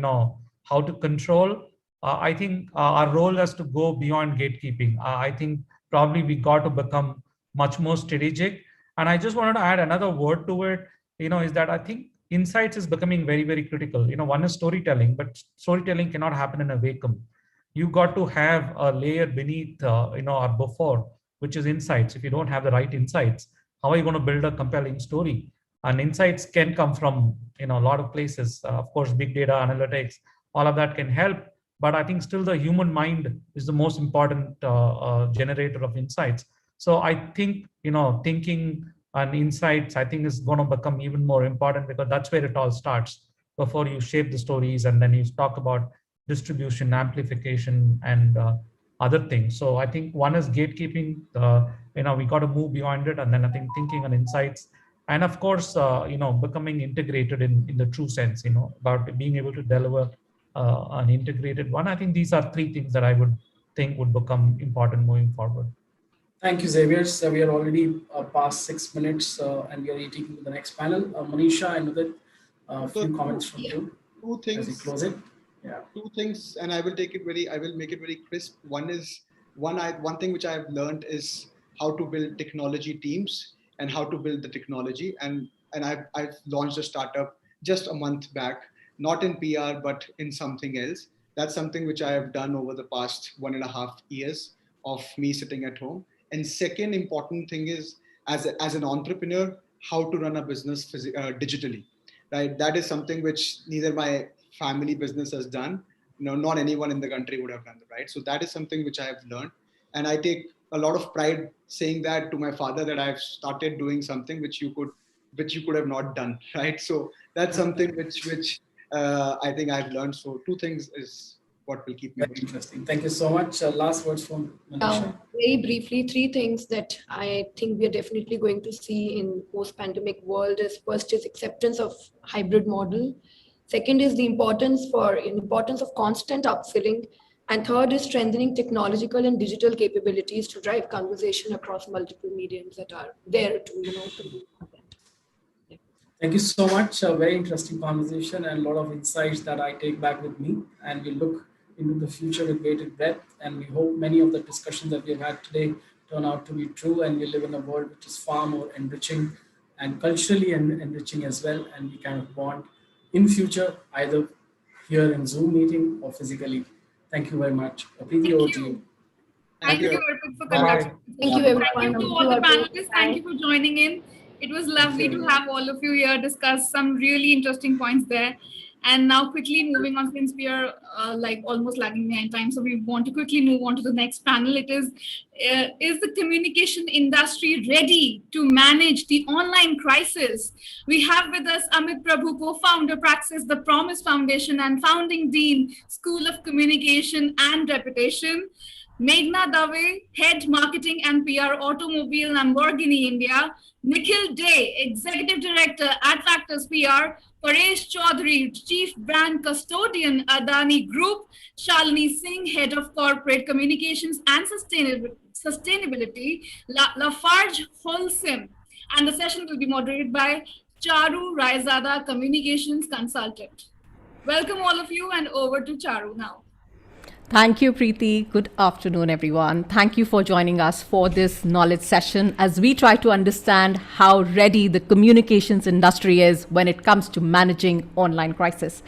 how to control. I think our role has to go beyond gatekeeping. I think probably we got to become much more strategic. And I just wanted to add another word to it, is that I think insights is becoming very, very critical. One is storytelling, but storytelling cannot happen in a vacuum. You got to have a layer beneath, or before, which is insights. If you don't have the right insights, how are you going to build a compelling story? And insights can come from, a lot of places. Of course, big data, analytics, all of that can help. But I think still the human mind is the most important generator of insights. So I think, thinking and insights, I think is going to become even more important, because that's where it all starts before you shape the stories. And then you talk about distribution, amplification, and other things. So I think one is gatekeeping, we got to move beyond it. And then I think thinking and insights, and of course, becoming integrated in the true sense, about being able to deliver an integrated one. I think these are three things that I would think would become important moving forward. Thank you, Xavier. So we are already past 6 minutes and we are eating to the next panel. Manisha, I know that a few comments from you Two things. As we close it. Yeah. Two things, and I will make it very crisp. One thing which I have learned is how to build technology teams and how to build the technology. And I've launched a startup just a month back, not in PR, but in something else. That's something which I have done over the past 1.5 years of me sitting at home. And second important thing is, as an entrepreneur, how to run a business digitally, right? That is something which neither my family business has done. Not anyone in the country would have done that, right? So that is something which I have learned. And I take a lot of pride saying that to my father, that I've started doing something which you could have not done, right? So that's something which I think I've learned. So two things is what will keep me very interesting. Thank you so much. Last words from Manisha. Very briefly, three things that I think we are definitely going to see in post-pandemic world is: first is acceptance of hybrid model. Second is the importance of constant upskilling. And third is strengthening technological and digital capabilities to drive conversation across multiple mediums that are there to do content. Yeah. Thank you so much. A very interesting conversation and a lot of insights that I take back with me. And we look into the future with bated breath. And we hope many of the discussions that we've had today turn out to be true. And we live in a world which is far more enriching and culturally enriching as well. And we kind of bond in future, either here in Zoom meeting or physically. Thank you very much. Preeti, over to you. Thank you, Arpit, for Bye. conducting. Thank you, everyone. Thank you to all the panelists. Thank you for joining in. It was lovely to have all of you here discuss some really interesting points there. And now quickly moving on, since we are almost lagging behind time, so we want to quickly move on to the next panel. It is the communication industry ready to manage the online crisis? We have with us Amit Prabhu, co-founder, Praxis, the Promise Foundation, and founding dean, School of Communication and Reputation. Meghna Dave, Head Marketing and PR, Automobile, Lamborghini India. Nikhil Day, Executive Director at Factors PR. Paresh Chaudhary, Chief Brand Custodian, Adani Group. Shalini Singh, Head of Corporate Communications and Sustainability, Lafarge Holcim. And the session will be moderated by Charu Raizada, Communications Consultant. Welcome all of you, and over to Charu now. Thank you, Preeti. Good afternoon, everyone. Thank you for joining us for this knowledge session as we try to understand how ready the communications industry is when it comes to managing online crisis.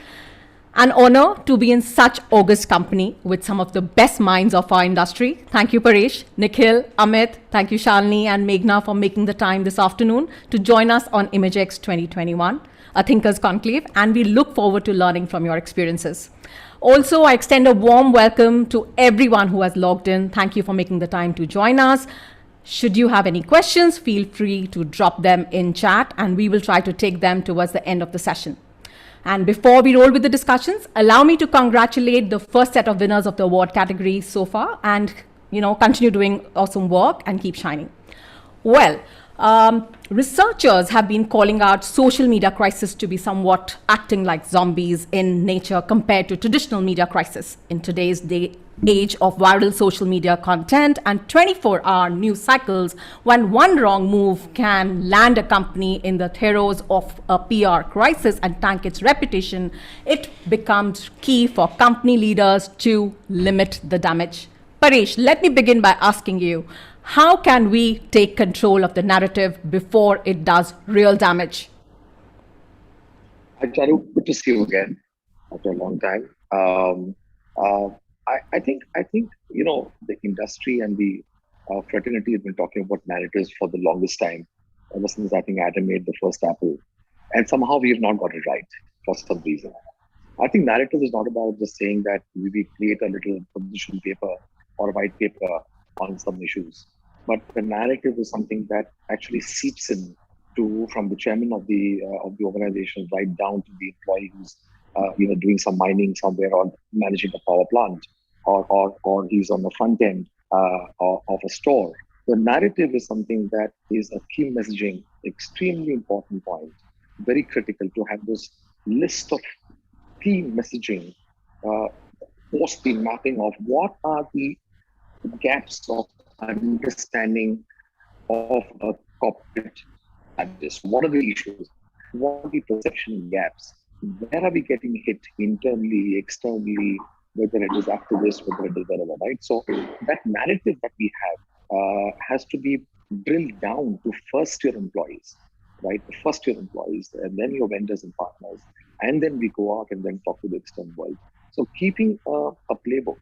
An honor to be in such august company with some of the best minds of our industry. Thank you, Paresh, Nikhil, Amit. Thank you, Shalini and Meghna, for making the time this afternoon to join us on IMAGEXX 2021, a Thinkers Conclave, and we look forward to learning from your experiences. Also, I extend a warm welcome to everyone who has logged in. Thank you for making the time to join us. Should you have any questions, feel free to drop them in chat and we will try to take them towards the end of the session. And before we roll with the discussions, allow me to congratulate the first set of winners of the award category so far and, continue doing awesome work and keep shining. Well, researchers have been calling out social media crisis to be somewhat acting like zombies in nature compared to traditional media crisis. In today's age of viral social media content and 24-hour news cycles, when one wrong move can land a company in the throes of a PR crisis and tank its reputation, it becomes key for company leaders to limit the damage. Paresh, let me begin by asking you, how can we take control of the narrative before it does real damage? Hi, Charu. Good to see you again after a long time. I think the industry and the fraternity has been talking about narratives for the longest time, ever since I think Adam made the first Apple, and somehow we have not got it right for some reason. I think narrative is not about just saying that we create a little position paper or a white paper on some issues. but the narrative is something that actually seeps in to from the chairman of the organization right down to the employee who's doing some mining somewhere or managing a power plant, or he's on the front end of a store. The narrative is something that is a key messaging, extremely important point, very critical to have this list of key messaging post the mapping of what are the gaps of understanding of a corporate practice. What are the issues? What are the perception gaps? Where are we getting hit internally, externally, whether it is activists, whether it is whatever, right? So that narrative that we have has to be drilled down to first year employees, right? The first year employees, and then your vendors and partners, and then we go out and then talk to the external world. So keeping a playbook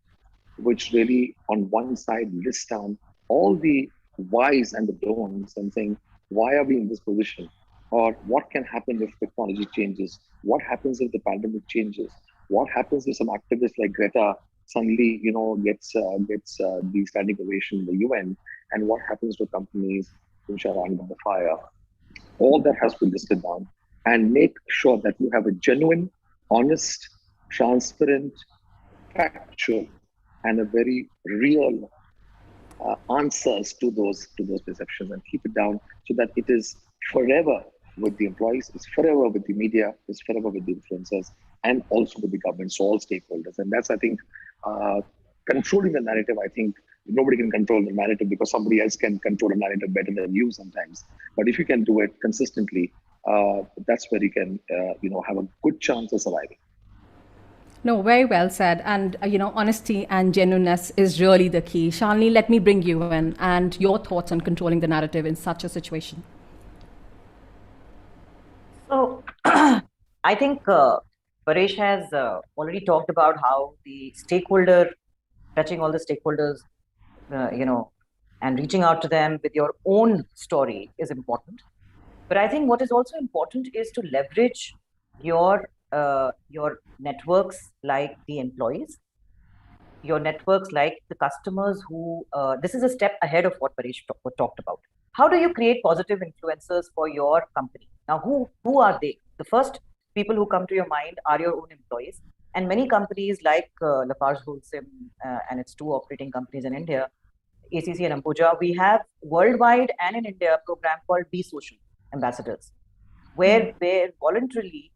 which really on one side lists down all the whys and the don'ts and saying, why are we in this position? Or what can happen if technology changes? What happens if the pandemic changes? What happens if some activists like Greta suddenly, gets the standing ovation in the UN? And what happens to companies which are under the fire? All that has to be listed down and make sure that you have a genuine, honest, transparent, factual, and a very real answers to those perceptions, and keep it down so that it is forever with the employees, it's forever with the media, it's forever with the influencers, and also with the government, so all stakeholders. And that's, I think, controlling the narrative. I think nobody can control the narrative because somebody else can control a narrative better than you sometimes. But if you can do it consistently, that's where you can, have a good chance of surviving. No, very well said. And, honesty and genuineness is really the key. Shalini, let me bring you in and your thoughts on controlling the narrative in such a situation. So, I think Paresh has already talked about how the touching all the stakeholders, and reaching out to them with your own story is important. But I think what is also important is to leverage your networks like the employees, your networks like the customers who, this is a step ahead of what Paresh talked about. How do you create positive influencers for your company? Now, who are they? The first people who come to your mind are your own employees. And many companies like Lafarge Holcim and its two operating companies in India, ACC and Ambuja, we have worldwide and in India a program called Be Social Ambassadors, where voluntarily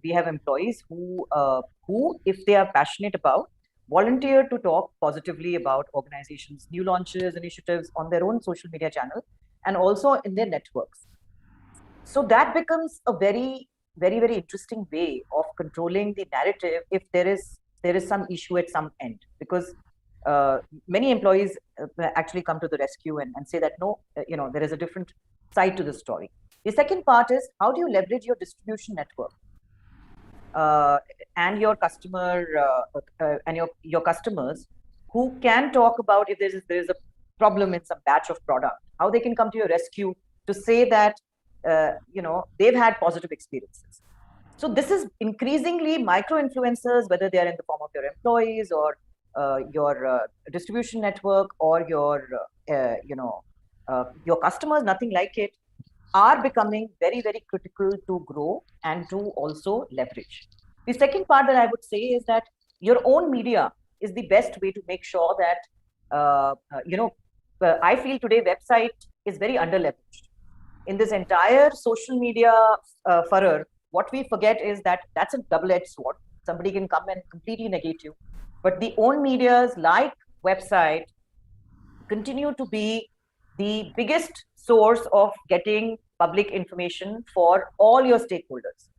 we have employees who, if they are passionate about, volunteer to talk positively about organizations' new launches, initiatives on their own social media channel, and also in their networks. So that becomes a very, very, very interesting way of controlling the narrative if there is some issue at some end, because many employees actually come to the rescue and say that no, there is a different side to the story. The second part is, how do you leverage your distribution network and your customer and your customers who can talk about if there is a problem in some batch of product, how they can come to your rescue to say that they've had positive experiences. So this is increasingly micro influencers, whether they are in the form of your employees or your distribution network or your customers, nothing like it, are becoming very, very critical to grow and to also leverage. The second part that I would say is that your own media is the best way to make sure that, I feel today website is very under-leveraged. In this entire social media furor, what we forget is that that's a double-edged sword. Somebody can come and completely negate you. But the own medias like website continue to be the biggest source of getting public information for all your stakeholders.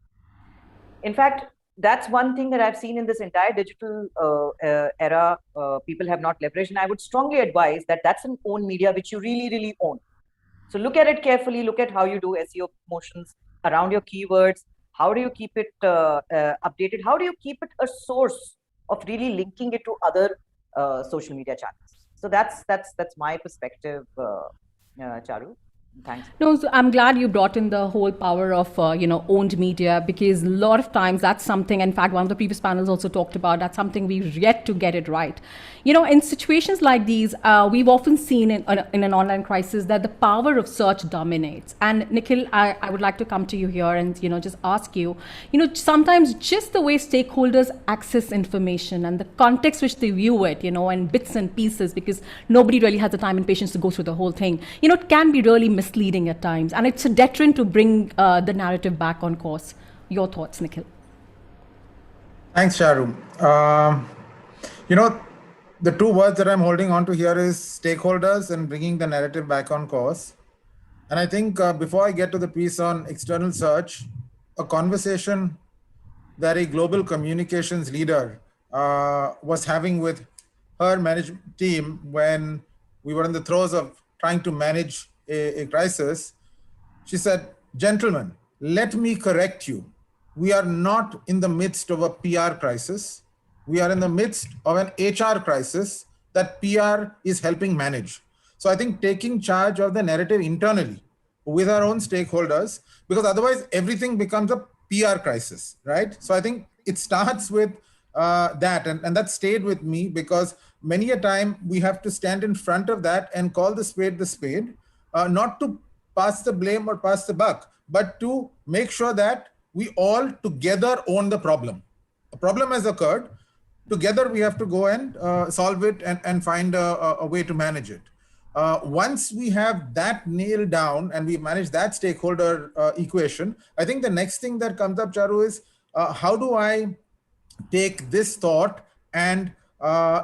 In fact, that's one thing that I've seen in this entire digital era, people have not leveraged. And I would strongly advise that that's an own media which you really, really own. So look at it carefully, look at how you do SEO promotions around your keywords. How do you keep it updated? How do you keep it a source of really linking it to other social media channels? So that's my perspective, Charu. Thanks. No, so I'm glad you brought in the whole power of owned media, because a lot of times that's something. In fact, one of the previous panels also talked about that's something we've yet to get it right. In situations like these, we've often seen in an online crisis that the power of search dominates. And Nikhil, I would like to come to you here and just ask you. Sometimes just the way stakeholders access information and the context which they view it, in bits and pieces, because nobody really has the time and patience to go through the whole thing. It can be really misleading at times, and it's a deterrent to bring the narrative back on course. Your thoughts, Nikhil? Thanks, Charu. The two words that I'm holding on to here is stakeholders and bringing the narrative back on course. And I think before I get to the piece on external search, a conversation that a global communications leader was having with her management team when we were in the throes of trying to manage a crisis. She said, "Gentlemen, let me correct you. We are not in the midst of a PR crisis. We are in the midst of an HR crisis that PR is helping manage." So I think taking charge of the narrative internally with our own stakeholders, because otherwise everything becomes a PR crisis, right? So I think it starts with that, and that stayed with me, because many a time we have to stand in front of that and call the spade, not to pass the blame or pass the buck, but to make sure that we all together own the problem. A problem has occurred. Together we have to go and solve it and find a way to manage it. Once we have that nailed down and we manage that stakeholder equation, I think the next thing that comes up, Charu, is how do I take this thought and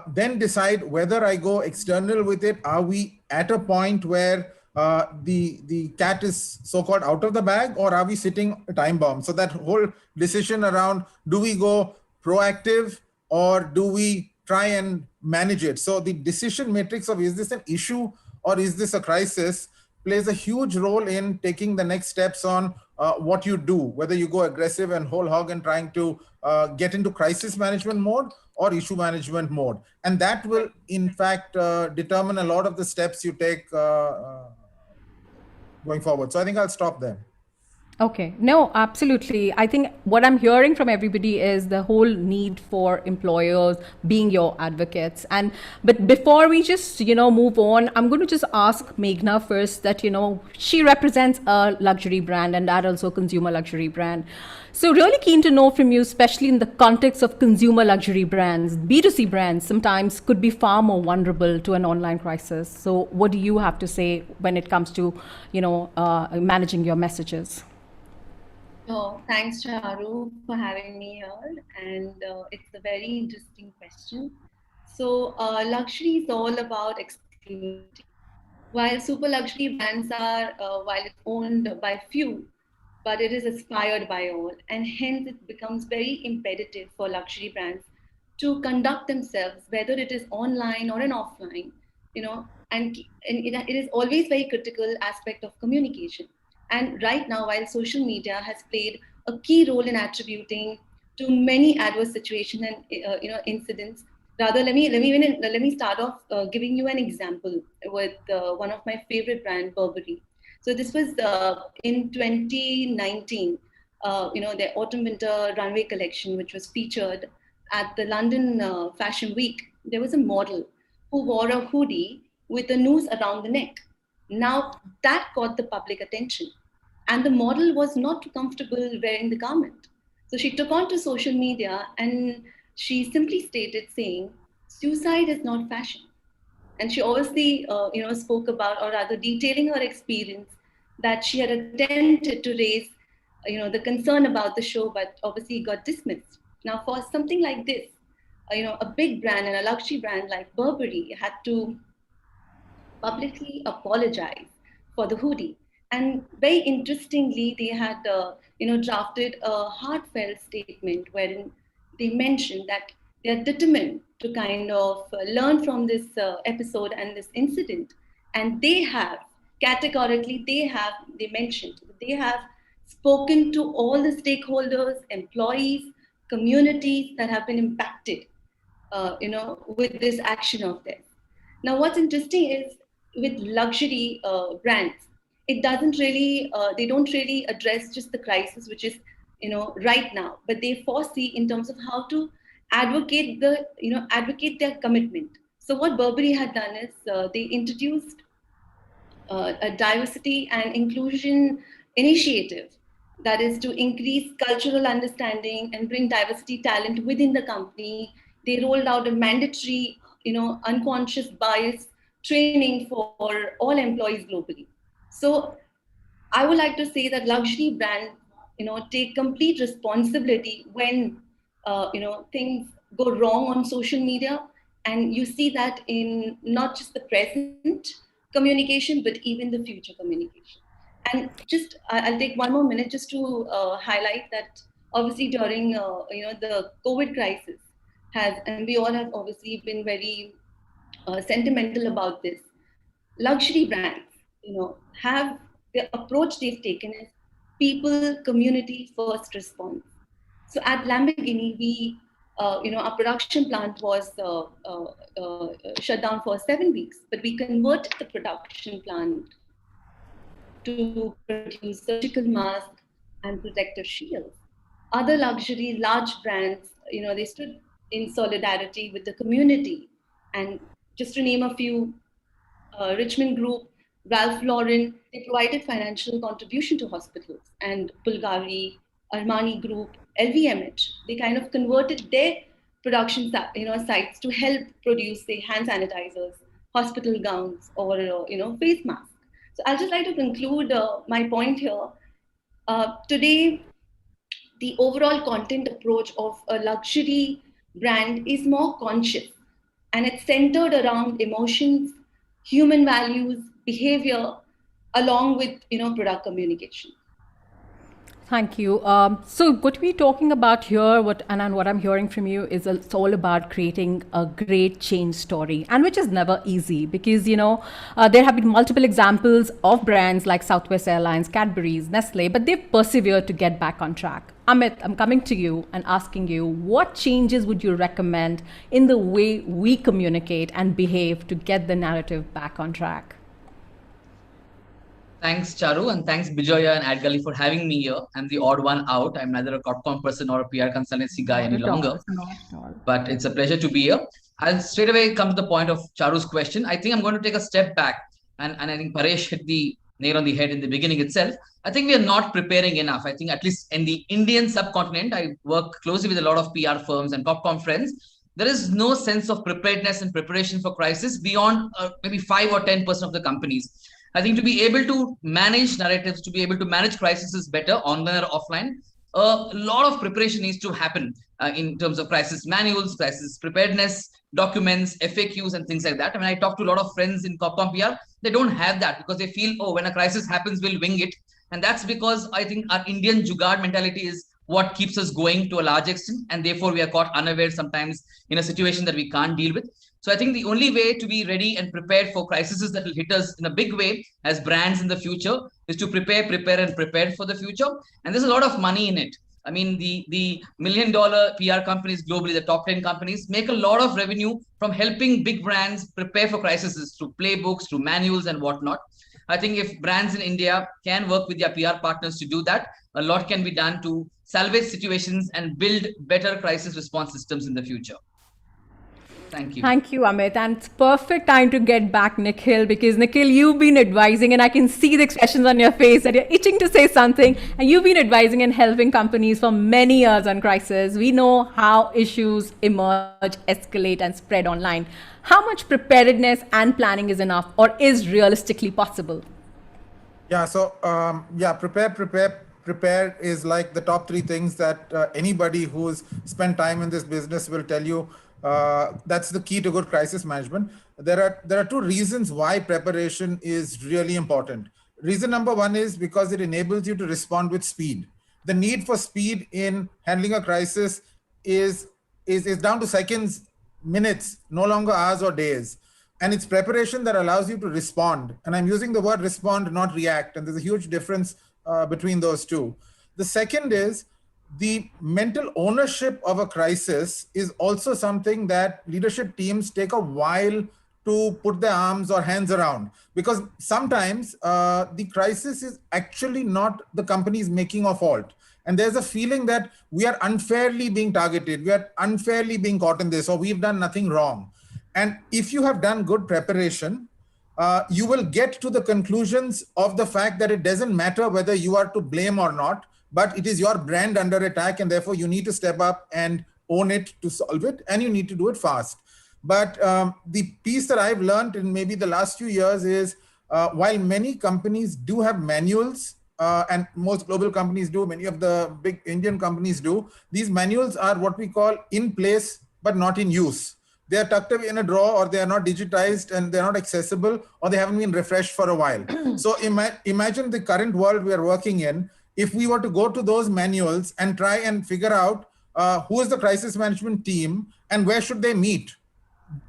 then decide whether I go external with it? Are we at a point where the cat is so-called out of the bag, or are we sitting a time bomb? So that whole decision around, do we go proactive or do we try and manage it? So the decision matrix of, is this an issue or is this a crisis, plays a huge role in taking the next steps on what you do, whether you go aggressive and whole hog and trying to get into crisis management mode or issue management mode. And that will, in fact, determine a lot of the steps you take going forward. So I think I'll stop there. Okay. No, absolutely. I think what I'm hearing from everybody is the whole need for employers being your advocates. But before we just, move on, I'm going to just ask Meghna first that, she represents a luxury brand, and that also consumer luxury brand. So really keen to know from you, especially in the context of consumer luxury brands, B2C brands sometimes could be far more vulnerable to an online crisis. So what do you have to say when it comes to, managing your messages? So thanks, Charu, for having me here. And it's a very interesting question. So luxury is all about exclusivity. While super luxury brands are, while it's owned by few, but it is aspired by all. And hence it becomes very imperative for luxury brands to conduct themselves, whether it is online or an offline, and it is always very critical aspect of communication. And right now, while social media has played a key role in attributing to many adverse situations and incidents, rather let me start off giving you an example with one of my favorite brand, Burberry. So this was in 2019, their autumn winter runway collection, which was featured at the London Fashion Week. There was a model who wore a hoodie with a noose around the neck. Now that caught the public attention, and the model was not too comfortable wearing the garment. So she took on to social media and she simply stated saying, "Suicide is not fashion." And she obviously, spoke about, or rather detailing her experience, that she had attempted to raise, the concern about the show, but obviously got dismissed. Now, for something like this, a big brand and a luxury brand like Burberry had to publicly apologize for the hoodie. And very interestingly, they had, drafted a heartfelt statement wherein they mentioned that they are determined to kind of learn from this episode and this incident. And they have categorically, they mentioned, they have spoken to all the stakeholders, employees, communities that have been impacted, with this action of theirs. Now, what's interesting is with luxury brands, it doesn't really, they don't really address just the crisis, which is, right now, but they foresee in terms of how to advocate advocate their commitment. So what Burberry had done is they introduced a diversity and inclusion initiative that is to increase cultural understanding and bring diversity talent within the company. They rolled out a mandatory, unconscious bias training for all employees globally. So I would like to say that luxury brands, take complete responsibility when, things go wrong on social media, and you see that in not just the present communication, but even the future communication. And just, I'll take one more minute just to highlight that obviously during, the COVID crisis and we all have obviously been very sentimental about this. Luxury brands, have the approach they've taken is people, community first response. So at Lamborghini, our production plant was shut down for 7 weeks, but we converted the production plant to produce surgical masks and protective shields. Other luxury large brands, they stood in solidarity with the community. And just to name a few, Richmond Group, Ralph Lauren, they provided financial contribution to hospitals, and Bulgari, Armani Group, LVMH, they kind of converted their production sites to help produce, say, hand sanitizers, hospital gowns, or face masks. So I'll just like to conclude my point here. Today, the overall content approach of a luxury brand is more conscious, and it's centered around emotions, human values, behavior, along with product communication. Thank you. So what we're talking about here, what I'm hearing from you is it's all about creating a great change story, and which is never easy because there have been multiple examples of brands like Southwest Airlines, Cadbury's, Nestle, but they've persevered to get back on track. Amit, I'm coming to you and asking you, what changes would you recommend in the way we communicate and behave to get the narrative back on track? Thanks, Charu, and thanks, Bijoya and Adgali, for having me here. I'm the odd one out. I'm neither a corp person or a PR consultancy guy any longer, but it's a pleasure to be here. I'll straight away come to the point of Charu's question. I think I'm going to take a step back, and I think Paresh hit the nail on the head in the beginning itself. I think we are not preparing enough. I think at least in the Indian subcontinent, I work closely with a lot of PR firms and Popcom friends. There is no sense of preparedness and preparation for crisis beyond maybe 5 or 10% of the companies. I think to be able to manage narratives, to be able to manage crises better, online or offline, a lot of preparation needs to happen in terms of crisis manuals, crisis preparedness, documents, FAQs, and things like that. I mean, I talk to a lot of friends in Popcom PR. They don't have that because they feel, oh, when a crisis happens, we'll wing it. And that's because I think our Indian jugaad mentality is what keeps us going to a large extent. And therefore, we are caught unaware sometimes in a situation that we can't deal with. So I think the only way to be ready and prepared for crises that will hit us in a big way as brands in the future is to prepare for the future. And there's a lot of money in it. I mean, the $1 million PR companies globally, the top 10 companies, make a lot of revenue from helping big brands prepare for crises through playbooks, through manuals and whatnot. I think if brands in India can work with their PR partners to do that, a lot can be done to salvage situations and build better crisis response systems in the future. Thank you. Thank you, Amit. And it's perfect time to get back Nikhil, because Nikhil, you've been advising, and I can see the expressions on your face that you're itching to say something. And you've been advising and helping companies for many years on crisis. We know how issues emerge, escalate, and spread online. How much preparedness and planning is enough, or is realistically possible? Yeah, so prepare is like the top 3 things that anybody who's spent time in this business will tell you. That's the key to good crisis management. There are 2 reasons why preparation is really important. Reason number 1 is because it enables you to respond with speed. The need for speed in handling a crisis is down to seconds, minutes, no longer hours or days. And it's preparation that allows you to respond. And I'm using the word respond, not react. And there's a huge difference between those 2. The second is the mental ownership of a crisis is also something that leadership teams take a while to put their arms or hands around, because sometimes the crisis is actually not the company's making or fault. And there's a feeling that we are unfairly being targeted, we are unfairly being caught in this, or we've done nothing wrong. And if you have done good preparation, you will get to the conclusions of the fact that it doesn't matter whether you are to blame or not, but it is your brand under attack, and therefore you need to step up and own it to solve it, and you need to do it fast. But the piece that I've learned in maybe the last few years is, while many companies do have manuals, and most global companies do, many of the big Indian companies do, these manuals are what we call in place, but not in use. They are tucked away in a drawer, or they are not digitized, and they're not accessible, or they haven't been refreshed for a while. So imagine the current world we are working in. If we were to go to those manuals and try and figure out who is the crisis management team and where should they meet.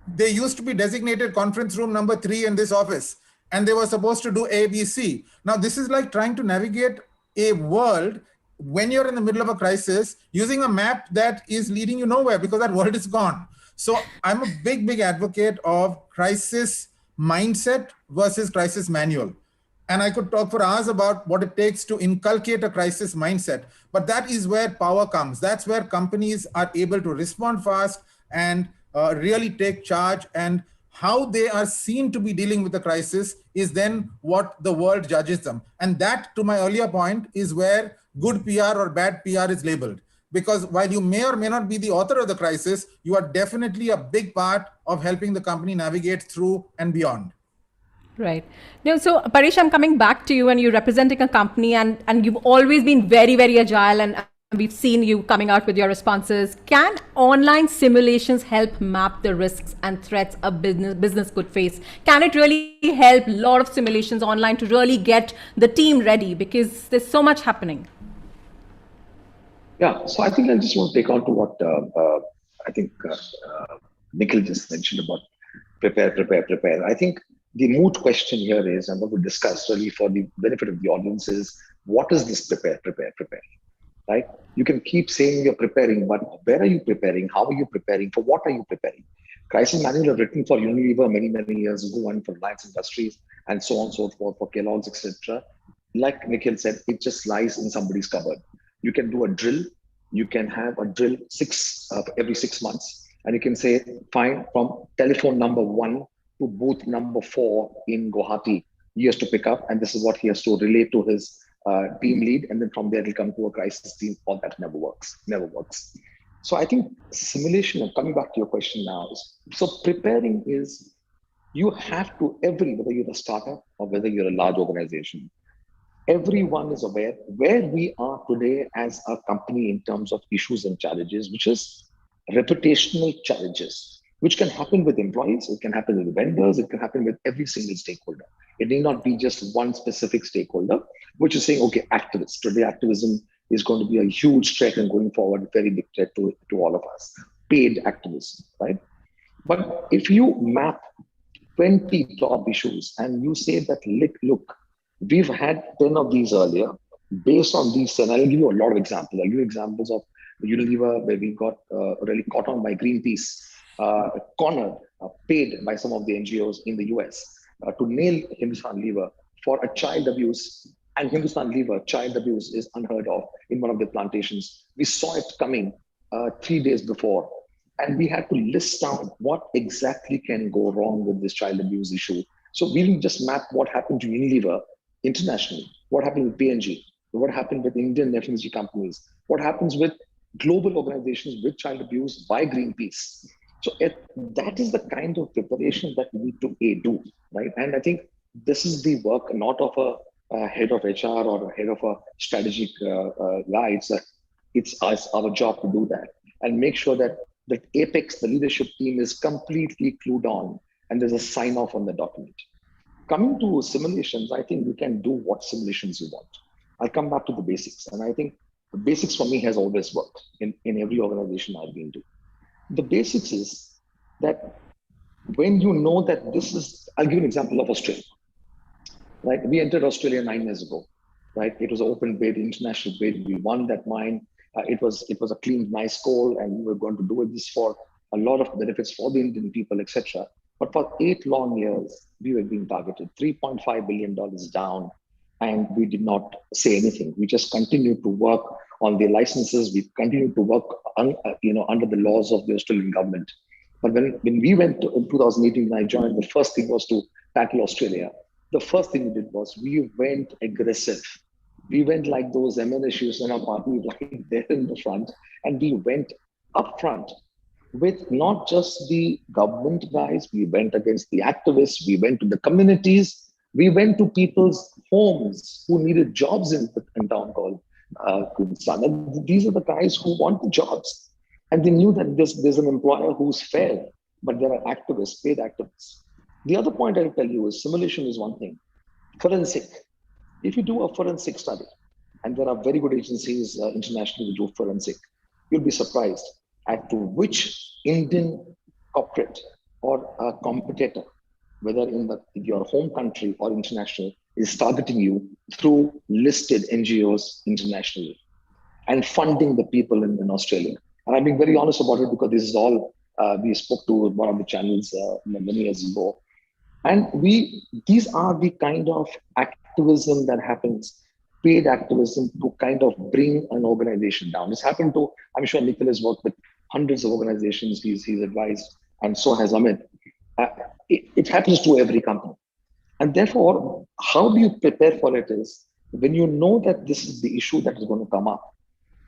They used to be designated conference room number 3 in this office, and they were supposed to do ABC. Now, this is like trying to navigate a world when you're in the middle of a crisis using a map that is leading you nowhere, because that world is gone. So I'm a big advocate of crisis mindset versus crisis manual. And I could talk for hours about what it takes to inculcate a crisis mindset. But that is where power comes. That's where companies are able to respond fast and really take charge. And how they are seen to be dealing with the crisis is then what the world judges them. And that, to my earlier point, is where good PR or bad PR is labeled. Because while you may or may not be the author of the crisis, you are definitely a big part of helping the company navigate through and beyond. Right. Now, so Paresh, I'm coming back to you, and you're representing a company, and you've always been very agile, and we've seen you coming out with your responses. Can online simulations help map the risks and threats a business could face? Can it really help a lot of simulations online to really get the team ready? Because there's so much happening. Yeah, so I think I just want to take on to what I think Nikhil just mentioned about prepare. I think the moot question here is, and what we discussed really for the benefit of the audience is, what is this prepare, right? You can keep saying you're preparing, but where are you preparing? How are you preparing? For what are you preparing? Crisis manual are written for Unilever many years ago, and for Reliance Industries, and so on and so forth, for Kellogg's, etc. Like Nikhil said, it just lies in somebody's cupboard. You can do a drill. You can have a drill every 6 months, and you can say, fine, from telephone number 1 to booth number 4 in Guwahati, he has to pick up, and this is what he has to relate to his team lead, and then from there he'll come to a crisis team. All that never works. So I think simulation, and coming back to your question now, so preparing is, you have to, whether you're a startup or whether you're a large organization, everyone is aware where we are today as a company in terms of issues and challenges, which is reputational challenges, which can happen with employees, it can happen with vendors, it can happen with every single stakeholder. It need not be just one specific stakeholder, which is saying, okay, activists. Today, activism is going to be a huge threat, and going forward, very big threat to all of us. Paid activism, right? But if you map 20 top issues and you say that, look, we've had 10 of these earlier, based on these, and I'll give you a lot of examples. I'll give you examples of Unilever, where we got really caught on by Greenpeace, cornered, paid by some of the NGOs in the US to nail Hindustan Lever for a child abuse. And Hindustan Lever, child abuse is unheard of in one of the plantations. We saw it coming 3 days before. And we had to list down what exactly can go wrong with this child abuse issue. So we didn't just map what happened to Unilever internationally, what happened with P&G, what happened with Indian FMCG companies, what happens with global organizations with child abuse by Greenpeace. So that is the kind of preparation that we need to do, right? And I think this is the work not of a head of HR or a head of a strategic guy. It's our job to do that and make sure that the Apex, the leadership team, is completely clued on, and there's a sign off on the document. Coming to simulations, I think you can do what simulations you want. I'll come back to the basics. And I think the basics for me has always worked in every organization I've been to. The basics is that when you know that this is, I'll give you an example of Australia, right? We entered Australia 9 years ago, right? It was an open bid, international bid. We won that mine. It was a clean, nice coal, and we were going to do this for a lot of benefits for the Indian people, etc. But for 8 long years, we were being targeted, $3.5 billion down, and we did not say anything. We just continued to work on the licenses. We continued to work under the laws of the Australian government. But when we went to, in 2018, when I joined, the first thing was to tackle Australia. The first thing we did was we went aggressive. We went like those MN issues in our party, like there in the front, and we went up front with not just the government guys, we went against the activists, we went to the communities, we went to people's homes who needed jobs in town called Kurdistan. And these are the guys who want the jobs. And they knew that there's an employer who's fair, but there are activists, paid activists. The other point I'll tell you is simulation is one thing. Forensic. If you do a forensic study, and there are very good agencies internationally who do forensic, you'll be surprised as to which Indian corporate or a competitor, whether in your home country or international, is targeting you through listed NGOs internationally and funding the people in Australia. And I'm being very honest about it because this is all we spoke to one of the channels many years ago. And these are the kind of activism that happens, paid activism to kind of bring an organization down. This happened to, I'm sure Nikhil has worked with hundreds of organizations he's advised, and so has Amit. It happens to every company. And therefore, how do you prepare for it is, when you know that this is the issue that is going to come up,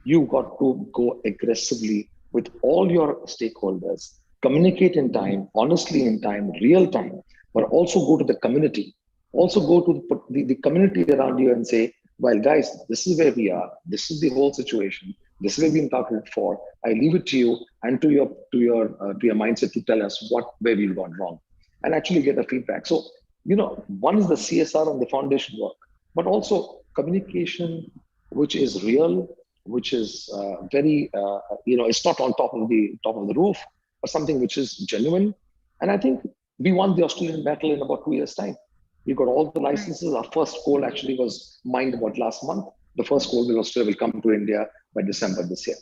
you've got to go aggressively with all your stakeholders, communicate in time, honestly in time, real time, but also go to the community. Also go to the community around you and say, well, guys, this is where we are. This is the whole situation. This is where we've been targeted for. I leave it to you and to your mindset to tell us where we've gone wrong, and actually get a feedback. So, one is the CSR and the foundation work, but also communication, which is real, which is very, it's not on top of the roof, but something which is genuine. And I think we won the Australian battle in about 2 years' time. We got all the licenses. Our first coal actually was mined about last month. The first coal will Australia will come to India by December this year.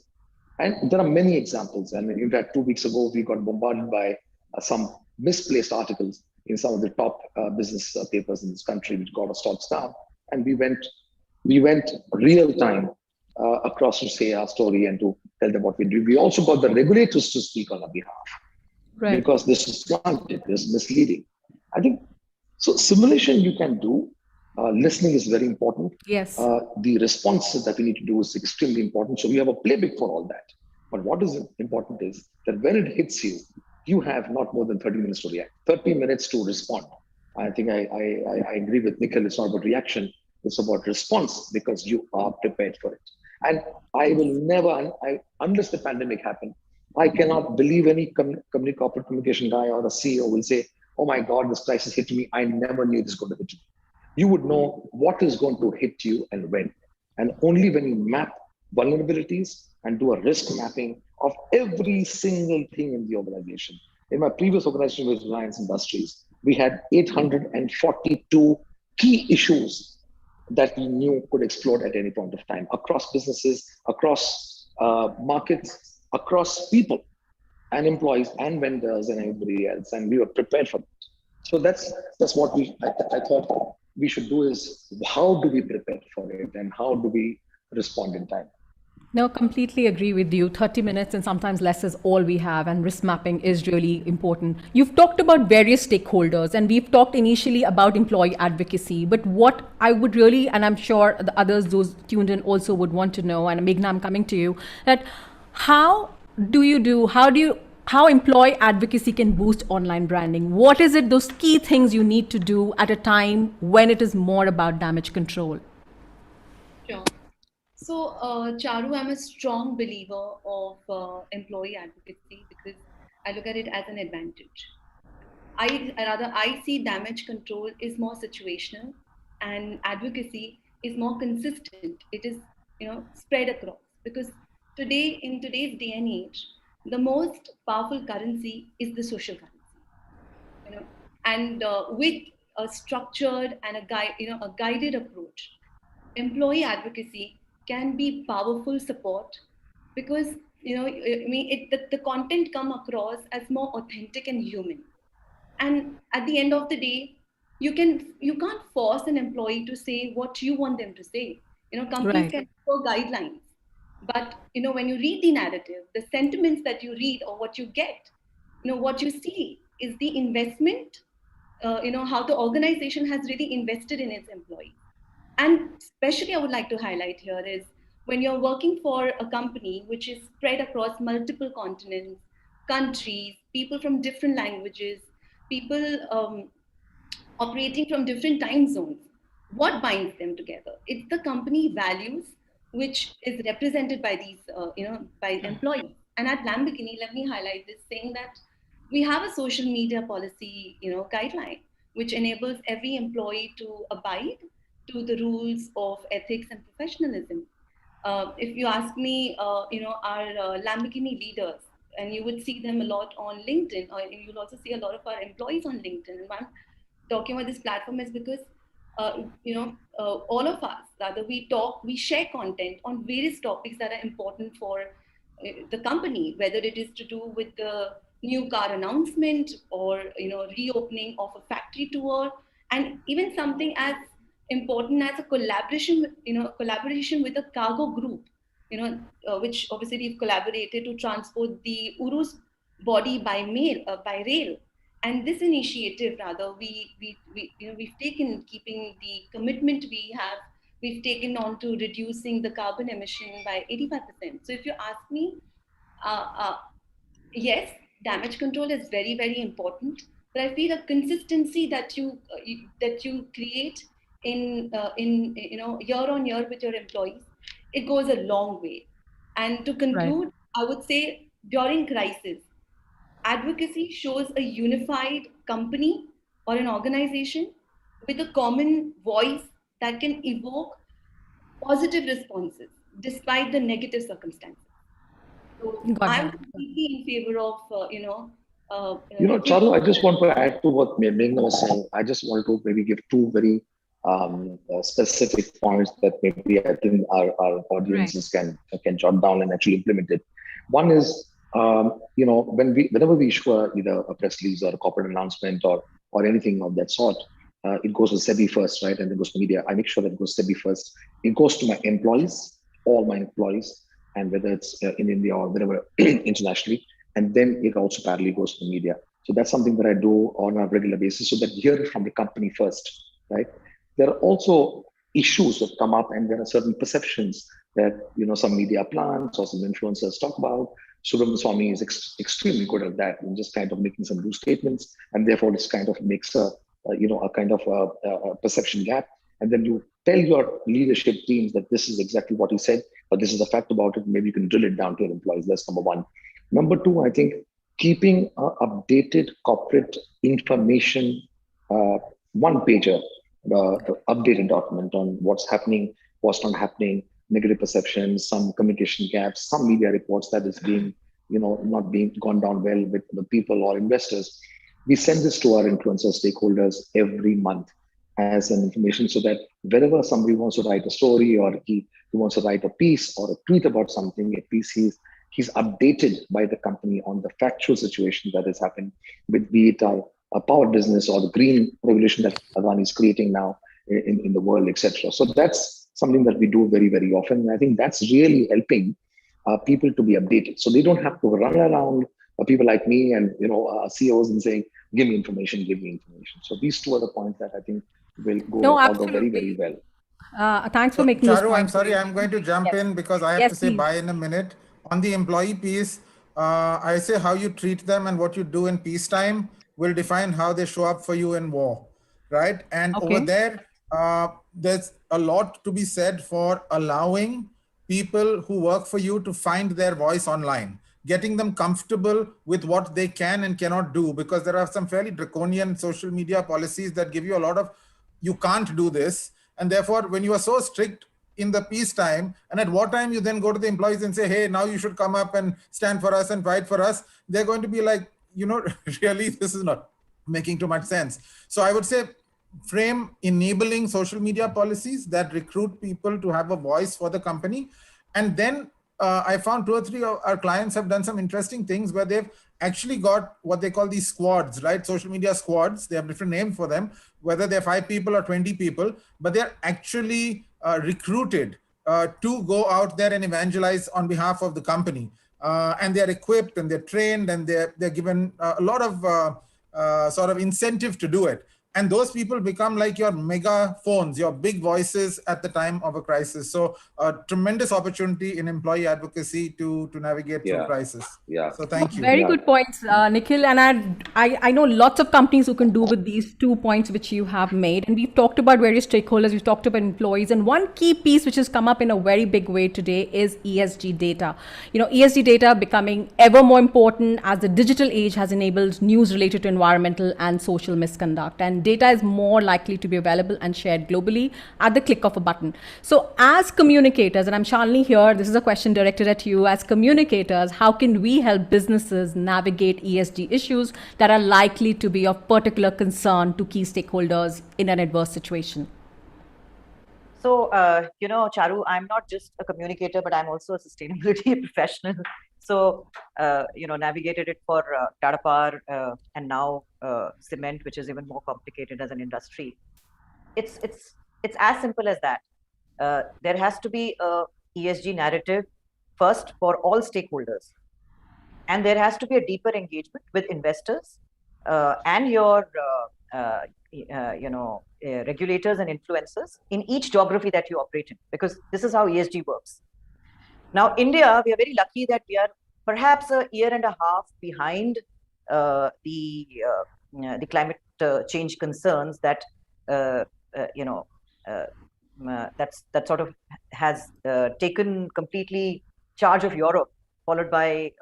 And there are many examples. And in fact, 2 weeks ago, we got bombarded by some misplaced articles in some of the top business papers in this country, which got our stocks down. And we went real time across to say our story and to tell them what we do. We also got the regulators to speak on our behalf, right? Because this is slanted, this is misleading. I think so. Simulation you can do. Listening is very important. Yes. The responses that we need to do is extremely important. So we have a playbook for all that. But what is important is that when it hits you, you have not more than 30 minutes to react, 30 minutes to respond. I think I agree with Nikhil. It's not about reaction. It's about response, because you are prepared for it. And I will never, unless the pandemic happened, I cannot believe any corporate communication guy or a CEO will say, oh my God, this crisis hit me. I never knew this was going to hit me. You would know what is going to hit you and when. And only when you map vulnerabilities and do a risk mapping of every single thing in the organization. In my previous organization with Reliance Industries, we had 842 key issues that we knew could explode at any point of time across businesses, across markets, across people and employees and vendors and everybody else. And we were prepared for that. So that's what I thought we should do is, how do we prepare for it and how do we respond in time? No, completely agree with you. 30 minutes and sometimes less is all we have, and risk mapping is really important. You've talked about various stakeholders, and we've talked initially about employee advocacy, but what I would really, and I'm sure the others, those tuned in, also would want to know, and Meghna, I'm coming to you, that how employee advocacy can boost online branding? What is it, those key things you need to do at a time when it is more about damage control? Sure. So, Charu, I'm a strong believer of employee advocacy because I look at it as an advantage. I see damage control is more situational and advocacy is more consistent. It is, spread across, because in today's day and age, the most powerful currency is the social currency, and with a structured and a guided approach, employee advocacy can be powerful support, because the content come across as more authentic and human. And at the end of the day, you can't force an employee to say what you want them to say. Companies Right. can offer guidelines, but when you read the narrative, the sentiments that you read or what you get, what you see is the investment, how the organization has really invested in its employees. And especially I would like to highlight here is when you're working for a company which is spread across multiple continents, countries, people from different languages, people operating from different time zones, what binds them together? It's the company values, which is represented by these, by employees. And at Lamborghini, let me highlight this, saying that we have a social media policy, guideline, which enables every employee to abide to the rules of ethics and professionalism. If you ask me, our Lamborghini leaders, and you would see them a lot on LinkedIn, or you'll also see a lot of our employees on LinkedIn. And I'm talking about this platform is because, all of us, rather, we share content on various topics that are important for the company, whether it is to do with the new car announcement or, reopening of a factory tour, and even something as important as a collaboration with a cargo group, which obviously we've collaborated to transport the Uru's body by rail. And this initiative, rather, we've taken, keeping the commitment we've taken on to reducing the carbon emission by 85%. So if you ask me, yes, damage control is very, very important, but I feel a consistency that you create in year on year with your employees, it goes a long way. And to conclude, I would say during crisis, advocacy shows a unified company or an organization with a common voice that can evoke positive responses despite the negative circumstances. So Got I'm that. completely in favor of, Charu, I just want to add to what Meghna was saying. I just want to maybe give two very specific points that maybe I think our audiences can jot down and actually implement it. One is, whenever we issue either a press release or a corporate announcement or anything of that sort, it goes to SEBI first, right? And then goes to media. I make sure that it goes to SEBI first. It goes to my employees, all my employees, and whether it's in India or wherever internationally. And then it also parallelly goes to the media. So that's something that I do on a regular basis so that you hear it from the company first, right? There are also issues that come up and there are certain perceptions that, some media plants or some influencers talk about. Subramanian Swamy is extremely good at that and just kind of making some loose statements. And therefore, this kind of makes a kind of a perception gap. And then you tell your leadership teams that this is exactly what he said, but this is the fact about it. Maybe you can drill it down to your employees. That's number one. Number two, I think keeping updated corporate information, one pager, updated document on what's happening, what's not happening, negative perceptions, some communication gaps, some media reports that is being, not being gone down well with the people or investors. We send this to our influencer stakeholders every month as an information so that wherever somebody wants to write a story or he wants to write a piece or a tweet about something, at least he's updated by the company on the factual situation that has happened with be it our power business or the green revolution that Adani is creating now in the world, etc. So that's something that we do very, very often. And I think that's really helping people to be updated. So they don't have to run around people like me and CEOs and saying, give me information. So these two are the points that I think will go very, very well. Thanks for making this Charu, point. I'm sorry, I'm going to jump in because I have to say bye in a minute. On the employee piece, I say how you treat them and what you do in peacetime will define how they show up for you in war, right? And over there, there's a lot to be said for allowing people who work for you to find their voice online, getting them comfortable with what they can and cannot do, because there are some fairly draconian social media policies that give you a lot of, you can't do this. And therefore, when you are so strict in the peacetime, and at wartime you then go to the employees and say, hey, now you should come up and stand for us and fight for us, they're going to be like, really, this is not making too much sense. So I would say frame enabling social media policies that recruit people to have a voice for the company, and then I found 2 or 3 of our clients have done some interesting things where they've actually got what they call these squads, right? Social media squads. They have different names for them, whether they're 5 people or 20 people, but they're actually recruited to go out there and evangelize on behalf of the company. And they're equipped and they're trained and they're given a lot of sort of incentive to do it. And those people become like your megaphones, your big voices at the time of a crisis. So a tremendous opportunity in employee advocacy to navigate through crisis. Yeah. So thank you. Very good points, Nikhil. And I know lots of companies who can do with these 2 points which you have made. And we've talked about various stakeholders, we've talked about employees. And one key piece which has come up in a very big way today is ESG data. ESG data becoming ever more important as the digital age has enabled news related to environmental and social misconduct. And data is more likely to be available and shared globally at the click of a button. So as communicators, and I'm Shalini here, this is a question directed at you, as communicators, how can we help businesses navigate ESG issues that are likely to be of particular concern to key stakeholders in an adverse situation? So, Charu, I'm not just a communicator, but I'm also a sustainability professional. So, navigated it for Tata Power and now cement, which is even more complicated as an industry. It's as simple as that. There has to be a ESG narrative first for all stakeholders, and there has to be a deeper engagement with investors and your regulators and influencers in each geography that you operate in, because this is how ESG works. Now, India, we are very lucky that we are perhaps a year and a half behind the climate change concerns that that sort of has taken completely charge of Europe, followed by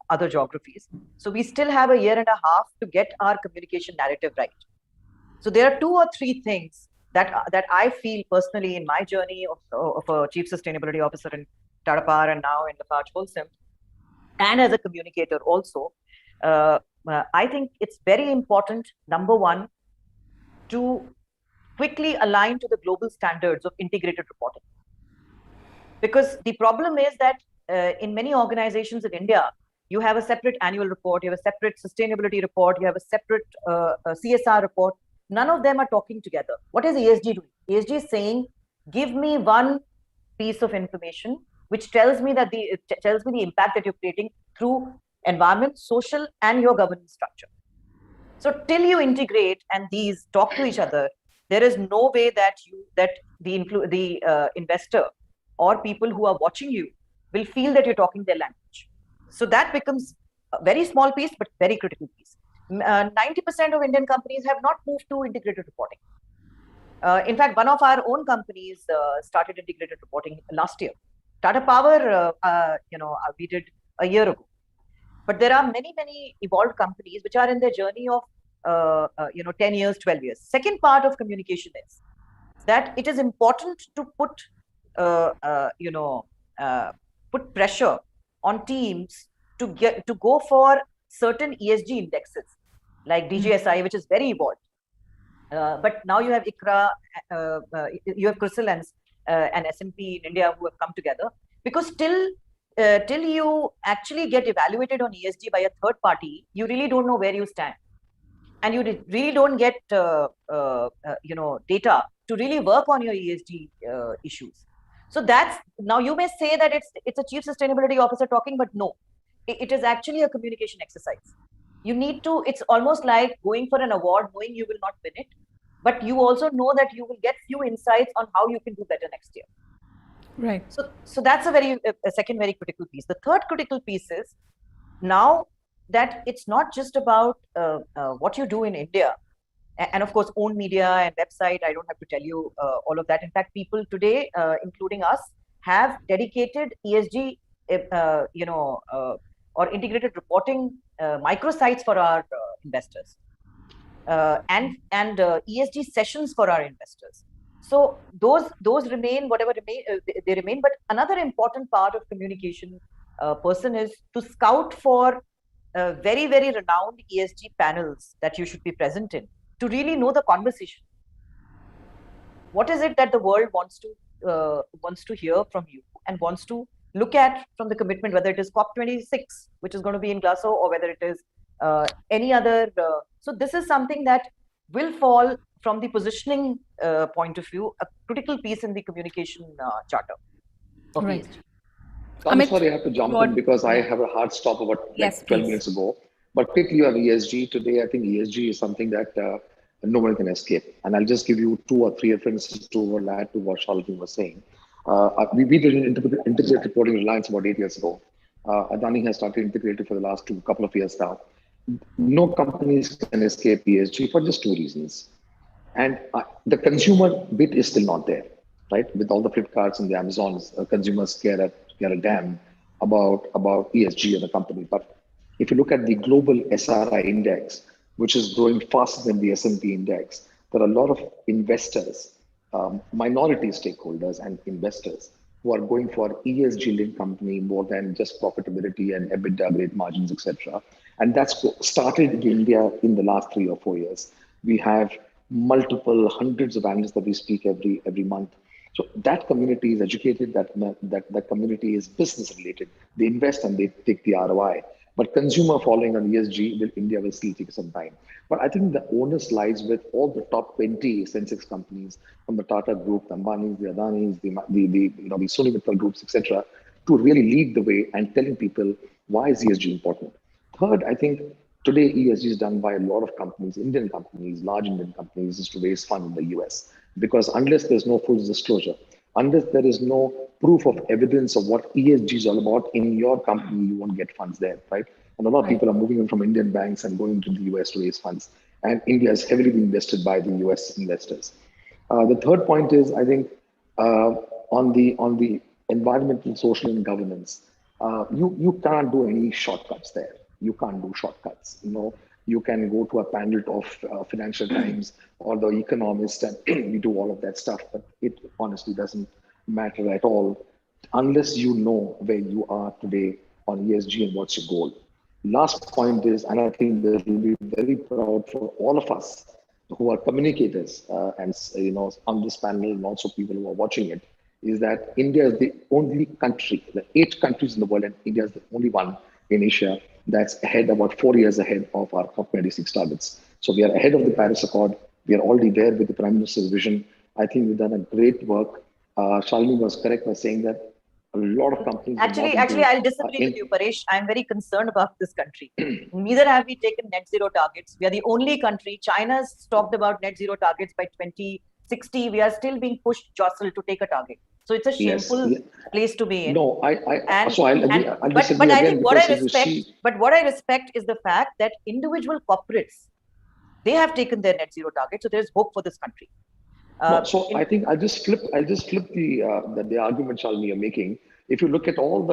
other geographies. So we still have a year and a half to get our communication narrative right. So there are 2 or 3 things that I feel personally in my journey of a chief sustainability officer in Tata Power and now in Lafarge Holcim, and as a communicator also, I think it's very important, number one, to quickly align to the global standards of integrated reporting. Because the problem is that in many organizations in India, you have a separate annual report, you have a separate sustainability report, you have a separate CSR report. None of them are talking together. What is ESG doing? ESG is saying, give me one piece of information which tells me that the impact that you're creating through environment, social, and your governance structure. So till you integrate and these talk to each other, there is no way that the investor or people who are watching you will feel that you're talking their language. So that becomes a very small piece, but very critical piece. 90% of Indian companies have not moved to integrated reporting. In fact, one of our own companies started integrated reporting last year. Tata Power, we did a year ago. But there are many, many evolved companies which are in their journey of 10 years, 12 years. Second part of communication is that it is important to put put pressure on teams to go for certain ESG indexes like DJSI, which is very evolved. But now you have ICRA, you have CRISIL and S&P in India who have come together, because till you actually get evaluated on ESG by a third party, you really don't know where you stand, and you really don't get data to really work on your ESG issues. So that's, now you may say that it's a chief sustainability officer talking, but no, it is actually a communication exercise. You need to, it's almost like going for an award knowing you will not win it, but you also know that you will get few insights on how you can do better next year. Right. So that's a second very critical piece. The third critical piece is now that it's not just about what you do in India, and of course own media and website. I don't have to tell you all of that. In fact, people today, including us, have dedicated ESG, or integrated reporting microsites for our investors, and ESG sessions for our investors. So those remain, whatever they remain. But another important part of communication person is to scout for very, very renowned ESG panels that you should be present in, to really know the conversation. What is it that the world wants to hear from you and wants to look at from the commitment, whether it is COP26, which is going to be in Glasgow, or whether it is any other. So this is something that will fall from the positioning point of view, a critical piece in the communication charter. Right. I'm Amit, sorry, I have to jump in because I have a hard stop about Yes, like 12 please. minutes ago. But quickly on ESG today, I think ESG is something that no one can escape. And I'll just give you 2 or 3 references to add to what Shalini was saying. We did an integrated reporting Reliance about 8 years ago. Adani has started integrated for the last couple of years now. No companies can escape ESG for just 2 reasons. And the consumer bit is still not there, right? With all the Flipkarts and the Amazons, consumers care a damn about ESG of the company. But if you look at the global SRI index, which is growing faster than the S&P index, there are a lot of investors, minority stakeholders and investors who are going for ESG-linked company more than just profitability and EBITDA, great margins, etc. And that's started in India in the last 3 or 4 years. We have multiple hundreds of analysts that we speak every month. So that community is educated, that community is business related. They invest and they take the ROI. But consumer following on ESG, India will still take some time. But I think the onus lies with all the top 20 Sensex companies from the Tata Group, the Ambanis, the Adanis, the Sony Mittal groups, etc., to really lead the way and telling people why is ESG important. Third, I think today ESG is done by a lot of companies, Indian companies, large Indian companies, is to raise funds in the US. Because unless there's no full disclosure, unless there is no proof of evidence of what ESG is all about in your company, you won't get funds there, right? And a lot of people are moving in from Indian banks and going to the US to raise funds. And India is heavily invested by the US investors. The third point is, I think, on the environmental, social, and governance, you can't do any shortcuts there. You can't do shortcuts. You can go to a panel of Financial Times or The Economist and you do all of that stuff, but it honestly doesn't matter at all unless you know where you are today on ESG and what's your goal. Last point is, and I think that will be very proud for all of us who are communicators and on this panel and also people who are watching it, is that India is the only country, the 8 countries in the world, and India is the only one in Asia that's ahead, about 4 years ahead of our COP26 targets. So we are ahead of the Paris Accord. We are already there with the Prime Minister's vision. I think we've done a great work. Shalini was correct by saying that a lot of companies. Actually, I'll disagree with you, Paresh. I'm very concerned about this country. Neither have we taken net zero targets. We are the only country. China's talked about net zero targets by 2060. We are still being pushed, jostled to take a target. So it's a shameful place to be in. No, I'll disagree but I again think what I respect is the fact that individual corporates, they have taken their net zero target. So there's hope for this country. I think I'll just flip the argument Shalini you're making. If you look at all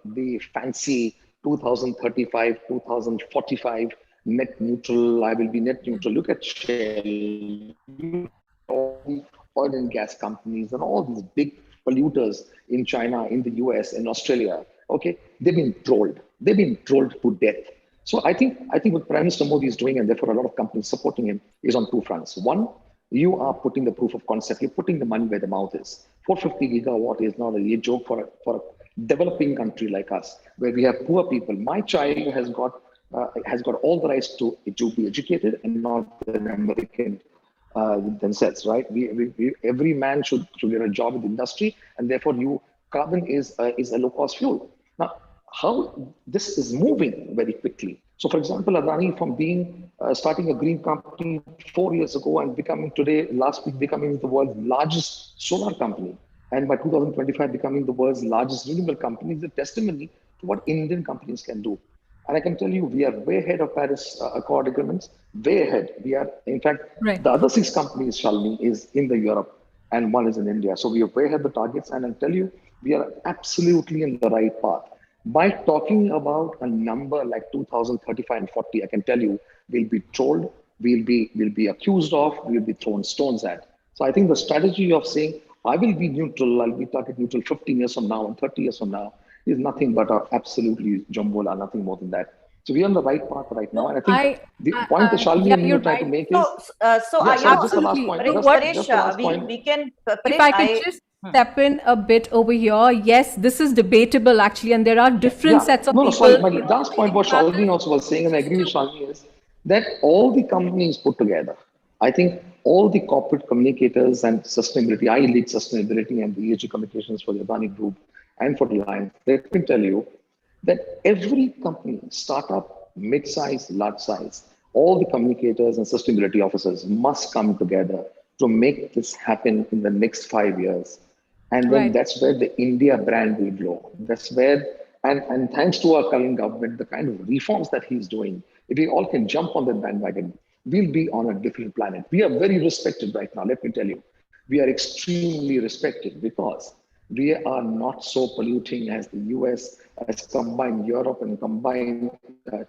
the fancy 2035, 2045 net neutral, I will be net neutral. Look at Shell, all the oil and gas companies, and all these big polluters in China, in the US, in Australia. Okay, they've been trolled. They've been trolled to death. So I think what Prime Minister Modi is doing, and therefore a lot of companies supporting him, is on 2 fronts. One, you are putting the proof of concept. You're putting the money where the mouth is. 450 gigawatt is not a joke for a developing country like us, where we have poor people. My child has got all the rights to be educated and not an American themselves, right? Every man should get a job in the industry, and therefore carbon is a low cost fuel. Now, how this is moving very quickly. So, for example, Adani, from starting a green company 4 years ago and last week becoming the world's largest solar company, and by 2025 becoming the world's largest renewable company, is a testimony to what Indian companies can do. And I can tell you, we are way ahead of Paris Accord agreements, way ahead. We are, in fact, the other 6 companies, Shalini, is in the Europe and 1 is in India. So we are way ahead of the targets. And I'll tell you, we are absolutely in the right path. By talking about a number like 2035 and 40, I can tell you, we'll be trolled, we'll be accused of, we'll be thrown stones at. So I think the strategy of saying, I will be neutral, I'll be target neutral 15 years from now and 30 years from now, is nothing but absolutely jumbola, nothing more than that. So we're on the right path right now. And I think the point that Shalini and you trying to make is... Just the last point. If I could just step in a bit over here. Yes, this is debatable actually, and there are different sets of No, no, people. sorry. My last point, what Shalini also was saying, and I agree with Shalini, is that all the companies put together, I think all the corporate communicators and sustainability, I lead sustainability and the ESG communications for the Adani Group and for Reliance. Let me tell you that every company, startup, mid-size, large size, all the communicators and sustainability officers must come together to make this happen in the next 5 years. And then that's where the India brand will grow. That's where, and thanks to our current government, the kind of reforms that he's doing, if we all can jump on that bandwagon, we'll be on a different planet. We are very respected right now, let me tell you. We are extremely respected because we are not so polluting as the US, as combined Europe and combined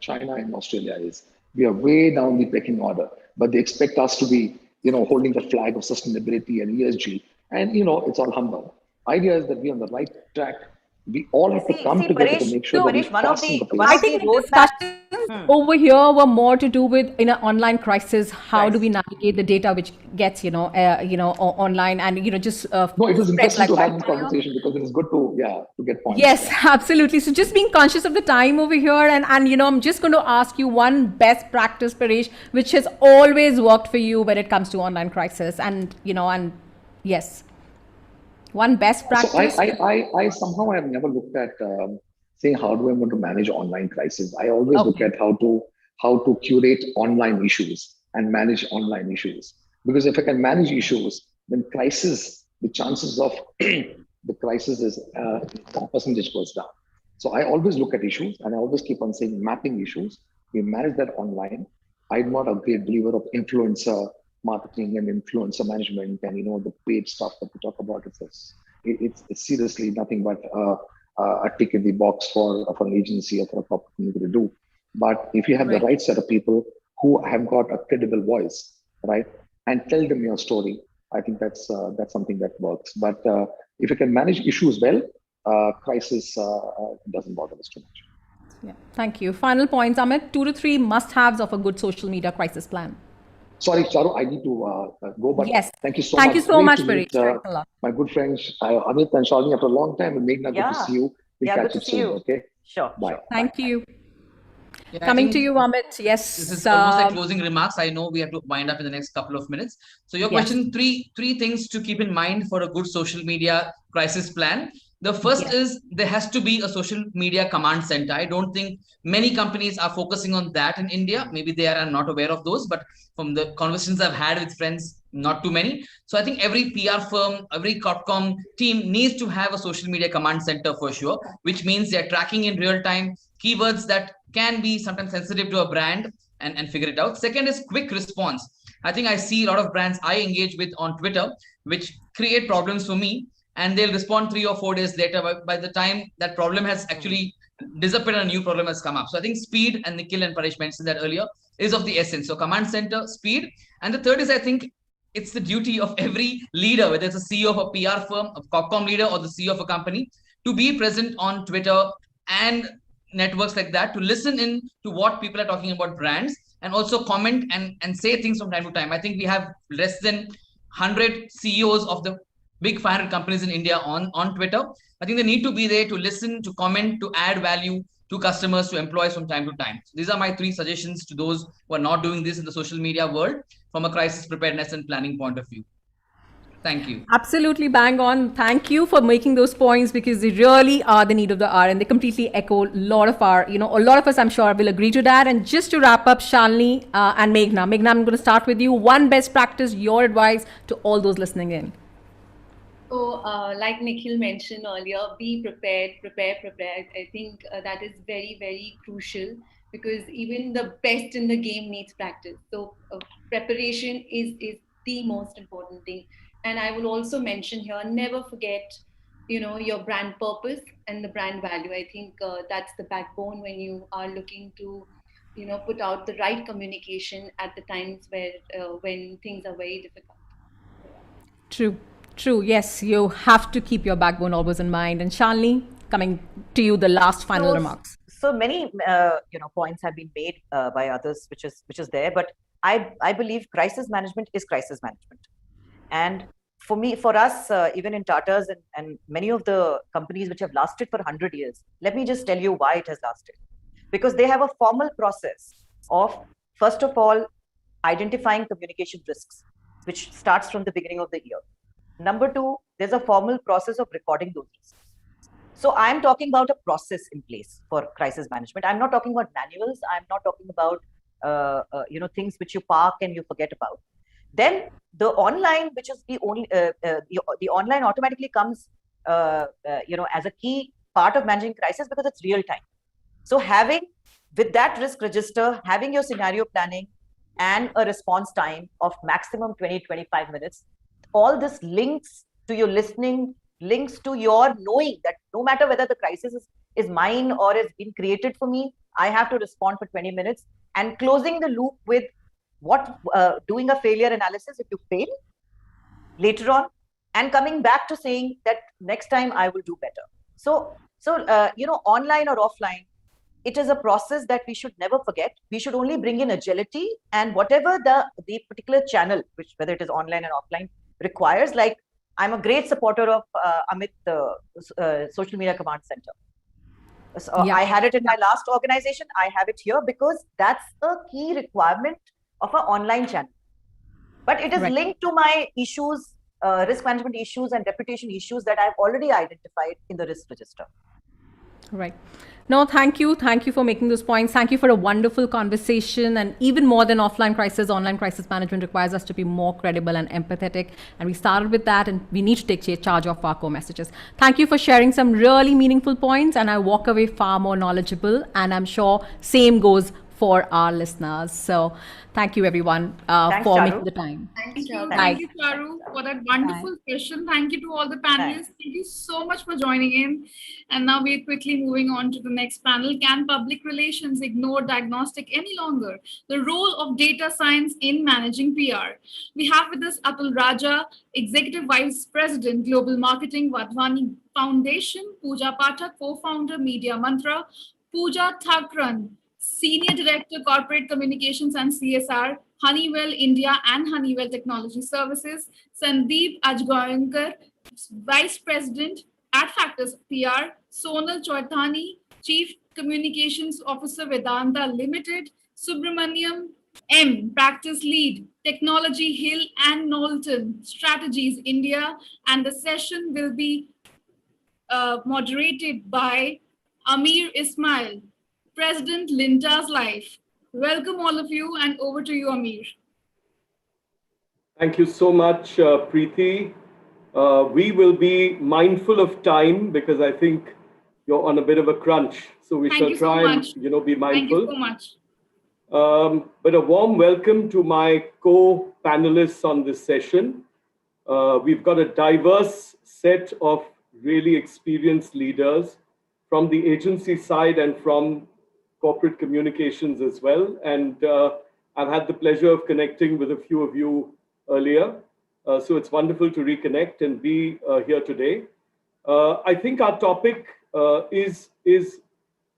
China and Australia is. We are way down the pecking order, but they expect us to be, holding the flag of sustainability and ESG. And, it's all humbug. Idea is that we're on the right track. We all have to come together to make sure that we fasten the pace. I think the discussions over here were more to do with in an online crisis. How do we navigate the data which gets online and just no, it was spreads interesting like to have this wildfire? conversation because it is good to get points. Yes, absolutely. So just being conscious of the time over here, and I'm just going to ask you one best practice, Paresh, which has always worked for you when it comes to online crisis, and yes. One best practice. So I somehow have never looked at saying how do I want to manage online crisis. I always look at how to curate online issues and manage online issues. Because if I can manage issues, then the chances of the crisis is percentage goes down. So I always look at issues and I always keep on saying mapping issues. We manage that online. I'm not a great believer of influencer marketing and influencer management and the paid stuff that we talk about. It's seriously nothing but a tick in the box for an agency or for a corporate community to do. But if you have the right set of people who have got a credible voice, right, and tell them your story, I think that's something that works. But if you can manage issues well, crisis doesn't bother us too much. Yeah, thank you. Final points, Amit. 2 to 3 must-haves of a good social media crisis plan. Sorry, Charu, I need to go, but yes. Thank you so much. Thank you so much, Paresh. My good friends, Amit and Shalini, after a long time, and Meghna, good to see you. We'll catch up soon, okay? Sure. Bye. Sure. Thank you. Yeah, Coming to you, Amit. Yes. This is almost like closing remarks. I know we have to wind up in the next couple of minutes. So your question, three things to keep in mind for a good social media crisis plan. The first is there has to be a social media command center. I don't think many companies are focusing on that in India. Maybe they are not aware of those, but from the conversations I've had with friends, not too many. So I think every PR firm, every Corpcom team needs to have a social media command center for sure, which means they're tracking in real time keywords that can be sometimes sensitive to a brand and figure it out. Second is quick response. I think I see a lot of brands I engage with on Twitter, which create problems for me, and they'll respond 3 or 4 days later. By the time that problem has actually disappeared and a new problem has come up. So I think speed, and Nikhil and Paresh mentioned that earlier, is of the essence. So command center, speed. And the third is, I think, it's the duty of every leader, whether it's a CEO of a PR firm, a Corpcom leader, or the CEO of a company, to be present on Twitter and networks like that, to listen in to what people are talking about brands, and also comment and say things from time to time. I think we have less than 100 CEOs of the big 500 companies in India on Twitter. I think they need to be there to listen, to comment, to add value to customers, to employees from time to time. So these are my 3 suggestions to those who are not doing this in the social media world from a crisis preparedness and planning point of view. Thank you. Absolutely bang on. Thank you for making those points, because they really are the need of the hour, and they completely echo a lot of our, a lot of us, I'm sure, will agree to that. And just to wrap up, Shalini and Meghna. Meghna, I'm going to start with you. One best practice, your advice to all those listening in. So, like Nikhil mentioned earlier, be prepared, prepare. I think that is very, very crucial, because even the best in the game needs practice. So, preparation is the most important thing. And I will also mention here, never forget, your brand purpose and the brand value. I think that's the backbone when you are looking to, put out the right communication at the times where when things are very difficult. True. Yes, you have to keep your backbone always in mind. And Shalini, coming to you, the last final remarks. So many, points have been made by others, which is there. But I believe crisis management is crisis management, and for me, for us, even in Tata's and many of the companies which have lasted for 100 years, let me just tell you why it has lasted. Because they have a formal process of, first of all, identifying communication risks, which starts from the beginning of the year. Number two, there's a formal process of recording those risks. So I'm talking about a process in place for crisis management. I'm not talking about manuals. I'm not talking about things which you park and you forget about. Then the online, which is the only the online automatically comes as a key part of managing crisis because it's real time. So having with that risk register, having your scenario planning and a response time of maximum 20-25 minutes, all this links to your listening, links to your knowing that no matter whether the crisis is mine or is being created for me, I have to respond for 20 minutes, and closing the loop with what doing a failure analysis if you fail later on, and coming back to saying that next time I will do better. So online or offline, it is a process that we should never forget. We should only bring in agility, and whatever the particular channel, which whether it is online and offline, requires. Like, I'm a great supporter of Amit, Social Media Command Center. So I had it in my last organization. I have it here because that's a key requirement of an online channel. But it is linked to my issues, risk management issues and reputation issues that I've already identified in the risk register. Right. No, thank you. Thank you for making those points. Thank you for a wonderful conversation. And even more than offline crisis, online crisis management requires us to be more credible and empathetic. And we started with that, and we need to take charge of our core messages. Thank you for sharing some really meaningful points. And I walk away far more knowledgeable. And I'm sure same goes for our listeners. So thank you, everyone, for Charu. making the time. Thank you. Thank you, Charu, for that wonderful session. Thank you to all the panelists. Thank you so much for joining in. And now we're quickly moving on to the next panel. Can public relations ignore diagnostic any longer? The role of data science in managing PR. We have with us Atul Raja, Executive Vice President, Global Marketing, Vadhwani Foundation, Pooja Pathak, co-founder, Media Mantra, Pooja Thakran, Senior Director, Corporate Communications and CSR, Honeywell India and Honeywell Technology Services, Sandeep Ajgaonkar, Vice President at Factors PR, Sonal Choitani, Chief Communications Officer, Vedanta Limited, Subramaniam M, Practice Lead, Technology Hill and Knowlton, Strategies India, and the session will be moderated by Amir Ismail, President Linta's Life. Welcome all of you, and over to you, Amir. Thank you so much, Preeti. We will be mindful of time because I think you're on a bit of a crunch. So we shall try and be mindful. Thank you so much. But a warm welcome to my co-panelists on this session. We've got a diverse set of really experienced leaders from the agency side and from corporate communications as well. And I've had the pleasure of connecting with a few of you earlier. So it's wonderful to reconnect and be here today. I think our topic is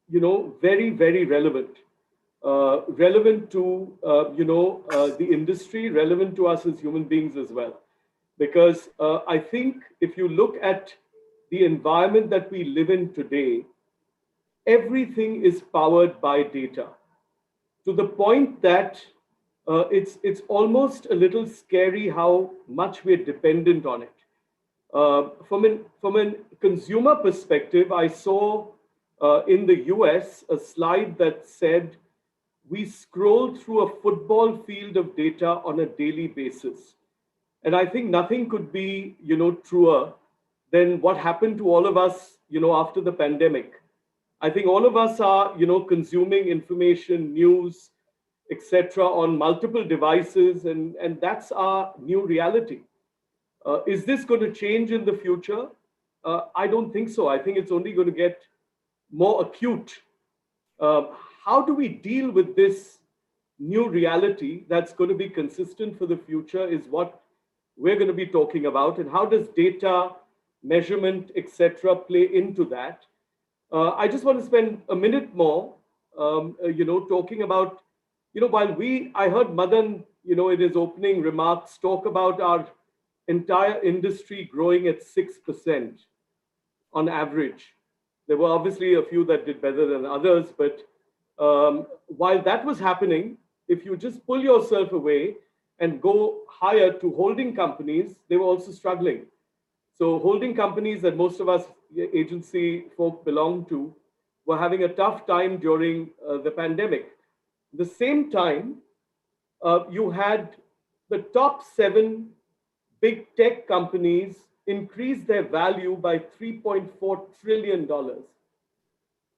very, very relevant. Relevant to, the industry, relevant to us as human beings as well. Because I think if you look at the environment that we live in today, everything is powered by data, to the point that it's almost a little scary how much we're dependent on it. From a consumer perspective, I saw in the US a slide that said we scroll through a football field of data on a daily basis. And I think nothing could be, truer than what happened to all of us, after the pandemic. I think all of us are, consuming information, news, etc., on multiple devices, and that's our new reality. Is this going to change in the future? I don't think so. I think it's only going to get more acute. How do we deal with this new reality that's going to be consistent for the future is what we're going to be talking about. And how does data, measurement, etc., play into that? I just want to spend a minute more, talking about, while I heard Madan, in his opening remarks, talk about our entire industry growing at 6% on average. There were obviously a few that did better than others, but while that was happening, if you just pull yourself away and go higher to holding companies, they were also struggling. So holding companies that most of us agency folk belong to were having a tough time during the pandemic. At the same time, you had the top 7 big tech companies increase their value by $3.4 trillion.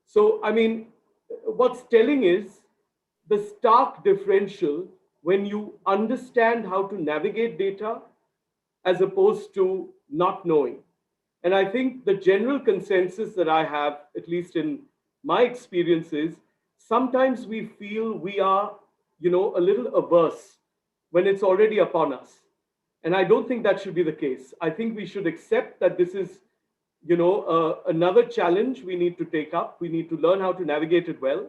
So, I mean, what's telling is the stark differential when you understand how to navigate data as opposed to not knowing. And I think the general consensus that I have, at least in my experience, is sometimes we feel we are, a little averse when it's already upon us. And I don't think that should be the case. I think we should accept that this is, another challenge we need to take up. We need to learn how to navigate it well.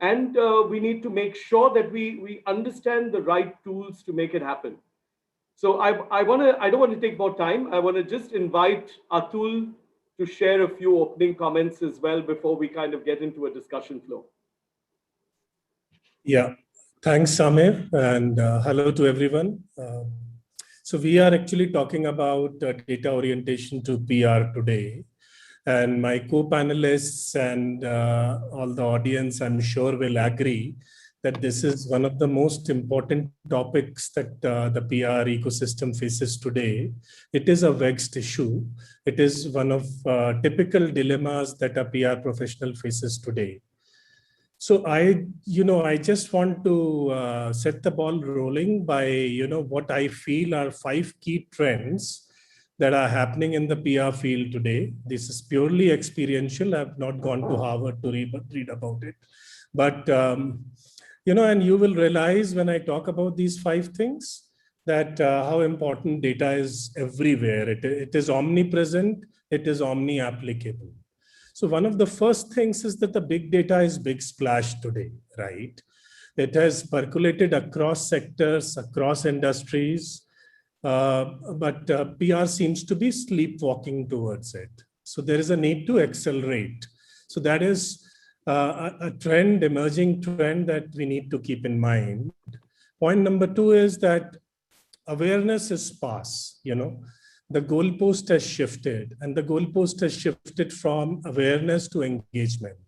And we need to make sure that we understand the right tools to make it happen. So I don't want to take more time. I want to just invite Atul to share a few opening comments as well before we kind of get into a discussion flow. Yeah, thanks, Samir, and hello to everyone. So we are actually talking about data orientation to PR today. And my co-panelists and all the audience, I'm sure, will agree that this is one of the most important topics that the PR ecosystem faces today. It is a vexed issue. It is one of typical dilemmas that a PR professional faces today. So I just want to set the ball rolling by, what I feel are 5 key trends that are happening in the PR field today. This is purely experiential. I've not gone to Harvard to read about it. But, and you will realize when I talk about these 5 things that how important data is everywhere. It is omnipresent. It is omni-applicable. So one of the first things is that the big data is big splash today, right? It has percolated across sectors, across industries, but PR seems to be sleepwalking towards it. So there is a need to accelerate. So that is a trend, emerging trend that we need to keep in mind. Point number 2 is that awareness is sparse, The goalpost has shifted, and the goalpost has shifted from awareness to engagement.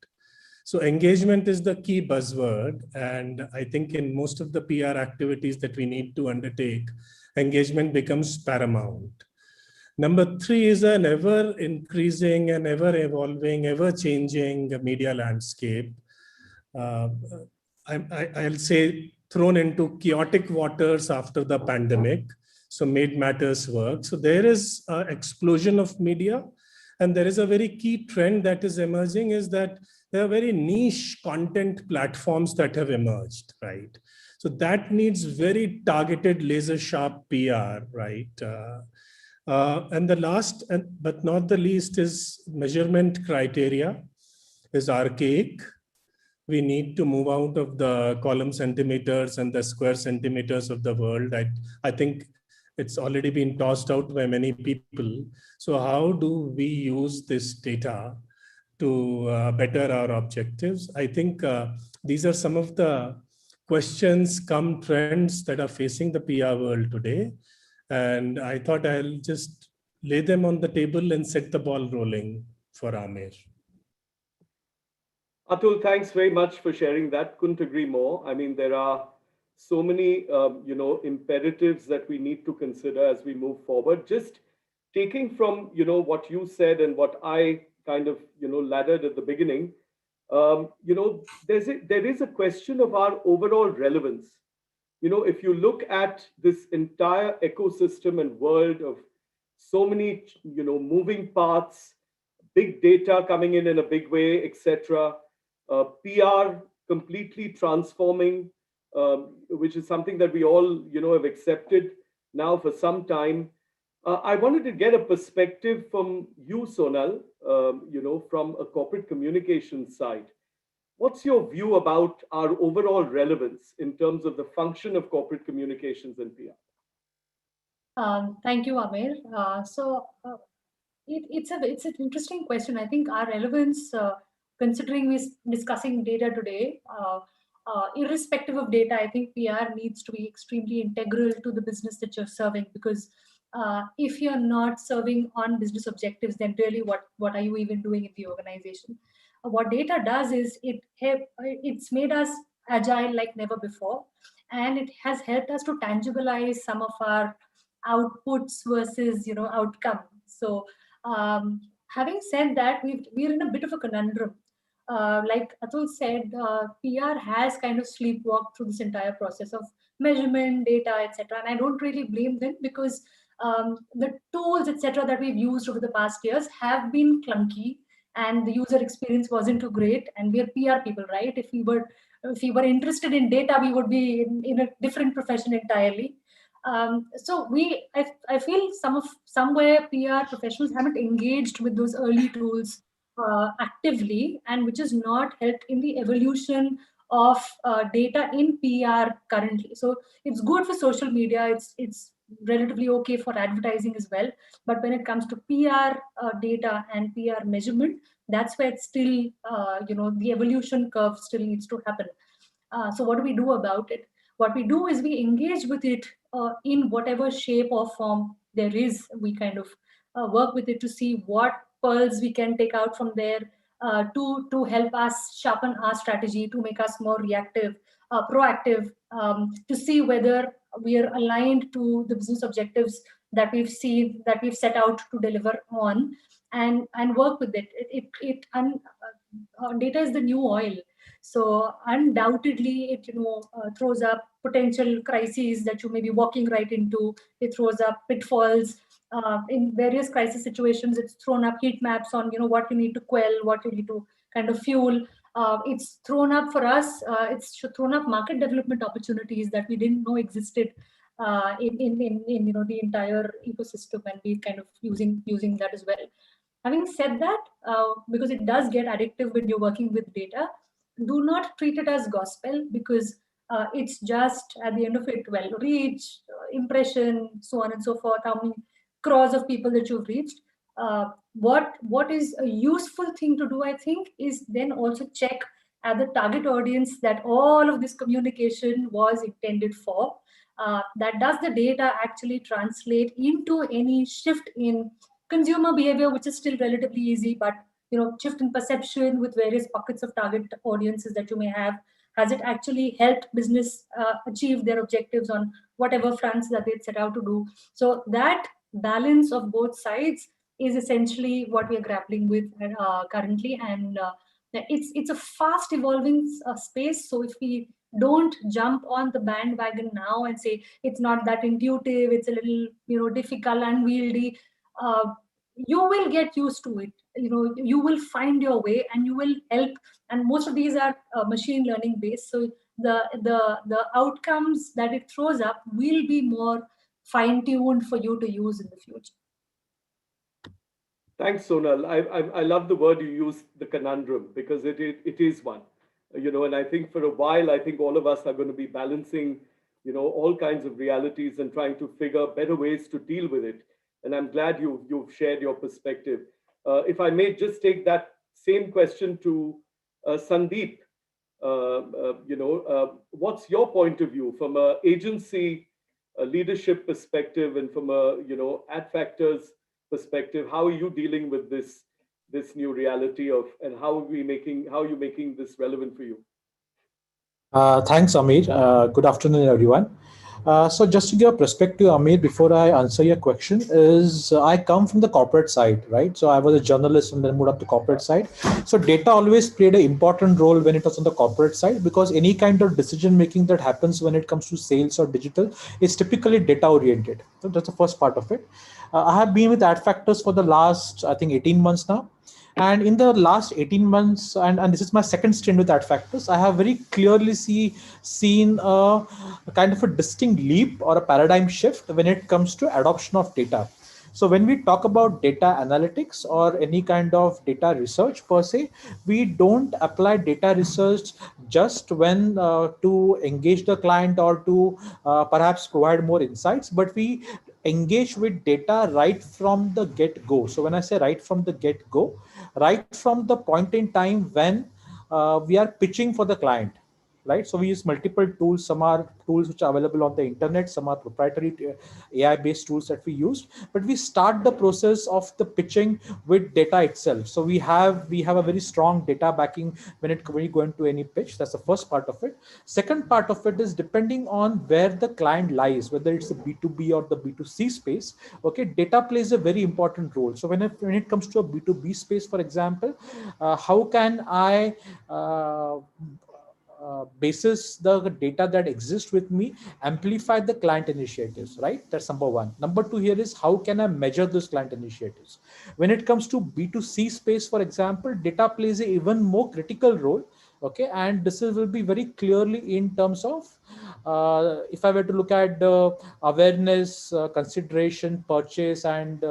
So engagement is the key buzzword. And I think in most of the PR activities that we need to undertake, engagement becomes paramount. Number 3 is an ever increasing and ever evolving, ever changing media landscape. I'll say thrown into chaotic waters after the pandemic. So made matters work. So there is an explosion of media, and there is a very key trend that is emerging is that there are very niche content platforms that have emerged, right? So that needs very targeted laser sharp PR, right? And the last, but not the least, is measurement criteria is archaic. We need to move out of the column centimeters and the square centimeters of the world. I think it's already been tossed out by many people. So how do we use this data to better our objectives? I think these are some of the questions come trends that are facing the PR world today. And I thought I'll just lay them on the table and set the ball rolling for Amir. Atul, thanks very much for sharing that. Couldn't agree more. I mean, there are so many, imperatives that we need to consider as we move forward. Just taking from, what you said and what I kind of, laddered at the beginning, there is a question of our overall relevance. If you look at this entire ecosystem and world of so many, moving parts, big data coming in a big way, etc., PR completely transforming, which is something that we all, have accepted now for some time. I wanted to get a perspective from you, Sonal, from a corporate communications side. What's your view about our overall relevance in terms of the function of corporate communications and PR? Thank you, Amir. It's an interesting question. I think our relevance, considering we're discussing data today, irrespective of data, I think PR needs to be extremely integral to the business that you're serving, because if you're not serving on business objectives, then really what are you even doing in the organization? What data does is it's made us agile like never before, and it has helped us to tangibilize some of our outputs versus outcome. So having said that, we're in a bit of a conundrum. Like Atul said, PR has kind of sleepwalked through this entire process of measurement, data, etc. And I don't really blame them, because the tools, etc., that we've used over the past years have been clunky, and the user experience wasn't too great. And we're PR people, right? If we were interested in data, we would be in a different profession entirely. So I feel somewhere PR professionals haven't engaged with those early tools actively, and which has not helped in the evolution of data in PR currently. So it's good for social media. It's relatively okay for advertising as well. But when it comes to PR data and PR measurement, that's where it's still, the evolution curve still needs to happen. So what do we do about it? What we do is we engage with it in whatever shape or form there is. We kind of work with it to see what pearls we can take out from there, to help us sharpen our strategy, to make us more reactive, proactive, to see whether we are aligned to the business objectives that we've set out to deliver on, and work with it. Data is the new oil. So undoubtedly, it throws up potential crises that you may be walking right into. It throws up pitfalls in various crisis situations. It's thrown up heat maps on what you need to quell, what you need to kind of fuel. It's thrown up for us. It's thrown up market development opportunities that we didn't know existed in the entire ecosystem, and we kind of using that as well. Having said that, because it does get addictive when you're working with data, do not treat it as gospel, because it's just at the end of it, well, reach, impression, so on and so forth, how many crores of people that you've reached. What is a useful thing to do, I think, is then also check at the target audience that all of this communication was intended for. That does the data actually translate into any shift in consumer behavior, which is still relatively easy, but shift in perception with various pockets of target audiences that you may have? Has it actually helped business achieve their objectives on whatever fronts that they set out to do? So that balance of both sides is essentially what we are grappling with currently, and it's a fast evolving space. So if we don't jump on the bandwagon now and say it's not that intuitive, it's a little difficult, unwieldy, you will get used to it. You will find your way, and you will help. And most of these are machine learning based, so the outcomes that it throws up will be more fine tuned for you to use in the future. Thanks, Sonal. I love the word you used, the conundrum, because it is one. And I think for a while, I think all of us are going to be balancing, all kinds of realities and trying to figure better ways to deal with it. And I'm glad you've shared your perspective. If I may just take that same question to Sandeep, what's your point of view from an agency leadership perspective, and from a Adfactors perspective? How are you dealing with this new reality of, and how are you making this relevant for you? Thanks, Amir. Good afternoon, everyone. So just to give a perspective, Amir, before I answer your question, is I come from the corporate side, right? So I was a journalist and then moved up to corporate side. So data always played an important role when it was on the corporate side, because any kind of decision making that happens when it comes to sales or digital is typically data oriented. So that's the first part of it. I have been with Adfactors for the last, I think, 18 months now. And in the last 18 months, and this is my second stint with Adfactors, I have very clearly seen a kind of a distinct leap or a paradigm shift when it comes to adoption of data. So when we talk about data analytics or any kind of data research per se, we don't apply data research just when to engage the client or to perhaps provide more insights, but we engage with data right from the get-go. So when I say right from the get-go, right from the point in time when we are pitching for the client, right? So we use multiple tools. Some are tools which are available on the internet, some are proprietary AI based tools that we use, but we start the process of the pitching with data itself. So we have a very strong data backing when you go into any pitch. That's the first part of it. Second part of it is depending on where the client lies, whether it's the B2B or the B2C space. Okay, data plays a very important role. So when it comes to a B2B space, for example, how can I basis the data that exists with me, amplify the client initiatives, right? That's number one. Number two here is how can I measure those client initiatives? When it comes to B2C space, for example, data plays an even more critical role. Okay, and this will be very clearly in terms of if I were to look at the awareness, consideration, purchase, and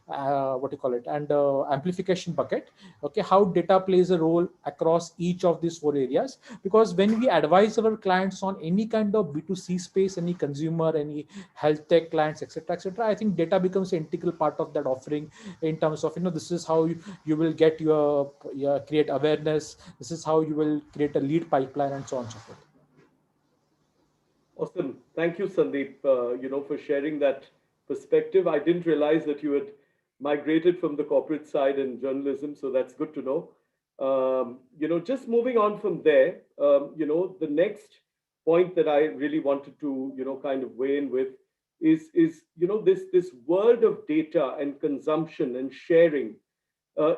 what do you call it, and amplification bucket. Okay, how data plays a role across each of these four areas, because when we advise our clients on any kind of B2C space, any consumer, any health tech clients, etc., I think data becomes an integral part of that offering in terms of, this is how you will get your create awareness, this is how you will create a lead pipeline, and so on and so forth. Awesome. Thank you, Sandeep, for sharing that perspective. I didn't realize that you had migrated from the corporate side in journalism, so that's good to know. Just moving on from there, the next point that I really wanted to, kind of weigh in with is this world of data and consumption and sharing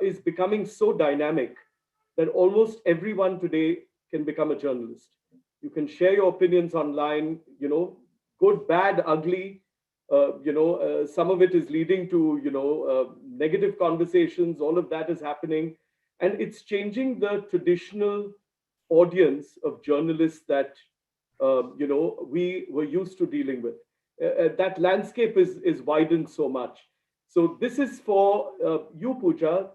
is becoming so dynamic that almost everyone today can become a journalist. You can share your opinions online, good, bad, ugly. Some of it is leading to, negative conversations. All of that is happening. And it's changing the traditional audience of journalists that, we were used to dealing with. That landscape is widened so much. So this is for you, Pooja.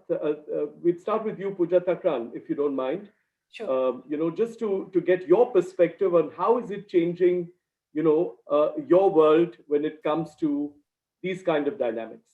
We'd start with you, Pooja Takran, if you don't mind. Sure. Just to get your perspective on how is it changing, your world when it comes to these kind of dynamics.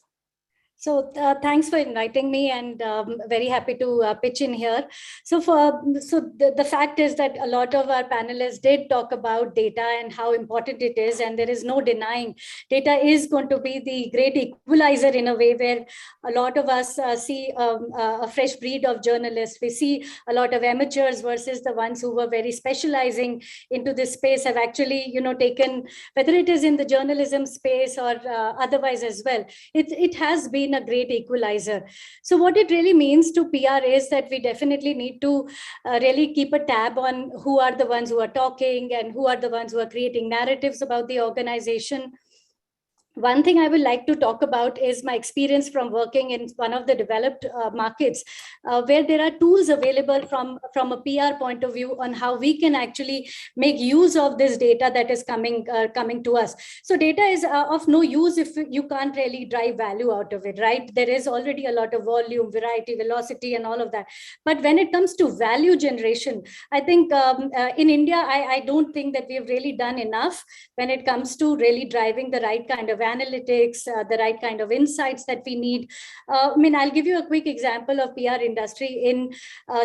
So thanks for inviting me, and very happy to pitch in here. So the fact is that a lot of our panelists did talk about data and how important it is, and there is no denying data is going to be the great equalizer in a way where a lot of us see a fresh breed of journalists. We see a lot of amateurs versus the ones who were very specializing into this space have actually taken, whether it is in the journalism space or otherwise as well. It has been a great equalizer. So what it really means to PR is that we definitely need to really keep a tab on who are the ones who are talking and who are the ones who are creating narratives about the organization. One thing I would like to talk about is my experience from working in one of the developed markets, where there are tools available from a PR point of view on how we can actually make use of this data that is coming to us. So data is of no use if you can't really drive value out of it, right? There is already a lot of volume, variety, velocity, and all of that. But when it comes to value generation, I think in India, I don't think that we've really done enough when it comes to really driving the right kind of analytics, the right kind of insights that we need. I'll give you a quick example of PR industry in,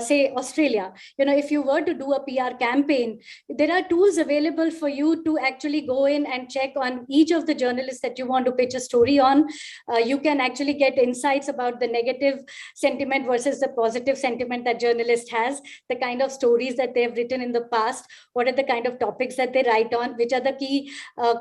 say, Australia. If you were to do a PR campaign, there are tools available for you to actually go in and check on each of the journalists that you want to pitch a story on. You can actually get insights about the negative sentiment versus the positive sentiment that journalist has, the kind of stories that they've written in the past, what are the kind of topics that they write on, which are the key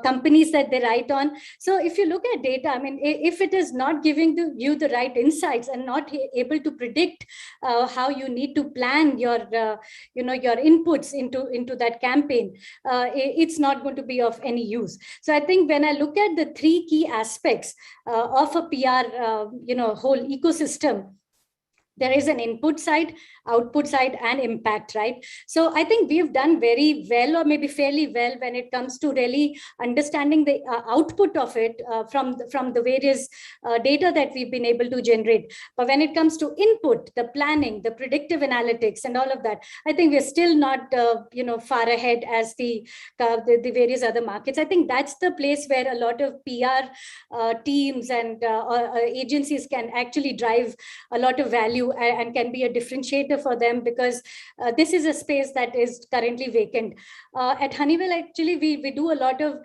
companies that they write on. So if you look at data, if it is not giving you the right insights and not able to predict how you need to plan your inputs into that campaign, it's not going to be of any use. So I think when I look at the three key aspects of a PR, whole ecosystem, there is an input side, output side, and impact, right? So I think we've done very well, or maybe fairly well, when it comes to really understanding the output of it from the various data that we've been able to generate. But when it comes to input, the planning, the predictive analytics, and all of that, I think we're still not far ahead as the various other markets. I think that's the place where a lot of PR teams and agencies can actually drive a lot of value and can be a differentiator for them, because this is a space that is currently vacant. At Honeywell, actually, we do a lot of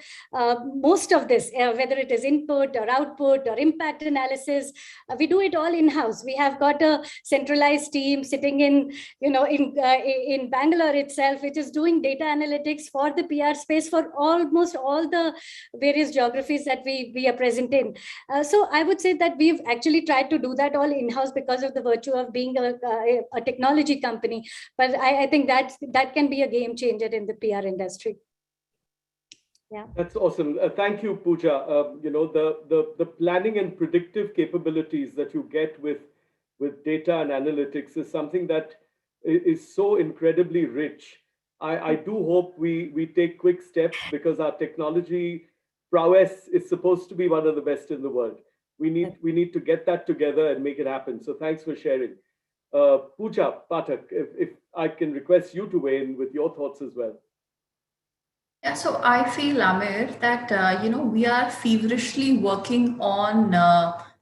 most of this, whether it is input or output or impact analysis. We do it all in-house. We have got a centralized team sitting in Bangalore itself, which is doing data analytics for the PR space for almost all the various geographies that we are present in. So I would say that we've actually tried to do that all in-house because of the virtue of being a technology company. But I think that can be a game changer in the PR industry. Yeah, that's awesome. Thank you, Pooja. The planning and predictive capabilities that you get with data and analytics is something that is so incredibly rich. I do hope we take quick steps, because our technology prowess is supposed to be one of the best in the world. We need to get that together and make it happen. So thanks for sharing. Pooja Pathak, if I can request you to weigh in with your thoughts as well. Yeah, so I feel, Amir, that we are feverishly working on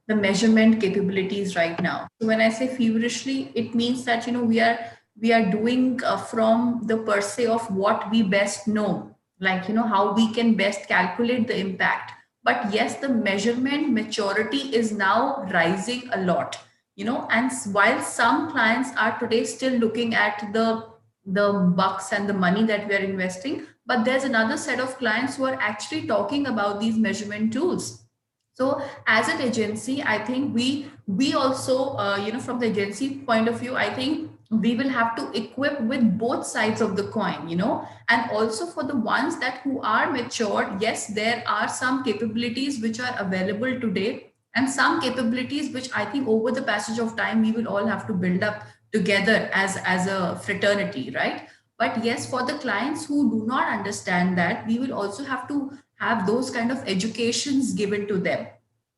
the measurement capabilities right now. So when I say feverishly, it means that we are doing from the per se of what we best know, like how we can best calculate the impact. But yes, the measurement maturity is now rising a lot. And while some clients are today still looking at the bucks and the money that we are investing, but there's another set of clients who are actually talking about these measurement tools. So as an agency, I think we also, from the agency point of view, I think we will have to equip with both sides of the coin, and also for the ones that who are matured. Yes, there are some capabilities which are available today, and some capabilities which I think over the passage of time, we will all have to build up together as a fraternity, right? But yes, for the clients who do not understand that, we will also have to have those kind of educations given to them.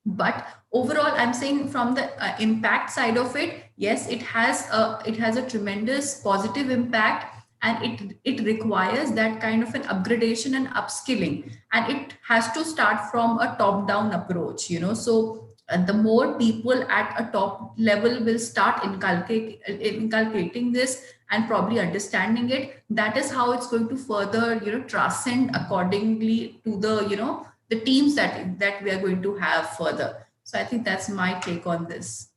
But overall, I'm saying from the impact side of it, yes, it has a tremendous positive impact, and it requires that kind of an upgradation and upskilling, and it has to start from a top-down approach. So the more people at a top level will start inculcating this and probably understanding it, that is how it's going to further transcend accordingly to the teams that we are going to have further. So I think that's my take on this.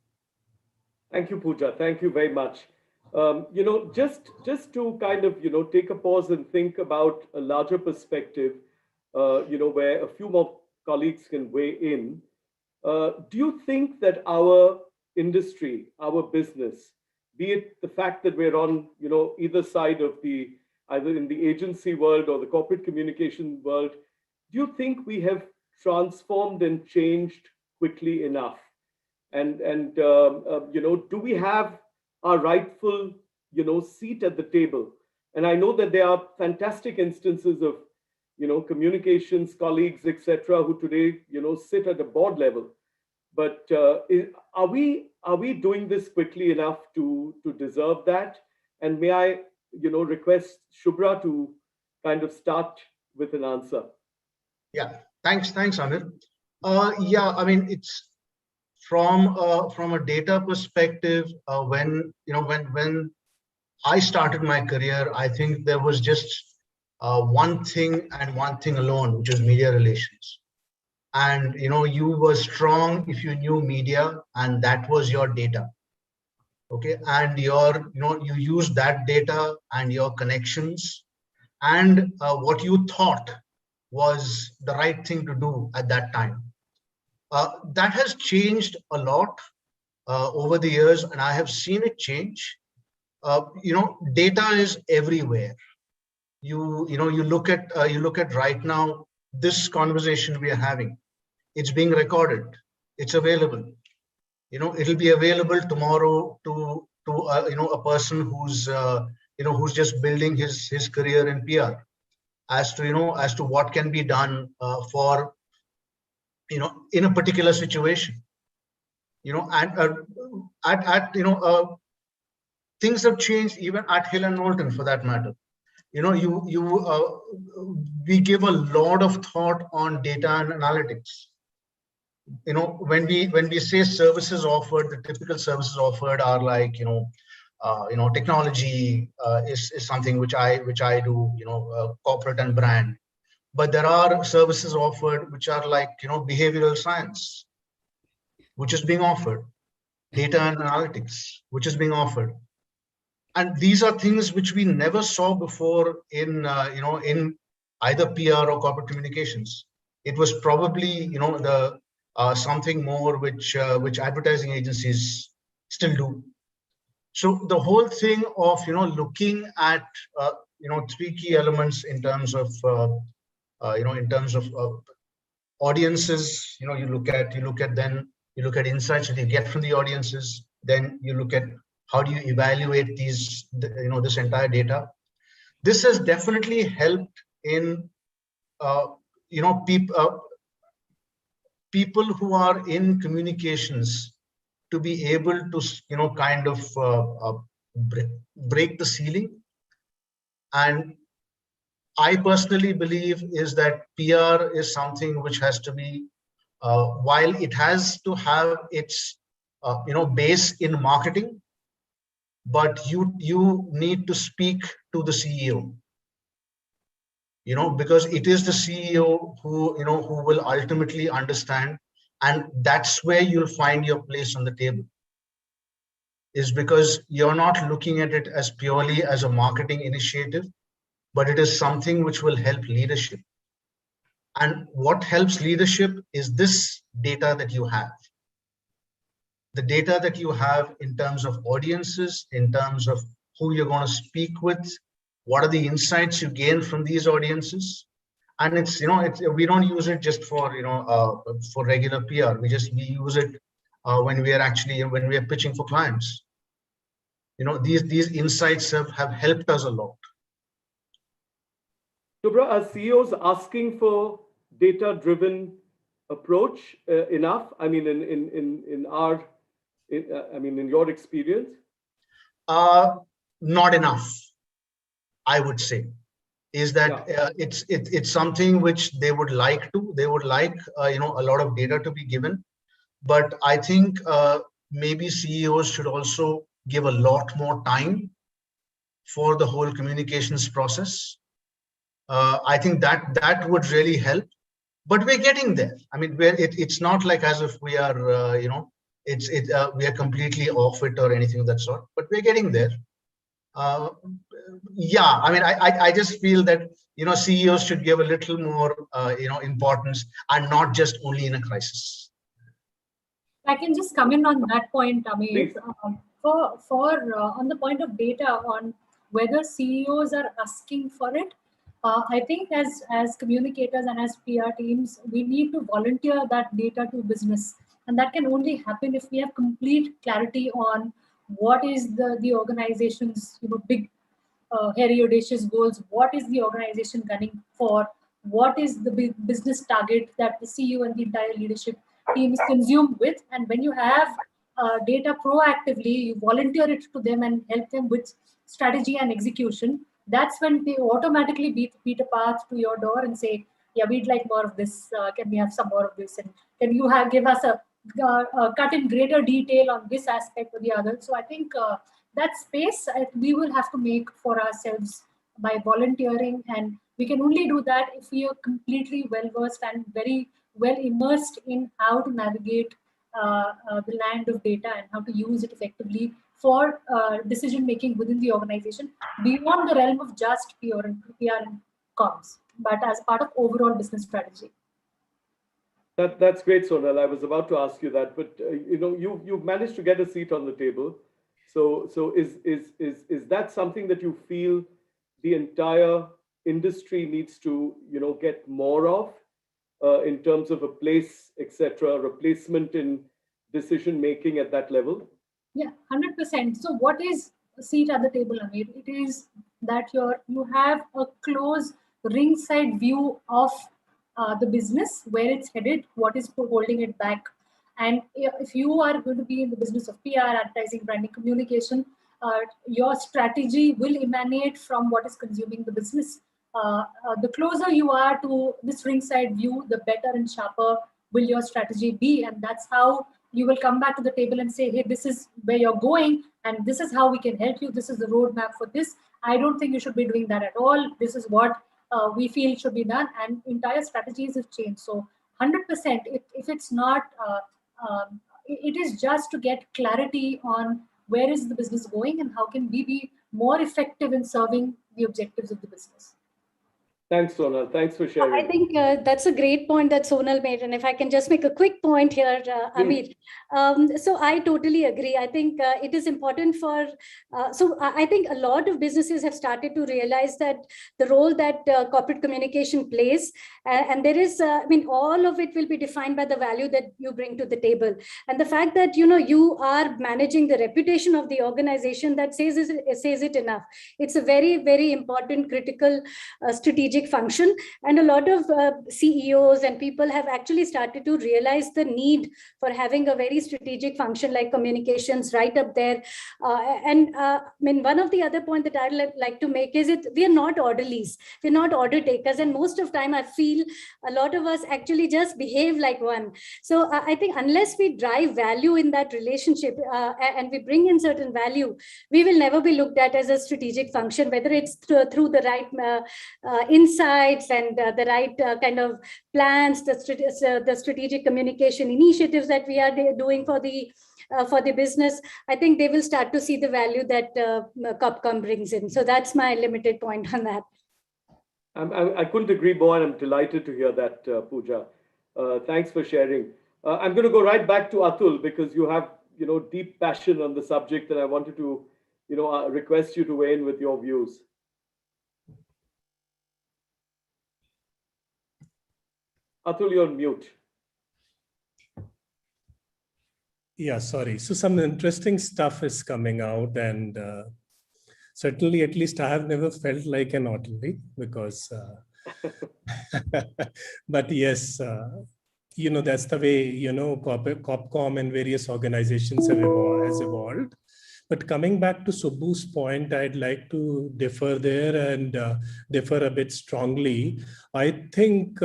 Thank you, Pooja. Thank you very much. Just to kind of take a pause and think about a larger perspective, where a few more colleagues can weigh in. Do you think that our industry, our business, be it the fact that we're on either side of either in the agency world or the corporate communication world, do you think we have transformed and changed quickly enough? And do we have our rightful seat at the table? And I know that there are fantastic instances of communications colleagues, etc., who today sit at a board level. But are we doing this quickly enough to deserve that? And may I request Shubhra to kind of start with an answer? Yeah, thanks, Amir. Yeah, I mean, it's from a data perspective. When I started my career, I think there was just one thing and one thing alone, which was media relations. And you were strong if you knew media, and that was your data. Okay, and you used that data and your connections and what you thought was the right thing to do at that time. That has changed a lot over the years, and I have seen it change. Data is everywhere. You look at right now, this conversation we are having, it's being recorded, it's available. it'll be available tomorrow to a person who's who's just building his career in PR, as to what can be done for in a particular situation. And things have changed even at Hill and Knowlton, for that matter. We give a lot of thought on data and analytics. When we say services offered, the typical services offered are like technology is something which I do, corporate and brand. But there are services offered which are like behavioral science, which is being offered, data and analytics, which is being offered. And these are things which we never saw before in in either PR or corporate communications. It was probably the something more which advertising agencies still do. So the whole thing of looking at three key elements in terms of audiences. You look at insights that you get from the audiences. Then you look at how do you evaluate these this entire data. This has definitely helped in people who are in communications to be able to kind of break the ceiling. And I personally believe is that PR is something which has to be while it has to have its base in marketing, but you need to speak to the CEO, because it is the CEO who will ultimately understand, and that's where you'll find your place on the table, is because you're not looking at it as purely as a marketing initiative, but it is something which will help leadership. And what helps leadership is this data that you have. The data that you have in terms of audiences, in terms of who you're going to speak with, what are the insights you gain from these audiences. And it's we don't use it just for for regular PR. We use it when we are pitching for clients. These insights have helped us a lot. Subra, are CEOs asking for data-driven approach enough? I mean, in your experience? Not enough, I would say. Is that it's something which they would like a lot of data to be given, but I think maybe CEOs should also give a lot more time for the whole communications process. I think that would really help, but we're getting there. I mean, it's not like as if we are we are completely off it or anything of that sort, but we're getting there. Yeah, I mean, I just feel that CEOs should give a little more importance, and not just only in a crisis. I can just come in on that point, Amit. On the point of data, on whether CEOs are asking for it, I think as communicators and as PR teams, we need to volunteer that data to business, and that can only happen if we have complete clarity on what is the organization's big, hairy, audacious goals. What is the organization gunning for? What is the business target that the CEO and the entire leadership team is consumed with? And when you have data proactively, you volunteer it to them and help them with strategy and execution. That's when they automatically beat a path to your door and say, yeah, we'd like more of this. Can we have some more of this? And can you give us a cut in greater detail on this aspect or the other? So I think that space we will have to make for ourselves by volunteering, and we can only do that if we are completely well versed and very well immersed in how to navigate the land of data and how to use it effectively for decision making within the organization, beyond the realm of just PR and comms, but as part of overall business strategy. That's great, Sonal. I was about to ask you that, but you've managed to get a seat on the table. So is that something that you feel the entire industry needs to get more of in terms of a place, etc., replacement in decision making at that level? Yeah, 100%. So what is a seat at the table, Amir? It is that you have a close ringside view of the business, where it's headed, what is holding it back. And if you are going to be in the business of PR, advertising, branding, communication, your strategy will emanate from what is consuming the business. The closer you are to this ringside view, the better and sharper will your strategy be. And that's how you will come back to the table and say, hey, this is where you're going, and this is how we can help you. This is the roadmap for this. I don't think you should be doing that at all. This is what we feel should be done, and entire strategies have changed. So 100%, if it's not, it is just to get clarity on where is the business going and how can we be more effective in serving the objectives of the business. Thanks, Sonal. Thanks for sharing. I think that's a great point that Sonal made. And if I can just make a quick point here, Amir. So I totally agree. I think it is important for, so I think a lot of businesses have started to realize that the role that corporate communication plays, and there is, I mean, all of it will be defined by the value that you bring to the table. And the fact that, you are managing the reputation of the organization, that says it enough. It's a very, very important, critical, strategic function, and a lot of CEOs and people have actually started to realize the need for having a very strategic function like communications right up there. I mean, one of the other point that I'd like to make is we are not orderlies, we're not order takers, and most of the time I feel a lot of us actually just behave like one. So I think unless we drive value in that relationship and we bring in certain value, we will never be looked at as a strategic function, whether it's through the right insights and the right kind of plans, the strategic communication initiatives that we are doing for the business. I think they will start to see the value that Copcom brings in. So that's my limited point on that. I couldn't agree more, and I'm delighted to hear that, Pooja. Thanks for sharing. I'm going to go right back to Atul, because you have deep passion on the subject, and I wanted to request you to weigh in with your views. Atul, you're on mute. Yeah, sorry. So some interesting stuff is coming out, and certainly, at least I have never felt like an orderly, because, but yes, that's the way, Copcom and various organizations has evolved. But coming back to Subbu's point, I'd like to differ there and differ a bit strongly. I think,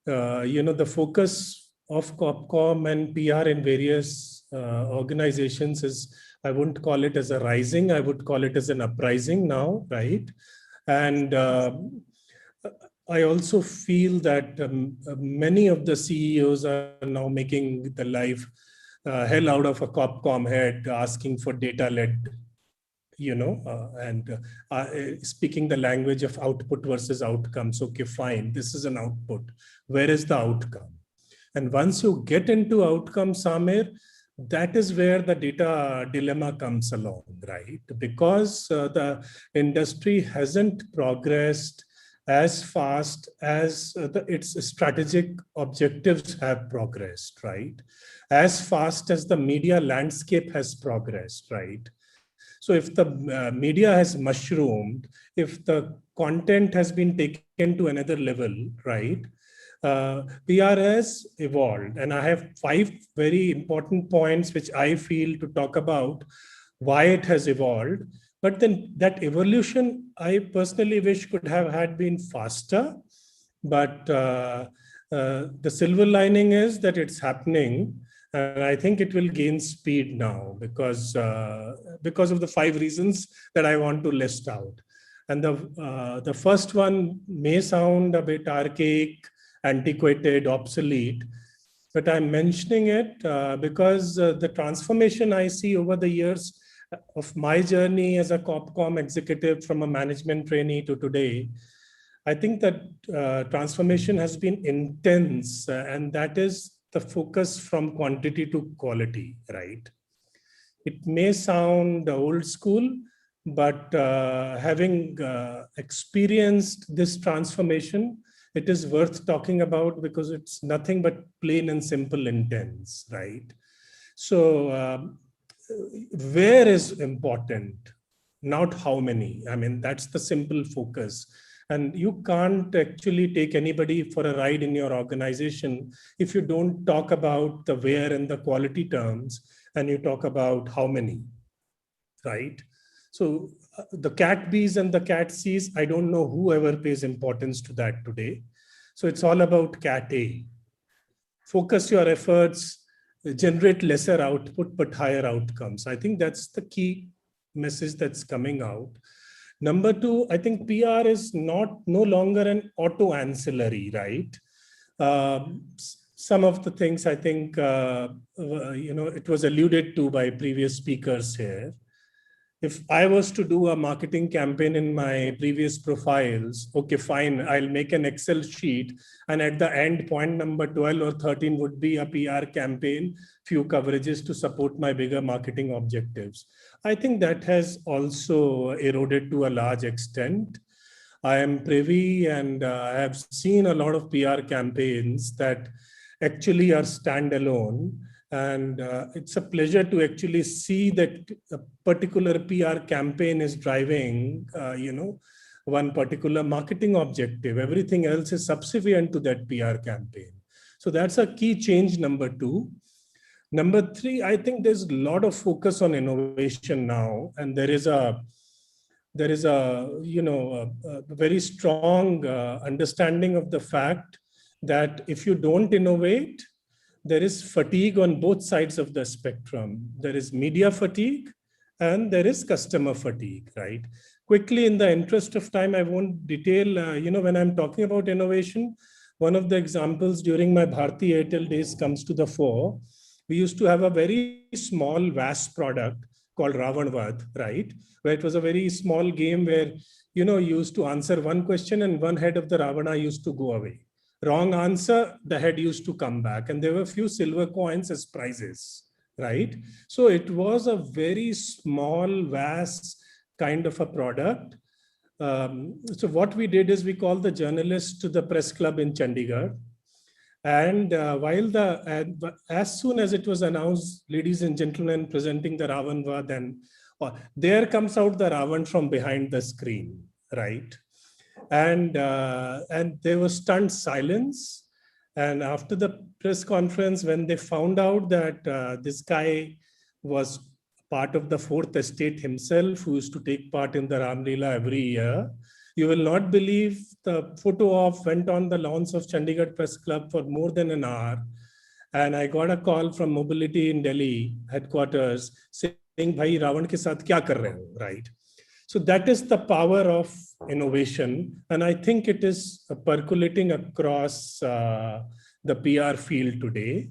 the focus of Copcom and PR in various organizations is, I wouldn't call it as a rising, I would call it as an uprising now, right? And I also feel that many of the CEOs are now making the life hell out of a Copcom head, asking for data-led, and speaking the language of output versus outcomes. Okay, fine, this is an output. Where is the outcome? And once you get into outcome, Samir, that is where the data dilemma comes along, right? Because the industry hasn't progressed as fast as its strategic objectives have progressed, right? As fast as the media landscape has progressed, right? So if the media has mushroomed, if the content has been taken to another level, right? PR has evolved. And I have 5 very important points which I feel to talk about why it has evolved. But then that evolution, I personally wish could have had been faster. But the silver lining is that it's happening. And I think it will gain speed now because of the 5 reasons that I want to list out. And the first one may sound a bit archaic, antiquated, obsolete, but I'm mentioning it because the transformation I see over the years of my journey as a Copcom executive from a management trainee to today, I think that transformation has been intense, and that is the focus from quantity to quality, right? It may sound old school, but having experienced this transformation, it is worth talking about because it's nothing but plain and simple intense, right? So where is important, not how many. I mean, that's the simple focus. And you can't actually take anybody for a ride in your organization if you don't talk about the where and the quality terms, and you talk about how many, right? So the cat B's and the cat C's, I don't know whoever pays importance to that today. So it's all about cat A. Focus your efforts, generate lesser output, but higher outcomes. I think that's the key message that's coming out. Number two, I think PR is no longer an auto ancillary, right? Some of the things I think, it was alluded to by previous speakers here. If I was to do a marketing campaign in my previous profiles, okay, fine, I'll make an Excel sheet. And at the end, point number 12 or 13 would be a PR campaign, few coverages to support my bigger marketing objectives. I think that has also eroded to a large extent. I am privy and I have seen a lot of PR campaigns that actually are standalone. And it's a pleasure to actually see that a particular PR campaign is driving, one particular marketing objective. Everything else is subservient to that PR campaign. So that's a key change, number two. Number three, I think there's a lot of focus on innovation now, and there is a very strong understanding of the fact that if you don't innovate, there is fatigue on both sides of the spectrum. There is media fatigue and there is customer fatigue, right? Quickly, in the interest of time, I won't detail, when I'm talking about innovation, one of the examples during my Bharti Airtel days comes to the fore. We used to have a very small VAS product called Ravanvad, right? Where it was a very small game where, you used to answer one question and one head of the Ravana used to go away. Wrong answer, the head used to come back, and there were a few silver coins as prizes, right? So it was a very small, vast kind of a product. So what we did is we called the journalists to the press club in Chandigarh. And as soon as it was announced, ladies and gentlemen, presenting the Ravanvad, and there comes out the Ravan from behind the screen, right? And there was stunned silence. And after the press conference, when they found out that this guy was part of the fourth estate himself, who used to take part in the Ram Leela every year, you will not believe the photo op went on the lawns of Chandigarh Press Club for more than an hour. And I got a call from Mobility in Delhi headquarters saying, "Bhai, Ravan ke saath kya kar rahe ho?" Right? So that is the power of innovation. And I think it is percolating across the PR field today.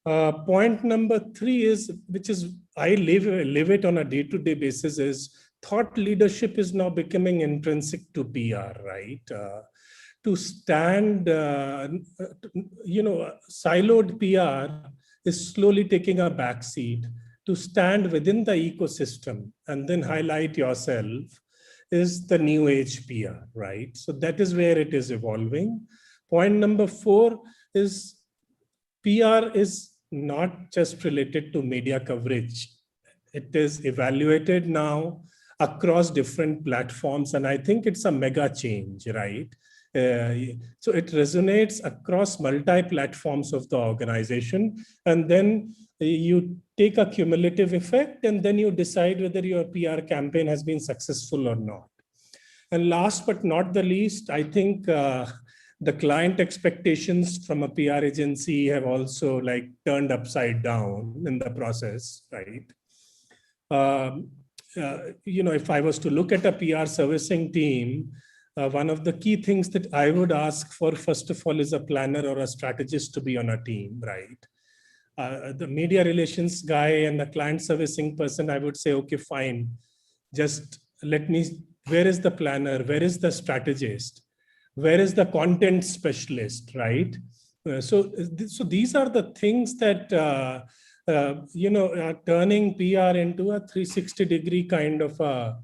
Point number three is, which is I live it on a day-to-day basis, is thought leadership is now becoming intrinsic to PR, right? To stand, siloed PR is slowly taking a backseat. To stand within the ecosystem and then highlight yourself is the new age PR, right? So that is where it is evolving. Point number four is PR is not just related to media coverage. It is evaluated now across different platforms. And I think it's a mega change, right? So it resonates across multi-platforms of the organization. And then you take a cumulative effect, and then you decide whether your PR campaign has been successful or not. And last but not the least, I think the client expectations from a PR agency have also turned upside down in the process, right? If I was to look at a PR servicing team, one of the key things that I would ask for, first of all, is a planner or a strategist to be on a team, right? The media relations guy and the client servicing person, I would say, okay, fine. Just where is the planner? Where is the strategist? Where is the content specialist, right? So these are the things that, are turning PR into a 360-degree kind of a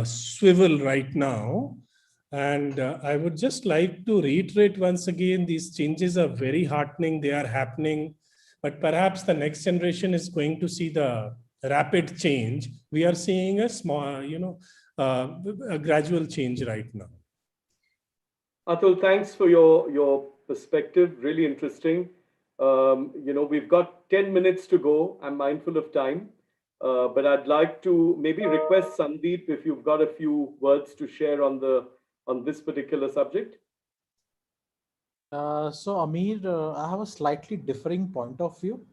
swivel right now. And I would just like to reiterate once again, these changes are very heartening. They are happening. but perhaps the next generation is going to see the rapid change. We are seeing a small, a gradual change right now. Atul, thanks for your perspective. Really interesting. We've got 10 minutes to go. I'm mindful of time, but I'd like to maybe request Sandeep if you've got a few words to share on this particular subject. So Amir, I have a slightly differing point of view.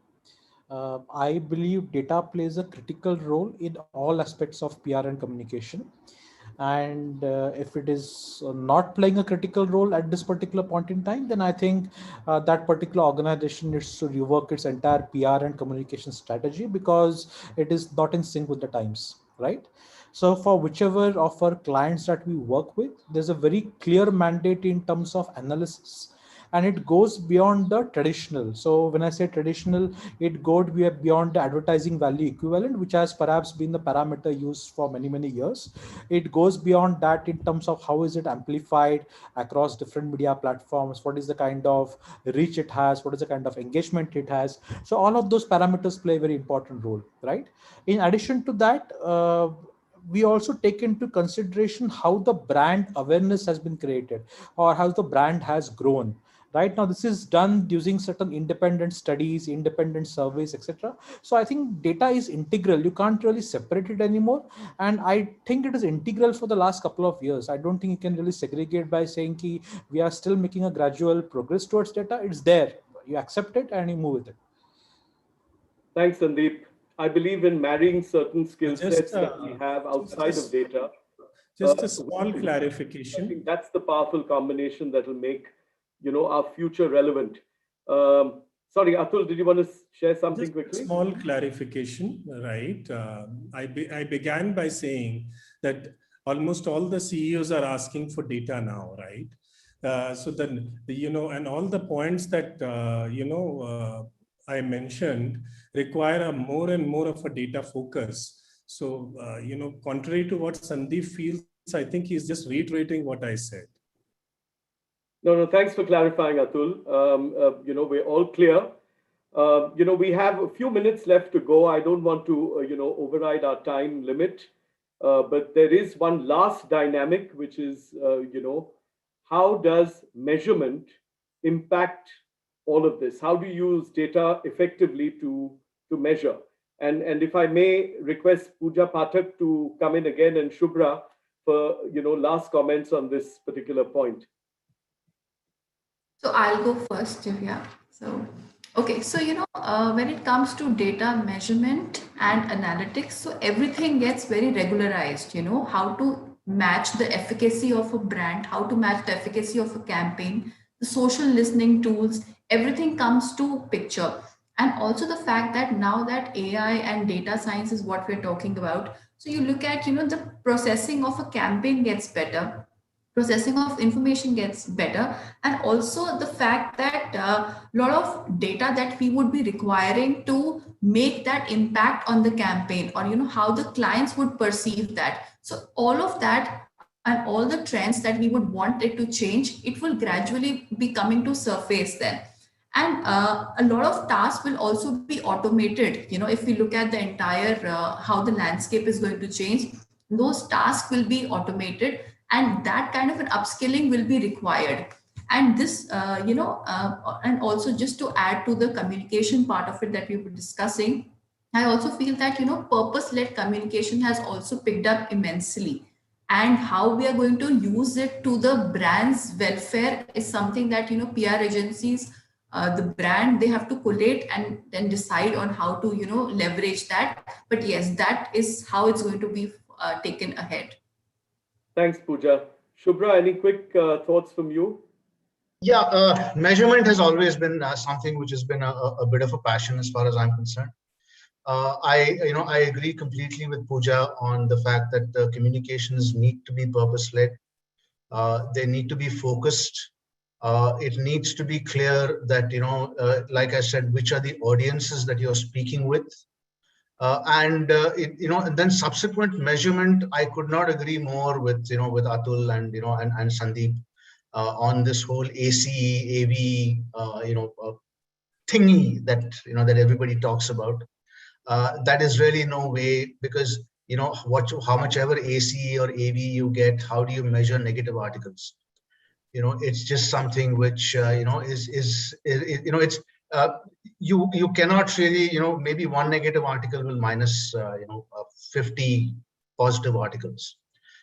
I believe data plays a critical role in all aspects of PR and communication. And if it is not playing a critical role at this particular point in time, then I think that particular organization needs to rework its entire PR and communication strategy, because it is not in sync with the times, right? So for whichever of our clients that we work with, there's a very clear mandate in terms of analysis, and it goes beyond the traditional. So when I say traditional, it goes beyond the advertising value equivalent, which has perhaps been the parameter used for many, many years. It goes beyond that in terms of how is it amplified across different media platforms, what is the kind of reach it has, what is the kind of engagement it has. So all of those parameters play a very important role, right? In addition to that, we also take into consideration how the brand awareness has been created or how the brand has grown. Right now, this is done using certain independent studies, independent surveys, etc. So I think data is integral. You can't really separate it anymore. And I think it is integral for the last couple of years. I don't think you can really segregate by saying ki we are still making a gradual progress towards data. It's there. You accept it and you move with it. Thanks, Sandeep. I believe in marrying certain skill sets that we have outside of data. Just a small clarification. I think that's the powerful combination that will make our future relevant. Sorry, Atul, did you want to share something quickly? Small clarification, right? I began by saying that almost all the CEOs are asking for data now, right? So then, and all the points that, I mentioned require a more and more of a data focus. So, contrary to what Sandeep feels, I think he's just reiterating what I said. No, thanks for clarifying, Atul. We're all clear. We have a few minutes left to go. I don't want to, override our time limit. But there is one last dynamic, which is, how does measurement impact all of this? How do you use data effectively to measure? And if I may request Pooja Pathak to come in again and Shubhra for, last comments on this particular point. So I'll go first, Divya. So, okay, so when it comes to data measurement and analytics, so everything gets very regularized, how to match the efficacy of a brand, how to match the efficacy of a campaign, the social listening tools, everything comes to picture. And also the fact that now that AI and data science is what we're talking about, so you look at, the processing of a campaign gets better, processing of information gets better, and also the fact that a lot of data that we would be requiring to make that impact on the campaign, or how the clients would perceive that. So all of that and all the trends that we would want it to change, it will gradually be coming to surface then. And a lot of tasks will also be automated. If we look at the entire how the landscape is going to change, those tasks will be automated, and that kind of an upskilling will be required. And this, and also just to add to the communication part of it that we were discussing, I also feel that, purpose-led communication has also picked up immensely. And how we are going to use it to the brand's welfare is something that, PR agencies, the brand, they have to collate and then decide on how to, leverage that. But yes, that is how it's going to be taken ahead. Thanks, Pooja. Shubhra, any quick thoughts from you? Yeah, measurement has always been something which has been a bit of a passion as far as I'm concerned. I agree completely with Pooja on the fact that the communications need to be purpose-led. They need to be focused. It needs to be clear that, like I said, which are the audiences that you're speaking with. And then subsequent measurement, I could not agree more with Atul and Sandeep on this whole ACE, AV, thingy that that everybody talks about. That is really no way, because how much ever AC or AV you get, how do you measure negative articles? It's just something which is it's you cannot really maybe one negative article will minus 50 positive articles.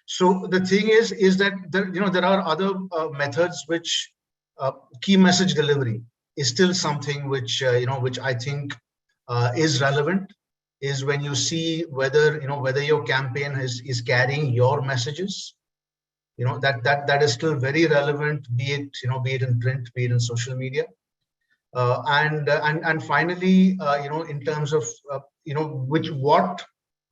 So the thing is that there are other methods which key message delivery is still something which which I think is relevant, is when you see whether whether your campaign is carrying your messages. That is still very relevant, be it in print, be it in social media. And finally, in terms of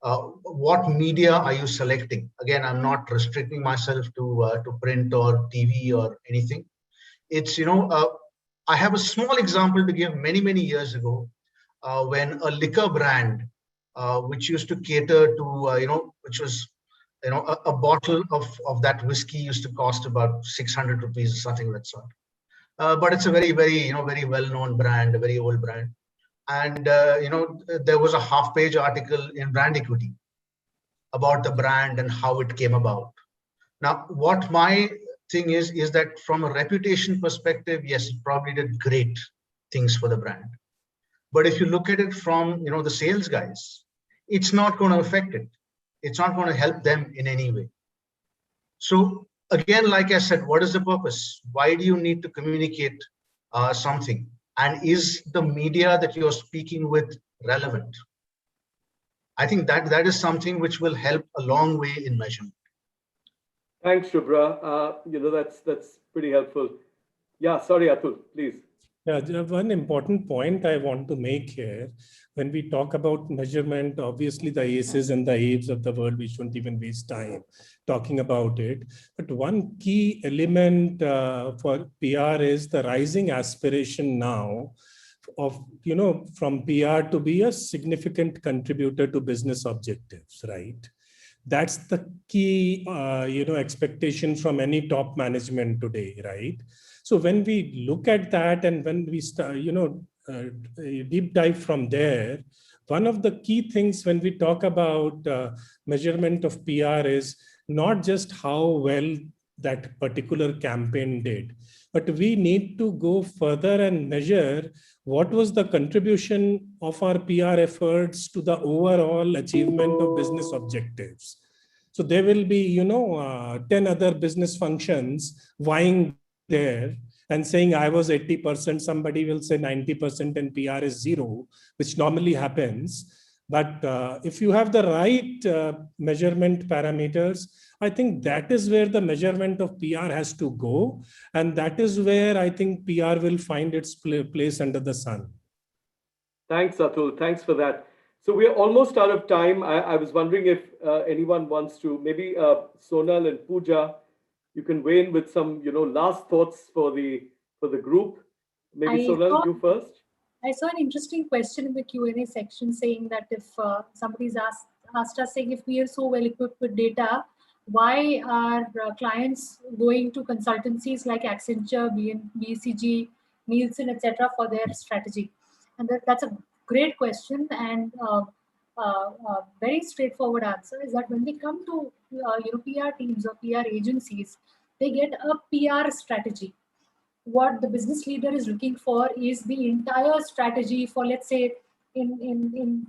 what media are you selecting? Again, I'm not restricting myself to print or TV or anything. It's I have a small example to give. Many years ago, when a liquor brand, which used to cater to which was a bottle of that whiskey used to cost about 600 rupees or something like that sort. But it's a very very well-known brand, a very old brand. And there was a half-page article in Brand Equity about the brand and how it came about. Now, what my thing is that from a reputation perspective, yes, it probably did great things for the brand. But if you look at it from the sales guys, it's not going to affect it. It's not going to help them in any way. So again, like I said, what is the purpose? Why do you need to communicate something? And is the media that you're speaking with relevant? I think that is something which will help a long way in measurement. Thanks, Shubhra. That's pretty helpful. Yeah, sorry, Atul, please. Yeah, one important point I want to make here, when we talk about measurement, obviously the ACEs and the AVEs of the world, we shouldn't even waste time talking about it. But one key element for PR is the rising aspiration now of, from PR to be a significant contributor to business objectives, right? That's the key, expectation from any top management today, right? So when we look at that and when we start, deep dive from there, one of the key things when we talk about measurement of PR is not just how well that particular campaign did, but we need to go further and measure what was the contribution of our PR efforts to the overall achievement of business objectives. So there will be, 10 other business functions vying there and saying I was 80%, somebody will say 90% and PR is 0, which normally happens. But if you have the right measurement parameters, I think that is where the measurement of PR has to go. And that is where I think PR will find its place under the sun. Thanks, Atul. Thanks for that. So we're almost out of time. I was wondering if anyone wants to, maybe Sonal and Pooja, you can weigh in with some, last thoughts for the group. Maybe Sonal, you first. I saw an interesting question in the Q&A section saying that if somebody's asked us, saying if we are so well equipped with data, why are clients going to consultancies like Accenture, BCG, Nielsen, etc. for their strategy? And that's a great question, and very straightforward answer is that when they come to PR teams or PR agencies, they get a PR strategy. What the business leader is looking for is the entire strategy for, let's say, in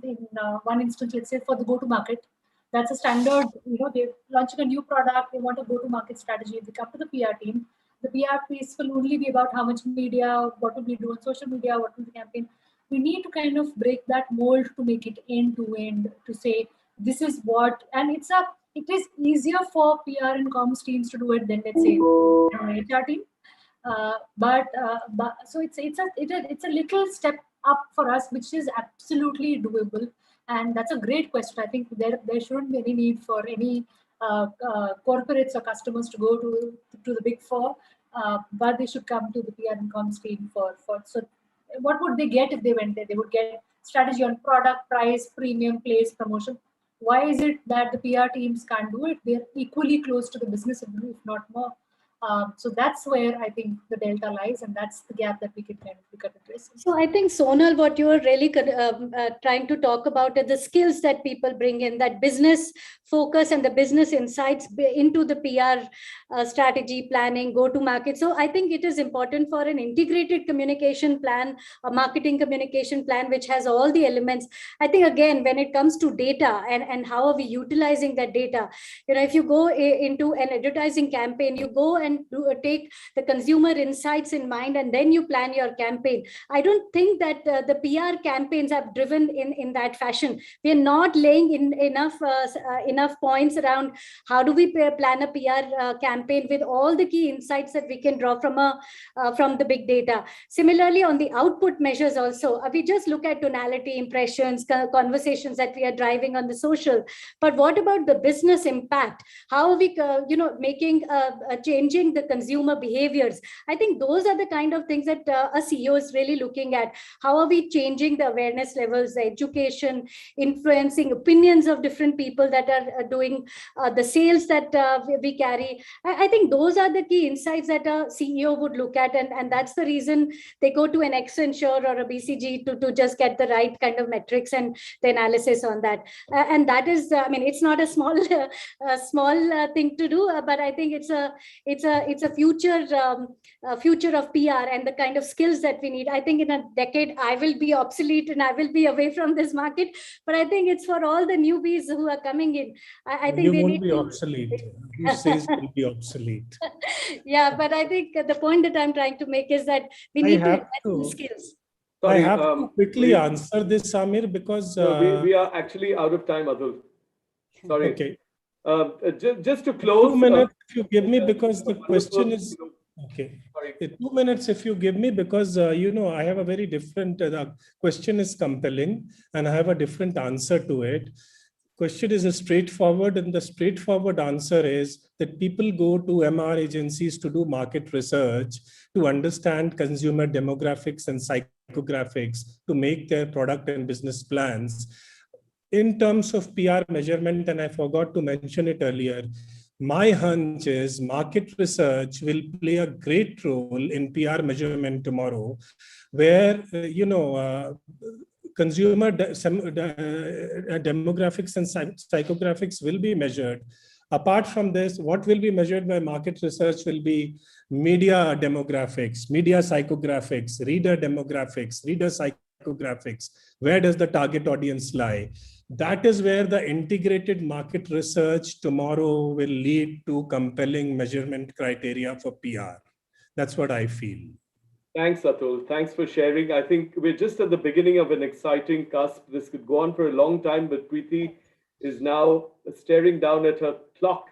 one instance, let's say for the go-to-market. That's a standard, they're launching a new product, they want a go-to-market strategy. They come to the PR team. The PR piece will only be about how much media, what will we do on social media, what will the campaign. We need to kind of break that mold to make it end-to-end, to say, this is what, and it is easier for PR and comms teams to do it than, let's say, an HR team. But so it's a little step up for us, which is absolutely doable, and that's a great question. I think there shouldn't be any need for any corporates or customers to go to the Big Four, but they should come to the PR and comms team for. So what would they get if they went there? They would get strategy on product, price, premium, place, promotion. Why is it that the PR teams can't do it? They're equally close to the business, if not more. So that's where I think the delta lies, and that's the gap that we can kind of look at addressing. So I think, Sonal, what you are really trying to talk about are the skills that people bring in, that business focus and the business insights into the PR strategy, planning, go-to-market. So I think it is important for an integrated communication plan, a marketing communication plan, which has all the elements. I think, again, when it comes to data and how are we utilizing that data, if you go into an advertising campaign, you go and take the consumer insights in mind, and then you plan your campaign. I don't think that the PR campaigns are driven in that fashion. We are not laying in enough points around how do we plan a PR campaign with all the key insights that we can draw from the big data. Similarly, on the output measures also, we just look at tonality, impressions, conversations that we are driving on the social. But what about the business impact? How are we, making changing the consumer behaviors? I think those are the kind of things that a CEO is really looking at. How are we changing the awareness levels, the education, influencing opinions of different people that are doing the sales that we carry? I think those are the key insights that a CEO would look at, and that's the reason they go to an Accenture or a BCG to just get the right kind of metrics and the analysis on that. And that is, it's not a small thing to do, but I think it's a future of PR and the kind of skills that we need. I think in a decade I will be obsolete and I will be away from this market, but I think it's for all the newbies who are coming in. I think you won't be obsolete. Who says you'll be obsolete? Yeah, but I think the point that I'm trying to make is that we need to invest in skills. I have to quickly answer this, Samir, because we are actually out of time, Atul. Sorry. Okay. Just to close. 2 minutes if you give me, because the question is okay. 2 minutes if you give me, because I have a very different. The question is compelling, and I have a different answer to it. Question is straightforward, and the straightforward answer is that people go to MR agencies to do market research, to understand consumer demographics and psychographics, to make their product and business plans. In terms of PR measurement, and I forgot to mention it earlier, my hunch is market research will play a great role in PR measurement tomorrow, where, consumer demographics and psychographics will be measured. Apart from this, what will be measured by market research will be media demographics, media psychographics, reader demographics, reader psychographics. Where does the target audience lie? That is where the integrated market research tomorrow will lead to compelling measurement criteria for PR. That's what I feel. Thanks, Atul. Thanks for sharing. I think we're just at the beginning of an exciting cusp. This could go on for a long time, but Preeti is now staring down at her clock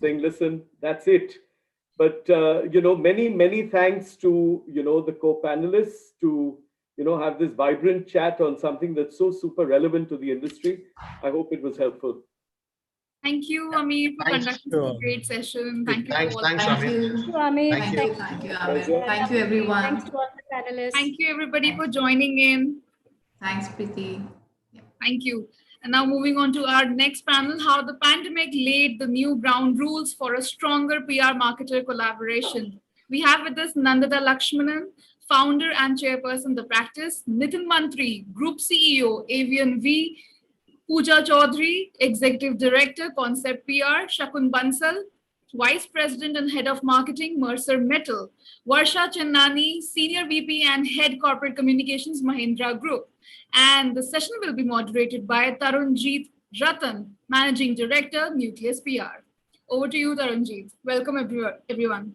saying, listen, that's it. But, many thanks to, the co-panelists to, have this vibrant chat on something that's so super relevant to the industry. I hope it was helpful. Thank you, Amir, for conducting this great session. Thank you. Thanks, all. Amir. Thank you, Amir. Thank you, Amir. Thank you, everyone. Thanks to all the panelists. Thank you, everybody, for joining in. Thanks, Preeti. Thank you. And now moving on to our next panel, how the pandemic laid the new ground rules for a stronger PR marketer collaboration. We have with us Nandita Lakshmanan, founder and chairperson The Practice, Nitin Mantri, Group CEO, Avian V, Pooja Chaudhary, Executive Director, Concept PR, Shakun Bansal, Vice President and Head of Marketing, Mercer Metal, Varsha Chennani, Senior VP and Head Corporate Communications, Mahindra Group. And the session will be moderated by Tarunjeet Ratan, Managing Director, Nucleus PR. Over to you, Tarunjeet. Welcome, everyone.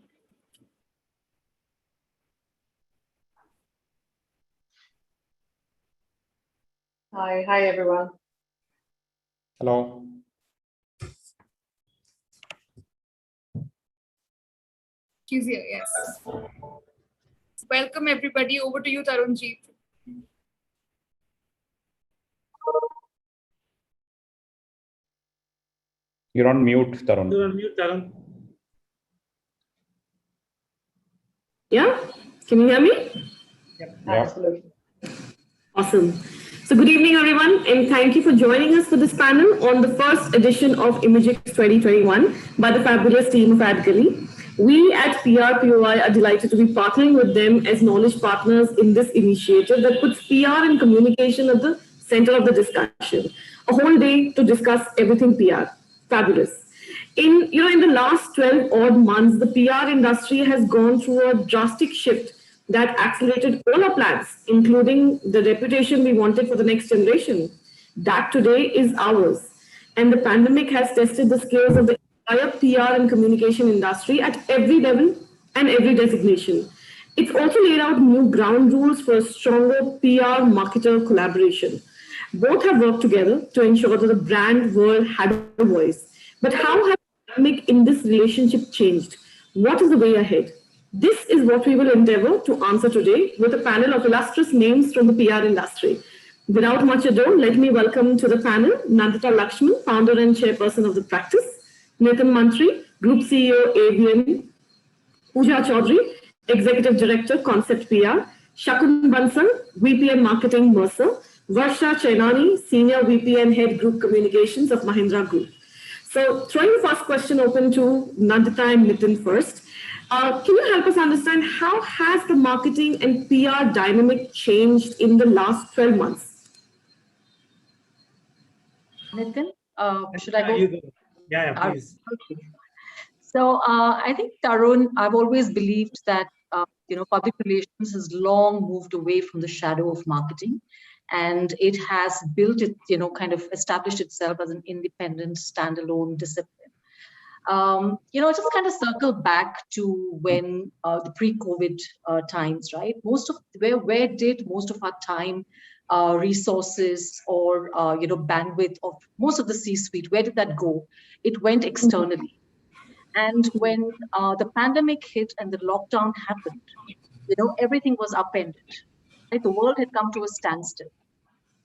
Hi, everyone. Hello. She's here, yes. Welcome, everybody. Over to you, Tarunjeet. You're on mute, Tarun. You're on mute, Tarun. Yeah, can you hear me? Yep, absolutely. Awesome. So good evening, everyone, and thank you for joining us for this panel on the first edition of IMAGEXX 2021 by the fabulous team of AdGully. We at PRPOI are delighted to be partnering with them as knowledge partners in this initiative that puts PR and communication at the center of the discussion. A whole day to discuss everything PR. Fabulous. In the last 12 odd months, the PR industry has gone through a drastic shift that accelerated all our plans, including the reputation we wanted for the next generation. That today is ours. And the pandemic has tested the skills of the entire PR and communication industry at every level and every designation. It's also laid out new ground rules for stronger PR marketer collaboration. Both have worked together to ensure that the brand world had a voice. But how has the pandemic in this relationship changed? What is the way ahead? This is what we will endeavor to answer today with a panel of illustrious names from the PR industry. Without much ado, let me welcome to the panel Nandita Lakshman, founder and chairperson of the practice, Nitin Mantri, Group CEO, ABN, Pooja Chaudhary, Executive Director, Concept PR, Shakun Bansal, VP and Marketing, Mercer, Varsha Chainani, Senior VP and Head Group Communications of Mahindra Group. So throwing the first question open to Nandita and Nitin first. Can you help us understand how has the marketing and PR dynamic changed in the last 12 months? Nitin, should I go? Yeah, please. Okay. So I think, Tarun, I've always believed that public relations has long moved away from the shadow of marketing, and it has built it, kind of established itself as an independent, standalone discipline. Just kind of circle back to when the pre-COVID times, right? Where did most of our time, resources, or bandwidth of most of the C-suite, where did that go? It went externally. And when the pandemic hit and the lockdown happened, everything was upended. Right? The world had come to a standstill.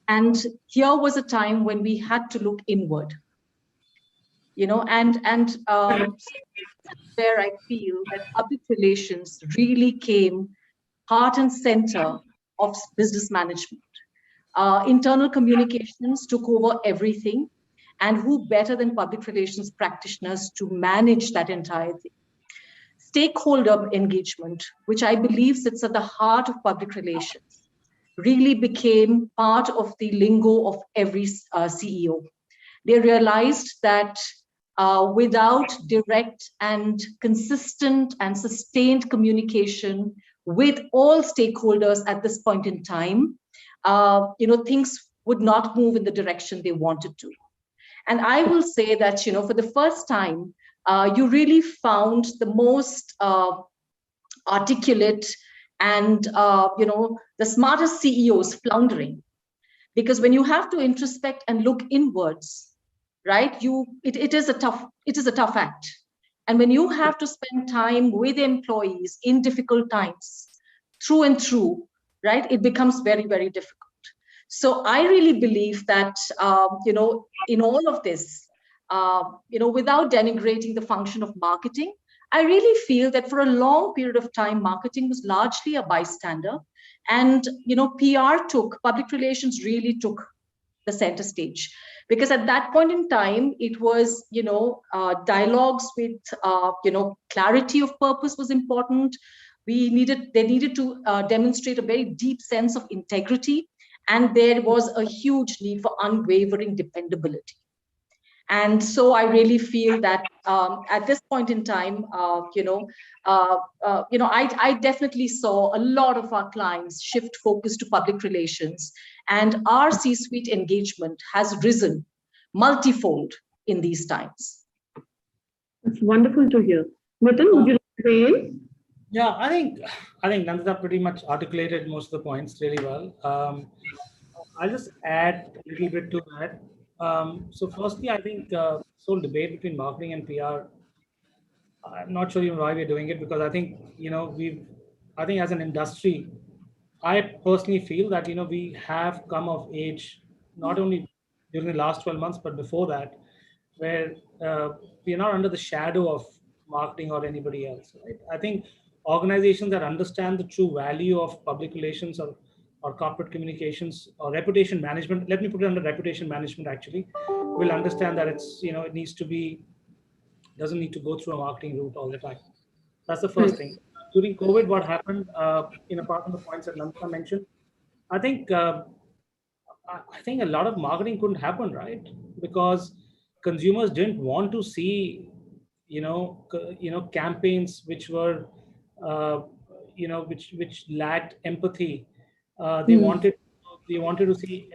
And here was a time when we had to look inward. Where I feel that public relations really came heart and center of business management. Internal communications took over everything, and who better than public relations practitioners to manage that entire thing? Stakeholder engagement, which I believe sits at the heart of public relations, really became part of the lingo of every CEO. They realized that without direct and consistent and sustained communication with all stakeholders at this point in time, things would not move in the direction they wanted to. And I will say that, for the first time, you really found the most articulate and, the smartest CEOs floundering. Because when you have to introspect and look inwards, right, it is a tough act. And when you have to spend time with employees in difficult times, through and through, right, it becomes very, very difficult. So I really believe that, in all of this, without denigrating the function of marketing, I really feel that for a long period of time, marketing was largely a bystander. And, public relations really took the center stage. Because at that point in time, it was, dialogues with, clarity of purpose was important. They needed to demonstrate a very deep sense of integrity. And there was a huge need for unwavering dependability. And so I really feel that at this point in time, I definitely saw a lot of our clients shift focus to public relations, and our C-suite engagement has risen multifold in these times. That's wonderful to hear. Nitin, would you like to weigh in? Yeah, I think Nandita pretty much articulated most of the points really well. I'll just add a little bit to that. So firstly, I think this whole debate between marketing and PR, I'm not sure even why we're doing it, because I think, I think as an industry, I personally feel that, we have come of age, not only during the last 12 months, but before that, where we are not under the shadow of marketing or anybody else. Right? I think organizations that understand the true value of public relations or corporate communications or reputation management, let me put it under reputation management actually, will understand that it's, it doesn't need to go through a marketing route all the time. That's the first thing. During COVID, what happened, apart from the points that Namita mentioned, I think a lot of marketing couldn't happen, right? Because consumers didn't want to see, campaigns which were, which lacked empathy. They wanted to see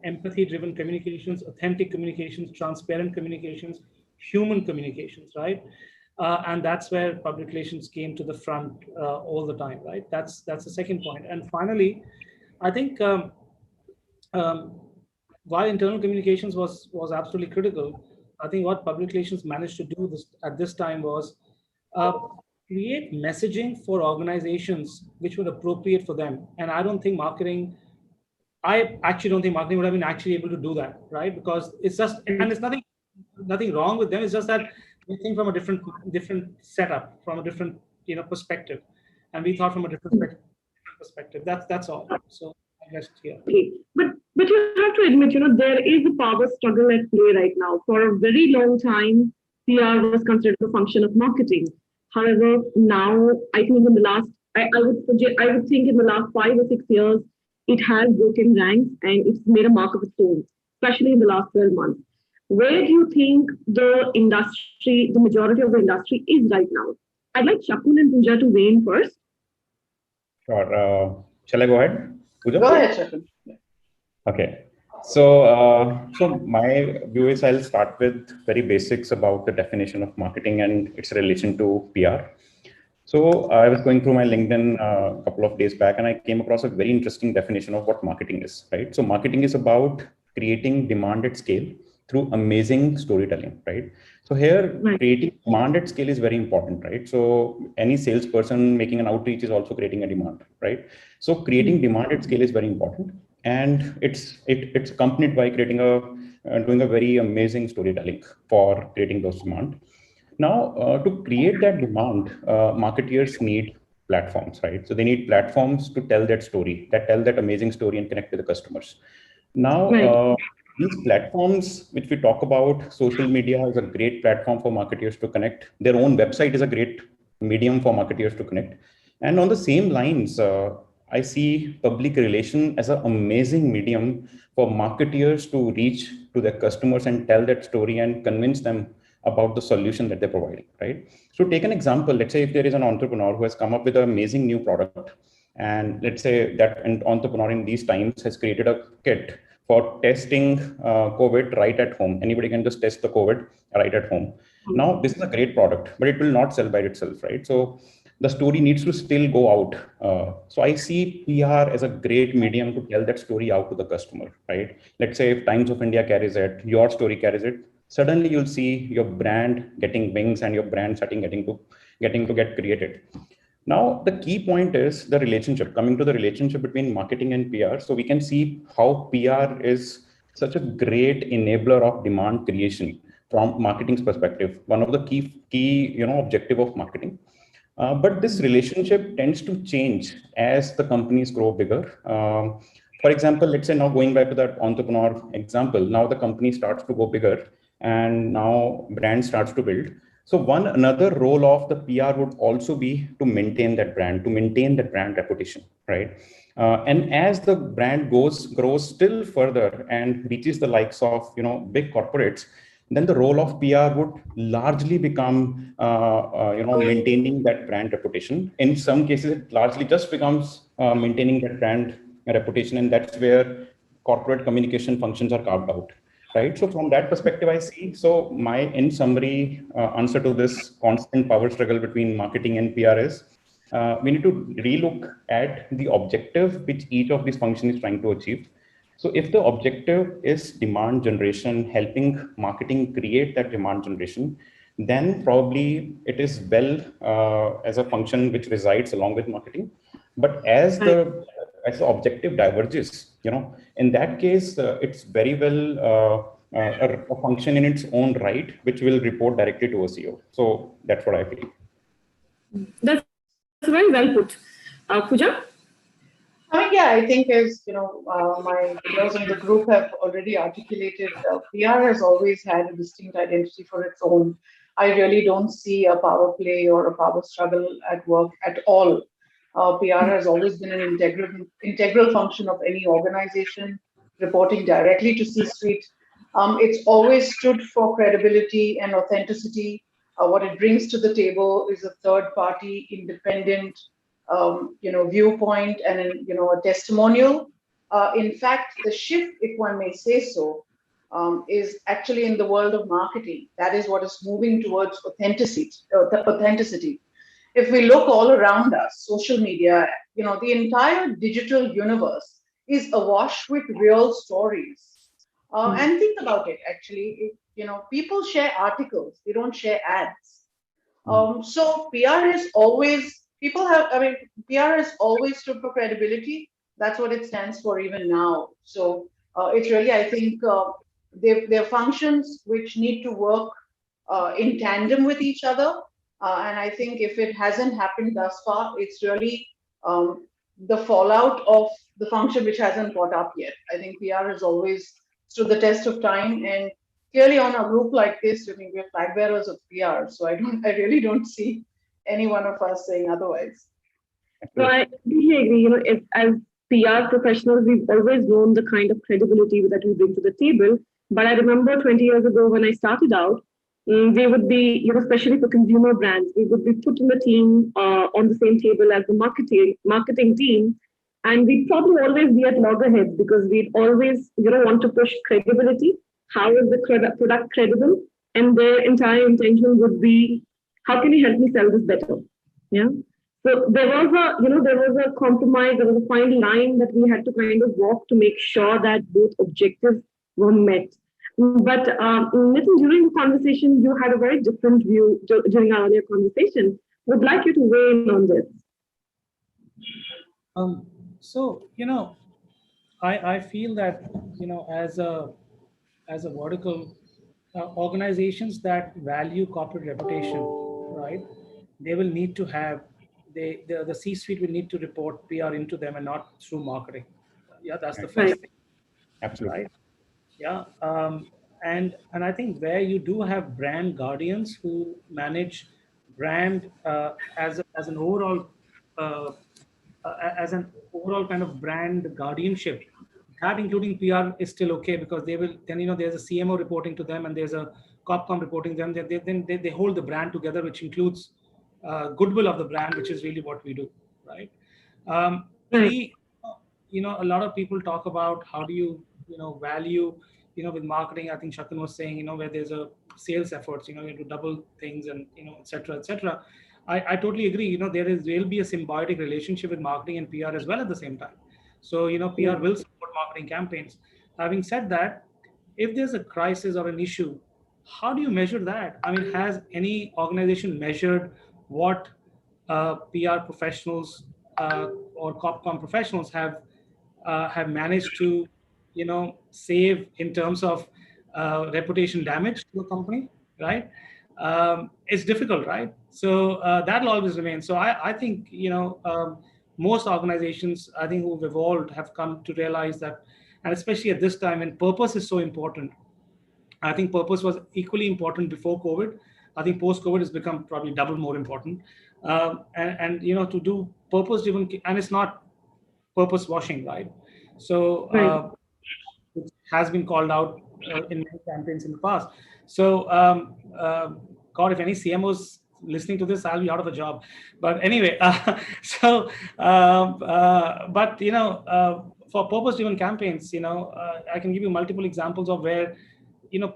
empathy-driven communications, authentic communications, transparent communications, human communications, right? And that's where public relations came to the front all the time, right? That's the second point. And finally, I think um, while internal communications was absolutely critical, I think what public relations managed to do at this time was uh, create messaging for organizations which were appropriate for them. And I actually don't think marketing would have been actually able to do that, right? Because it's just, and it's nothing wrong with them. It's just that we think from a different setup, from a different perspective, and we thought from a different perspective. That's all. So I guess here. Okay. But you have to admit, there is a power struggle at play right now. For a very long time, PR was considered a function of marketing. However, now I think in the last, I would think in the last 5 or 6 years, it has broken ranks and it's made a mark of its own, especially in the last 12 months. Where do you think the industry, the majority of the industry is right now? I'd like Shakun and Pooja to weigh in first. Sure. Shall I go ahead, Pooja? Go ahead, Shakun. Okay. So my view is I'll start with very basics about the definition of marketing and its relation to PR. So I was going through my LinkedIn a couple of days back, and I came across a very interesting definition of what marketing is, right? So marketing is about creating demand at scale through amazing storytelling, right? So here, creating demand at scale is very important, right? So any salesperson making an outreach is also creating a demand, right? So creating demand at scale is very important, and it's accompanied by creating doing a very amazing storytelling for creating those demand. Now, to create that demand, marketeers need platforms, right? So they need platforms to tell that story, that tell that amazing story and connect with the customers. Now, these platforms, which we talk about, social media is a great platform for marketers to connect. Their own website is a great medium for marketers to connect. And on the same lines, I see public relation as an amazing medium for marketers to reach to their customers and tell that story and convince them about the solution that they're providing, right? So take an example. Let's say if there is an entrepreneur who has come up with an amazing new product, and let's say that an entrepreneur in these times has created a kit for testing COVID right at home. Anybody can just test the COVID right at home. Now, this is a great product, but it will not sell by itself, right? So the story needs to still go out. So I see PR as a great medium to tell that story out to the customer, right? Let's say if Times of India carries it, your story carries it, suddenly you'll see your brand getting wings and your brand starting getting to get created. Now, the key point is the relationship, coming to the relationship between marketing and PR. So we can see how PR is such a great enabler of demand creation from marketing's perspective, one of the key objective of marketing. But this relationship tends to change as the companies grow bigger. For example, let's say now going back to that entrepreneur example, now the company starts to go bigger and now brand starts to build. So another role of the PR would also be to maintain that brand, reputation, right? And as the brand grows still further and reaches the likes of big corporates, then the role of PR would largely become maintaining that brand reputation. In some cases, it largely just becomes maintaining that brand reputation, and that's where corporate communication functions are carved out. Right. So from that perspective, I see. So my, in summary, answer to this constant power struggle between marketing and PR is we need to relook at the objective which each of these functions is trying to achieve. So if the objective is demand generation, helping marketing create that demand generation, then probably it is well as a function which resides along with marketing. But as the objective diverges, in that case, it's very well a function in its own right, which will report directly to a CEO. So that's what I feel. That's very well put. Pooja? Yeah, I think as my peers in the group have already articulated, PR has always had a distinct identity for its own. I really don't see a power play or a power struggle at work at all. PR has always been an integral function of any organization, reporting directly to C-suite. It's always stood for credibility and authenticity. What it brings to the table is a third-party, independent, viewpoint and a testimonial. In fact, the shift, if one may say so, is actually in the world of marketing. That is what is moving towards authenticity. Authenticity. If we look all around us, social media, the entire digital universe is awash with real stories. And think about it, actually, people share articles, they don't share ads. So PR is always, PR has always stood for credibility. That's what it stands for even now. So it's really, I think, they're functions which need to work in tandem with each other. And I think if it hasn't happened thus far, it's really the fallout of the function which hasn't caught up yet. I think PR has always stood the test of time, and clearly on a group like this, I think we're flag bearers of PR. So I really don't see any one of us saying otherwise. So I completely agree. As PR professionals, we've always known the kind of credibility that we bring to the table. But I remember 20 years ago when I started out, they would be, especially for consumer brands, we would be put in the team on the same table as the marketing team. And we'd probably always be at loggerheads because we'd always, want to push credibility. How is the product credible? And their entire intention would be, how can you help me sell this better? Yeah. So there was a compromise, there was a fine line that we had to kind of walk to make sure that both objectives were met. But Nitin, during the conversation, you had a very different view during our earlier conversation. Would like you to weigh in on this. I feel that, as a vertical, organizations that value corporate reputation, right, they will need to have, the C-suite will need to report PR into them and not through marketing. Yeah, that's the first thing. Absolutely. Right? Yeah. And I think where you do have brand guardians who manage brand as an overall kind of brand guardianship, that including PR is still okay, because they will then, there's a CMO reporting to them and there's a CopCom reporting to them. They hold the brand together, which includes goodwill of the brand, which is really what we do, right? A lot of people talk about how do you value, with marketing. I think Shatan was saying, where there's a sales efforts, you have to double things and, et cetera, et cetera. I totally agree. There will be a symbiotic relationship with marketing and PR as well at the same time. So, PR will support marketing campaigns. Having said that, if there's a crisis or an issue, how do you measure that? I mean, has any organization measured what PR professionals or CopCom professionals have managed to, save in terms of reputation damage to a company, right? It's difficult, right? So that'll always remain. So I think, most organizations, I think, who've evolved have come to realize that, and especially at this time when purpose is so important. I think purpose was equally important before COVID. I think post-COVID has become probably double more important. And to do purpose-driven, and it's not purpose washing, right? So it has been called out in many campaigns in the past. So God, if any CMOs listening to this, I'll be out of a job. But anyway, for purpose-driven campaigns, I can give you multiple examples of where,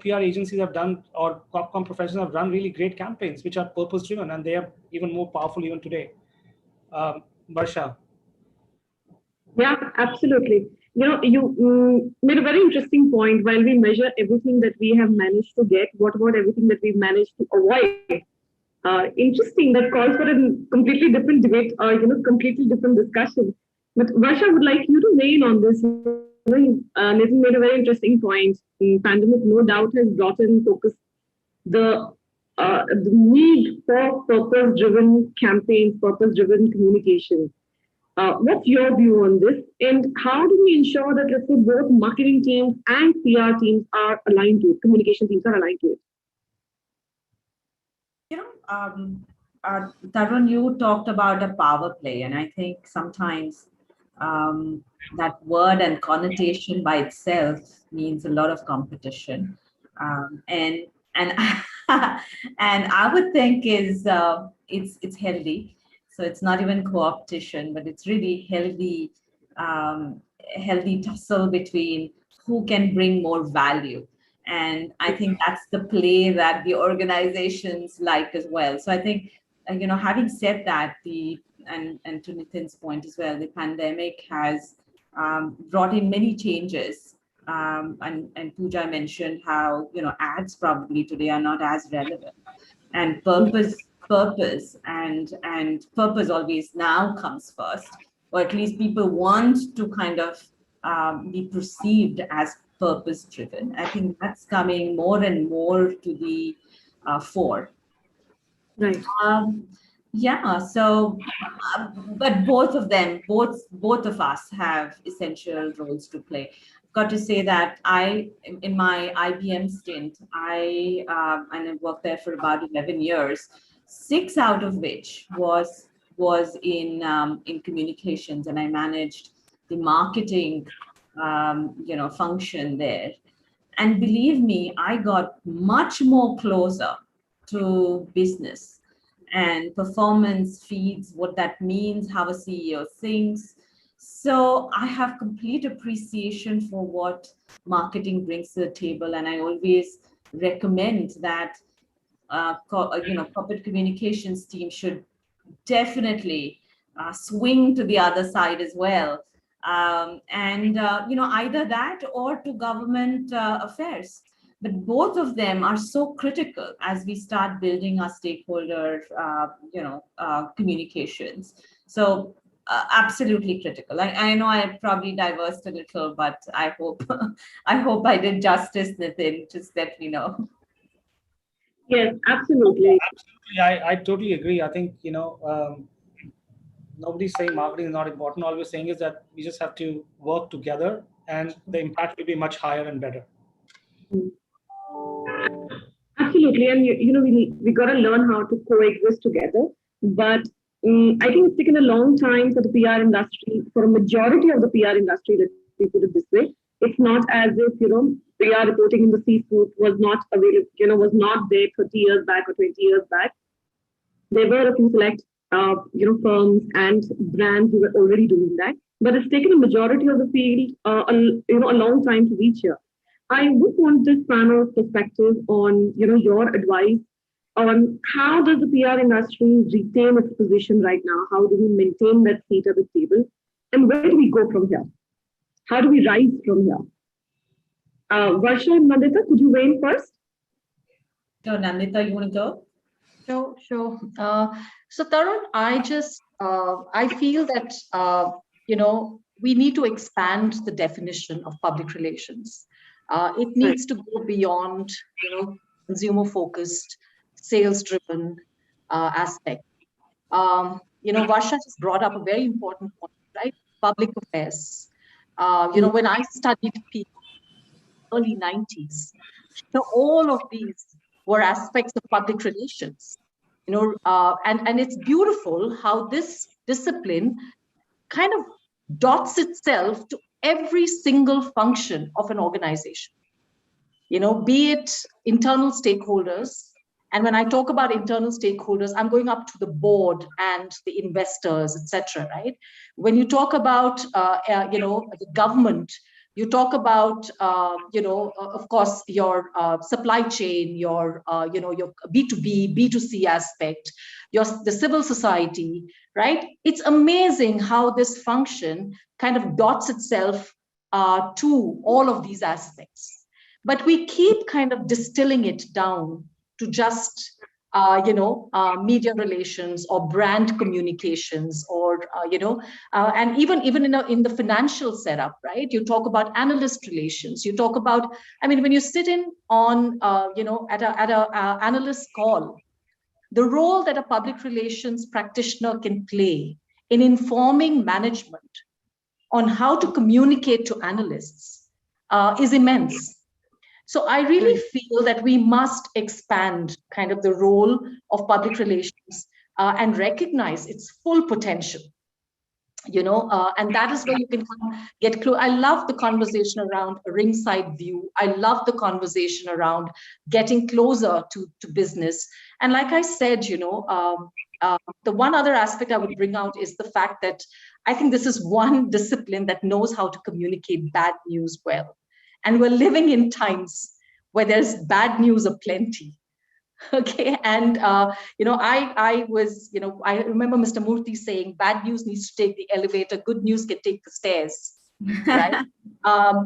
PR agencies have done, or CopCom professionals have run really great campaigns, which are purpose-driven, and they are even more powerful even today. Barsha. Yeah, absolutely. You made a very interesting point. While we measure everything that we have managed to get, what about everything that we've managed to avoid? Interesting. That calls for a completely different debate, completely different discussion. But Varsha, would like you to weigh in on this. Nathan made a very interesting point. The pandemic, no doubt, has brought in focus the need for purpose-driven campaigns, purpose-driven communication. What's your view on this? And how do we ensure that, let's say, both marketing teams and PR teams are aligned to it, communication teams are aligned to it? Tarun, you talked about a power play, and I think sometimes that word and connotation by itself means a lot of competition, and and I would think is it's healthy. So it's not even co-opetition, but it's really healthy, healthy tussle between who can bring more value. And I think that's the play that the organizations like as well. So I think, having said that, and to Nitin's point as well, the pandemic has brought in many changes. And Pooja mentioned how, ads probably today are not as relevant, and purpose and purpose always now comes first, or at least people want to kind of be perceived as purpose driven. I think that's coming more and more to the fore. Right. Yeah. So, but both of them, both of us have essential roles to play. I've got to say that in my IBM stint, and I worked there for about 11 years, 6 out of which was in communications, and I managed the marketing function there. And believe me, I got much more closer to business and performance feeds, what that means, how a CEO thinks. So I have complete appreciation for what marketing brings to the table, and I always recommend that corporate communications team should definitely swing to the other side as well. Either that or to government affairs. But both of them are so critical as we start building our stakeholder, communications. So absolutely critical. I know I probably diversed a little, but I hope I did justice, Nitin. Just let me know. Yes, absolutely. Absolutely, I totally agree. I think nobody's saying marketing is not important. All we're saying is that we just have to work together, and the impact will be much higher and better. Absolutely, and we got to learn how to coexist together. But I think it's taken a long time for the PR industry, for a majority of the PR industry, let me put it this way. It's not as if PR reporting in the C-suite was not available, was not there 30 years back or 20 years back. There were a few select firms and brands who were already doing that, but it's taken a majority of the field a long time to reach here. I would want this panel's perspective on your advice on how does the PR industry retain its position right now? How do we maintain that seat at the table, and where do we go from here? How do we rise from here? Varsha and Nandita, could you weigh in first? So Nandita, you want to go? Sure. So Tarun, I feel that we need to expand the definition of public relations. It needs to go beyond consumer focused, sales driven aspect. Varsha just brought up a very important point, right? Public affairs. When I studied in the early 90s, all of these were aspects of public relations. And it's beautiful how this discipline kind of dots itself to every single function of an organization. Be it internal stakeholders. And when I talk about internal stakeholders, I'm going up to the board and the investors, etc. Right? When you talk about, the government, you talk about, of course, your supply chain, your B2B, B2C aspect, the civil society, right? It's amazing how this function kind of dots itself to all of these aspects. But we keep kind of distilling it down to just, media relations or brand communications, or and even in the financial setup, right? You talk about analyst relations. You talk about, when you sit in on, at a analyst call, the role that a public relations practitioner can play in informing management on how to communicate to analysts is immense. So I really feel that we must expand kind of the role of public relations and recognize its full potential. And that is where you can get close. I love the conversation around a ringside view. I love the conversation around getting closer to business. And like I said, the one other aspect I would bring out is the fact that I think this is one discipline that knows how to communicate bad news well. And we're living in times where there's bad news aplenty. Okay, and I remember Mr. Murthy saying, bad news needs to take the elevator, good news can take the stairs, right?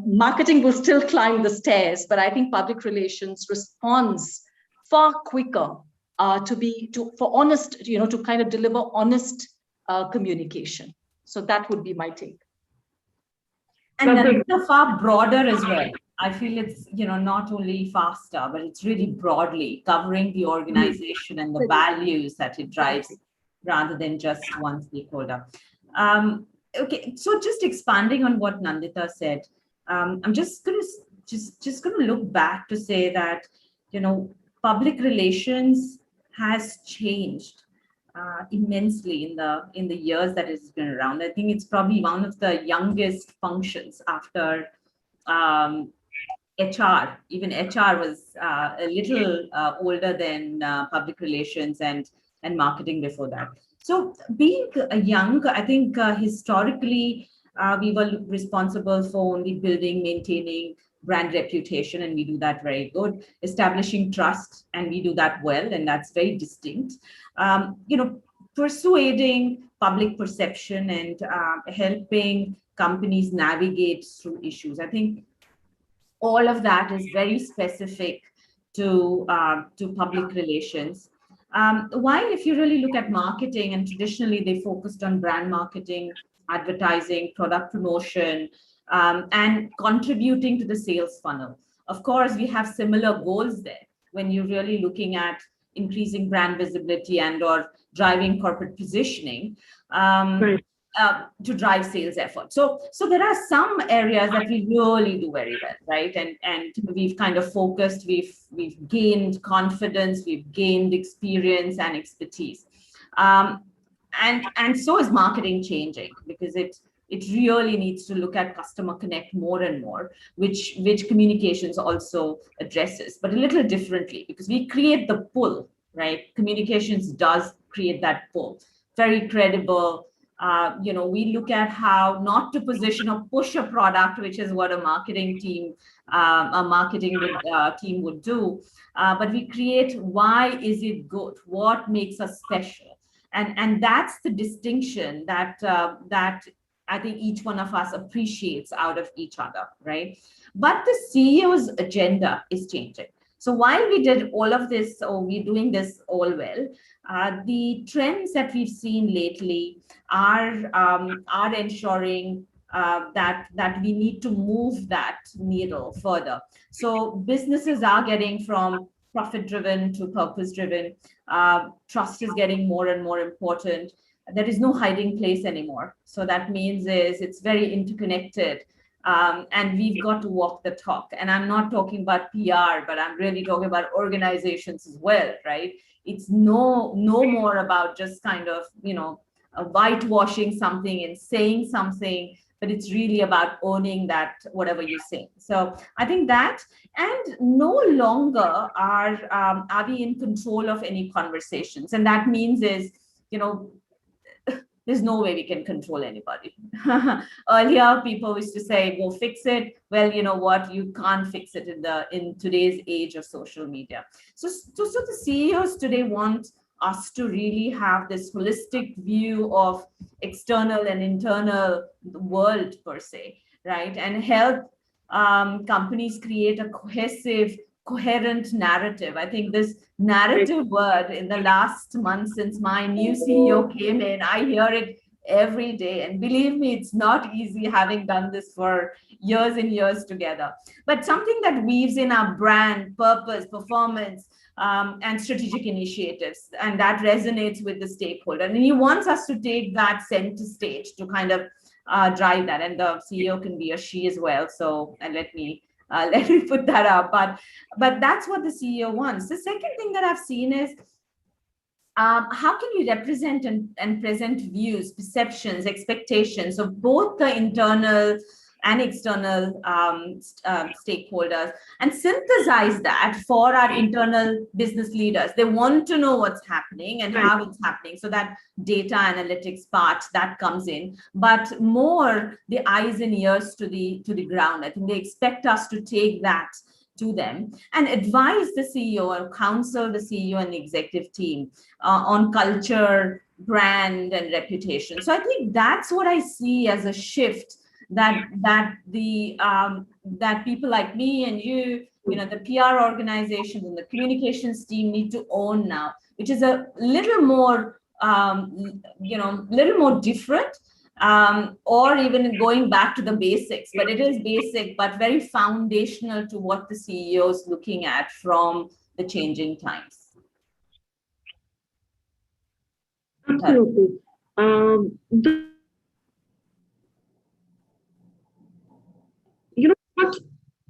Marketing will still climb the stairs, but I think public relations responds far quicker to kind of deliver honest communication. So that would be my take. And then far broader as well. I feel it's, not only faster, but it's really broadly covering the organization and the values that it drives rather than just one stakeholder. Okay, so just expanding on what Nandita said, I'm just going to look back to say that, public relations has changed immensely in the years that it's been around. I think it's probably one of the youngest functions after HR. Even HR was a little older than public relations and marketing before that. So being young, I think historically we were responsible for only building, maintaining brand reputation, and we do that very good. Establishing trust, and we do that well, and that's very distinct. Persuading public perception and helping companies navigate through issues. I think all of that is very specific to public relations. While if you really look at marketing, and traditionally they focused on brand marketing, advertising, product promotion, and contributing to the sales funnel. Of course, we have similar goals there when you're really looking at increasing brand visibility and or driving corporate positioning to drive sales effort. So there are some areas that we really do very well, right? And we've kind of focused, we've gained confidence, we've gained experience and expertise. And so is marketing changing, because it really needs to look at customer connect more and more, which communications also addresses, but a little differently, because we create the pull, right? Communications does create that pull. Very credible. We look at how not to position or push a product, which is what a marketing team would do, but we create why is it good, what makes us special, and that's the distinction that I think each one of us appreciates out of each other, right? But the CEO's agenda is changing. So while we did all of this, or we're doing this all well, the trends that we've seen lately are ensuring that we need to move that needle further. So businesses are getting from profit-driven to purpose-driven. Trust is getting more and more important. There is no hiding place anymore. So that means it's very interconnected. And we've got to walk the talk. And I'm not talking about PR, but I'm really talking about organizations as well, right? It's no more about just kind of, whitewashing something and saying something, but it's really about owning that, whatever you say. So I think that, and no longer are we in control of any conversations. And that means is, there's no way we can control anybody. Earlier, people used to say, go fix it. Well, you know what? You can't fix it in today's age of social media. So the CEOs today want us to really have this holistic view of external and internal world per se, right? And help companies create a coherent narrative. I think this narrative word in the last month since my new CEO came in, I hear it every day. And believe me, it's not easy having done this for years and years together. But something that weaves in our brand, purpose, performance, and strategic initiatives. And that resonates with the stakeholder. And he wants us to take that center stage to kind of drive that. And the CEO can be a she as well. So let me Let me put that up. But that's what the CEO wants. The second thing that I've seen is how can we represent and present views, perceptions, expectations of both the internal and external stakeholders, and synthesize that for our internal business leaders. They want to know what's happening and how it's happening. So that data analytics part that comes in, but more the eyes and ears to the ground. I think they expect us to take that to them and advise the CEO or counsel the CEO and the executive team on culture, brand, and reputation. So I think that's what I see as a shift that people like me and you know, the PR organizations and the communications team need to own now, which is a little more, little more different. Or even going back to the basics, but it is basic, but very foundational to what the CEO is looking at from the changing times. Absolutely.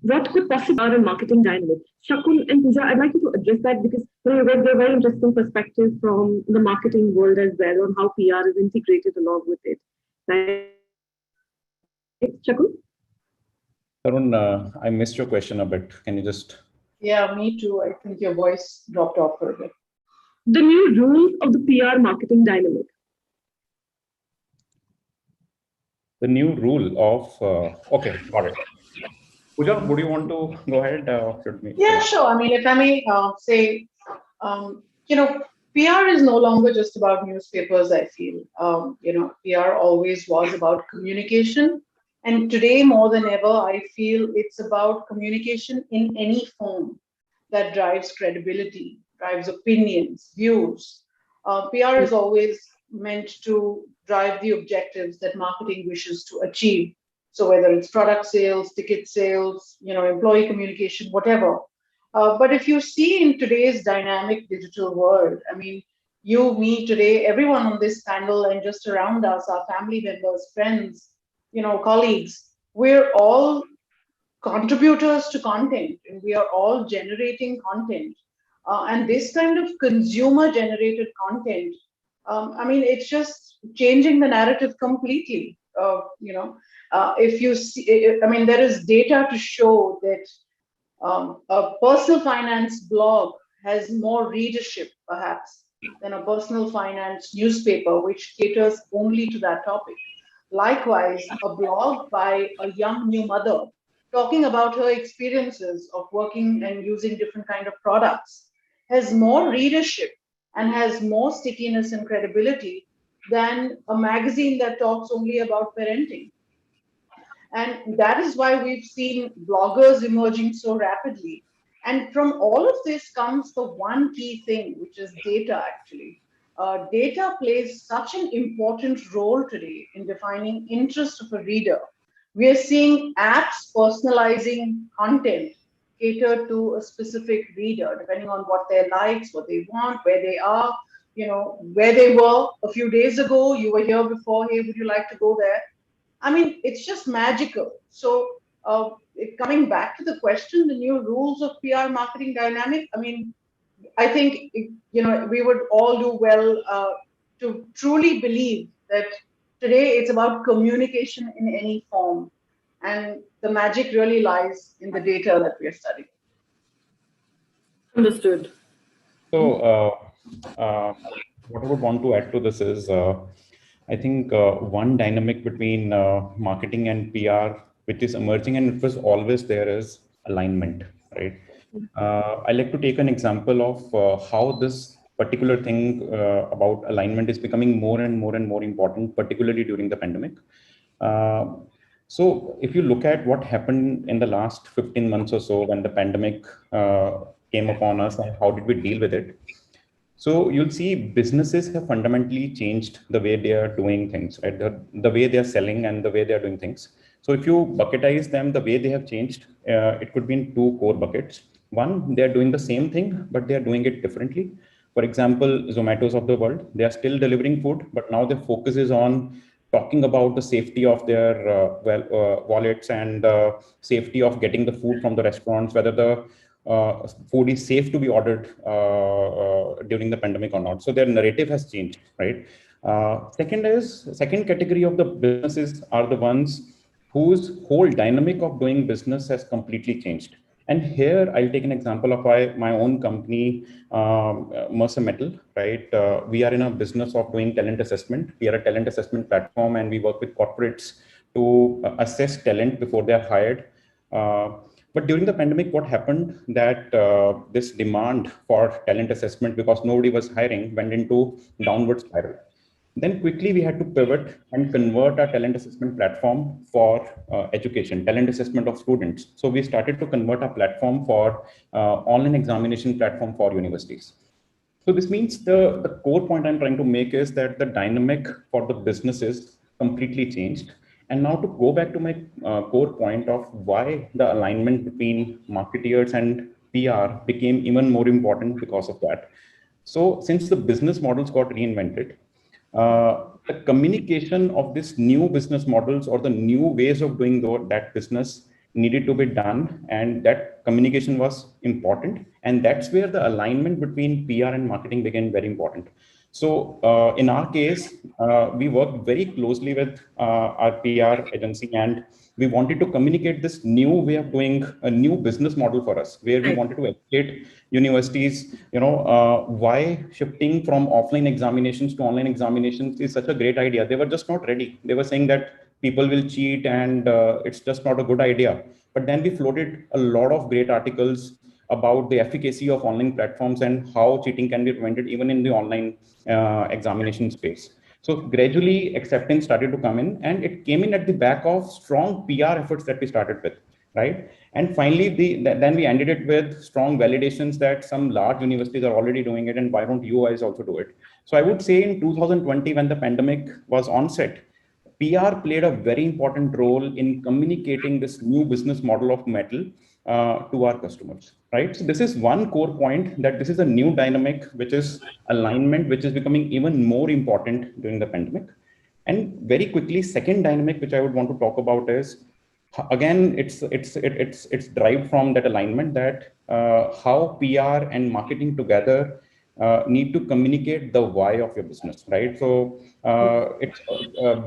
What could possibly be our marketing dynamic? Shakun and Pooja, I'd like you to address that because they're very interesting perspective from the marketing world as well on how PR is integrated along with it. Right? Shakun? Tarun, I missed your question a bit. Can you just... Yeah, me too. I think your voice dropped off for a bit. The new rules of the PR marketing dynamic. The new rule of... okay, got it. Pooja, would you want to go ahead? Yeah, sure. I mean, if I may say, PR is no longer just about newspapers, I feel. PR always was about communication. And today, more than ever, I feel it's about communication in any form that drives credibility, drives opinions, views. PR is always meant to drive the objectives that marketing wishes to achieve. So whether it's product sales, ticket sales, employee communication, whatever. But if you see in today's dynamic digital world, I mean, you, me today, everyone on this panel and just around us, our family members, friends, colleagues, we're all contributors to content and we are all generating content. And this kind of consumer generated content, it's just changing the narrative completely. If you see, there is data to show that a personal finance blog has more readership, perhaps, than a personal finance newspaper, which caters only to that topic. Likewise, a blog by a young new mother talking about her experiences of working and using different kind of products has more readership and has more stickiness and credibility than a magazine that talks only about parenting. And that is why we've seen bloggers emerging so rapidly. And from all of this comes the one key thing, which is data, actually. Data plays such an important role today in defining interest of a reader. We are seeing apps personalizing content catered to a specific reader, depending on what their likes, what they want, where they are, where they were a few days ago, you were here before, hey, would you like to go there? I mean, it's just magical. So coming back to the question, the new rules of PR marketing dynamic, I think, we would all do well to truly believe that today it's about communication in any form. And the magic really lies in the data that we are studying. Understood. So what I would want to add to this is, I think one dynamic between marketing and PR, which is emerging and it was always there, is alignment, right? I like to take an example of how this particular thing about alignment is becoming more and more important, particularly during the pandemic. So if you look at what happened in the last 15 months or so when the pandemic came upon us and how did we deal with it, so you'll see businesses have fundamentally changed the way they are doing things, right? The way they are selling and the way they are doing things. So if you bucketize them, the way they have changed, it could be in two core buckets. One, they are doing the same thing, but they are doing it differently. For example, Zomato's of the world, they are still delivering food, but now their focus is on talking about the safety of their wallets and safety of getting the food from the restaurants, whether the food is safe to be ordered during the pandemic or not. So their narrative has changed, right? Second category of the businesses are the ones whose whole dynamic of doing business has completely changed. And here I'll take an example of my own company, Mercer Metal, right? We are in a business of doing talent assessment. We are a talent assessment platform, and we work with corporates to assess talent before they are hired. But during the pandemic, what happened that this demand for talent assessment, because nobody was hiring, went into downward spiral. Then quickly we had to pivot and convert our talent assessment platform for education, talent assessment of students. So we started to convert our platform for online examination platform for universities. So this means the core point I'm trying to make is that the dynamic for the businesses completely changed. And now to go back to my core point of why the alignment between marketeers and PR became even more important because of that. So since the business models got reinvented, the communication of this new business models or the new ways of doing that business needed to be done, and that communication was important, and that's where the alignment between PR and marketing became very important. So in our case, we worked very closely with our PR agency, and we wanted to communicate this new way of doing a new business model for us, where we wanted to educate universities, why shifting from offline examinations to online examinations is such a great idea. They were just not ready. They were saying that people will cheat and it's just not a good idea. But then we floated a lot of great articles about the efficacy of online platforms and how cheating can be prevented even in the online examination space. So gradually acceptance started to come in, and it came in at the back of strong PR efforts that we started with, right? And finally, then we ended it with strong validations that some large universities are already doing it, and why don't you guys also do it? So I would say in 2020, when the pandemic was onset, PR played a very important role in communicating this new business model of metal to our customers, right? So this is one core point, that this is a new dynamic, which is alignment, which is becoming even more important during the pandemic. And very quickly, second dynamic, which I would want to talk about is, again, it's derived from that alignment, that how PR and marketing together need to communicate the why of your business, right? So it's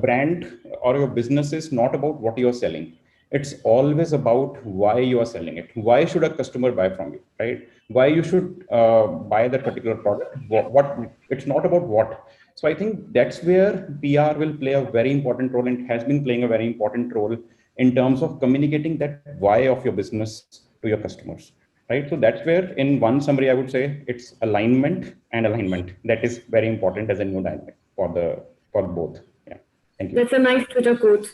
brand or your business is not about what you're selling. It's always about why you are selling it. Why should a customer buy from you, right? Why you should buy that particular product? What it's not about what. So I think that's where PR will play a very important role, and has been playing a very important role in terms of communicating that why of your business to your customers, right? So that's where, in one summary, I would say it's alignment and alignment. That is very important as a new dynamic for both. Yeah, thank you. That's a nice Twitter quote.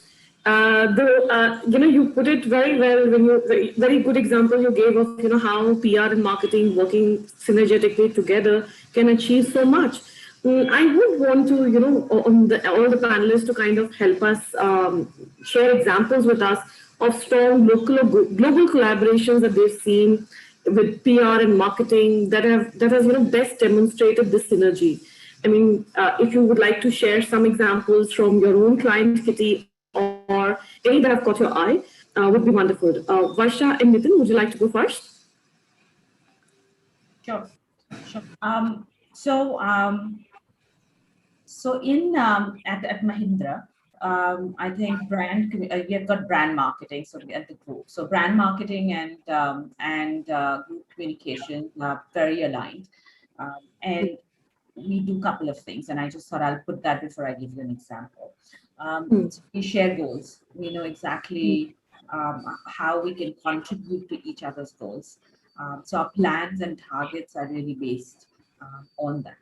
You put it very well when you very good example you gave of how PR and marketing working synergetically together can achieve so much. I would want to all the panelists to kind of help us share examples with us of strong local or global collaborations that they've seen with PR and marketing that has best demonstrated this synergy. I mean, if you would like to share some examples from your own client kitty or any that have caught your eye, would be wonderful. Varsha and Nitin, would you like to go first? Sure. So in at Mahindra, I think we have got brand marketing. So at the group, so brand marketing and group communication are very aligned, and we do a couple of things. And I just thought I'll put that before I give you an example. So we share goals. We know exactly how we can contribute to each other's goals. So our plans and targets are really based on that.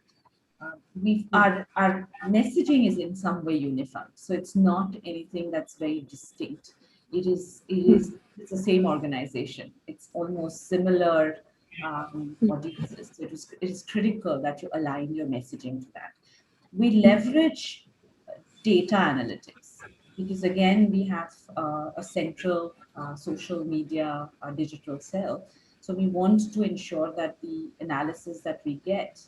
Our messaging is in some way unified, so it's not anything that's very distinct. It's the same organization. It's almost similar audiences. So it is critical that you align your messaging to that. We leverage data analytics because, again, we have a central social media digital cell. So we want to ensure that the analysis that we get,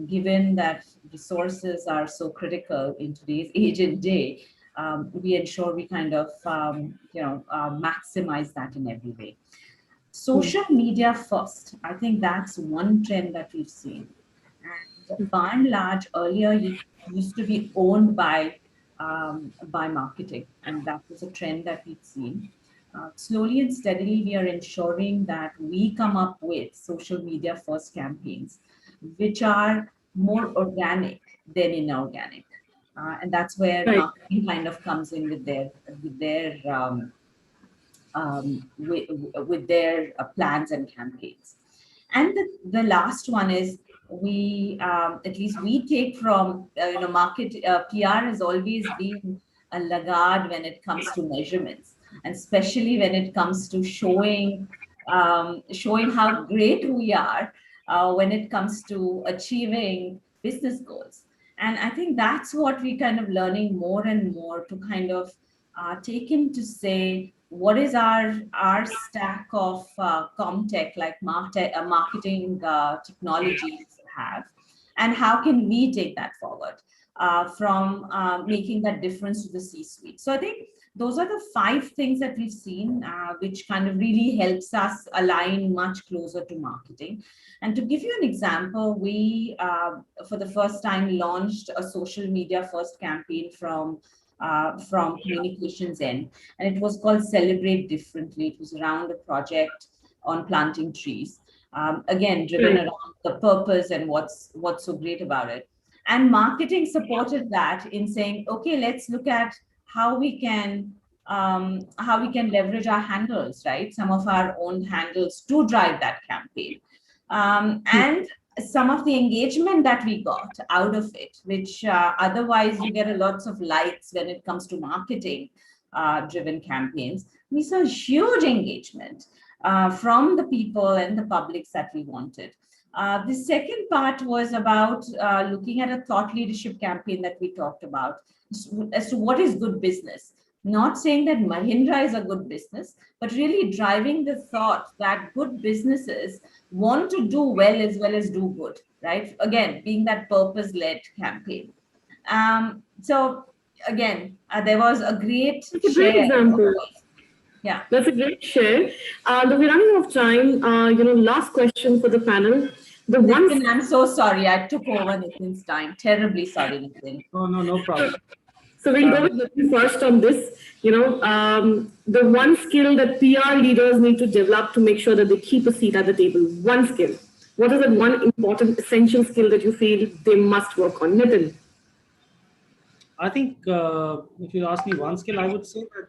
given that resources are so critical in today's age and day, we ensure we kind of maximize that in every way. Social media first, I think that's one trend that we've seen. And by and large, earlier it used to be owned by marketing, and that was a trend that we've seen. Slowly and steadily, we are ensuring that we come up with social media first campaigns, which are more organic than inorganic. And that's where marketing kind of comes in with their plans and campaigns. And the last one is at least we take from PR has always been a laggard when it comes to measurements, and especially when it comes to showing how great we are when it comes to achieving business goals. And I think that's what we kind of learning more and more to kind of take in to say, what is our stack of comtech, like marketing technologies have, and how can we take that forward from making that difference to the C-suite. So I think those are the 5 things that we've seen, which kind of really helps us align much closer to marketing. And to give you an example, we, for the first time, launched a social media first campaign from communications end, and it was called Celebrate Differently. It was around a project on planting trees, again driven around the purpose and what's so great about it. And marketing supported that in saying, okay, let's look at how we can leverage our handles, right? Some of our own handles to drive that campaign, and some of the engagement that we got out of it, which otherwise you get lots of likes when it comes to marketing driven campaigns. We saw huge engagement from the people and the publics that we wanted. The second part was about looking at a thought leadership campaign that we talked about as to what is good business. Not saying that Mahindra is a good business, but really driving the thought that good businesses want to do well as do good, right? Again, being that purpose-led campaign. So again, there was a great great example. Yeah, that's a great share. Though we're running out of time, last question for the panel. Nitin, I'm so sorry. I took over Nitin's time. Terribly sorry, Nitin. Oh, no problem. So we'll go with Nitin first on this. The one skill that PR leaders need to develop to make sure that they keep a seat at the table. One skill. What is that one important, essential skill that you feel they must work on? Nitin. I think if you ask me one skill, I would say that,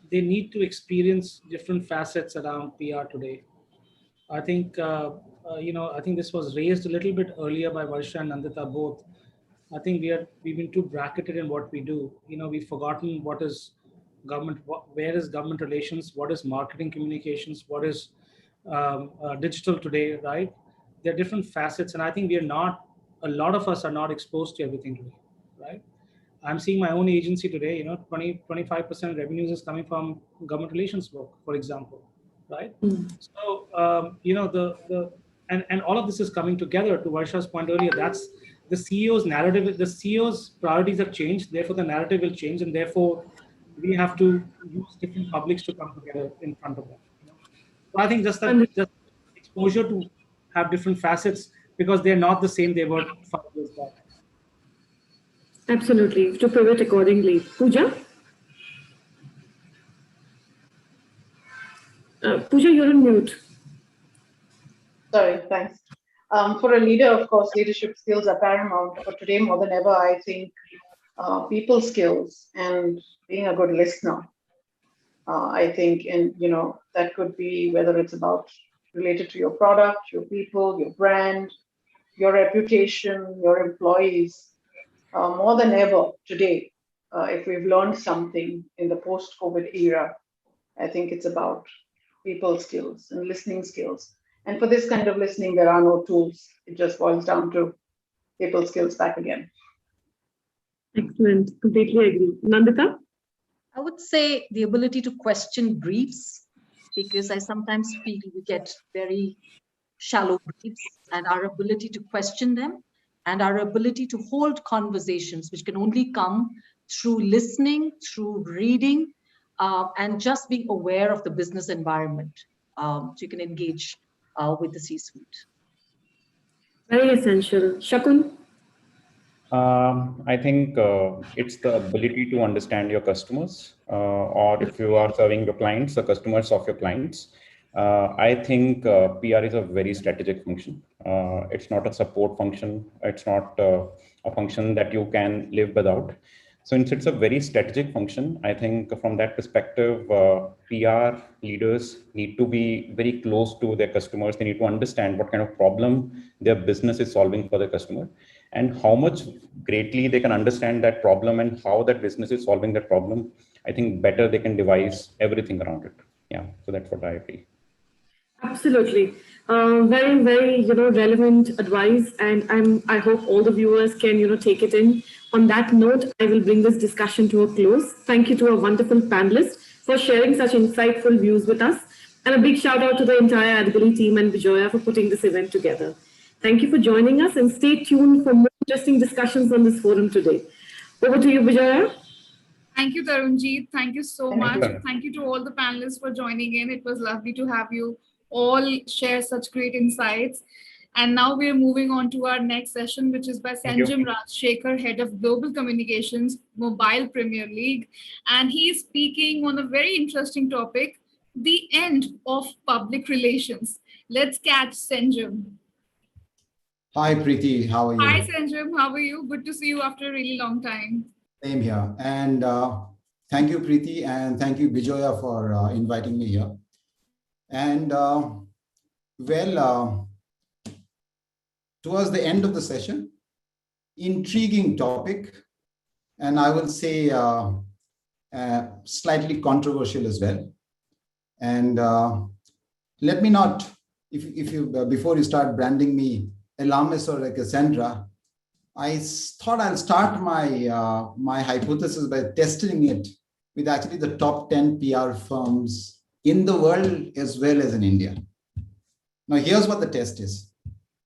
they need to experience different facets around PR today. I think, I think this was raised a little bit earlier by Varsha and Nandita both. I think we've been too bracketed in what we do. We've forgotten what is government, where is government relations, what is marketing communications, what is digital today, right? There are different facets, and I think a lot of us are not exposed to everything today, right? I'm seeing my own agency today, 25% revenues is coming from government relations work, for example, right? So, and all of this is coming together. To Varsha's point earlier, that's the CEO's narrative, the CEO's priorities have changed, therefore the narrative will change, and therefore we have to use different publics to come together in front of them. So I think just exposure to have different facets, because they're not the same they were 5 years back. Absolutely, to pivot accordingly. Pooja? Pooja, you're on mute. Sorry, thanks. For a leader, of course, leadership skills are paramount, but today more than ever, I think people skills and being a good listener. I think, and that could be whether it's about related to your product, your people, your brand, your reputation, your employees. More than ever today, if we've learned something in the post-COVID era, I think it's about people skills and listening skills. And for this kind of listening, there are no tools. It just boils down to people skills back again. Excellent. Completely agree. Nandita? I would say the ability to question briefs, because I sometimes feel we get very shallow briefs, and our ability to question them and our ability to hold conversations, which can only come through listening, through reading, and just being aware of the business environment. So you can engage with the C-suite. Very essential. Shakun? I think it's the ability to understand your customers, or if you are serving your clients, the customers of your clients. I think PR is a very strategic function. It's not a support function. It's not a function that you can live without. Since it's a very strategic function, I think from that perspective, PR leaders need to be very close to their customers. They need to understand what kind of problem their business is solving for their customer, and how much greatly they can understand that problem and how that business is solving that problem. I think better they can devise everything around it. Yeah, so that's what I feel. Absolutely. Very, very, relevant advice. And I hope all the viewers can, take it in. On that note, I will bring this discussion to a close. Thank you to our wonderful panelists for sharing such insightful views with us. And a big shout out to the entire Adgali team and Bijoya for putting this event together. Thank you for joining us, and stay tuned for more interesting discussions on this forum today. Over to you, Bijoya. Thank you, Tarunjeet. Thank you so much. Thank you to all the panelists for joining in. It was lovely to have you all share such great insights. And now we're moving on to our next session, which is by Sanjam Rajshekhar, Head of Global Communications, Mobile Premier League. And he's speaking on a very interesting topic, the end of public relations. Let's catch Sanjam. Hi, Preeti. How are you? Hi, Sanjam. How are you? Good to see you after a really long time. Same here. And thank you, Preeti, and thank you, Bijoya, for inviting me here. And towards the end of the session, intriguing topic, and I will say slightly controversial as well. And let me not, if you before you start branding me Elamis or like Cassandra, I thought I'll start my my hypothesis by testing it with actually the top 10 PR firms in the world as well as in India. Now, here's what the test is.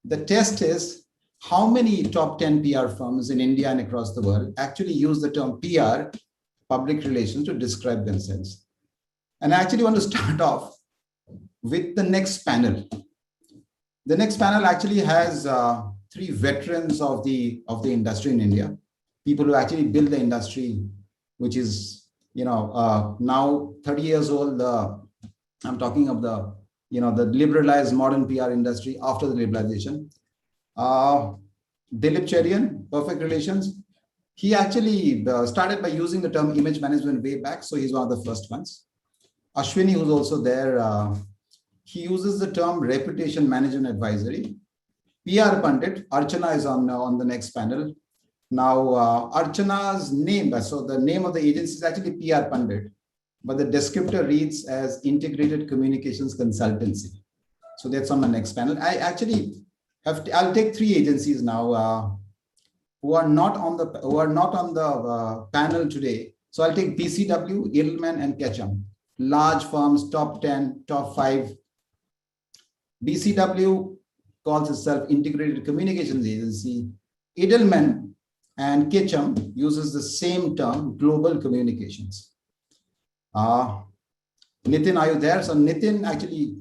The test is how many top 10 PR firms in India and across the world actually use the term PR, public relations, to describe themselves. And I actually want to start off with the next panel. The next panel actually has three veterans of the industry in India, people who actually built the industry, which is now 30 years old. I'm talking of the liberalized modern PR industry after the liberalization. Dilip Cherian, Perfect Relations. He actually started by using the term image management way back, so he's one of the first ones. Ashwini, who's also there, he uses the term reputation management advisory. PR Pandit, Archana is on the next panel. Now, Archana's name, so the name of the agency is actually PR Pandit, but the descriptor reads as Integrated Communications Consultancy. So that's on the next panel. I actually I'll take three agencies now who are not on the panel today. So I'll take BCW, Edelman, and Ketchum. Large firms, top 10, top 5. BCW calls itself Integrated Communications Agency. Edelman and Ketchum uses the same term, Global Communications. Nitin, are you there? So Nitin actually,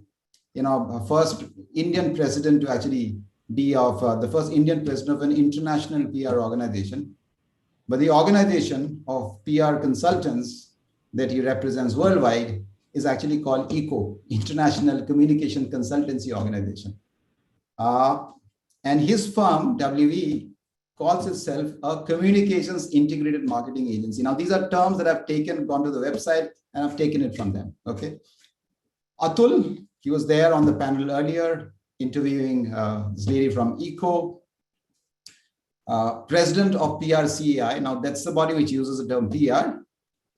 first Indian president to actually be of the first Indian president of an international PR organization. But the organization of PR consultants that he represents worldwide is actually called ICO, International Communication Consultancy Organization. And his firm, WE, calls itself a Communications Integrated Marketing Agency. Now, these are terms that I've gone to the website, and I've taken it from them, okay? Atul, he was there on the panel earlier, interviewing this lady from ICO. President of PRCAI, now that's the body which uses the term PR,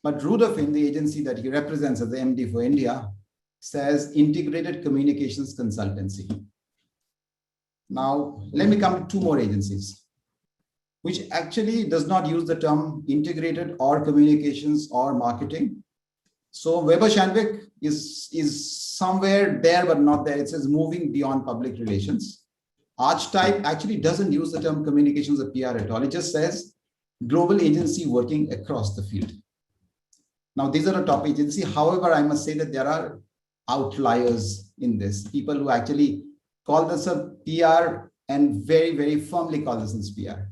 but Rudolphin, the agency that he represents as the MD for India, says Integrated Communications Consultancy. Now, let me come to two more agencies, which actually does not use the term integrated or communications or marketing. So Weber Shandwick is somewhere there, but not there. It says moving beyond public relations. Archetype actually doesn't use the term communications or PR at all. It just says global agency working across the field. Now, these are the top agency. However, I must say that there are outliers in this. People who actually call this a PR and very, very firmly call this as PR.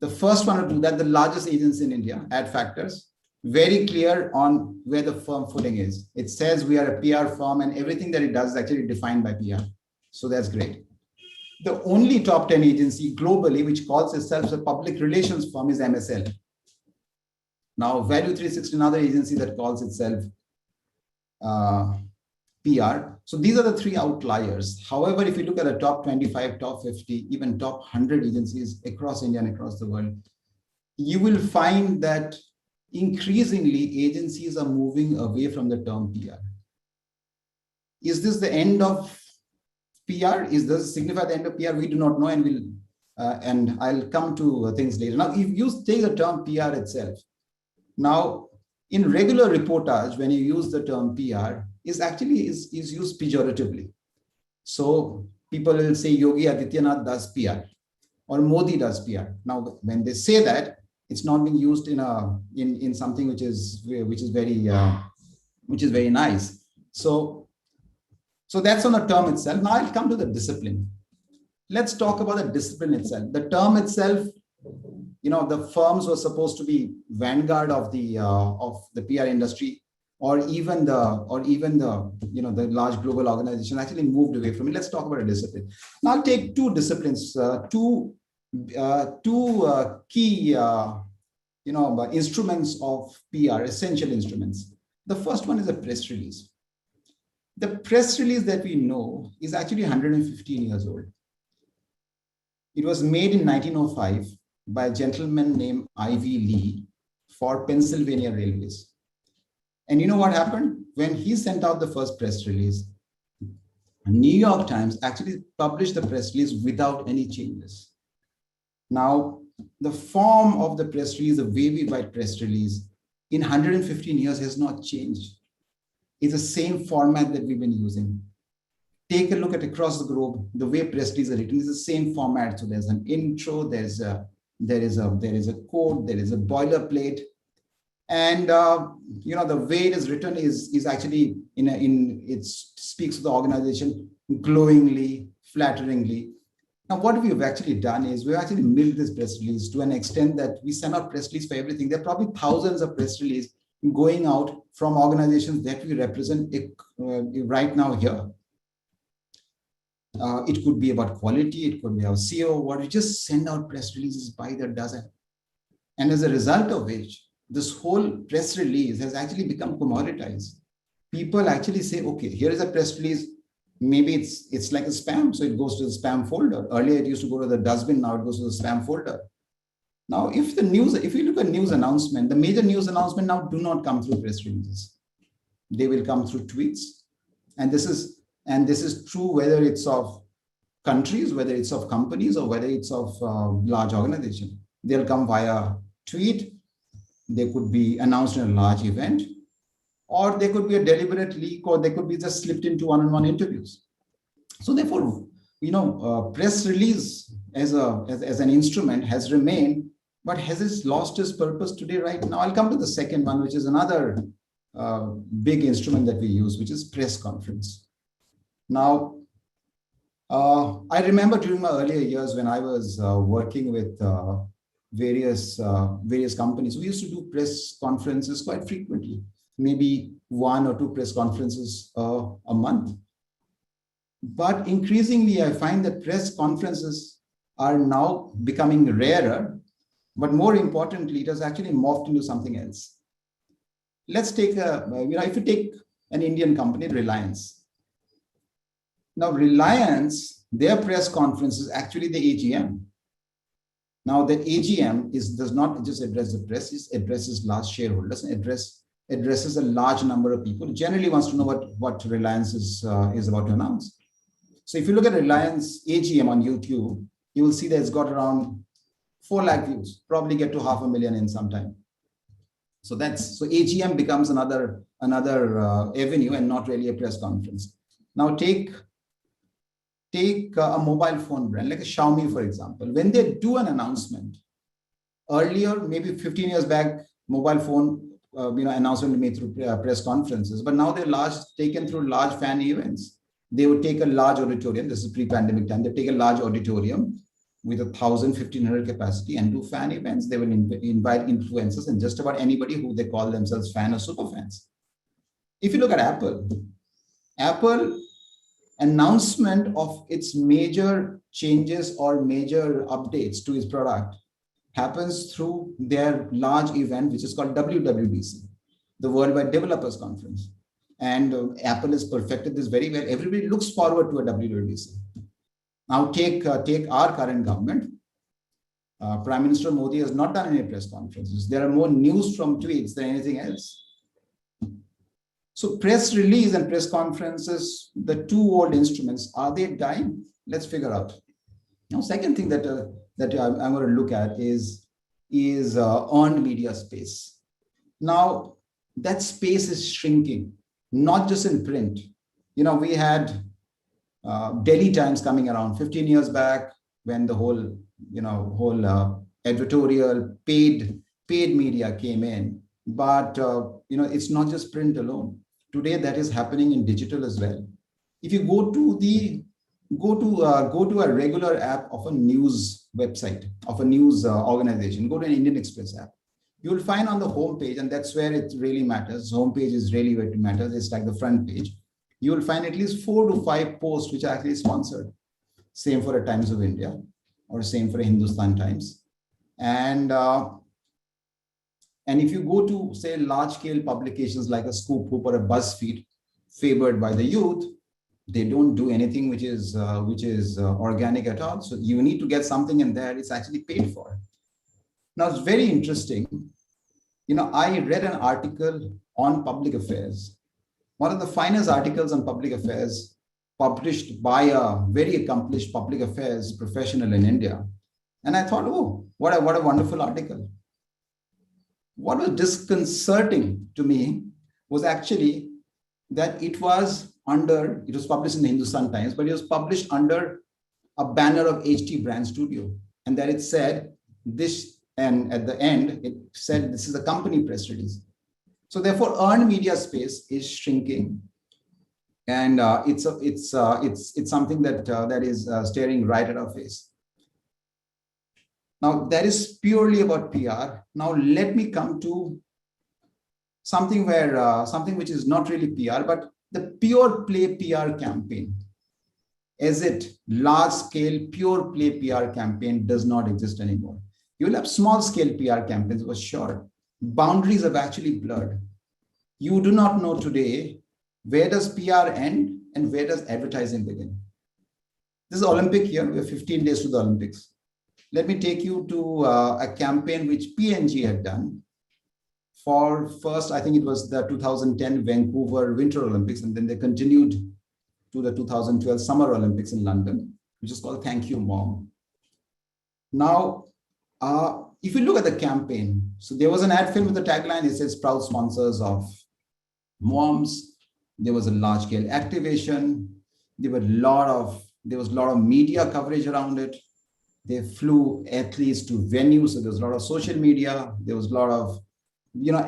The first one to do that, the largest agency in India, Adfactors, very clear on where the firm footing is. It says we are a PR firm and everything that it does is actually defined by PR. So that's great. The only top 10 agency globally which calls itself a public relations firm is MSL. Now, Value 360, another agency that calls itself PR. So these are the three outliers. However, if you look at the top 25, top 50, even top 100 agencies across India and across the world, you will find that increasingly agencies are moving away from the term PR. Is this the end of PR? Is this signify the end of PR? We do not know, and I'll come to things later. Now, if you take the term PR itself, now in regular reportage, when you use the term PR, is used pejoratively. So people will say Yogi Adityanath does PR or Modi does PR. Now, when they say that, it's not being used in something which is very nice. So that's on the term itself. Now I'll come to the discipline. Let's talk about the discipline itself. The term itself, the firms were supposed to be vanguard of the PR industry, or even the large global organization actually moved away from it. Let's talk about a discipline. Now I'll take two disciplines, two key instruments of PR, essential instruments. The first one is a press release. The press release that we know is actually 115 years old. It was made in 1905 by a gentleman named I.V. Lee for Pennsylvania Railways. And you know what happened? When he sent out the first press release, New York Times actually published the press release without any changes. Now, the form of the press release, the way we write press release, in 115 years has not changed. It's the same format that we've been using. Take a look at across the globe, the way press releases are written is the same format. So there's an intro, there is a quote, there is a boilerplate, and the way it is written is actually it speaks to the organization glowingly, flatteringly. Now, what we've actually done is we've actually milked this press release to an extent that we send out press release for everything. There are probably thousands of press releases going out from organizations that we represent right now here. It could be about quality, it could be our CEO, what we just send out press releases by the dozen. And as a result of which, this whole press release has actually become commoditized. People actually say, okay, here is a press release. Maybe it's like a spam, so it goes to the spam folder. Earlier, it used to go to the dustbin, now it goes to the spam folder. Now, if you look at news announcement, the major news announcement now do not come through press releases. They will come through tweets. And this is true whether it's of countries, whether it's of companies, or whether it's of large organizations. They'll come via tweet. They could be announced in a large event, or they could be a deliberate leak, or they could be just slipped into one-on-one interviews. So therefore, press release as an instrument has remained, but has it lost its purpose today right now? I'll come to the second one, which is another big instrument that we use, which is press conference. Now, I remember during my earlier years when I was working with various companies, we used to do press conferences quite frequently, maybe 1 or 2 press conferences a month. But increasingly, I find that press conferences are now becoming rarer, but more importantly, it has actually morphed into something else. Let's take if you take an Indian company, Reliance. Now, Reliance, their press conference is actually the AGM. Now, the AGM does not just address the press, it addresses large shareholders, and addresses a large number of people. It generally wants to know what Reliance is about to announce. So if you look at Reliance AGM on YouTube, you will see that it's got around 4 lakh views, probably get to 500,000 in some time. So AGM becomes another avenue and not really a press conference. Now take a mobile phone brand like a Xiaomi, for example. When they do an announcement, Earlier, maybe 15 years back, mobile phone announcement made through press conferences, but now they're taken through large fan events. They would take a large auditorium. This is pre-pandemic time. They take a large auditorium with 1,000, 1,500 capacity and do fan events. They will invite influencers and just about anybody who they call themselves fan or super fans. If you look at Apple announcement of its major changes or major updates to its product happens through their large event, which is called WWDC, the Worldwide Developers Conference. And Apple has perfected this very well. Everybody looks forward to a WWDC. Now take our current government. Prime Minister Modi has not done any press conferences. There are more news from tweets than anything else. So press release and press conferences, the two old instruments, are they dying? Let's figure out. Now, second thing that I'm going to look at is earned media space. Now, that space is shrinking, not just in print. We had Delhi Times coming around 15 years back when the whole editorial paid media came in. But it's not just print alone. Today, that is happening in digital as well. If you go to a regular app of a news website, of a news organization, go to an Indian Express app, you will find on the home page, and that's where it really matters. Home page is really where it matters. It's like the front page. You will find at least 4 to 5 posts which are actually sponsored. Same for a Times of India, or same for a Hindustan Times. And if you go to, say, large-scale publications like a Scoop Hoop or a BuzzFeed, favored by the youth, they don't do anything which is organic at all. So you need to get something in there. It's actually paid for. Now, it's very interesting. I read an article on public affairs, one of the finest articles on public affairs published by a very accomplished public affairs professional in India. And I thought, oh, what a wonderful article. What was disconcerting to me was actually that it was published in the Hindustan Times, but it was published under a banner of HT Brand Studio. And that it said this, and at the end, it said this is a company press release. So therefore, earned media space is shrinking. And it's something that is staring right at our face. Now, that is purely about PR. Now, let me come to something which is not really PR, but the pure play PR campaign. As it large scale pure play PR campaign does not exist anymore. You will have small scale PR campaigns for sure. Boundaries have actually blurred. You do not know today where does PR end and where does advertising begin. This is Olympic year. We have 15 days to the Olympics. Let me take you to a campaign which P&G had done for first, I think it was the 2010 Vancouver Winter Olympics, and then they continued to the 2012 Summer Olympics in London, which is called Thank You Mom. Now, if you look at the campaign, so there was an ad film with the tagline, it says proud sponsors of moms. There was a large scale activation. There was a lot of media coverage around it. They flew athletes to venues. So there was a lot of social media. There was a lot of,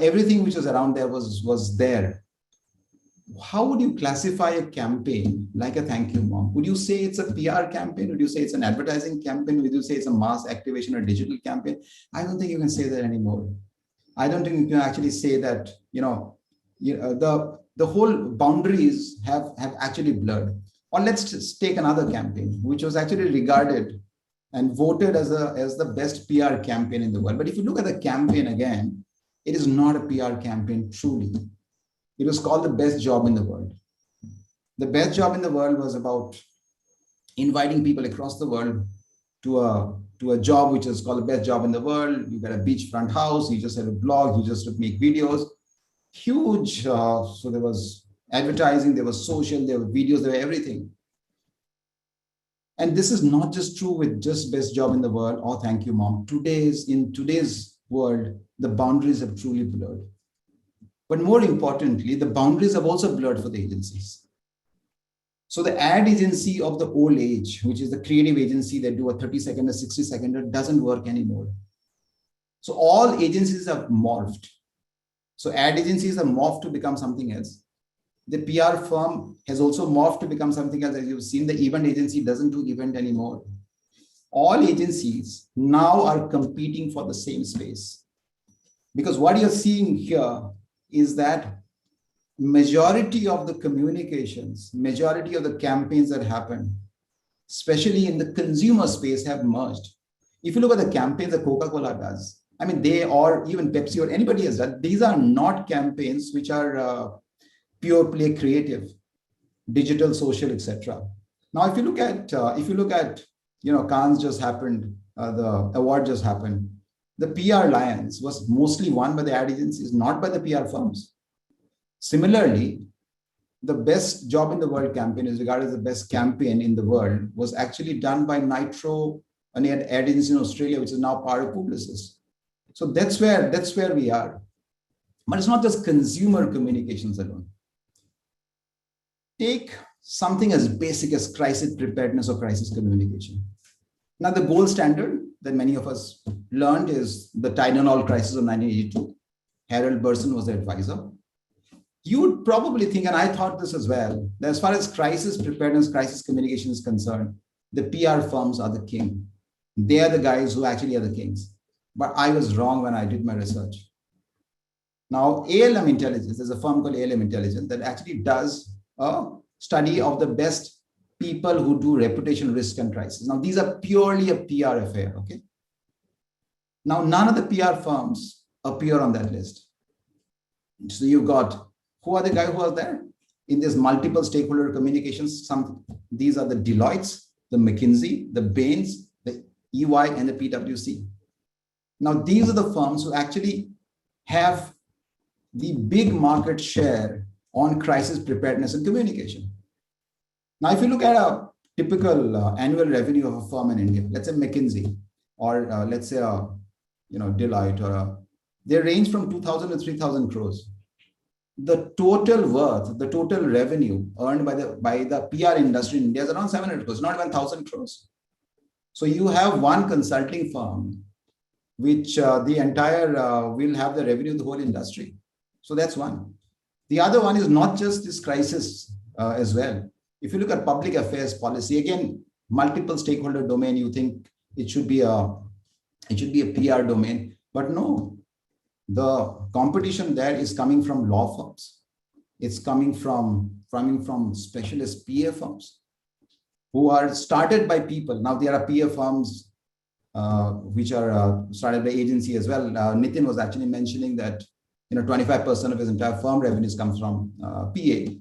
everything which was around there was there. How would you classify a campaign like a Thank You Mom? Would you say it's a PR campaign? Would you say it's an advertising campaign? Would you say it's a mass activation or digital campaign? I don't think you can say that anymore. I don't think you can actually say that, the whole boundaries have actually blurred. Or let's just take another campaign, which was actually regarded and voted as the best PR campaign in the world. But if you look at the campaign again, it is not a PR campaign truly. It was called the best job in the world. The best job in the world was about inviting people across the world to a job which is called the best job in the world. You got a beachfront house, you just have a blog, you just make videos. Huge. So there was advertising, there was social, there were videos, there were everything. And this is not just true with just best job in the world or Thank You Mom. In today's world, the boundaries have truly blurred. But more importantly, the boundaries have also blurred for the agencies. So the ad agency of the old age, which is the creative agency that do a 30-second or 60-second, doesn't work anymore. So all agencies have morphed. So ad agencies have morphed to become something else. The PR firm has also morphed to become something else. As you've seen, the event agency doesn't do event anymore. All agencies now are competing for the same space. Because what you're seeing here is that majority of the communications, majority of the campaigns that happen, especially in the consumer space, have merged. If you look at the campaigns that Coca-Cola does, I mean, they, or even Pepsi or anybody else, that these are not campaigns which are pure play creative, digital, social, etc. Now, if you look at, Cannes just happened, the award just happened. The PR Lions was mostly won by the ad agencies, not by the PR firms. Similarly, the best job in the world campaign is regarded as the best campaign in the world was actually done by Nitro, an ad agency in Australia, which is now part of Publicis. So that's where we are. But it's not just consumer communications alone. Take something as basic as crisis preparedness or crisis communication. Now, the gold standard that many of us learned is the Tylenol crisis of 1982. Harold Burson was the advisor. You would probably think, and I thought this as well, that as far as crisis preparedness, crisis communication is concerned, the PR firms are the king. They are the guys who actually are the kings. But I was wrong when I did my research. Now, ALM Intelligence, there's a firm called ALM Intelligence that actually does a study of the best people who do reputation risk and crisis. Now, these are purely a PR affair, okay? Now, none of the PR firms appear on that list. So you've got, who are the guys who are there? In this multiple stakeholder communications, these are the Deloittes, the McKinsey, the Bains, the EY, and the PwC. Now, these are the firms who actually have the big market share on crisis preparedness and communication. Now, if you look at a typical annual revenue of a firm in India, let's say McKinsey, or let's say Deloitte, they range from 2,000 to 3,000 crores. The total worth, the total revenue earned by the PR industry in India is around 700 crores, not even 1,000 crores. So you have one consulting firm, which the entire will have the revenue of the whole industry. So that's one. The other one is not just this crisis as well. If you look at public affairs policy, again, multiple stakeholder domain, you think it should be a PR domain, but no, the competition there is coming from law firms. It's coming from specialist PA firms who are started by people. Now there are PA firms which are started by agency as well. Nitin was actually mentioning that 25% of his entire firm revenues comes from PA,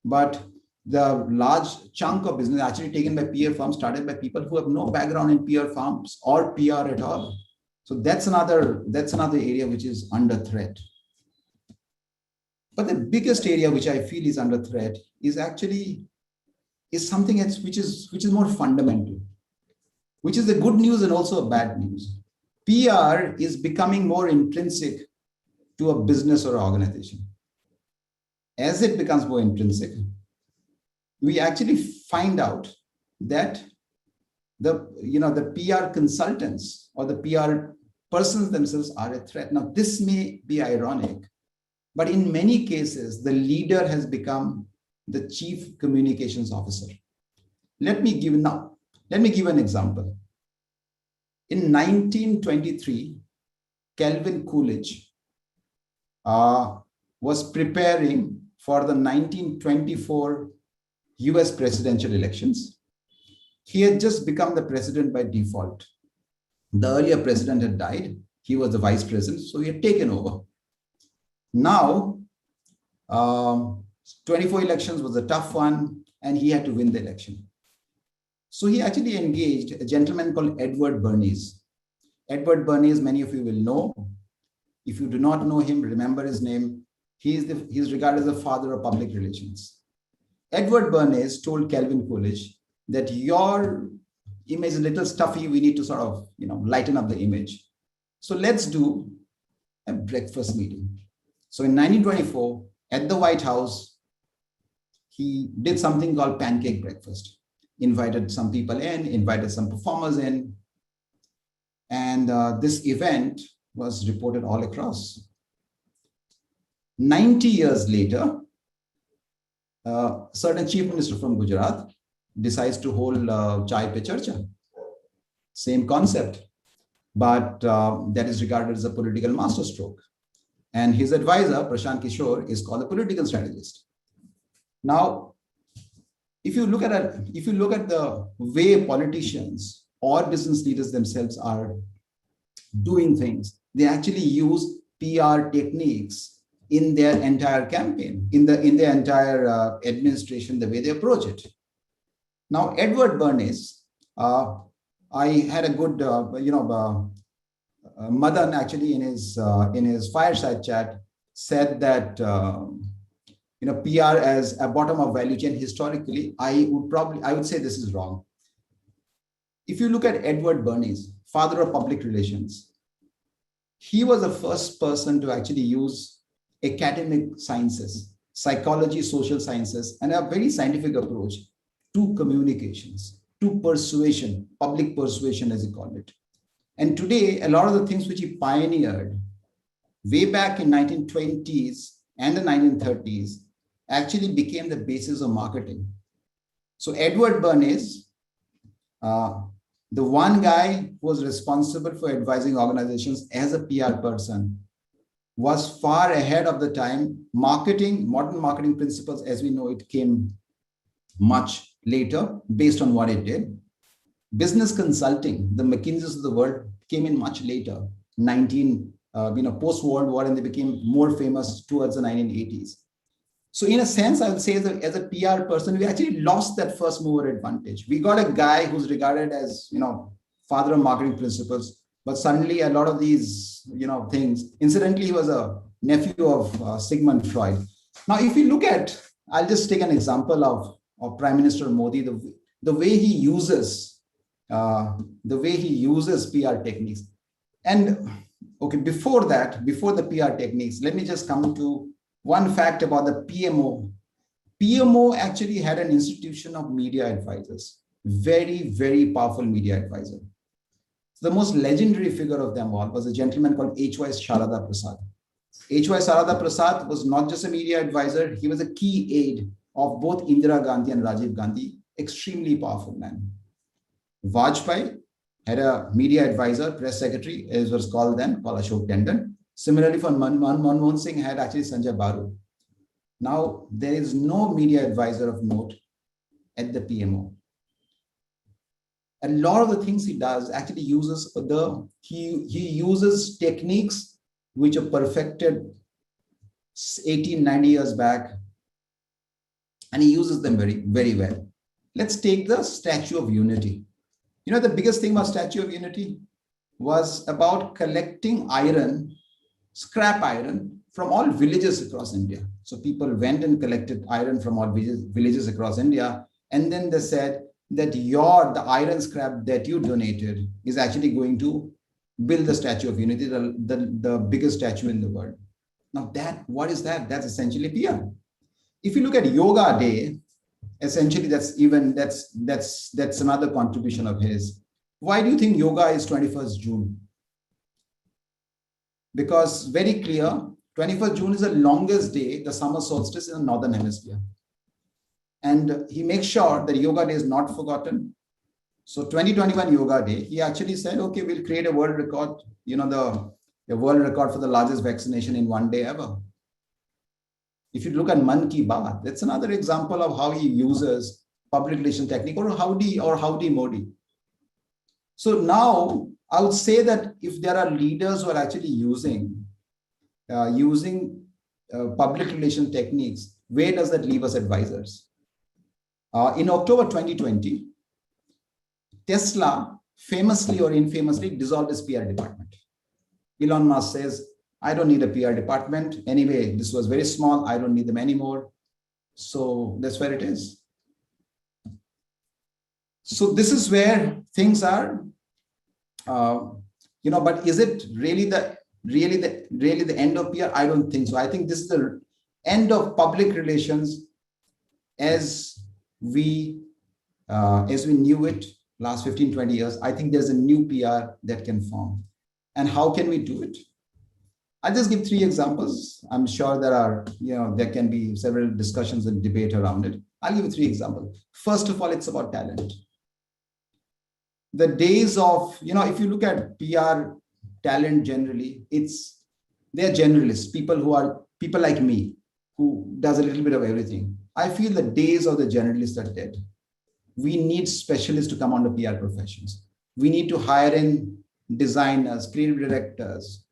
but the large chunk of business actually taken by PR firms started by people who have no background in PR firms or PR at all. So that's another area which is under threat. But the biggest area which I feel is under threat is something else which is more fundamental, which is the good news and also a bad news. PR is becoming more intrinsic to a business or organization. As it becomes more intrinsic, we actually find out that the PR consultants or the PR persons themselves are a threat. Now, this may be ironic, but in many cases, the leader has become the chief communications officer. Let me give an example. In 1923, Calvin Coolidge was preparing for the 1924 US presidential elections. He had just become the president by default. The earlier president had died. He was the vice president, so he had taken over. Now, 24 elections was a tough one, and he had to win the election. So he actually engaged a gentleman called Edward Bernays. Edward Bernays, many of you will know. If you do not know him, remember his name. He is regarded as the father of public relations. Edward Bernays told Calvin Coolidge that your image is a little stuffy. We need to sort of, lighten up the image. So let's do a breakfast meeting. So in 1924, at the White House, he did something called pancake breakfast. Invited some people in, invited some performers in. And this event was reported all across. 90 years later, certain chief minister from Gujarat decides to hold chai pe charcha. Same concept, but that is regarded as a political masterstroke. And his advisor, Prashant Kishore, is called a political strategist. Now, if you look at the way politicians or business leaders themselves are doing things, they actually use PR techniques in their entire campaign, in their entire administration, the way they approach it. Now, Edward Bernays, I had a good, Madan actually in his fireside chat said that PR as a bottom of value chain historically, I would say this is wrong. If you look at Edward Bernays, father of public relations, he was the first person to actually use academic sciences, psychology, social sciences, and a very scientific approach to communications, to persuasion, public persuasion as he called it. And today, a lot of the things which he pioneered way back in 1920s and the 1930s actually became the basis of marketing. So Edward Bernays, the one guy who was responsible for advising organizations as a PR person, was far ahead of the time. Marketing, modern marketing principles as we know it, came much later based on what it did. Business consulting, the McKinseys of the world, came in much later, post-World War, and they became more famous towards the 1980s. So in a sense, I would say as a PR person, we actually lost that first mover advantage. We got a guy who's regarded as, father of marketing principles, but suddenly a lot of these, things, incidentally, he was a nephew of Sigmund Freud. Now, if you look at, I'll just take an example of Prime Minister Modi, the way he uses PR techniques. And okay, before the PR techniques, let me just come to one fact about the PMO. PMO actually had an institution of media advisors, very, very powerful media advisor. The most legendary figure of them all was a gentleman called H.Y. Sharada Prasad. H.Y. Sharada Prasad was not just a media advisor, he was a key aide of both Indira Gandhi and Rajiv Gandhi, extremely powerful man. Vajpayee had a media advisor, press secretary, as was called then, called Ashok Tandon. Similarly, for Manmohan Singh had actually Sanjay Baru. Now, there is no media advisor of note at the PMO. A lot of the things he does actually uses he uses techniques which are perfected 18, 90 years back, and he uses them very, very well. Let's take the Statue of Unity. The biggest thing about Statue of Unity was about collecting iron, scrap iron, from all villages across India. So people went and collected iron from all villages across India. And then they said that the iron scrap that you donated is actually going to build the Statue of Unity, the biggest statue in the world. Now what is that? That's essentially PR. If you look at Yoga Day, essentially that's another contribution of his. Why do you think yoga is 21st June? Because very clear, 21st June is the longest day, the summer solstice in the Northern Hemisphere. And he makes sure that Yoga Day is not forgotten. So 2021 Yoga Day, he actually said, okay, we'll create a world record, the world record for the largest vaccination in one day ever. If you look at Man Ki Baat, that's another example of how he uses public relation technique, or Howdy Modi. So now I would say that if there are leaders who are actually using public relation techniques, where does that leave us advisors? In October 2020, Tesla famously or infamously dissolved its PR department. Elon Musk says, I don't need a PR department. Anyway, this was very small. I don't need them anymore. So that's where it is. So this is where things are, but is it really the end of PR? I don't think so. I think this is the end of public relations as we knew it last 15, 20 years. I think there's a new PR that can form. And how can we do it? I'll just give 3 examples. I'm sure there can be several discussions and debate around it. I'll give you 3 examples. First of all, it's about talent. The days of, if you look at PR talent generally, they're generalists, people like me, who does a little bit of everything. I feel the days of the generalists are dead. We need specialists to come on the PR professions. We need to hire in designers, creative directors,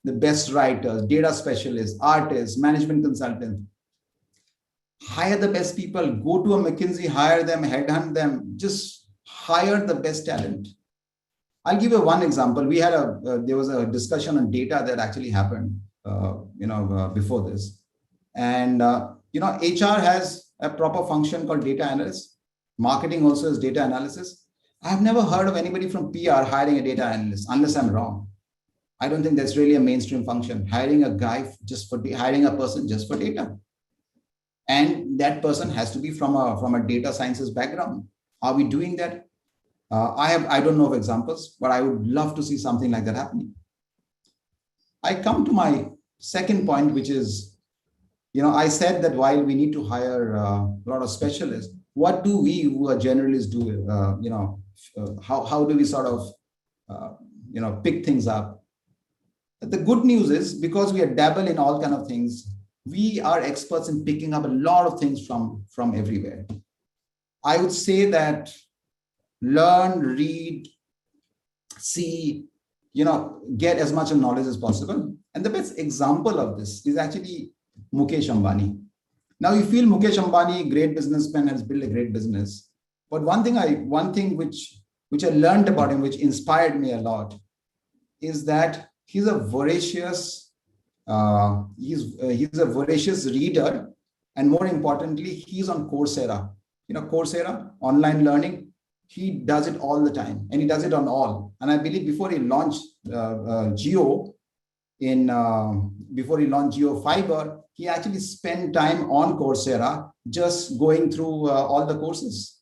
the best writers, data specialists, artists, management consultants. Hire the best people, go to a McKinsey, hire them, headhunt them, just hire the best talent. I'll give you one example. There was a discussion on data that actually happened, before this. And, HR has a proper function called data analyst. Marketing also is data analysis. I've never heard of anybody from PR hiring a data analyst, unless I'm wrong. I don't think that's really a mainstream function. Hiring a person just for data. And that person has to be from a data sciences background. Are we doing that? I don't know of examples, but I would love to see something like that happening. I come to my second point, which is, I said that while we need to hire a lot of specialists, what do we who are generalists do? How do we sort of, pick things up? The good news is, because we are dabble in all kind of things, we are experts in picking up a lot of things from everywhere. I would say that learn, read, see, get as much knowledge as possible. And the best example of this is actually Mukesh Ambani. Now you feel Mukesh Ambani, great businessman, has built a great business. But one thing which I learned about him, which inspired me a lot, is that he's a voracious reader, and more importantly, he's on Coursera. Coursera, online learning. He does it all the time, and he does it on all. And I believe before he launched Geo Fiber, he actually spent time on Coursera, just going through all the courses,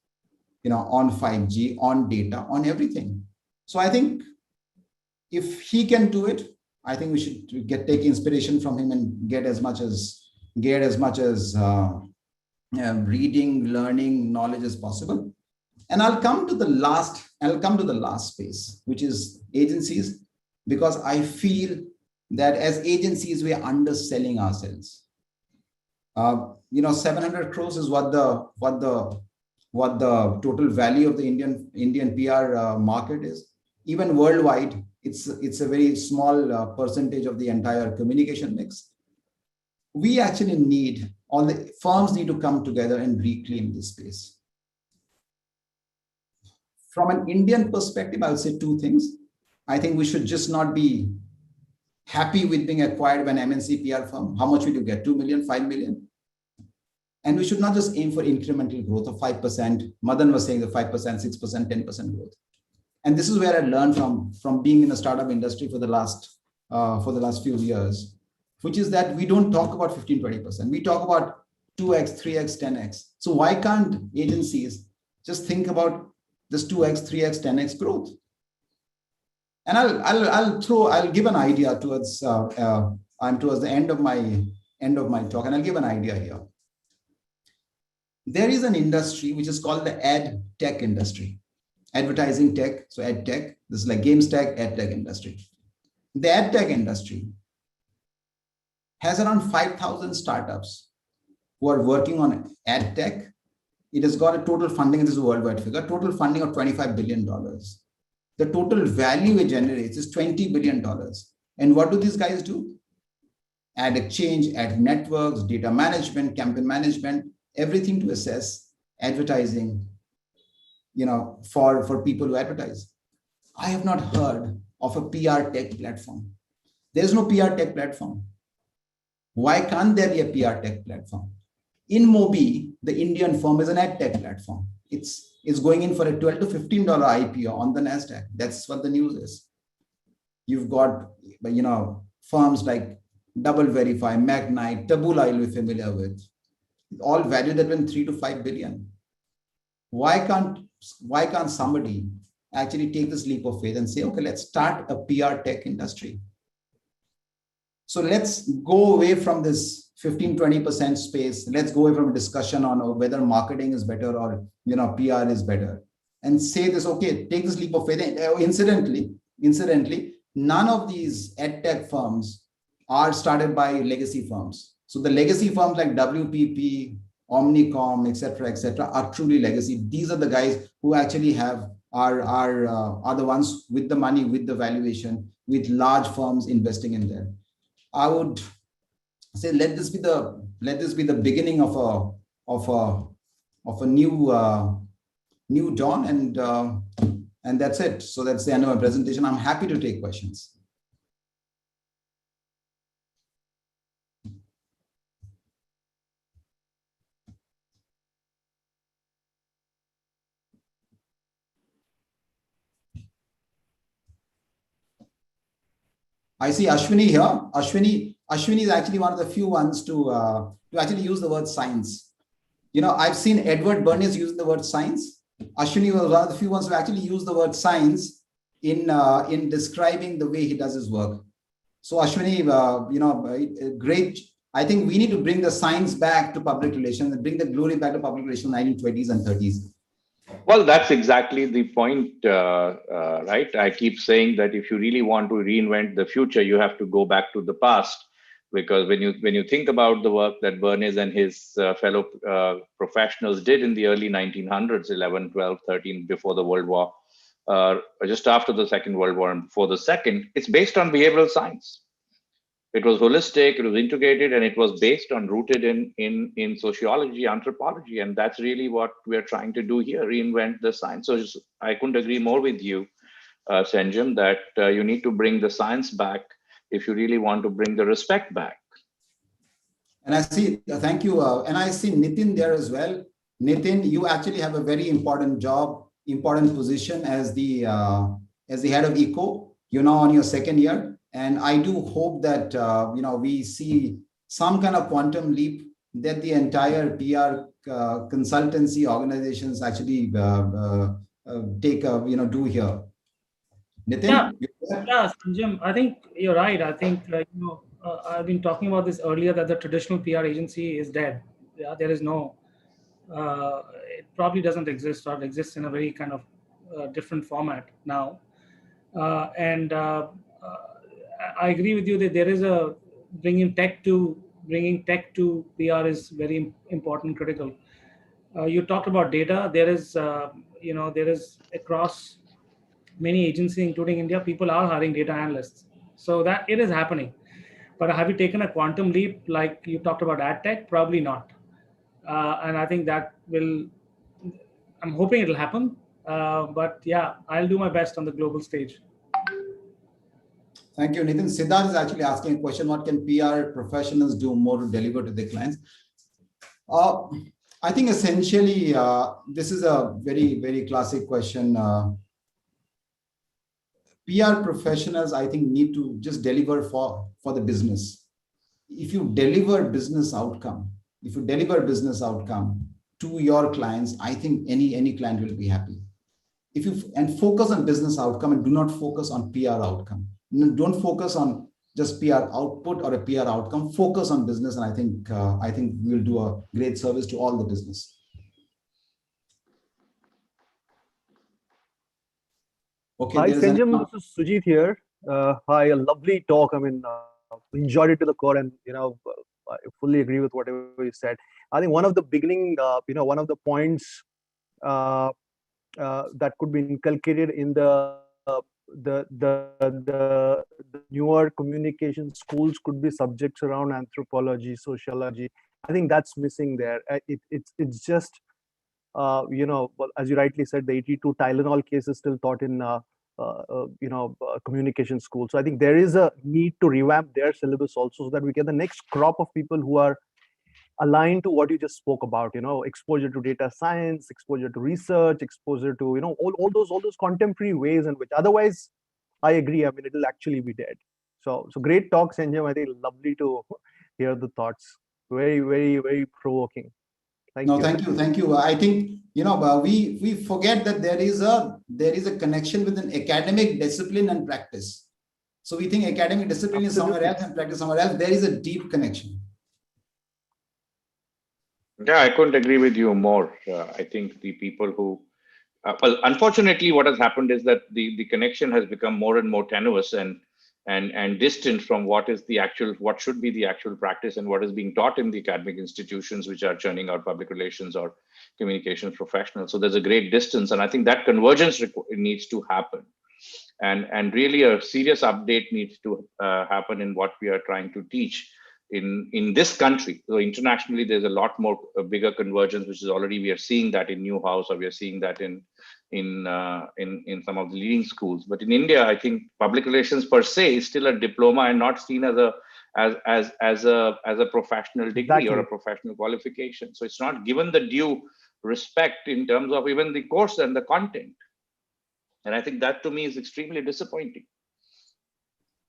on 5G, on data, on everything. So I think if he can do it, I think we should take inspiration from him and get as much as reading, learning, knowledge as possible. And I'll come to the last space, which is agencies, because I feel that as agencies, we are underselling ourselves. 700 crores is what the total value of the Indian PR market is. Even worldwide, it's a very small percentage of the entire communication mix. We actually all the firms need to come together and reclaim this space. From an Indian perspective, I would say 2 things. I think we should just not be happy with being acquired by an MNC PR firm. How much will you get? 2 million, 5 million? And we should not just aim for incremental growth of 5%. Madan was saying the 5%, 6%, 10% growth. And this is where I learned from being in the startup industry for the last few years, which is that we don't talk about 15, 20%. We talk about 2x, 3x, 10x. So why can't agencies just think about this 2x, 3x, 10x growth? And I'll give an idea towards the end of my talk, and I'll give an idea here. There is an industry which is called the ad tech industry, advertising tech. So ad tech, this is like games tech, ad tech industry. The ad tech industry has around 5,000 startups who are working on ad tech. It has got a total funding, this is a worldwide figure, total funding of $25 billion. The total value it generates is $20 billion. And what do these guys do? Ad exchange, ad networks, data management, campaign management, everything to assess advertising, for people who advertise. I have not heard of a PR tech platform. There's no PR tech platform. Why can't there be a PR tech platform? InMobi, the Indian firm, is an ad tech platform. It's going in for a $12 to $15 IPO on the NASDAQ. That's what the news is. You've got, firms like Double Verify, Magnite, Taboola, you'll be familiar with, all valued at $3 to $5 billion. Why can't somebody actually take this leap of faith and say, okay, let's start a PR tech industry? So let's go away from this 15-20% space. Let's go away from a discussion on whether marketing is better or PR is better, and say this. Okay, take this leap of faith. Incidentally, none of these edtech firms are started by legacy firms. So the legacy firms like WPP, Omnicom, etc., are truly legacy. These are the guys who actually are the ones with the money, with the valuation, with large firms investing in there. I would say let this be the beginning of a new dawn, and that's it. So that's the end of my presentation. I'm happy to take questions. I see Ashwini here. Ashwini is actually one of the few ones to actually use the word science. I've seen Edward Bernays use the word science. Ashwini was one of the few ones who actually used the word science in describing the way he does his work. So Ashwini, great. I think we need to bring the science back to public relations and bring the glory back to public relations in the 1920s and 30s. Well, that's exactly the point, right? I keep saying that if you really want to reinvent the future, you have to go back to the past, because when you think about the work that Bernays and his fellow professionals did in the early 1900s, 11, 12, 13, before the World War, just after the Second World War and before the Second, it's based on behavioral science. It was holistic, it was integrated, and it was rooted in sociology, anthropology. And that's really what we're trying to do here, reinvent the science. So I couldn't agree more with you, Sanjam, that you need to bring the science back if you really want to bring the respect back. And I see, thank you. And I see Nitin there as well. Nitin, you actually have a very important job, important position as the head of ECO. You're now on your second year. And I do hope that we see some kind of quantum leap that the entire PR consultancy organizations actually do here. Nitin? Yeah, Sanjam, I think you're right. I think I've been talking about this earlier, that the traditional PR agency is dead. Yeah, there is no. It probably doesn't exist, or it exists in a very kind of different format now. I agree with you that there is bringing tech to PR is very important, critical. You talked about data. There is across many agencies, including India, people are hiring data analysts. So that it is happening. But have you taken a quantum leap like you talked about ad tech? Probably not. And I think that I'm hoping it'll happen. But yeah, I'll do my best on the global stage. Thank you, Nitin. Siddharth is actually asking a question: what can PR professionals do more to deliver to their clients? I think essentially, this is a very, very classic question. PR professionals, I think, need to just deliver for the business. If you deliver business outcome to your clients, I think any client will be happy. And focus on business outcome and do not focus on PR outcome. Don't focus on just PR output or a PR outcome. Focus on business, and I think we'll do a great service to all the business. Okay. Hi, Sanjam. This is Sujit here. Hi, a lovely talk. I mean, enjoyed it to the core, and I fully agree with whatever you said. I think one of the beginning, one of the points that could be inculcated in the newer communication schools could be subjects around anthropology, sociology. I think that's missing there. It's just as you rightly said, the 82 Tylenol case is still taught in communication school. So I think there is a need to revamp their syllabus also, so that we get the next crop of people who are aligned to what you just spoke about, exposure to data science, exposure to research, exposure to, all those contemporary ways in which otherwise, I agree, I mean, it'll actually be dead. So great talk, Sanjam. I think lovely to hear the thoughts. Very, very, very provoking. Thank you. I think, we forget that there is a connection with an academic discipline and practice. So we think academic discipline is somewhere else and practice somewhere else. There is a deep connection. Yeah, I couldn't agree with you more. I think the people who, well, unfortunately, what has happened is that the connection has become more and more tenuous and distant from what is the actual, what should be the actual practice and what is being taught in the academic institutions which are churning out public relations or communications professionals. So there's a great distance, and I think that convergence needs to happen. And really a serious update needs to happen in what we are trying to teach in this country. So internationally, there's a lot more bigger convergence, which is already, we are seeing that in Newhouse, or we are seeing that in some of the leading schools. But in India, I think public relations per se is still a diploma and not seen as a professional degree or a professional qualification. So it's not given the due respect in terms of even the course and the content. And I think that to me is extremely disappointing.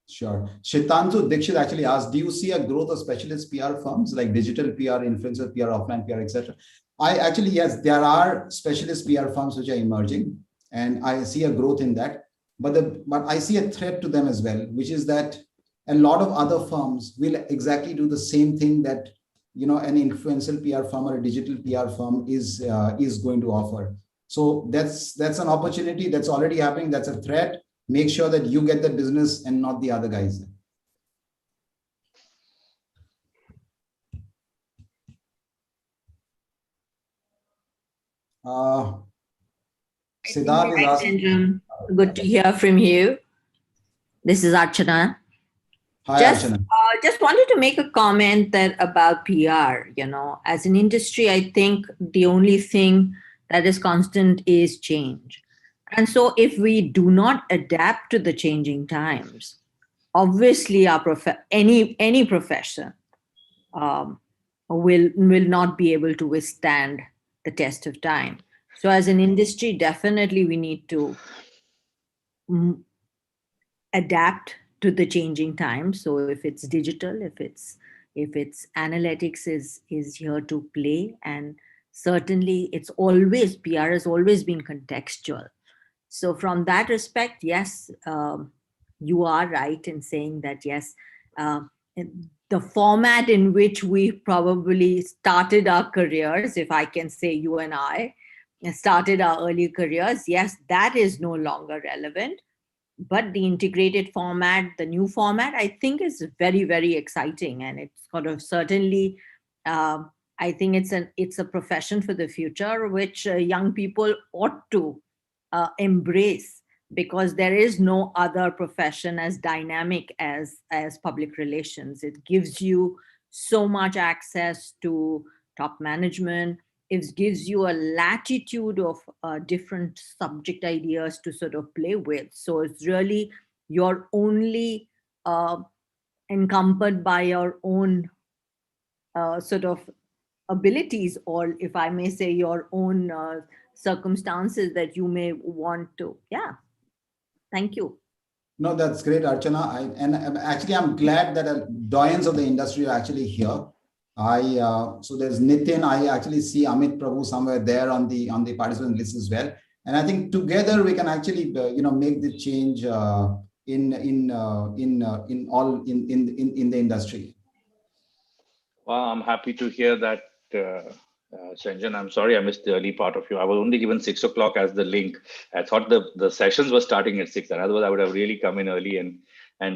Sure. Shitantu Dixit actually asked, do you see a growth of specialist PR firms like digital PR, influencer PR, offline PR, etc.? I actually, yes, there are specialist PR firms which are emerging, and I see a growth in that. But I see a threat to them as well, which is that a lot of other firms will exactly do the same thing that, you know, an influencer PR firm or a digital PR firm is going to offer. So that's an opportunity that's already happening. That's a threat. Make sure that you get the business and not the other guys. Siddharth is asking. Good to hear from you. This is Archana. Hi, Archana. Just wanted to make a comment that about PR. You know, as an industry, I think the only thing that is constant is change. And so if we do not adapt to the changing times, obviously any profession will not be able to withstand the test of time. So as an industry, definitely we need to adapt to the changing times. So if it's digital, if it's analytics is here to play, and certainly PR has always been contextual. So from that respect, yes, you are right in saying that, yes, the format in which we probably started our careers, if I can say you and I started our early careers, yes, that is no longer relevant. But the integrated format, the new format, I think is very, very exciting. And it's sort of certainly, I think it's a profession for the future, which young people ought to embrace, because there is no other profession as dynamic as public relations. It gives you so much access to top management. It gives you a latitude of different subject ideas to sort of play with. So it's really, you're only encumbered by your own sort of abilities, or if I may say, your own circumstances that you may want to. Yeah. Thank you. No, that's great, Archana. I'm glad that doyens of the industry are actually here. So there's Nitin. I actually see Amit Prabhu somewhere there on the participant list as well. And I think together we can actually make the change in the industry. Well, I'm happy to hear that, Sanjan. I'm sorry I missed the early part of you. I was only given 6 o'clock as the link. I thought the sessions were starting at 6, and otherwise I would have really come in early and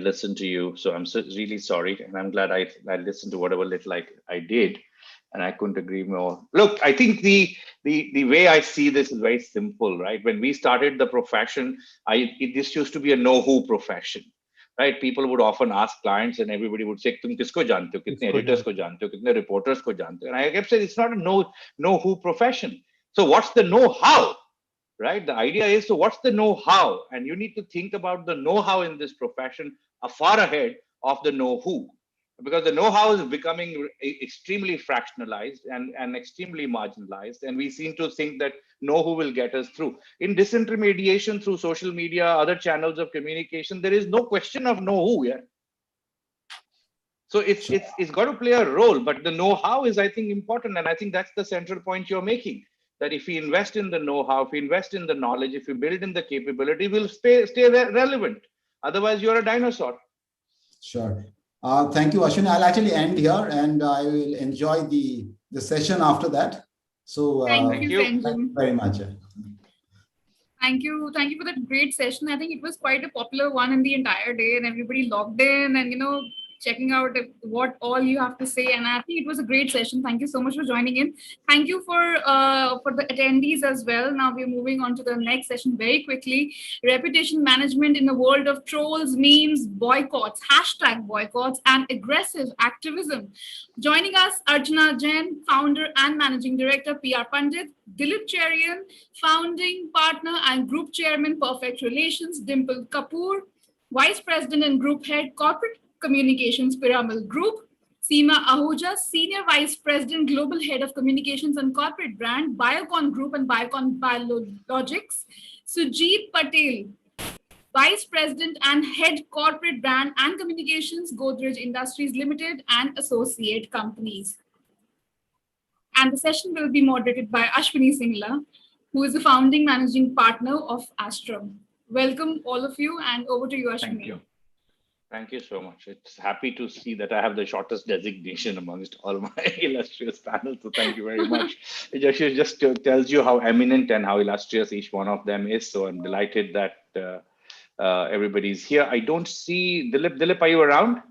listened to you. So I'm really sorry, and I'm glad I listened to whatever little I did, and I couldn't agree more. Look, I think the way I see this is very simple, right? When we started the profession, this used to be a know-who profession. Right? People would often ask clients, and everybody would say, "Tum kisko jante ho? Kitne editors ko jante ho? Kitne reporters ko jante ho?" And I kept saying, it's not a know-who profession. So what's the know-how, right? The idea is, so what's the know-how? And you need to think about the know-how in this profession far ahead of the know-who, because the know-how is becoming extremely fractionalized and extremely marginalized. And we seem to think that know-who will get us through. In disintermediation through social media, other channels of communication, there is no question of know-who. Yeah. So it's got to play a role, but the know-how is, I think, important. And I think that's the central point you're making, that if we invest in the know-how, if we invest in the knowledge, if we build in the capability, we'll stay relevant. Otherwise, you're a dinosaur. Sure. Thank you, Ashwin. I'll actually end here, and I will enjoy the session after that. So Thank you, thank you Sanjay. very much. Thank you. Thank you for that great session. I think it was quite a popular one in the entire day, and everybody logged in and, checking out what all you have to say. And I think it was a great session. Thank you so much for joining in. Thank you for the attendees as well. Now we're moving on to the next session very quickly. Reputation management in the world of trolls, memes, boycotts, hashtag boycotts, and aggressive activism. Joining us, Archana Jain, founder and managing director, PR Pandit, Dilip Cherian, founding partner and group chairman, Perfect Relations, Dimple Kapoor, vice president and group head, corporate communications, Piramal Group, Seema Ahuja, senior vice president, global head of communications and corporate brand, Biocon Group and Biocon Biologics, Sujit Patel, vice president and head corporate brand and communications, Godrej Industries Limited and associate companies. And the session will be moderated by Ashwini Singla, who is the founding managing partner of Astrum. Welcome all of you, and over to you, Ashwini. Thank you. Thank you so much. It's happy to see that I have the shortest designation amongst all my illustrious panel. So thank you very much. It just tells you how eminent and how illustrious each one of them is. So I'm delighted that everybody's here. I don't see Dilip. Dilip, are you around?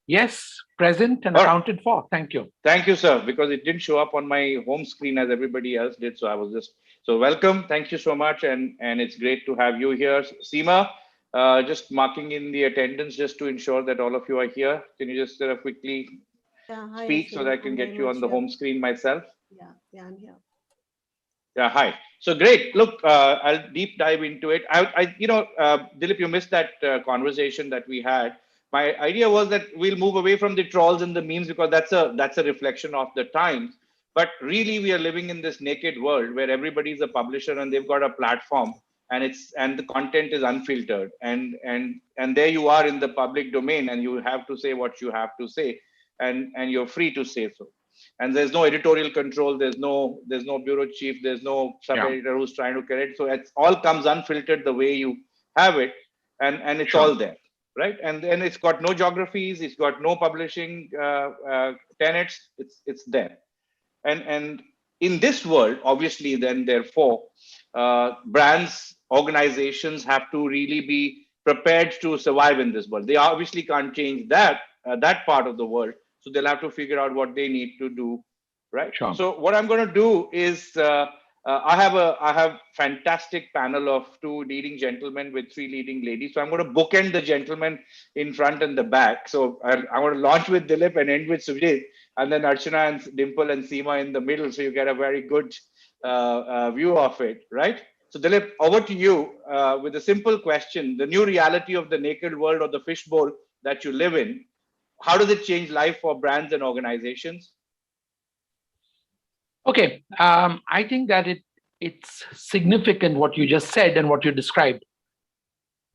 Yes, present and accounted for. Thank you. Thank you, sir, because it didn't show up on my home screen as everybody else did. So I was so welcome. Thank you so much. And it's great to have you here. Seema, just marking in the attendance just to ensure that all of you are here. Can you just quickly speak so that I can get you on the home screen myself? Yeah, I'm here. Yeah, hi. So great. Look, I'll deep dive into it. Dilip, you missed that conversation that we had. My idea was that we'll move away from the trolls and the memes because that's a reflection of the times. But really, we are living in this naked world where everybody's a publisher and they've got a platform, and the content is unfiltered, and there you are in the public domain, and you have to say what you have to say, and you're free to say so. And there's no editorial control, there's no bureau chief, there's no sub-editor who's trying to correct. So it all comes unfiltered the way you have it, and it's all there, right? And then it's got no geographies, it's got no publishing tenets, it's there. And in this world, obviously, then therefore, brands, organizations have to really be prepared to survive in this world. They obviously can't change that part of the world. So they'll have to figure out what they need to do, right? Sure. So what I'm going to do is I have fantastic panel of 2 leading gentlemen with 3 leading ladies. So I'm going to bookend the gentlemen in front and the back. So I'm going to launch with Dilip and end with Sujit, and then Archana and Dimple and Seema in the middle. So you get a very good view of it, right? So Dilip, over to you with a simple question: the new reality of the naked world or the fishbowl that you live in, how does it change life for brands and organizations? Okay, I think that it's significant what you just said and what you described.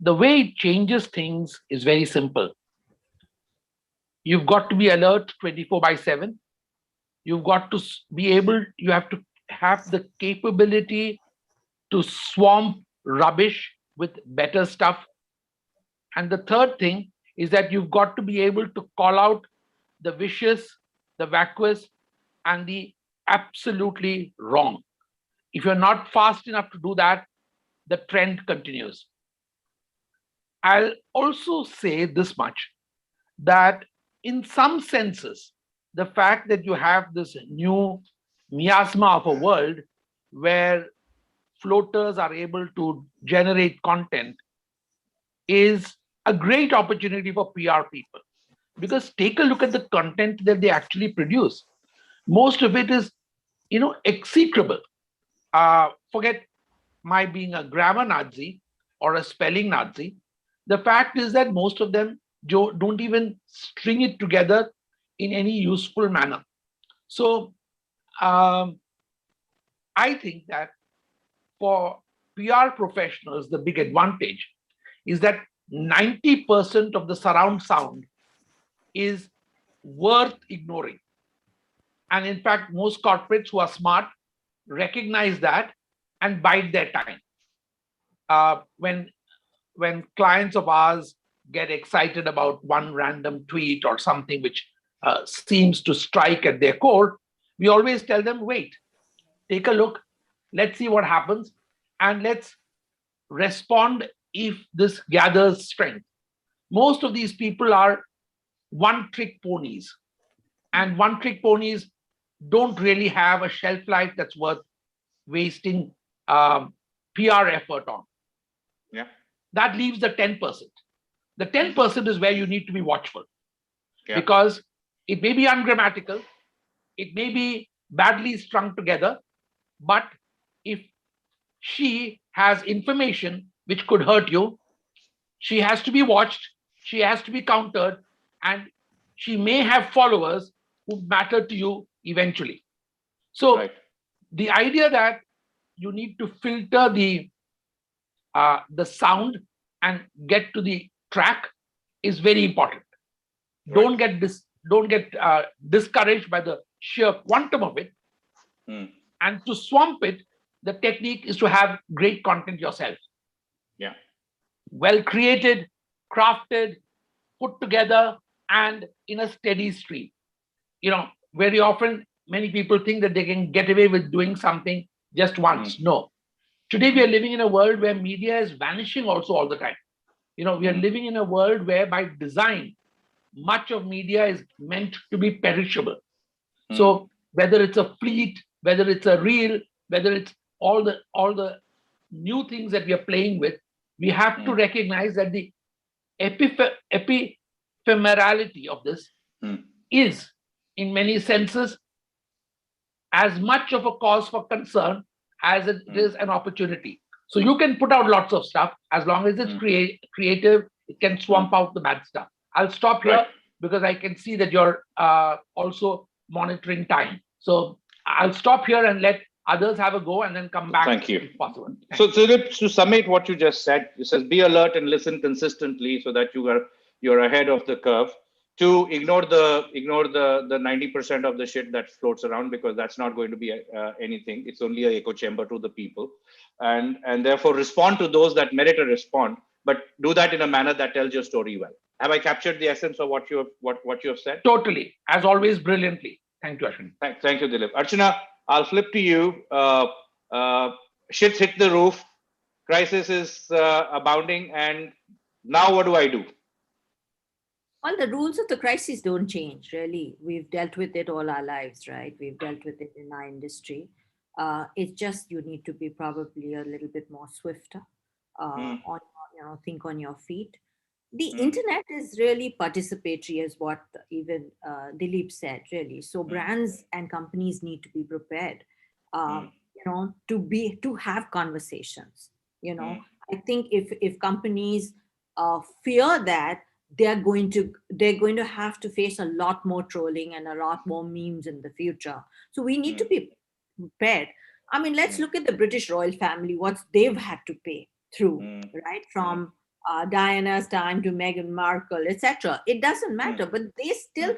The way it changes things is very simple. You've got to be alert 24/7. You've got to be able, you have to have the capability to swamp rubbish with better stuff. And the third thing is that you've got to be able to call out the vicious, the vacuous, and the absolutely wrong. If you're not fast enough to do that, the trend continues. I'll also say this much, that in some senses, the fact that you have this new miasma of a world where floaters are able to generate content is a great opportunity for PR people. Because take a look at the content that they actually produce. Most of it is, execrable. Forget my being a grammar Nazi or a spelling Nazi. The fact is that most of them don't even string it together in any useful manner. So I think that for PR professionals, the big advantage is that 90% of the surround sound is worth ignoring. And in fact, most corporates who are smart recognize that and bide their time. When when clients of ours get excited about one random tweet or something which seems to strike at their core, we always tell them, wait, take a look, let's see what happens, and let's respond if this gathers strength. Most of these people are one-trick ponies, and one-trick ponies don't really have a shelf life that's worth wasting PR effort on. Yeah. That leaves the 10%. The 10% is where you need to be watchful, because it may be ungrammatical, it may be badly strung together, but if she has information which could hurt you, she has to be watched, she has to be countered, and she may have followers who matter to you eventually. So the idea that you need to filter the sound and get to the track is very important. Don't get discouraged by the sheer quantum of it. And to swamp it, the technique is to have great content yourself. Yeah. Well created, crafted, put together, and in a steady stream. Very often, many people think that they can get away with doing something just once. No. Today, we are living in a world where media is vanishing also all the time. We are living in a world where by design, much of media is meant to be perishable. So whether it's a fleet, whether it's a reel, whether it's all the new things that we are playing with, we have to recognize that the ephemerality of this is, in many senses, as much of a cause for concern as it is an opportunity. So you can put out lots of stuff as long as it's creative, it can swamp out the bad stuff. I'll stop here because I can see that you're also monitoring time. So I'll stop here and let others have a go and then come back. Thank you. If possible. So Dilip, to summate what you just said, it says be alert and listen consistently so that you're ahead of the curve. To ignore the 90% of the shit that floats around, because that's not going to be anything. It's only an echo chamber to the people, and therefore respond to those that merit a response, but do that in a manner that tells your story well. Have I captured the essence of what you have said? Totally, as always, brilliantly. Thank you, Ashwin. Thank you, Dilip. Archana, I'll flip to you. Shit's hit the roof. Crisis is abounding, and now what do I do? Well, the rules of the crisis don't change, really. We've dealt with it all our lives, right? We've dealt with it in our industry. It's just you need to be probably a little bit more swifter, think on your feet. The internet is really participatory, as what even Dilip said, really. So brands and companies need to be prepared, to have conversations. I think if companies fear that, they're going to have to face a lot more trolling and a lot more memes in the future. So we need to be prepared. I mean, let's look at the British royal family, what they've had to pay through, right? From Diana's time to Meghan Markle, etc. It doesn't matter, but they have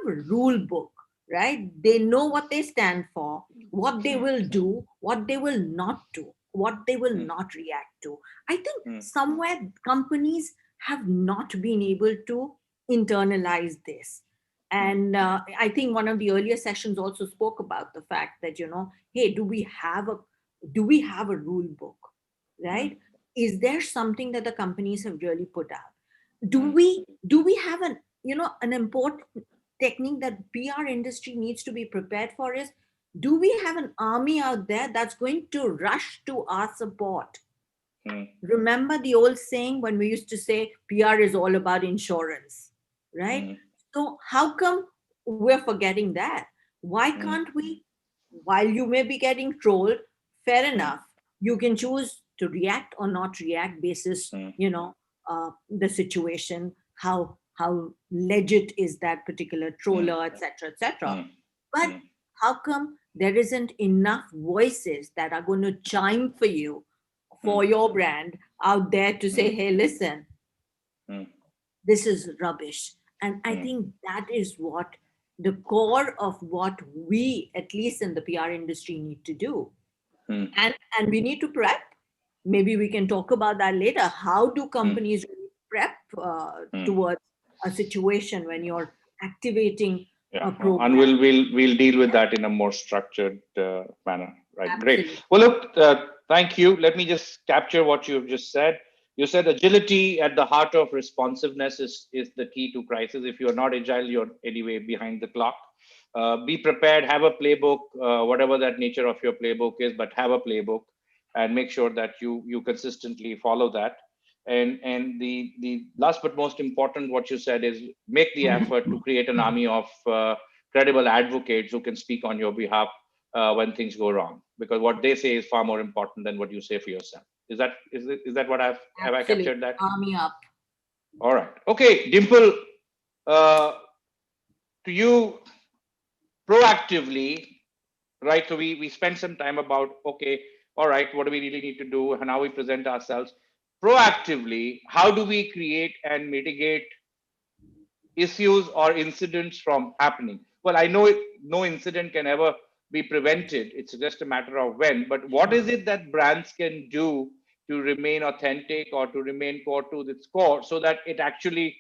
a rule book, right? They know what they stand for, what they will do, what they will not do, what they will not react to. I think somewhere companies have not been able to internalize this. And I think one of the earlier sessions also spoke about the fact that, hey, do we have a rule book, right? Is there something that the companies have really put out? Do we have an important technique that PR industry needs to be prepared for is, do we have an army out there that's going to rush to our support? Remember the old saying when we used to say PR is all about insurance, right? So how come we're forgetting that? Why can't we, while you may be getting trolled, fair enough, you can choose to react or not react basis, the situation, how legit is that particular troller, etc., etc. But how come there isn't enough voices that are going to chime for you, for your brand out there to say, hey, listen, this is rubbish. And I think that is what the core of what we, at least in the PR industry, need to do. And we need to prep. maybe we can talk about that later. How do companies really prep towards a situation when you're activating a program? And we'll deal with that in a more structured manner. Right. Absolutely. Great. Well, look, thank you. Let me just capture what you've just said. You said agility at the heart of responsiveness is the key to crisis. If you're not agile, you're anyway behind the clock. Be prepared, have a playbook, whatever that nature of your playbook is, but have a playbook and make sure that you consistently follow that. And the last but most important, what you said is make the effort to create an army of credible advocates who can speak on your behalf when things go wrong, because what they say is far more important than what you say for yourself. Is that what have I captured that? Army up. All right. Okay, Dimple, to you proactively, right? So we spent some time about, okay, all right, what do we really need to do and how we present ourselves proactively? How do we create and mitigate issues or incidents from happening? Well, I know no incident can ever be prevented. It's just a matter of when. But what is it that brands can do to remain authentic or to remain core to its core so that it actually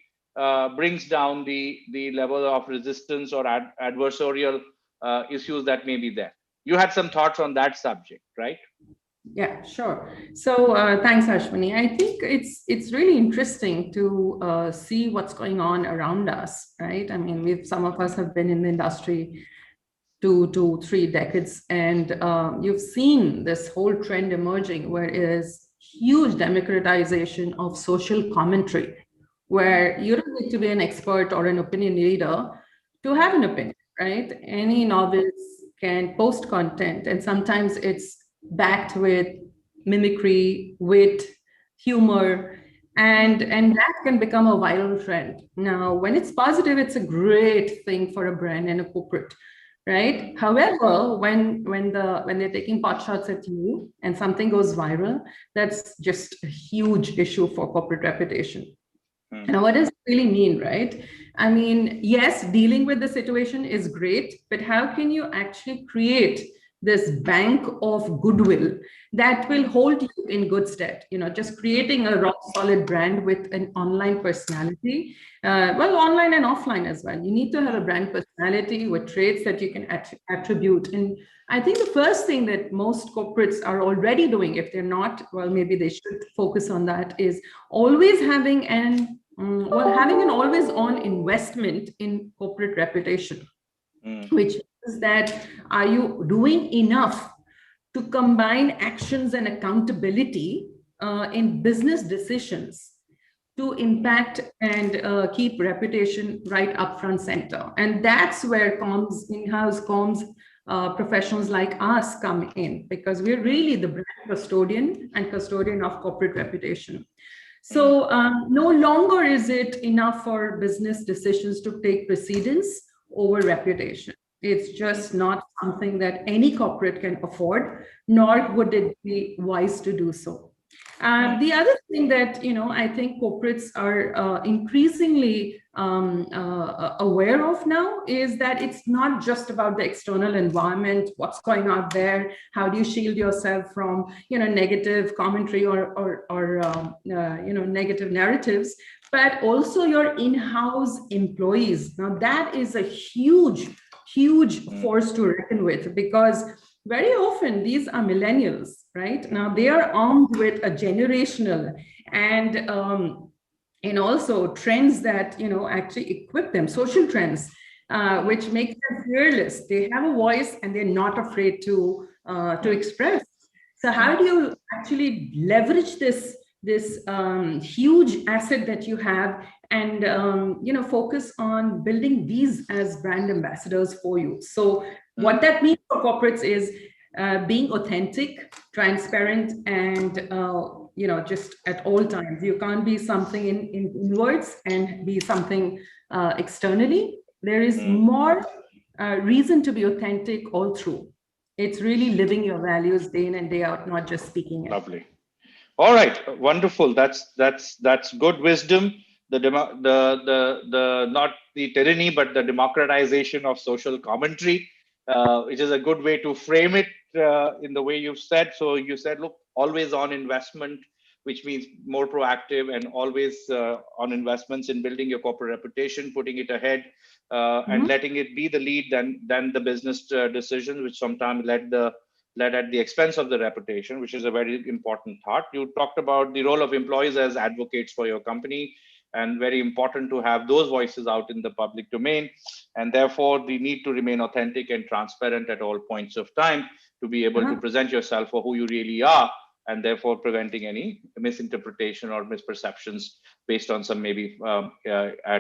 brings down the level of resistance or adversarial issues that may be there? You had some thoughts on that subject, right? Yeah, sure. So thanks, Ashwini. I think it's really interesting to see what's going on around us, right? I mean, some of us have been in the industry 2 to 3 decades, and you've seen this whole trend emerging where it is huge democratization of social commentary, where you don't need to be an expert or an opinion leader to have an opinion, right? Any novice can post content, and sometimes it's backed with mimicry, wit, humor, and that can become a viral trend. Now, when it's positive, it's a great thing for a brand and a corporate, right? However, when they're taking pot shots at you and something goes viral, that's just a huge issue for corporate reputation. Now, what does it really mean, right? I mean, yes, dealing with the situation is great, but how can you actually create this bank of goodwill that will hold you in good stead? You know, just creating a rock solid brand with an online personality, well, online and offline as well. You need to have a brand personality with traits that you can attribute. And I think the first thing that most corporates are already doing, if they're not, well, maybe they should focus on that, is always having an always on investment in corporate reputation, which means that are you doing enough to combine actions and accountability in business decisions to impact and keep reputation right up front center? And that's where comms, in-house comms professionals like us come in, because we're really the brand custodian and custodian of corporate reputation. So no longer is it enough for business decisions to take precedence over reputation. It's just not something that any corporate can afford, nor would it be wise to do so. The other thing that, you know, I think corporates are increasingly aware of now is that it's not just about the external environment, what's going out there, how do you shield yourself from, you know, negative commentary or you know, negative narratives, but also your in-house employees. Now that is a huge force to reckon with, because very often these are millennials, right? Now they are armed with a generational and also trends that, you know, actually equip them, social trends, which make them fearless. They have a voice and they're not afraid to express. So how do you actually leverage this huge asset that you have and you know, focus on building these as brand ambassadors for you? So what that means for corporates is being authentic, transparent, and you know, just at all times. You can't be something in words and be something externally. There is more reason to be authentic all through. It's really living your values day in and day out, not just speaking it. Lovely. All right, wonderful. That's good wisdom. The not the tyranny, but the democratization of social commentary, which is a good way to frame it in the way you've said. So you said, look, always on investment, which means more proactive and always on investments in building your corporate reputation, putting it ahead, and letting it be the lead than the business decisions, which sometimes led at the expense of the reputation, which is a very important part. You talked about the role of employees as advocates for your company, and very important to have those voices out in the public domain, and therefore the need to remain authentic and transparent at all points of time to be able to present yourself for who you really are, and therefore preventing any misinterpretation or misperceptions based on some maybe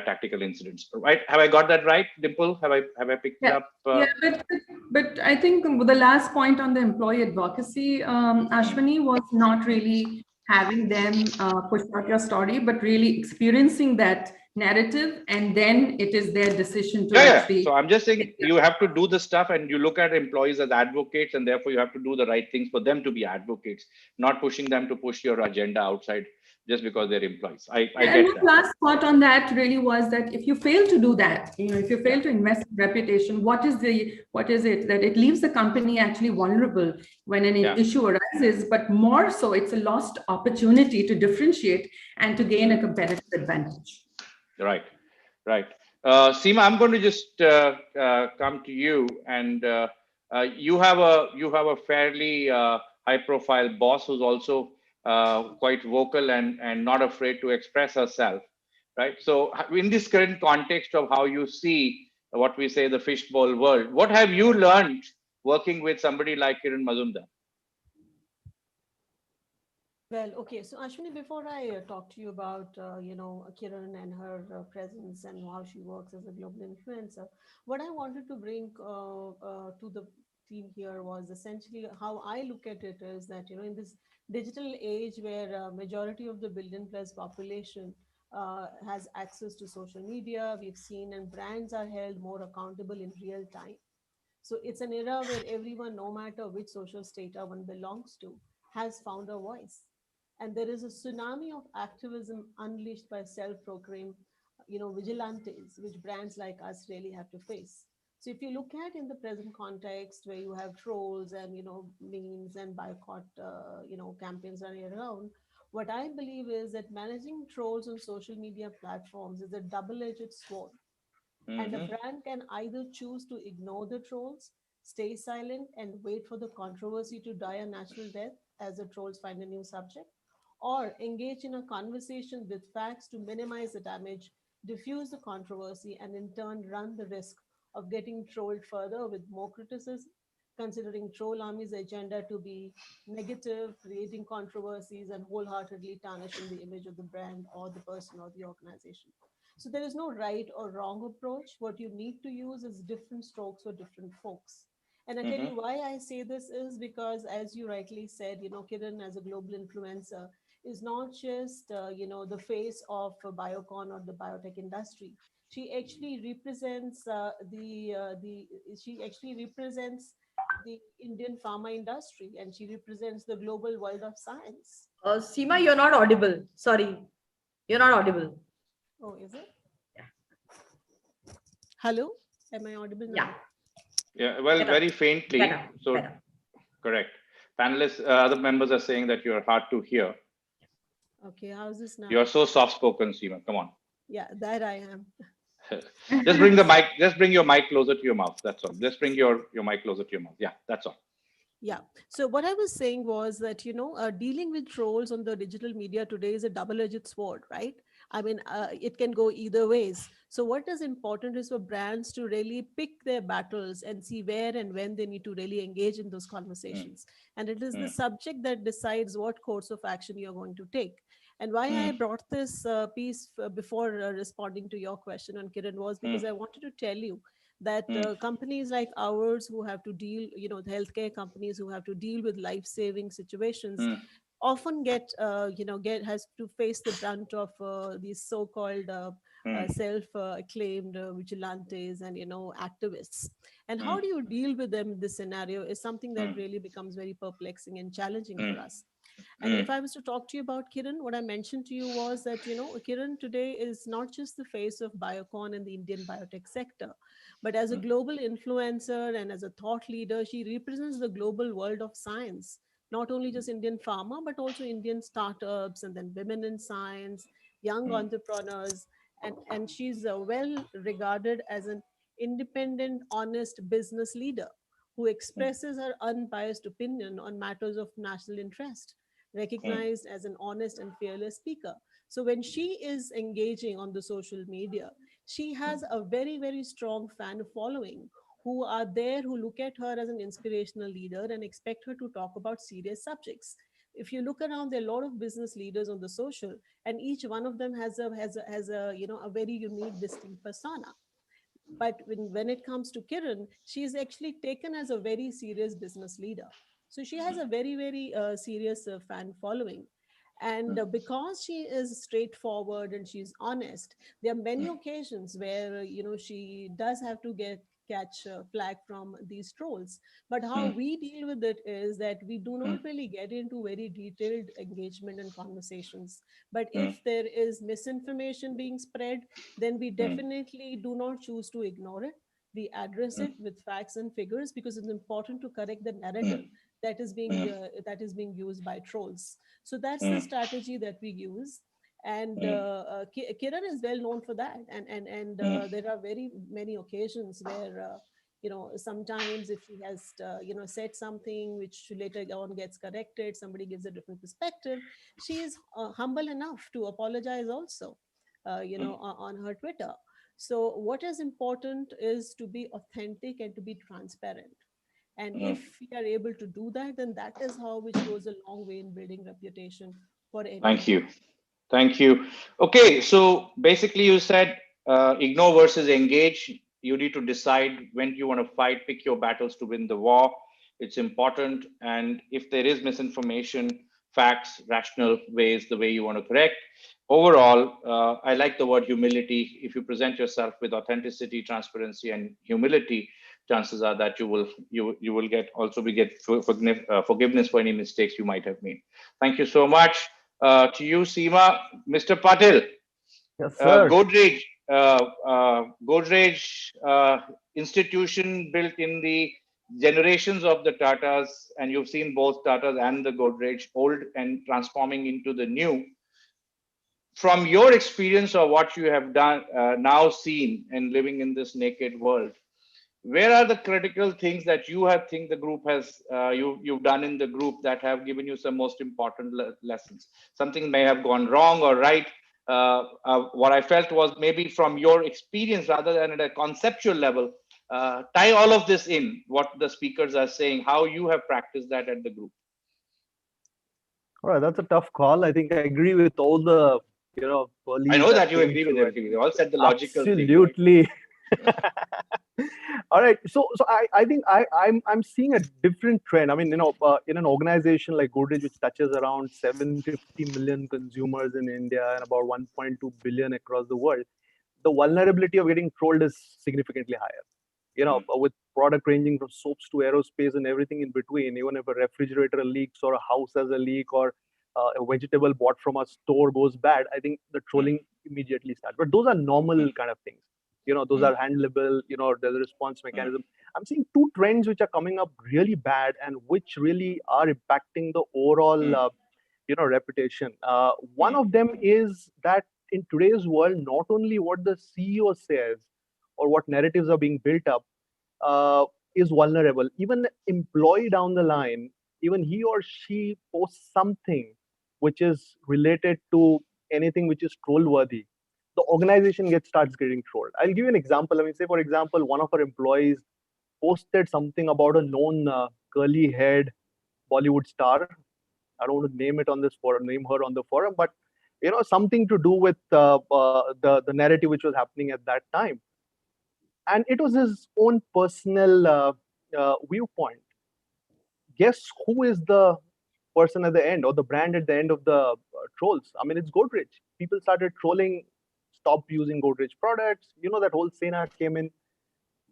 tactical incidents. Right? Have I got that right, Dimple? Have I picked it up? But I think the last point on the employee advocacy, Ashwini, was not really having them push out your story, but really experiencing that narrative, and then it is their decision to actually. So I'm just saying you have to do the stuff, and you look at employees as advocates, and therefore you have to do the right things for them to be advocates, not pushing them to push your agenda outside just because they're employees. I get that. Last thought on that really was that if you fail to do that, if you fail to invest in reputation, what is it that it leaves the company actually vulnerable when an issue arises, but more so it's a lost opportunity to differentiate and to gain a competitive advantage. Right. Seema, I'm going to just come to you, and you have a fairly high-profile boss who's also quite vocal and not afraid to express herself, right? So, in this current context of how you see what we say the fishbowl world, what have you learned working with somebody like Kiran Mazumdar? Well, okay. So Ashwini, before I talk to you about, Kiran and her presence and how she works as a global influencer, what I wanted to bring to the team here was essentially how I look at it is that, in this digital age where majority of the billion plus population has access to social media, we've seen, and brands are held more accountable in real time. So it's an era where everyone, no matter which social strata one belongs to, has found a voice. And there is a tsunami of activism unleashed by self-proclaimed, vigilantes, which brands like us really have to face. So if you look at in the present context where you have trolls and, memes and boycott, campaigns running around, what I believe is that managing trolls on social media platforms is a double-edged sword. And a brand can either choose to ignore the trolls, stay silent, and wait for the controversy to die a natural death as the trolls find a new subject, or engage in a conversation with facts to minimize the damage, diffuse the controversy, and in turn run the risk of getting trolled further with more criticism, considering troll army's agenda to be negative, creating controversies, and wholeheartedly tarnishing the image of the brand or the person or the organization. So there is no right or wrong approach. What you need to use is different strokes for different folks. And I tell you why I say this is because, as you rightly said, Kiran as a global influencer is not just, the face of Biocon or the biotech industry. She actually represents she actually represents the Indian pharma industry, and she represents the global world of science. Seema, you're not audible. Sorry, you're not audible. Oh, is it? Hello, am I audible now? Yeah, well, very faintly. Better. Correct. Panelists, other members are saying that you're hard to hear. Okay, how's this now? You're so soft-spoken, Seema. Come on. Yeah, that I am. Just bring the mic. Just bring your mic closer to your mouth. That's all. Just bring your mic closer to your mouth. Yeah, that's all. Yeah. So what I was saying was that, dealing with trolls on the digital media today is a double-edged sword, right? I mean, it can go either ways. So what is important is for brands to really pick their battles and see where and when they need to really engage in those conversations. And it is the subject that decides what course of action you're going to take. And why I brought this piece before responding to your question on Kiran was because I wanted to tell you that companies like ours who have to deal, the healthcare companies who have to deal with life-saving situations often has to face the brunt of these so-called self-acclaimed vigilantes and activists. And how do you deal with them in this scenario is something that really becomes very perplexing and challenging for us. And if I was to talk to you about Kiran, what I mentioned to you was that, Kiran today is not just the face of Biocon and the Indian biotech sector, but as a global influencer and as a thought leader, she represents the global world of science. not only just Indian pharma, but also Indian startups, and then women in science, young entrepreneurs. And she's well regarded as an independent, honest business leader who expresses her unbiased opinion on matters of national interest, recognized as an honest and fearless speaker. So when she is engaging on the social media, she has a very, very strong fan following who are there, who look at her as an inspirational leader and expect her to talk about serious subjects. If you look around, there are a lot of business leaders on the social, and each one of them has a a very unique, distinct persona. But when it comes to Kiran, she is actually taken as a very serious business leader. So she has a very, very serious fan following. And because she is straightforward and she's honest, there are many occasions where, she does have to catch flag from these trolls. But how we deal with it is that we do not really get into very detailed engagement and conversations. But if there is misinformation being spread, then we definitely do not choose to ignore it. We address it with facts and figures because it's important to correct the narrative that is being used by trolls. So that's the strategy that we use. And Kiran is well known for that. And there are very many occasions where sometimes if he has said something which later on gets corrected, somebody gives a different perspective, she is humble enough to apologize also, on her Twitter. So what is important is to be authentic and to be transparent. And if we are able to do that, then that is how which goes a long way in building reputation for any Thank brand. you. Thank you. Okay, so basically you said ignore versus engage. You need to decide when you want to fight, pick your battles to win the war. It's important. And if there is misinformation, facts, rational ways, the way you want to correct. Overall, I like the word humility. If you present yourself with authenticity, transparency, and humility, chances are that you will get forgiveness for any mistakes you might have made. Thank you so much. To you, Seema. Mr. Patil, Yes, sir. Godrej institution built in the generations of the Tatas, and you've seen both Tatas and the Godrej old and transforming into the new. From your experience or what you have done now seen and living in this naked world, where are the critical things that you have think the group has you've done in the group that have given you some most important lessons? Something may have gone wrong or right. What I felt was maybe from your experience rather than at a conceptual level, tie all of this in what the speakers are saying, how you have practiced that at the group. All right, that's a tough call. I think I agree with all the I police know that that you came agree with through it. everything. They all said the logical thing, right? Absolutely. All right, so I think I'm seeing a different trend. I mean, in an organization like Godrej, which touches around 750 million consumers in India and about 1.2 billion across the world, the vulnerability of getting trolled is significantly higher. With product ranging from soaps to aerospace and everything in between, even if a refrigerator leaks or a house has a leak or a vegetable bought from a store goes bad, I think the trolling immediately starts. But those are normal kind of things. Those are handleable, there's a response mechanism. I'm seeing two trends which are coming up really bad and which really are impacting the overall, reputation. One of them is that in today's world, not only what the CEO says or what narratives are being built up is vulnerable. Even the employee down the line, even he or she posts something which is related to anything which is troll worthy, the organization starts getting trolled. I'll give you an example. I mean, say for example, one of our employees posted something about a known curly haired Bollywood star. I don't want to name it on this forum, name her on the forum, but something to do with the narrative which was happening at that time, and it was his own personal viewpoint. Guess who is the person at the end or the brand at the end of the trolls? I mean, it's Godrej. People started trolling, stop using Godrej products. That whole Sena came in,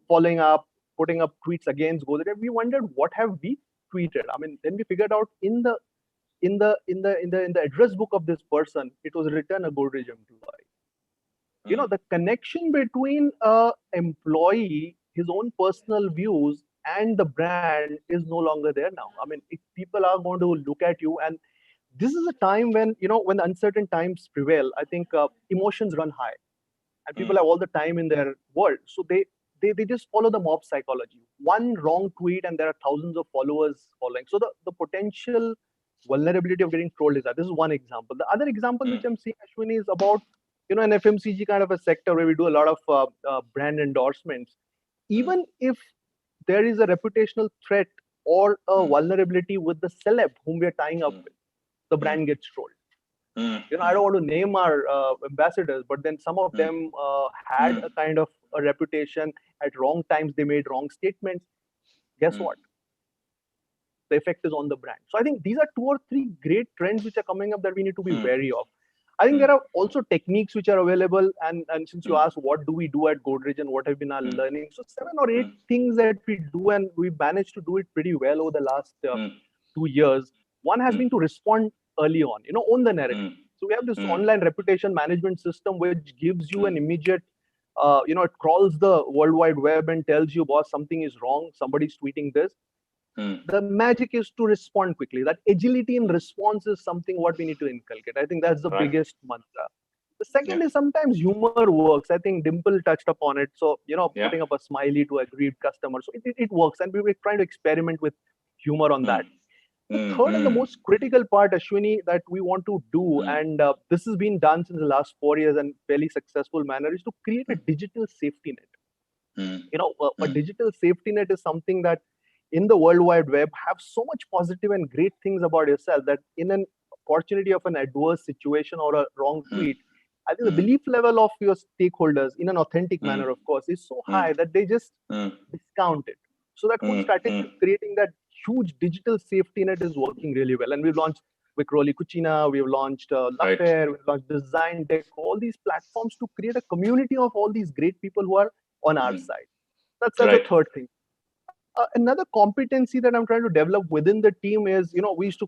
following up, putting up tweets against Godrej. We wondered what have we tweeted. I mean, then we figured out in the address book of this person, it was written a Godrej employee. The connection between a employee, his own personal views, and the brand is no longer there now. I mean, if people are going to look at you, and this is a time when, when the uncertain times prevail, I think emotions run high, and people have all the time in their world. So they just follow the mob psychology. One wrong tweet and there are thousands of followers following. So the potential vulnerability of getting trolled is that. This is one example. The other example which I'm seeing, Ashwini, is about, an FMCG kind of a sector where we do a lot of brand endorsements. Even if there is a reputational threat or a vulnerability with the celeb whom we are tying up with, the brand gets trolled. I don't want to name our ambassadors, but then some of them had a kind of a reputation. At wrong times, they made wrong statements. Guess what? The effect is on the brand. So I think these are 2 or 3 great trends which are coming up that we need to be wary of. I think there are also techniques which are available. And since you asked, what do we do at Godrej and what have been our learning? So 7 or 8 things that we do, and we managed to do it pretty well over the last 2 years. One has been to respond early on, own the narrative. So we have this online reputation management system which gives you an immediate, it crawls the World Wide Web and tells you, boss, something is wrong. Somebody's tweeting this. The magic is to respond quickly. That agility in response is something what we need to inculcate. I think that's the biggest mantra. The second is sometimes humor works. I think Dimple touched upon it. So, putting up a smiley to a aggrieved customer. So it works. And we were trying to experiment with humor on that. The third and the most critical part, Ashwini, that we want to do, and this has been done since the last 4 years and fairly successful manner, is to create a digital safety net. A digital safety net is something that in the World Wide Web have so much positive and great things about yourself that in an opportunity of an adverse situation or a wrong tweet, I think the belief level of your stakeholders in an authentic manner, of course, is so high that they just discount it. So that whole strategy of creating that huge digital safety net is working really well. And we've launched Vikroli Cucina, we've launched Lafair, we've launched Design Tech, all these platforms to create a community of all these great people who are on our side. That's the third thing. Another competency that I'm trying to develop within the team is, we used to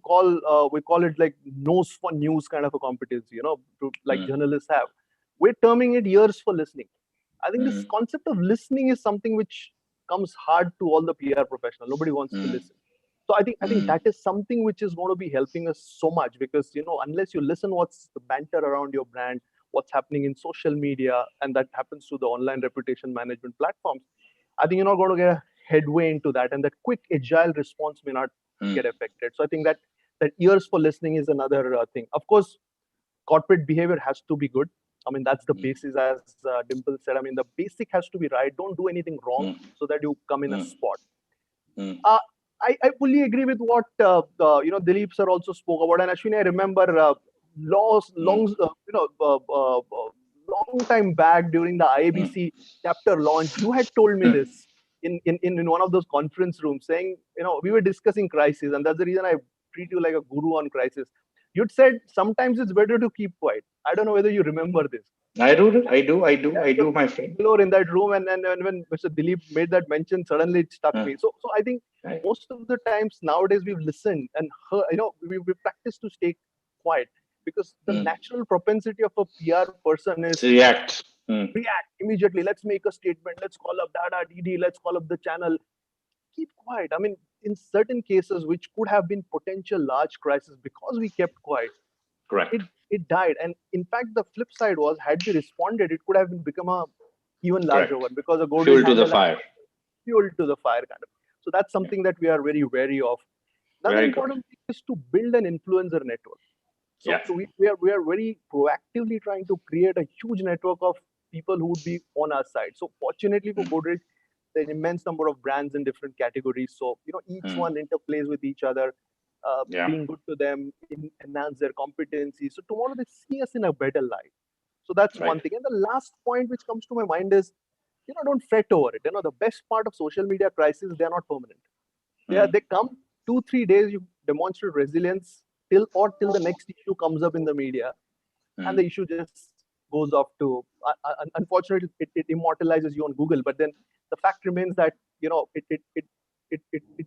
we call it like nose for news kind of a competency, like journalists have. We're terming it ears for listening. I think this concept of listening is something which comes hard to all the PR professionals. Nobody wants to listen. So I think that is something which is going to be helping us so much, because, unless you listen what's the banter around your brand, what's happening in social media, and that happens to the online reputation management platforms, I think you're not going to get a headway into that, and that quick agile response may not get affected. So I think that ears for listening is another thing. Of course, corporate behavior has to be good. I mean, that's the basis, as Dimple said. I mean, the basic has to be right. Don't do anything wrong so that you come in a spot. I fully agree with what Dilip sir also spoke about. And Ashwini, I remember long time back during the IABC chapter launch, you had told me this in one of those conference rooms, saying, we were discussing crisis, and that's the reason I treat you like a guru on crisis. You'd said sometimes it's better to keep quiet. I don't know whether you remember this. I do, my friend. In that room, and when Mr. Dilip made that mention, suddenly it struck me. So I think most of the times nowadays we've listened and heard, we've practiced to stay quiet, because the natural propensity of a PR person is to react. React immediately. Let's make a statement. Let's call up Dada DD. Let's call up the channel. Keep quiet. I mean, in certain cases, which could have been potential large crisis, because we kept quiet, correct, it died. And in fact, the flip side was, had we responded, it could have become a even larger one, because a fuel to the fire. Fuel to the fire kind of. So that's something that we are very wary of. Another important thing is to build an influencer network. So we are very proactively trying to create a huge network of people who would be on our side. So fortunately for Godrej, there's an immense number of brands in different categories. So each one interplays with each other, being good to them, enhance their competency. So tomorrow they see us in a better light. So that's one thing. And the last point which comes to my mind is, don't fret over it. The best part of social media crisis, they are not permanent. They come 2-3 days, you demonstrate resilience till the next issue comes up in the media, and the issue just goes off to, unfortunately, it immortalizes you on Google. But then the fact remains that it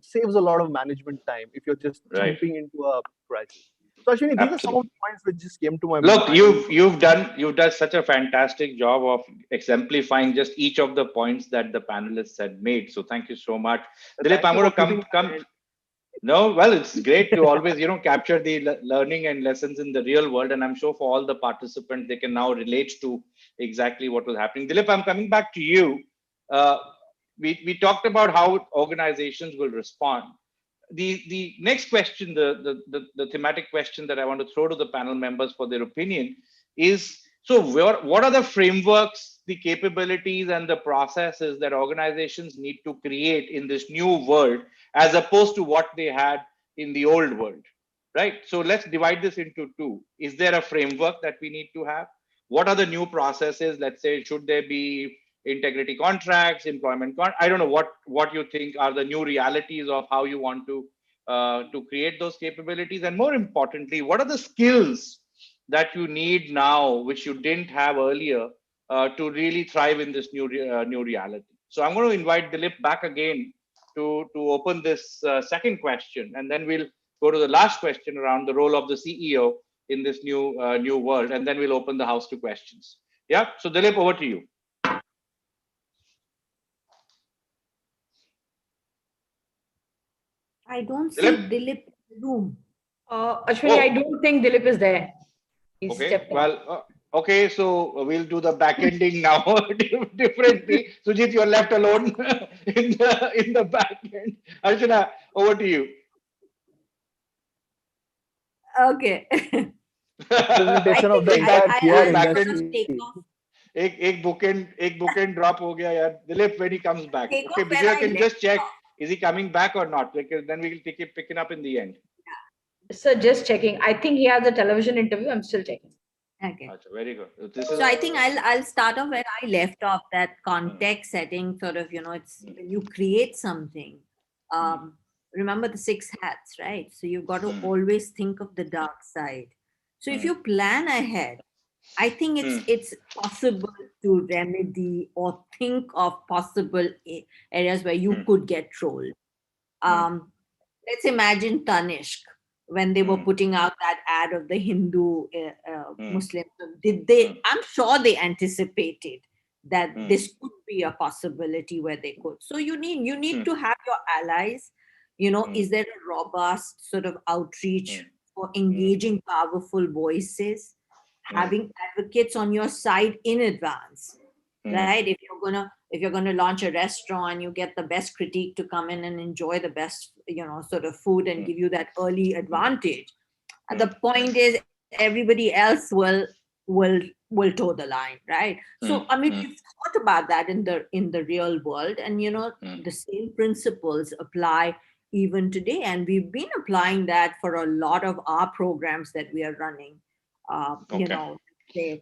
saves a lot of management time if you're just jumping into a crisis. So Ashwini, these are some of the points which just came to my Look, mind. you've done such a fantastic job of exemplifying just each of the points that the panelists had made. So thank you so much. Dilip, I'm going to come. No, well, it's great to always, capture the learning and lessons in the real world. And I'm sure for all the participants, they can now relate to exactly what was happening. Dilip, I'm coming back to you. We talked about how organizations will respond. The next question, the thematic question that I want to throw to the panel members for their opinion is, so what are the frameworks, the capabilities, and the processes that organizations need to create in this new world as opposed to what they had in the old world, right? So let's divide this into two. Is there a framework that we need to have? What are the new processes? Let's say, should there be integrity contracts, employment I don't know what you think are the new realities of how you want to create those capabilities, and more importantly, what are the skills that you need now which you didn't have earlier to really thrive in this new reality. So I'm going to invite Dilip back again to open this second question, and then we'll go to the last question around the role of the CEO in this new world, and then we'll open the house to questions. Yeah, so Dilip, over to you. I don't see Dilip in the room. Ashwini, I don't think Dilip is there. He's Okay, well, okay, so we'll do the back ending now differently. Sujit, you're left alone in the back end. Archana, over to you. Okay. Presentation of the entire PR industry. एक bookend drop हो गया यार. Dilip, when he comes back. Okay, Vijay can just check, is he coming back or not? Like, then we will pick it up in the end. So just checking. I think he has a television interview. I'm still checking. Okay. Very good. So I think I'll start off where I left off, that context setting sort of, it's when you create something. Remember the 6 hats, right? So you've got to always think of the dark side. So if you plan ahead, I think it's possible to remedy or think of possible areas where you could get trolled. Let's imagine Tanishq, when they were putting out that ad of the Hindu Muslim. I'm sure they anticipated that this could be a possibility where they could. So you need to have your allies. Is there a robust sort of outreach for engaging powerful voices, having advocates on your side in advance, right? If you're gonna launch a restaurant, you get the best critique to come in and enjoy the best, sort of food and give you that early advantage. And the point is, everybody else will toe the line, right? So I mean, we've thought about that in the real world, and the same principles apply even today, and we've been applying that for a lot of our programs that we are running.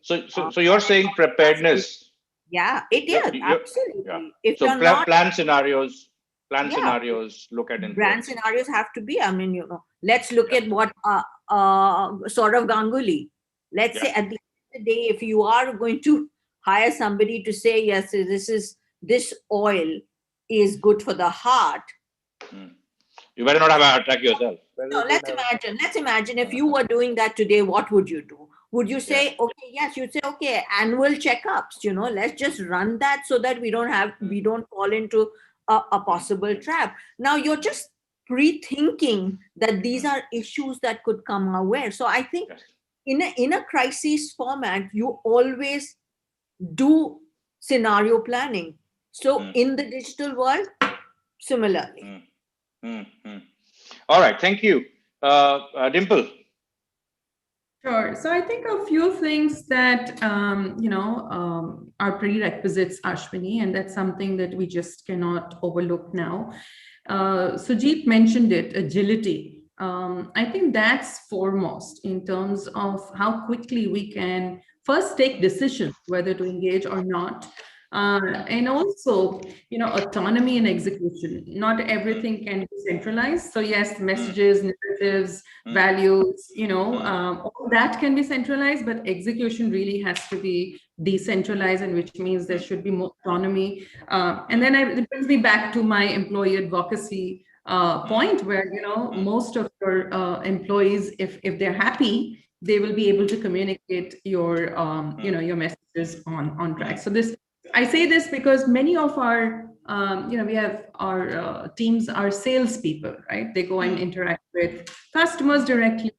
So you're saying preparedness. Yeah, it is absolutely. Yeah. If so you're plan scenarios, look at brand scenarios have to be. I mean, let's look at what Saurav Ganguly. Let's say at the end of the day, if you are going to hire somebody to say, yes, this oil is good for the heart. You better not have a heart attack yourself. No, let's imagine if you were doing that today, what would you do? Would you say, okay, yes, you'd say, okay, annual checkups, let's just run that so that we don't fall into a possible trap. Now you're just pre-thinking that these are issues that could come our way. So I think in a crisis format, you always do scenario planning. So in the digital world, similarly. All right, thank you. Dimple. Sure. So I think a few things that, are prerequisites, Ashwini, and that's something that we just cannot overlook now. Sujit mentioned it, agility. I think that's foremost in terms of how quickly we can first take decisions whether to engage or not. And also, autonomy and execution. Not everything can be centralized. So yes, messages, narratives, values, all that can be centralized, but execution really has to be decentralized, and which means there should be more autonomy. And then it brings me back to my employee advocacy point where, you know, most of your employees, if they're happy, they will be able to communicate your, you know, your messages on track. So this, I say this because many of our, you know, we have our teams are salespeople, right? They go and interact with customers directly.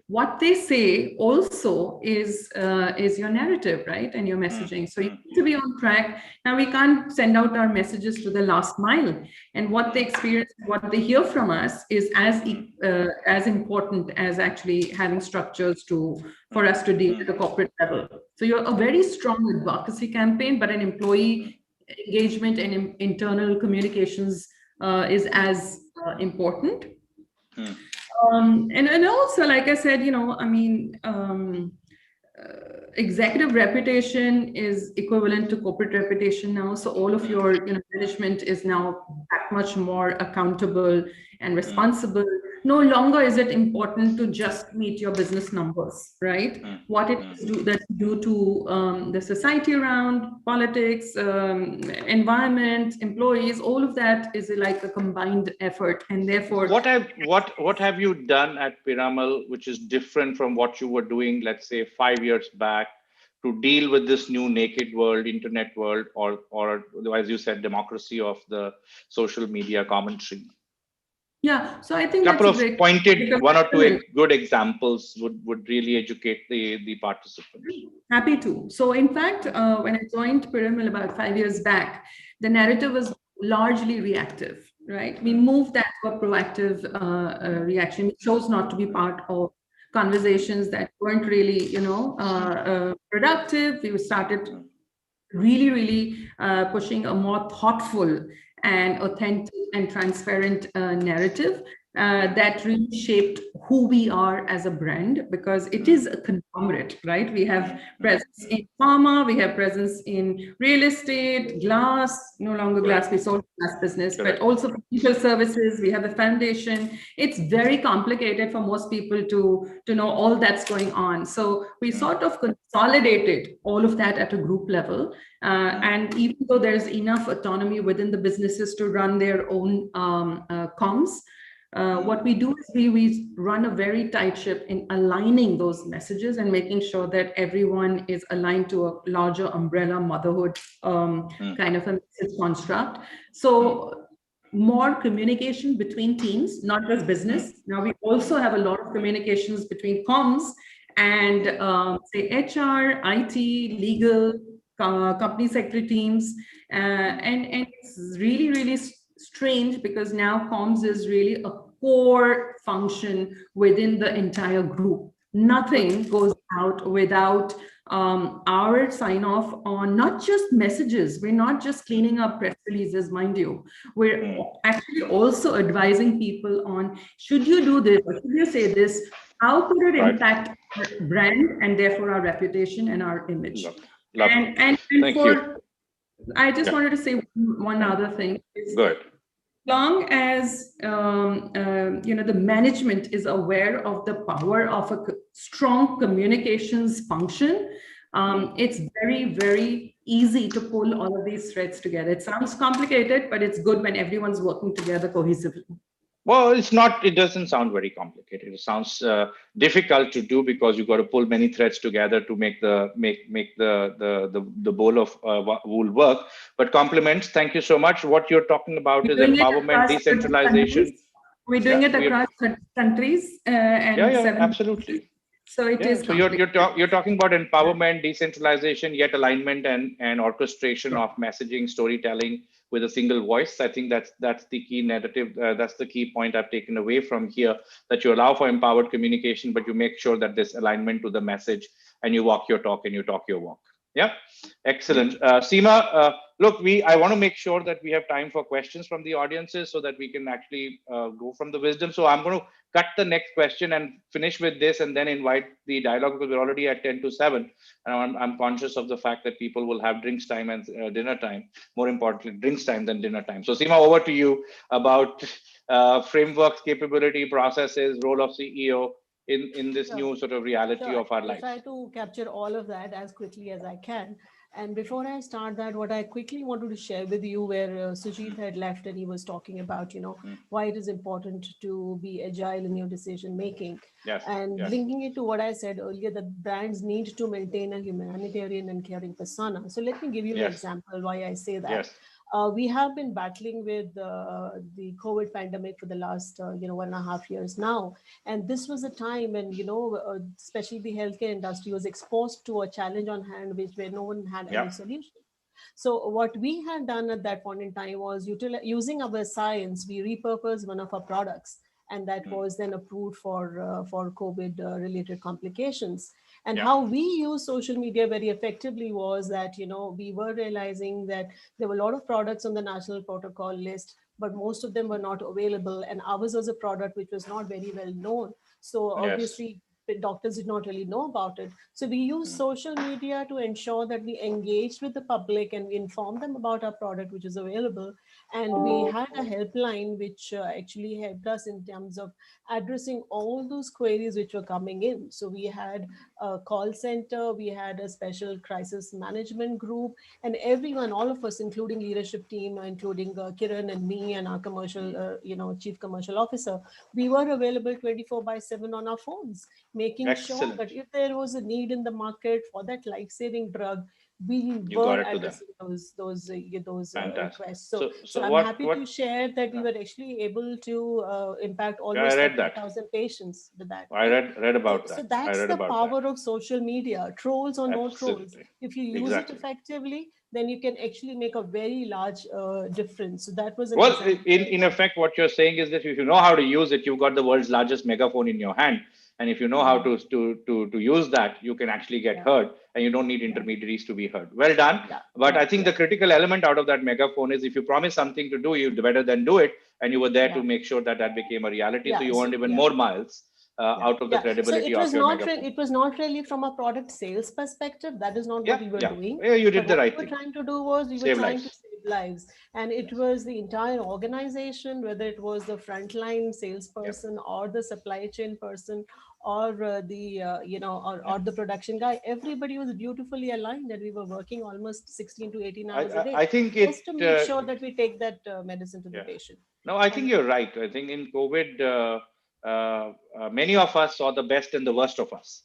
What they say also is your narrative, right? And your messaging. So you need to be on track. Now we can't send out our messages to the last mile, and what they experience, what they hear from us is as important as actually having structures for us to deal at the corporate level. So you're a very strong advocacy campaign, but an employee engagement and internal communications is as important. And also, like I said, you know, I mean, executive reputation is equivalent to corporate reputation now. So all of your, you know, management is now that much more accountable and responsible. No longer is it important to just meet your business numbers, right? What it is that you do to the society around, politics, environment, employees, all of that is like a combined effort, and therefore. What have you done at Piramal, which is different from what you were doing, let's say 5 years back, to deal with this new naked world, internet world, or as you said, democracy of the social media commentary? Yeah, so I think couple that's of a great pointed one or two good examples would really educate the participants. Happy to. So in fact, when I joined Piramal about 5 years back, the narrative was largely reactive, right? We moved that to a proactive reaction. We chose not to be part of conversations that weren't really, you know, productive. We started really pushing a more thoughtful and authentic and transparent narrative that really shaped who we are as a brand, because it is a conglomerate, right? We have presence in pharma, we have presence in real estate, glass, no longer glass, we sold glass business, but also financial services, we have a foundation. It's very complicated for most people to know all that's going on. So we sort of consolidated all of that at a group level. And even though there's enough autonomy within the businesses to run their own comms, what we do is we run a very tight ship in aligning those messages and making sure that everyone is aligned to a larger umbrella motherhood kind of a message construct. So more communication between teams, not just business. Now we also have a lot of communications between comms and say HR, IT, legal, company secretary teams, and it's really strange because now comms is really a core function within the entire group. Nothing goes out without our sign off on not just messages. We're not just cleaning up press releases, mind you. We're actually also advising people on, should you do this or should you say this? How could it impact our brand and therefore our reputation and our image? And Thank you. I just wanted to say one other thing. Good. Long as you know, the management is aware of the power of a strong communications function, it's very easy to pull all of these threads together. It sounds complicated, but it's good when everyone's working together cohesively. Well, it's not. It doesn't sound very complicated. It sounds difficult to do because you've got to pull many threads together to make the bowl of wool work. But compliments. Thank you so much. What you're talking about is empowerment, decentralization. We're doing it across countries and absolutely. So it is. So you're talking about empowerment, decentralization, yet alignment and orchestration of messaging, storytelling with a single voice. I think that's the key narrative. That's the key point I've taken away from here, that you allow for empowered communication, but you make sure that there's alignment to the message and you walk your talk and you talk your walk. Yeah, excellent. Seema, look, I want to make sure that we have time for questions from the audiences so that we can actually go from the wisdom. So I'm going to cut the next question and finish with this and then invite the dialogue, because we're already at 10 to 7. And I'm conscious of the fact that people will have drinks time and dinner time. More importantly, drinks time than dinner time. So Seema, over to you about frameworks, capability, processes, role of CEO in this new sort of reality of our lives. I'll try to capture all of that as quickly as I can. And before I start that, what I quickly wanted to share with you, where Sujit had left and he was talking about, why it is important to be agile in your decision making. Yes. And Yes. linking it to what I said earlier, that brands need to maintain a humanitarian and caring persona. So let me give you an Yes. example why I say that. Yes. We have been battling with the COVID pandemic for the last 1.5 years now, and this was a time when especially the healthcare industry was exposed to a challenge on hand, which where no one had any Yeah. solution. So what we had done at that point in time was using our science, we repurposed one of our products, and that was then approved for COVID related complications. And Yeah. how we use social media very effectively was that we were realizing that there were a lot of products on the national protocol list, but most of them were not available, and ours was a product which was not very well known. So Yes. obviously the doctors did not really know about it. So we use social media to ensure that we engage with the public and we inform them about our product which is available. And we had a helpline which actually helped us in terms of addressing all those queries which were coming in. So we had a call center, we had a special crisis management group, and everyone, all of us, including leadership team, including Kiran and me and our commercial, chief commercial officer, we were available 24/7 on our phones, making sure Excellent. that if there was a need in the market for that life-saving drug, we You were got it to them. addressing those Fantastic. requests. So So I'm what? happy to share that we were actually able to impact I almost read that. 30,000 patients with that. I read about So that. I that's read the about that. power of social media, trolls or no trolls. Absolutely. If you use Exactly. it effectively, then you can actually make a very large difference. So that was an Well, example. in effect, what you're saying is that if you know how to use it, you've got the world's largest megaphone in your hand, and if you know how to use that, you can actually get heard, and you don't need intermediaries to be heard. Well done. But I think the critical element out of that megaphone is if you promise something to do, you better than do it, and you were there to make sure that that became a reality. So you earned even more miles out of the So credibility it of was your not megaphone. it was not really from a product sales perspective. That is not what we were doing. Yeah, you did But the what right we were thing. trying to do was we were Save trying to lives. save lives, and it was the entire organization, whether it was the frontline salesperson or the supply chain person or or the production guy. Everybody was beautifully aligned, and we were working almost 16 to 18 hours a day I think just to make sure that we take that medicine to the patient. No, I think you're right. I think in COVID, many of us saw the best and the worst of us.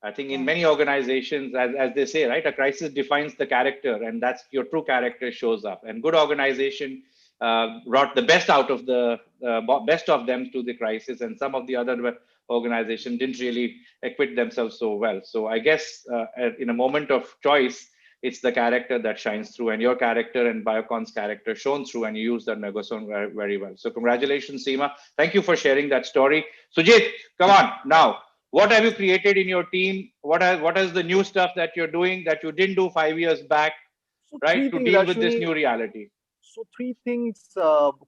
I think in many organizations, as they say, right, a crisis defines the character, and that's your true character shows up. And good organization brought the best out of the best of them to the crisis, and some of the other organizations didn't really acquit themselves so well. So I guess in a moment of choice, it's the character that shines through, and your character and Biocon's character shone through, and you used that megaphone very, very well. So congratulations, Seema. Thank you for sharing that story. Sujit, come on now. What have you created in your team? What is the new stuff that you're doing that you didn't do 5 years back, So right, three to things, deal with this Ashwini. new reality? So three things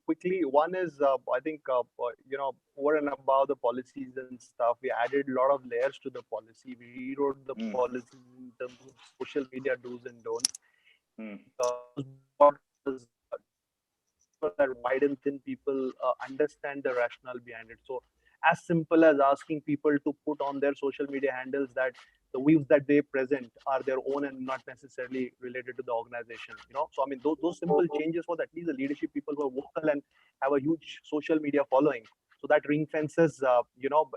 quickly. One is I think over and above the policies and stuff, we added a lot of layers to the policy. We rewrote the policies in terms of social media do's and don'ts. Those borders so that wide and thin people understand the rationale behind it. So as simple as asking people to put on their social media handles that the views that they present are their own and not necessarily related to the organization. So I mean, those simple changes for at least the leadership people who are vocal and have a huge social media following. So that ring fences,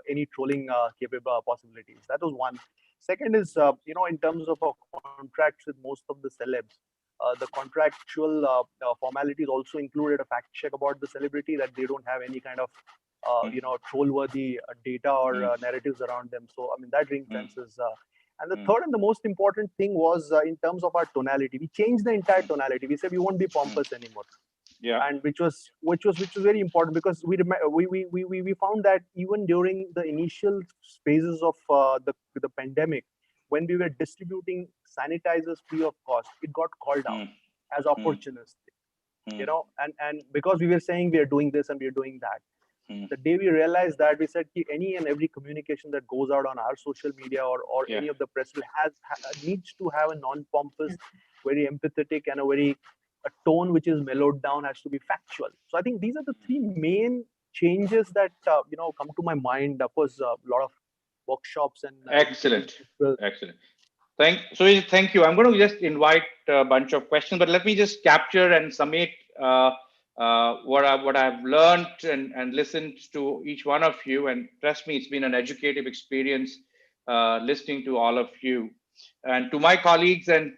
any trolling capable possibilities. That was one. Second is, in terms of our contracts with most of the celebs, the contractual formalities also included a fact check about the celebrity that they don't have any kind of troll-worthy data or narratives around them. So I mean that ring fences. And the third and the most important thing was in terms of our tonality. We changed the entire tonality. We said we won't be pompous anymore. Yeah. And which was very important because we found that even during the initial phases of the pandemic, when we were distributing sanitizers free of cost, it got called out as opportunistic. And because we were saying we are doing this and we are doing that. The day we realized that, we said any and every communication that goes out on our social media or any of the press will needs to have a non-pompous, very empathetic, and a tone which is mellowed down, has to be factual. So I think these are the three main changes that come to my mind. Of course, a lot of workshops and Excellent. Thank you. I'm going to just invite a bunch of questions, but let me just capture and summate what I've learned and listened to each one of you. And trust me, it's been an educative experience listening to all of you. And to my colleagues and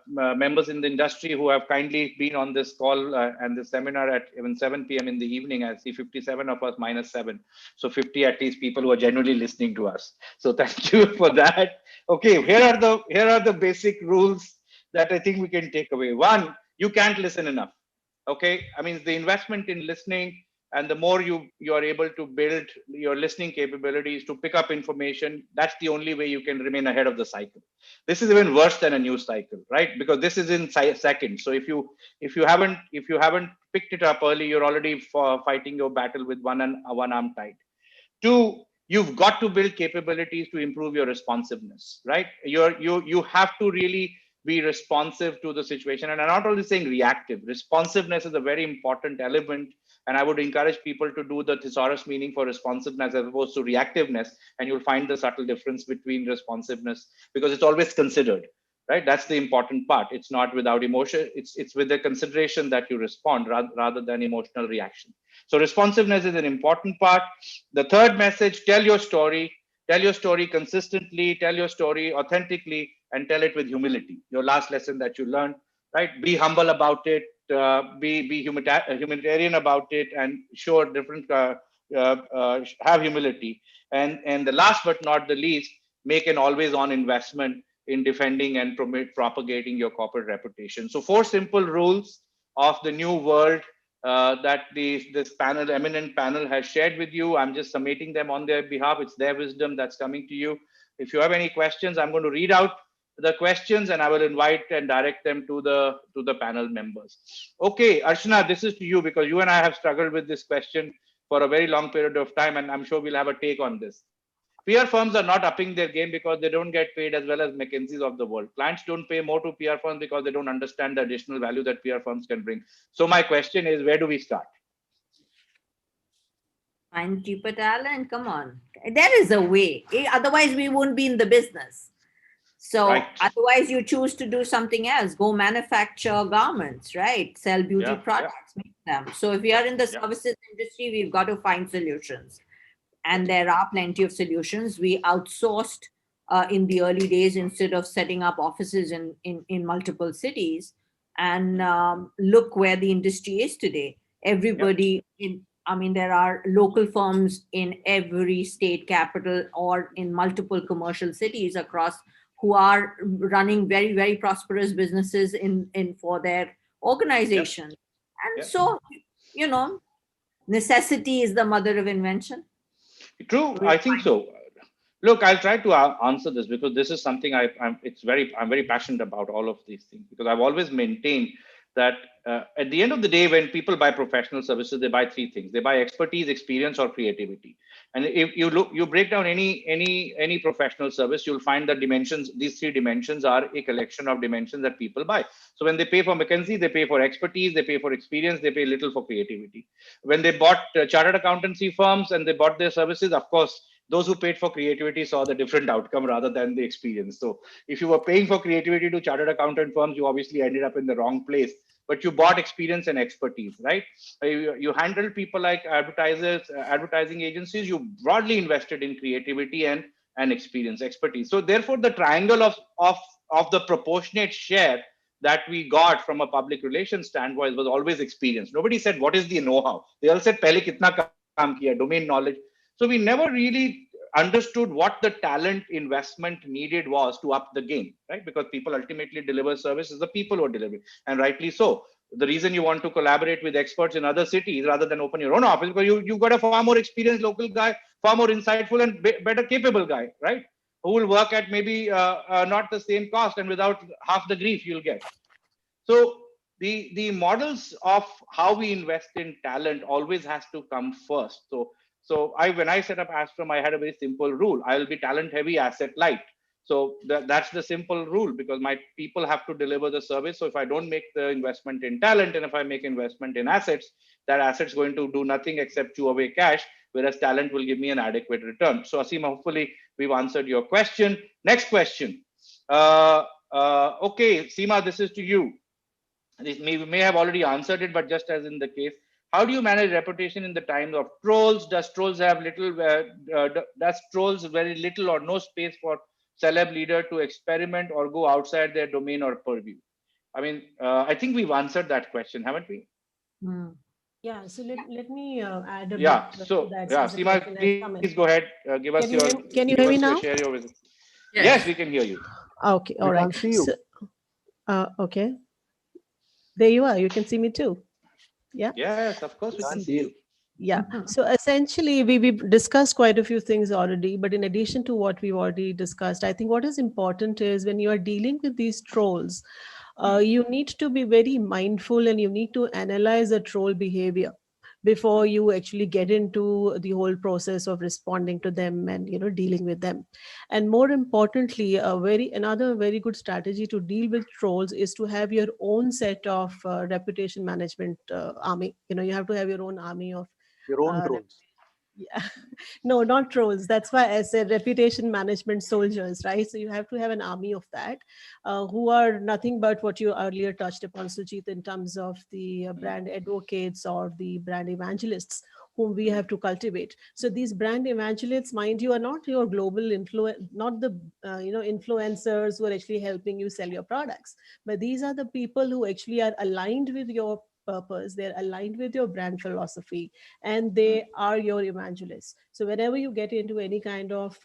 members in the industry who have kindly been on this call and this seminar at even 7 p.m. in the evening, I see 57 of us minus 7. So 50 at least people who are genuinely listening to us. So thank you for that. Okay, here are the basic rules that I think we can take away. One, you can't listen enough. Okay, I mean the investment in listening, and the more you are able to build your listening capabilities to pick up information, that's the only way you can remain ahead of the cycle. This is even worse than a news cycle, right? Because this is in seconds. So if you haven't picked it up early, you're already fighting your battle with one arm tied. Two, you've got to build capabilities to improve your responsiveness, right? You have to really be responsive to the situation. And I'm not only saying reactive. Responsiveness is a very important element. And I would encourage people to do the thesaurus meaning for responsiveness as opposed to reactiveness. And you'll find the subtle difference between responsiveness, because it's always considered, right? That's the important part. It's not without emotion. It's with the consideration that you respond rather than emotional reaction. So responsiveness is an important part. The third message, tell your story consistently, tell your story authentically, and tell it with humility. Your last lesson that you learned, right? Be humble about it, be humanitarian about it, and show different, have humility. And the last but not the least, make an always on investment in defending and propagating your corporate reputation. So 4 simple rules of the new world that this eminent panel has shared with you. I'm just summating them on their behalf. It's their wisdom that's coming to you. If you have any questions, I'm going to read out the questions and I will invite and direct them to the panel members. Okay, Archana, this is to you because you and I have struggled with this question for a very long period of time, and I'm sure we'll have a take on this. PR firms are not upping their game because they don't get paid as well as McKinsey's of the world. Clients don't pay more to PR firms because they don't understand the additional value that PR firms can bring. So my question is, where do we start? Find cheaper talent. Come on. There is a way. Otherwise, we won't be in the business. So right. Otherwise, you choose to do something else. Go manufacture garments, right? Sell beauty products, make them. So if we are in the services industry, we've got to find solutions. And there are plenty of solutions. We outsourced in the early days instead of setting up offices in multiple cities. And look where the industry is today. Everybody there are local firms in every state capital or in multiple commercial cities across who are running very, very prosperous businesses in for their organization. And so, necessity is the mother of invention. True, I think so. Look, I'll try to answer this because this is something I'm very passionate about all of these things, because I've always maintained that at the end of the day, when people buy professional services, they buy 3 things. They buy expertise, experience, or creativity. And if you break down any professional service, you'll find that these 3 dimensions are a collection of dimensions that people buy. So when they pay for McKinsey, they pay for expertise, they pay for experience, they pay little for creativity. When they bought chartered accountancy firms and they bought their services, of course, those who paid for creativity saw the different outcome rather than the experience. So if you were paying for creativity to chartered accountant firms, you obviously ended up in the wrong place, but you bought experience and expertise, right? You handled people like advertising agencies, you broadly invested in creativity and experience, expertise. So therefore the triangle of the proportionate share that we got from a public relations standpoint was always experience. Nobody said, what is the know-how? They all said, pehle kitna kaam kiya, domain knowledge. So we never really understood what the talent investment needed was to up the game, right? Because people ultimately deliver services, the people who are delivering, and rightly so. The reason you want to collaborate with experts in other cities rather than open your own office, because you've got a far more experienced local guy, far more insightful and better capable guy, right? Who will work at maybe not the same cost and without half the grief you'll get. So the models of how we invest in talent always has to come first. So when I set up Astrum, I had a very simple rule. I will be talent heavy, asset light. So that's the simple rule, because my people have to deliver the service. So if I don't make the investment in talent, and if I make investment in assets, that asset's going to do nothing except chew away cash, whereas talent will give me an adequate return. So Aseem, hopefully we've answered your question. Next question. Okay, Seema, this is to you. This may have already answered it, but just as in the case, how do you manage reputation in the times of trolls? Does trolls have does trolls very little or no space for celeb leader to experiment or go outside their domain or purview? I mean, I think we've answered that question, haven't we? Yeah, so let me add a Yeah. bit to So that yeah, since the question Seema, has come in. please go ahead. Give us your Can you hear me now? share your visit. Yes. Yes, we can hear you. Okay, all We right. can't see you. So, okay, there you are. You can see me too. Yeah. Yes, of course we can see you. Yeah. So essentially, we've discussed quite a few things already. But in addition to what we've already discussed, I think what is important is when you are dealing with these trolls, you need to be very mindful and you need to analyze the troll behavior before you actually get into the whole process of responding to them and dealing with them. And more importantly, another very good strategy to deal with trolls is to have your own set of reputation management army. You have to have your own army of Your own uh, trolls. yeah. No, not trolls. That's why I said reputation management soldiers, right? So you have to have an army of that, who are nothing but what you earlier touched upon, Sujit, in terms of the brand advocates or the brand evangelists whom we have to cultivate. So these brand evangelists, mind you, are not your global not the influencers who are actually helping you sell your products, but these are the people who actually are aligned with your purpose. They're aligned with your brand philosophy, and they are your evangelists. So whenever you get into any kind of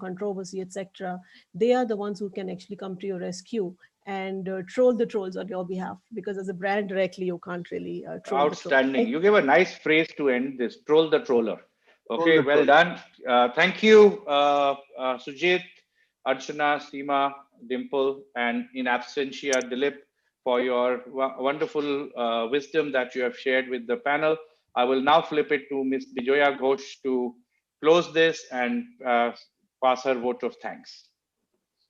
controversy, etc., they are the ones who can actually come to your rescue and troll the trolls on your behalf, because as a brand directly you can't really troll the troll. Outstanding. You gave a nice phrase to end this. Troll the troller. Troll Okay, the well troller. done. Thank you, Sujit, Archana, Seema, Dimple, and in absentia, Dilip, for your wonderful wisdom that you have shared with the panel. I will now flip it to Ms. Bijoya Ghosh to close this and pass her vote of thanks.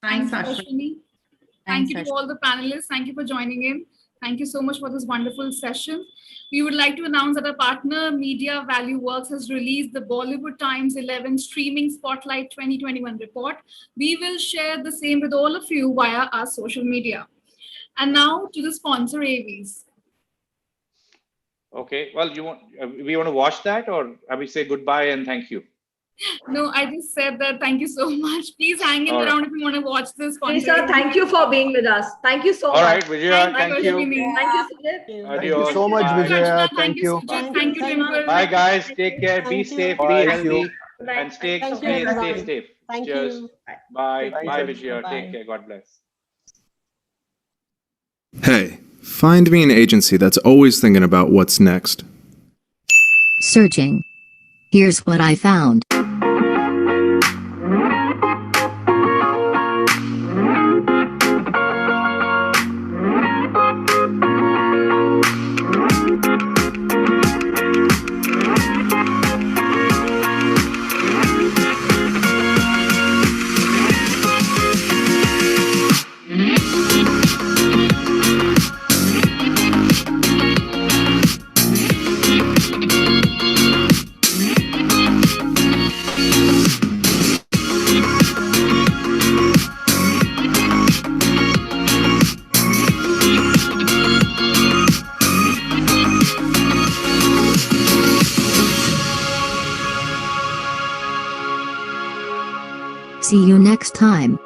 Thanks, Thank you, Ashwin. Ashwini. Thank you to all the panelists. Thank you for joining in. Thank you so much for this wonderful session. We would like to announce that our partner Media Value Works has released the Bollywood Times 11 Streaming Spotlight 2021 report. We will share the same with all of you via our social media. And now to the sponsor AVs. Okay, well, we want to watch that, or we say goodbye and thank you? No, I just said that thank you so much. Please hang in All right. around if you want to watch this. Lisa, thank you for being with us. Thank you so All right, much. Vijaya, Thank thank you, you. Ashwini. Thank you, Sujit. Thank you so much, Bye. Vijaya. Thank Thank you, you. Sujit. Thank you, Dimple. Bye, guys. Take care. Be Thank safe. you. Be Thank you. healthy, and stay Thank you, everyone. safe. Thank Cheers. you. Bye. Take Bye, care. Vijaya. Bye-bye. Take care. God bless. Hey, find me an agency that's always thinking about what's next. Searching. Here's what I found. See you next time.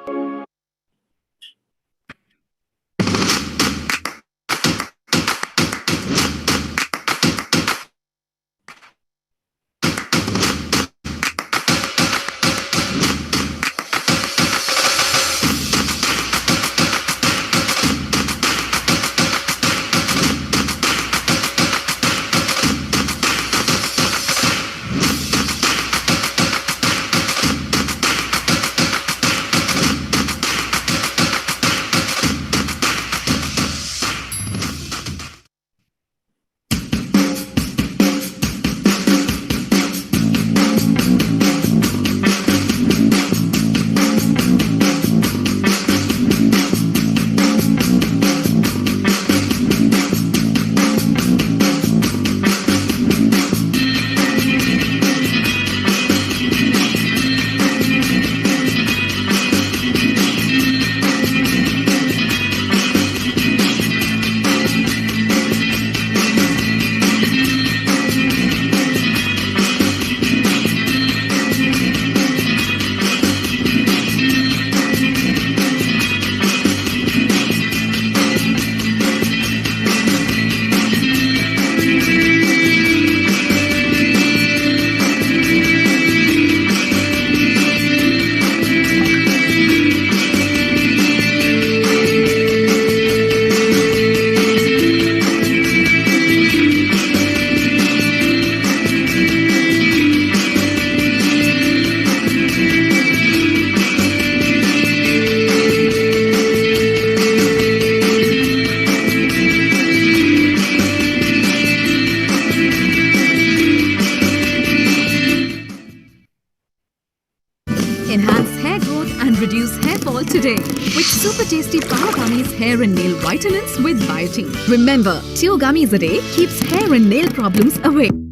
Super tasty Power Gummies hair and nail vitamins with biotin. Remember, 2 gummies a day keeps hair and nail problems away. Gummy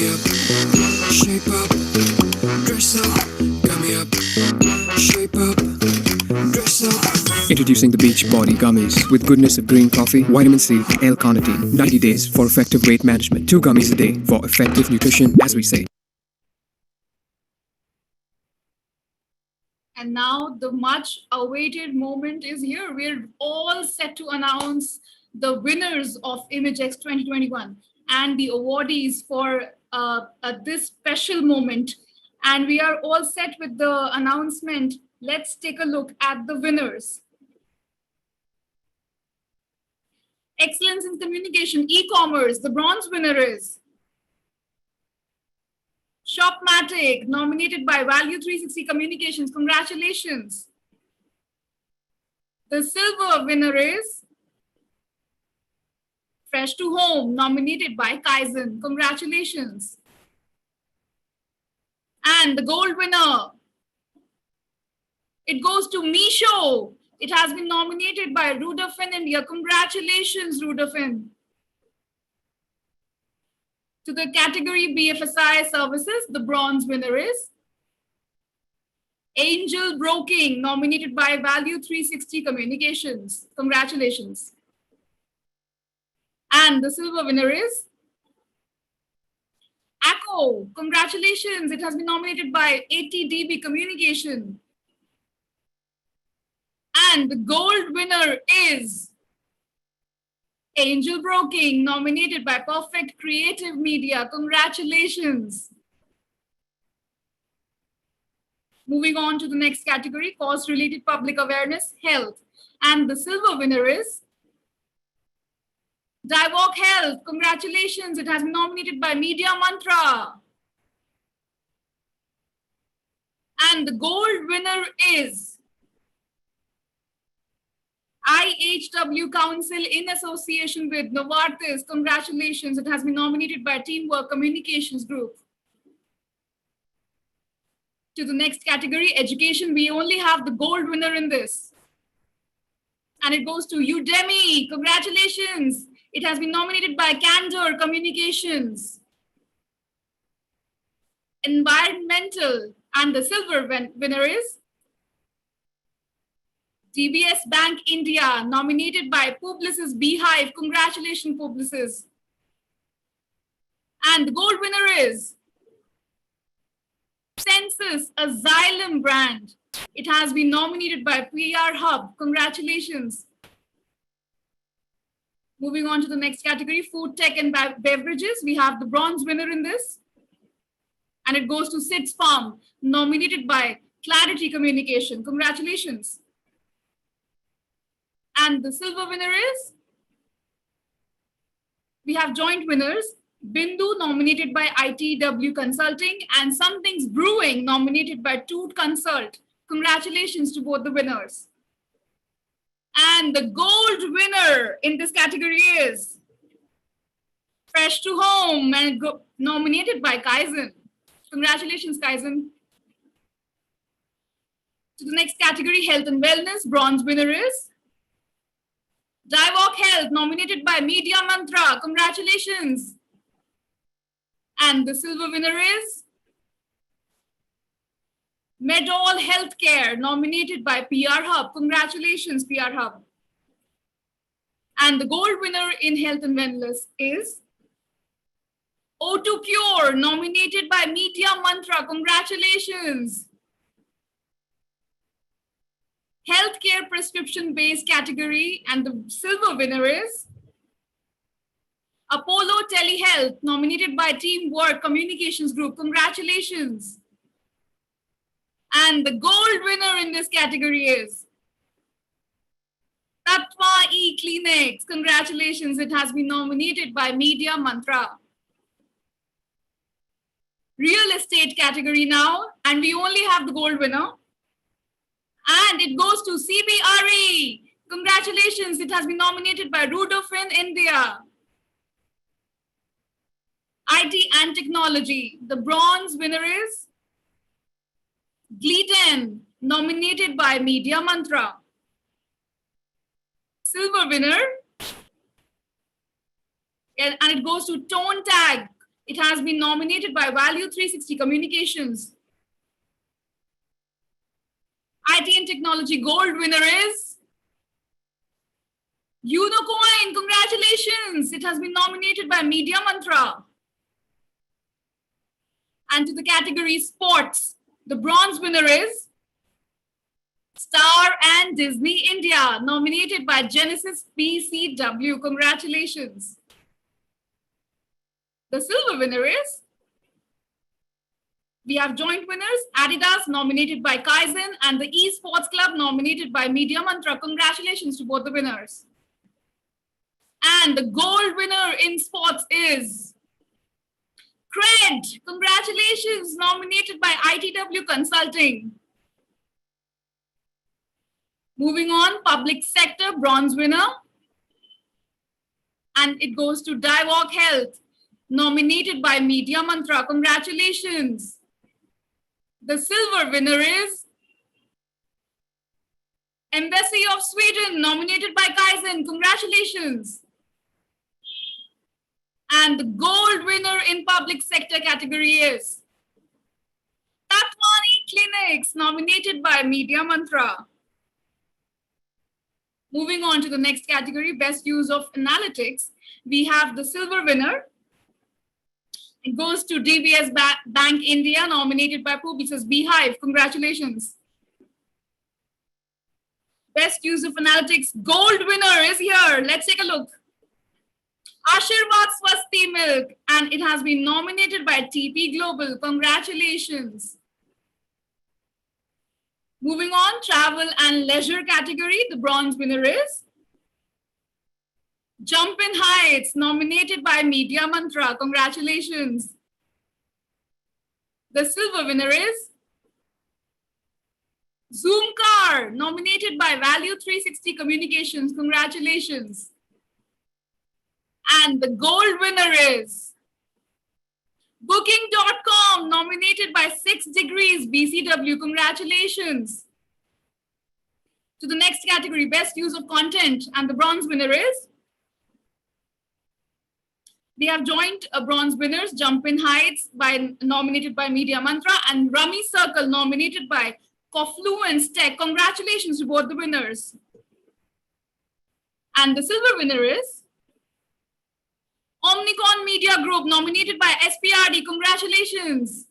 up, shape up, dress up. Gummy up, shape up, dress up. Introducing the Beach Body Gummies with goodness of green coffee, vitamin C, L-carnitine. 90 days for effective weight management. 2 gummies a day for effective nutrition, as we say. And now the much awaited moment is here. We're all set to announce the winners of IMAGEXX 2021 and the awardees for this special moment. And we are all set with the announcement. Let's take a look at the winners. Excellence in Communication, E-commerce, the bronze winner is Shopmatic, nominated by Value 360 Communications. Congratulations. The silver winner is Fresh to Home, nominated by Kaizen. Congratulations. And the gold winner, it goes to Meesho. It has been nominated by Rudafin India. Congratulations, Rudafin. To the category BFSI services, the bronze winner is Angel Broking, nominated by Value 360 Communications. Congratulations. And the silver winner is Acco. Congratulations. It has been nominated by ATDB Communication. And the gold winner is Angel Broking, nominated by Perfect Creative Media. Congratulations. Moving on to the next category, cause-related public awareness, health. And the silver winner is Divok Health. Congratulations. It has been nominated by Media Mantra. And the gold winner is IHW Council in association with Novartis. Congratulations. It has been nominated by Teamwork Communications Group. To the next category, education. We only have the gold winner in this. And it goes to Udemy. Congratulations. It has been nominated by Candor Communications. Environmental. And the silver winner is DBS Bank India, nominated by Publicis Beehive. Congratulations, Publicis. And the gold winner is Census, a Xylem brand. It has been nominated by PR Hub. Congratulations. Moving on to the next category, food, tech, and beverages. We have the bronze winner in this. And it goes to Sid's Farm, nominated by Clarity Communication. Congratulations. And the silver winner is, we have joint winners, Bindu, nominated by ITW Consulting, and Something's Brewing, nominated by Toot Consult. Congratulations to both the winners. And the gold winner in this category is Fresh to Home, and nominated by Kaizen. Congratulations, Kaizen. To the next category, health and wellness, bronze winner is Divok Health, nominated by Media Mantra. Congratulations. And the silver winner is Medall Healthcare, nominated by PR Hub. Congratulations, PR Hub. And the gold winner in health and wellness is O2 Cure, nominated by Media Mantra. Congratulations. Healthcare prescription-based category, and the silver winner is Apollo Telehealth, nominated by Teamwork Communications Group. Congratulations. And the gold winner in this category is Tatva E-Clinics. Congratulations. It has been nominated by Media Mantra. Real estate category now, and we only have the gold winner. And it goes to CBRE. Congratulations. It has been nominated by Rudofin India. IT and technology. The bronze winner is Gleaton, nominated by Media Mantra. Silver winner, and it goes to Tone Tag. It has been nominated by Value 360 Communications. IT and Technology Gold winner is Unicoin. Congratulations. It has been nominated by Media Mantra. And to the category Sports, the bronze winner is Star and Disney India, nominated by Genesis PCW. Congratulations. The silver winner is, we have joint winners, Adidas nominated by Kaizen and the Esports Club nominated by Media Mantra. Congratulations to both the winners. And the gold winner in sports is Cred. Congratulations, nominated by ITW Consulting. Moving on, public sector, bronze winner. And it goes to Divok Health, nominated by Media Mantra. Congratulations. The silver winner is Embassy of Sweden, nominated by Kaizen. Congratulations. And the gold winner in public sector category is Tatmani Clinics, nominated by Media Mantra. Moving on to the next category, best use of analytics. We have the silver winner. It goes to DBS Bank India, nominated by Publicis Beehive. Congratulations. Best use of analytics gold winner is here. Let's take a look. Ashirvad Swasti Milk, and it has been nominated by TP Global. Congratulations. Moving on, travel and leisure category, the bronze winner is Jumpin' Heights, nominated by Media Mantra. Congratulations. The silver winner is Zoom Car, nominated by Value 360 Communications. Congratulations. And the gold winner is Booking.com, nominated by 6 Degrees BCW. Congratulations. To the next category, best use of content, and the bronze winner is, we have joint bronze winners, Jumpin' Heights, nominated by Media Mantra, and Rummy Circle, nominated by Confluence Tech. Congratulations to both the winners. And the silver winner is Omnicon Media Group, nominated by SPRD. Congratulations.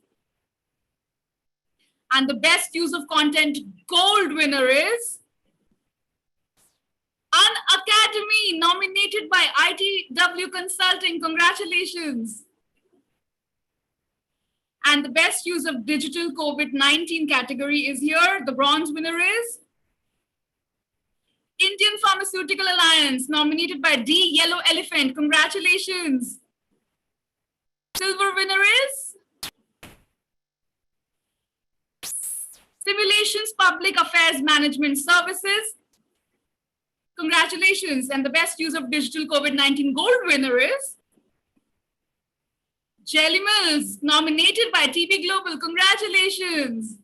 And the best use of content gold winner is An Academy, nominated by ITW Consulting. Congratulations. And the best use of digital COVID-19 category is here. The bronze winner is Indian Pharmaceutical Alliance, nominated by D Yellow Elephant. Congratulations. Silver winner is Simulations Public Affairs Management Services. Congratulations. And the best use of digital COVID-19 gold winner is Jelly Mills, nominated by TP Global. Congratulations.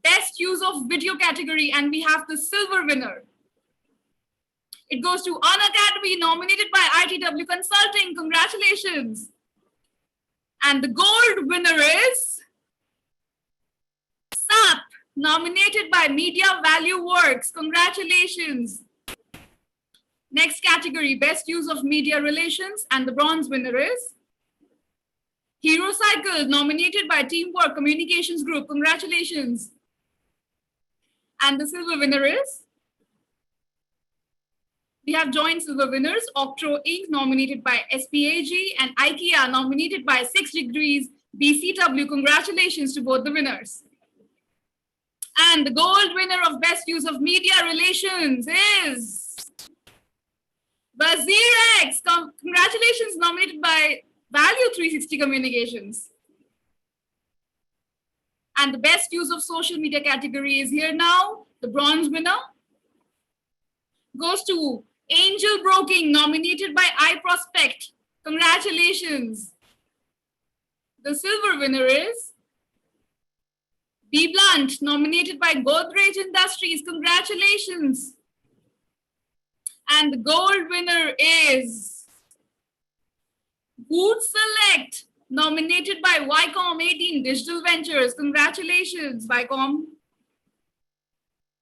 Best use of video category, and we have the silver winner. It goes to An Academy, nominated by ITW Consulting. Congratulations. And the gold winner is SAP, nominated by Media Value Works. Congratulations. Next category, best use of media relations, and the bronze winner is Hero Cycle, nominated by Teamwork Communications Group. Congratulations. And the silver winner is, we have joint silver winners, Octro Inc., nominated by SPAG, and IKEA, nominated by 6 Degrees BCW. Congratulations to both the winners. And the gold winner of best use of media relations is IMAGEXX. Congratulations, nominated by Value 360 Communications. And the best use of social media category is here now. The bronze winner goes to Angel Broking, nominated by iProspect. Congratulations. The silver winner is B. Blunt, nominated by Godrej Industries. Congratulations. And the gold winner is Wood Select, nominated by Vicom 18 Digital Ventures. Congratulations, Vicom.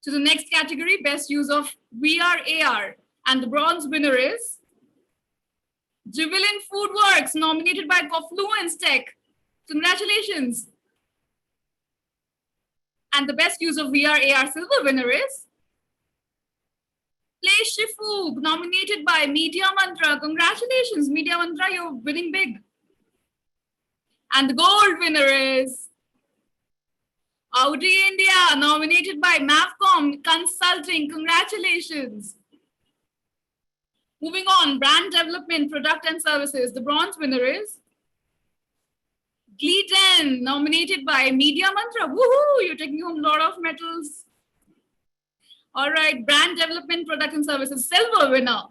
To the next category, best use of VR AR. And the bronze winner is Jubilant Foodworks, nominated by Confluence Tech. Congratulations. And the best use of VR AR silver winner is Play Shifu, nominated by Media Mantra. Congratulations, Media Mantra, you're winning big. And the gold winner is Audi India, nominated by Mapcom Consulting. Congratulations. Moving on, brand development, product and services. The bronze winner is Glee 10, nominated by Media Mantra. Woohoo! You're taking home a lot of medals. All right, brand development, product and services. Silver winner.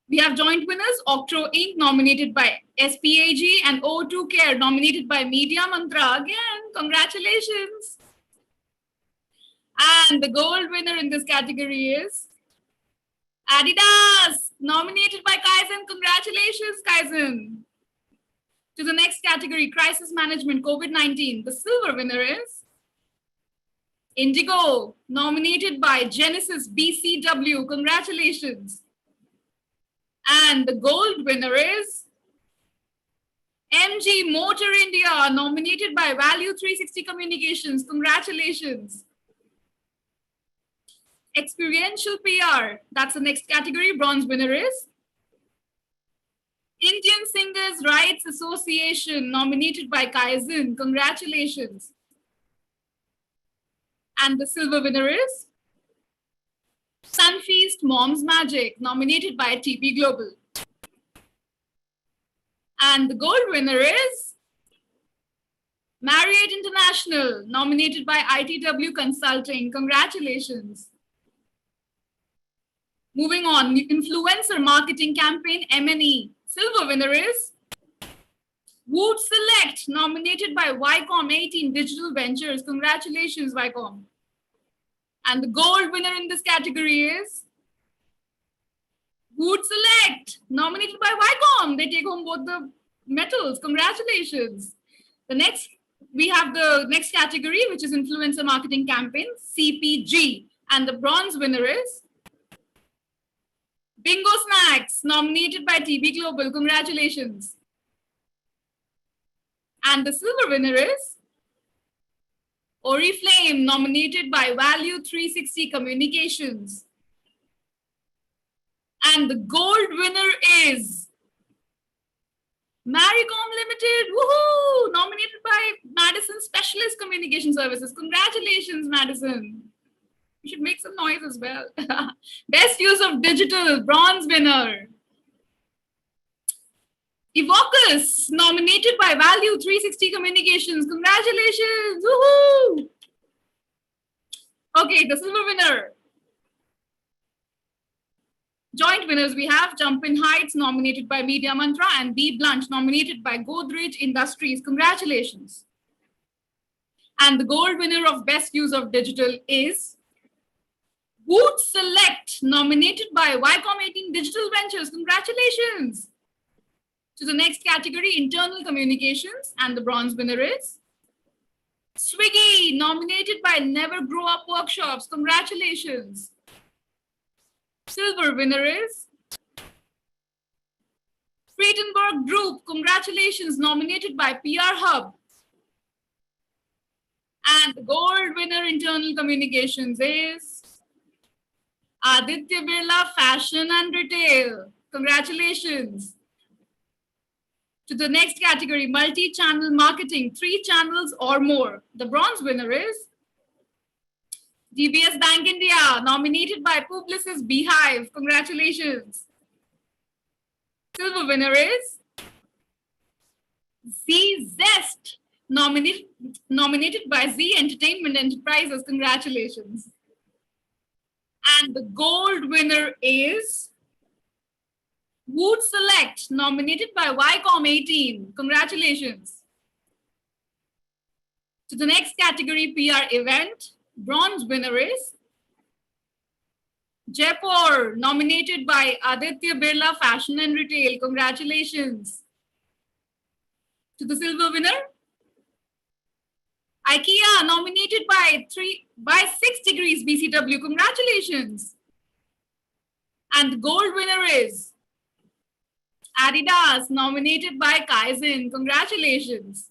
We have joint winners, Octro Inc., nominated by SPAG, and O2 Care, nominated by Media Mantra. Again, congratulations. And the gold winner in this category is Adidas, nominated by Kaizen. Congratulations, Kaizen. To the next category, crisis management, COVID-19. The silver winner is Indigo, nominated by Genesis BCW. Congratulations. And the gold winner is MG Motor India, nominated by Value 360 Communications. Congratulations. Experiential PR, that's the next category. Bronze winner is Indian Singers Rights Association, nominated by Kaizen. Congratulations. And the silver winner is Sunfeast Mom's Magic, nominated by TP Global. And the gold winner is Marriott International, nominated by ITW Consulting. Congratulations. Moving on, influencer marketing campaign M&E. Silver winner is Wood Select, nominated by Vicom 18 Digital Ventures. Congratulations, Vicom. And the gold winner in this category is Wood Select, nominated by Vicom. They take home both the medals. Congratulations. We have the next category, which is influencer marketing campaign, CPG. And the bronze winner is Bingo Snacks, nominated by TB Global. Congratulations. And the silver winner is Oriflame, nominated by Value 360 Communications. And the gold winner is Maricom Limited, woohoo! Nominated by Madison Specialist Communication Services. Congratulations, Madison. You should make some noise as well. Best use of digital, bronze winner. Evocus, nominated by Value 360 Communications. Congratulations, woohoo! Okay, the silver winner. Joint winners, we have Jumpin' Heights, nominated by Media Mantra, and B. Blunt, nominated by Godrej Industries. Congratulations. And the gold winner of Best Use of Digital is Wood Select, nominated by Vicom 18 Digital Ventures. Congratulations. To the next category, internal communications, and the bronze winner is Swiggy, nominated by Never Grow Up Workshops. Congratulations. Silver winner is Friedenberg Group. Congratulations, nominated by PR Hub. And the gold winner internal communications is Aditya Birla Fashion and Retail. Congratulations. To the next category, multi-channel marketing, 3 channels or more. The bronze winner is DBS Bank India, nominated by Publicis Beehive. Congratulations. Silver winner is Z Zest, nominated by Z Entertainment Enterprises. Congratulations. And the gold winner is Wood Select, nominated by Vicom 18. Congratulations. To the next category, PR event. Bronze winner is Jaipur, nominated by Aditya Birla Fashion and Retail. Congratulations. To the silver winner, IKEA, nominated by 6 degrees BCW. Congratulations. And the gold winner is Adidas, nominated by Kaizen. Congratulations.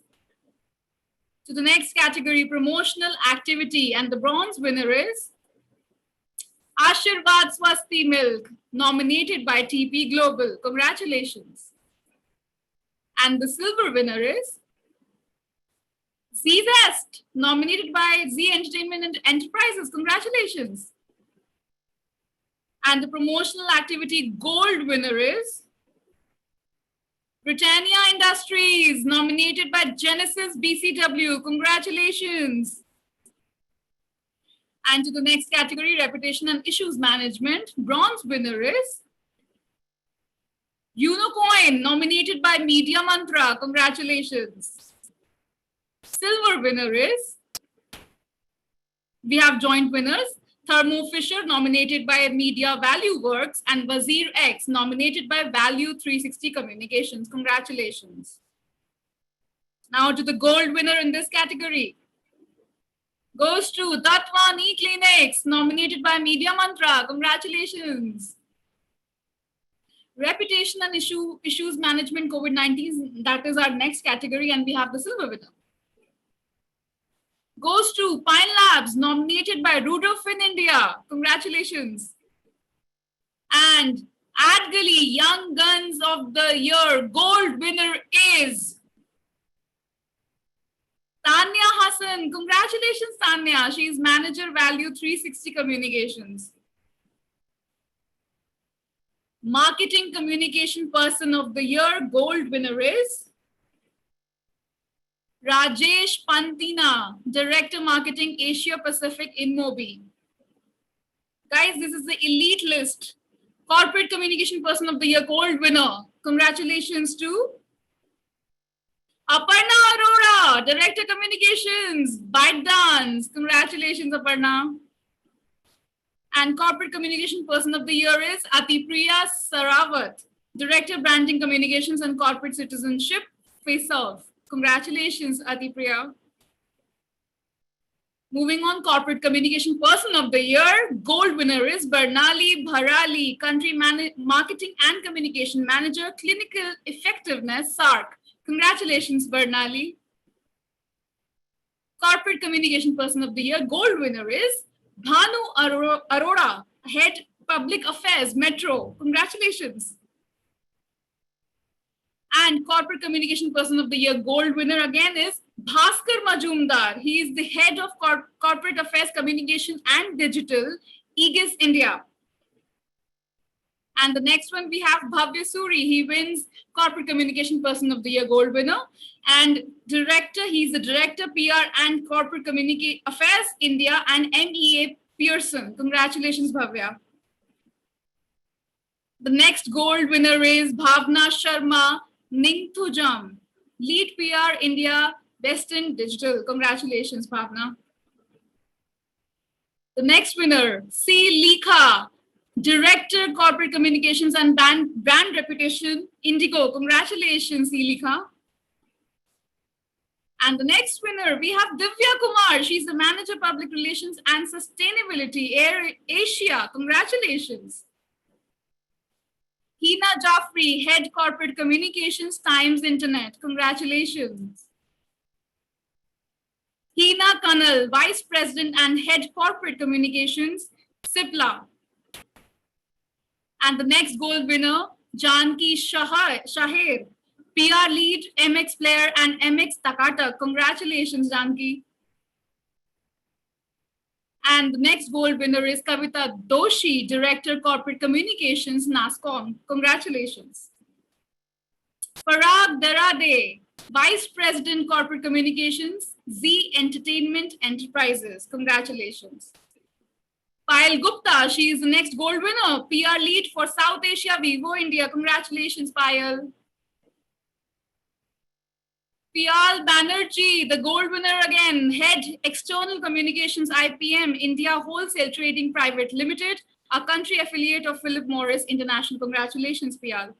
To the next category, promotional activity. And the bronze winner is Ashirvad Swasti Milk, nominated by TP Global. Congratulations. And the silver winner is Zest, nominated by Z Entertainment and Enterprises. Congratulations. And the promotional activity gold winner is Britannia Industries, nominated by Genesis BCW. Congratulations. And to the next category, reputation and issues management. Bronze winner is Unocoin, nominated by Media Mantra. Congratulations. Silver winner is, we have joint winners, Thermo Fisher, nominated by Media Value Works, and IMAGEXX, nominated by Value 360 Communications. Congratulations. Now to the gold winner in this category. Goes to Tatvani Clinics, nominated by Media Mantra. Congratulations. Reputation and issues management COVID-19, that is our next category, and we have the silver winner. Goes to Pine Labs, nominated by Rudolph in India. Congratulations. And Adgali Young Guns of the Year gold winner is Tanya Hassan. Congratulations, Tanya. She is Manager Value 360 Communications. Marketing Communication Person of the Year gold winner is Rajesh Pantina, Director Marketing Asia Pacific in Mobi. Guys, this is the elite list. Corporate Communication Person of the Year gold winner. Congratulations to Aparna Arora, Director Communications, ByteDance. Congratulations, Aparna. And Corporate Communication Person of the Year is Atipriya Sarawat, Director Branding Communications and Corporate Citizenship, FaceOff. Congratulations, Atipriya. Moving on, Corporate Communication Person of the Year, gold winner is Bernali Bharali, Country Marketing and Communication Manager, Clinical Effectiveness, SARC. Congratulations, Bernali. Corporate Communication Person of the Year, gold winner is Bhanu Arora, Head Public Affairs, Metro. Congratulations. And Corporate Communication Person of the Year gold winner again is Bhaskar Majumdar. He is the Head of Corporate Affairs, Communication and Digital, Aegis India. And the next one we have Bhavya Suri. He wins Corporate Communication Person of the Year gold winner. And Director, he's the Director PR and Corporate Affairs India and MEA Pearson. Congratulations, Bhavya. The next gold winner is Bhavna Sharma Ningthujam, Lead PR India, Western Digital. Congratulations, Bhavna. The next winner, C. Likha, Director Corporate Communications and Brand Reputation, Indigo. Congratulations, C. Likha. And the next winner, we have Divya Kumar. She's the Manager Public Relations and Sustainability, Air Asia. Congratulations. Hina Jaffrey, Head Corporate Communications, Times Internet. Congratulations. Hina Kanal, Vice President and Head Corporate Communications, Cipla. And the next gold winner, Janki Shahir, PR Lead, MX Player and MX Takata. Congratulations, Janki. And the next gold winner is Kavita Doshi, Director Corporate Communications, NASCOM. Congratulations. Parag Darade, Vice President Corporate Communications, Z Entertainment Enterprises. Congratulations. Payal Gupta, she is the next gold winner, PR Lead for South Asia, Vivo India. Congratulations, Payal. Pial Banerjee, the gold winner again, Head External Communications IPM, India Wholesale Trading Private Limited, a country affiliate of Philip Morris International. Congratulations, Pial.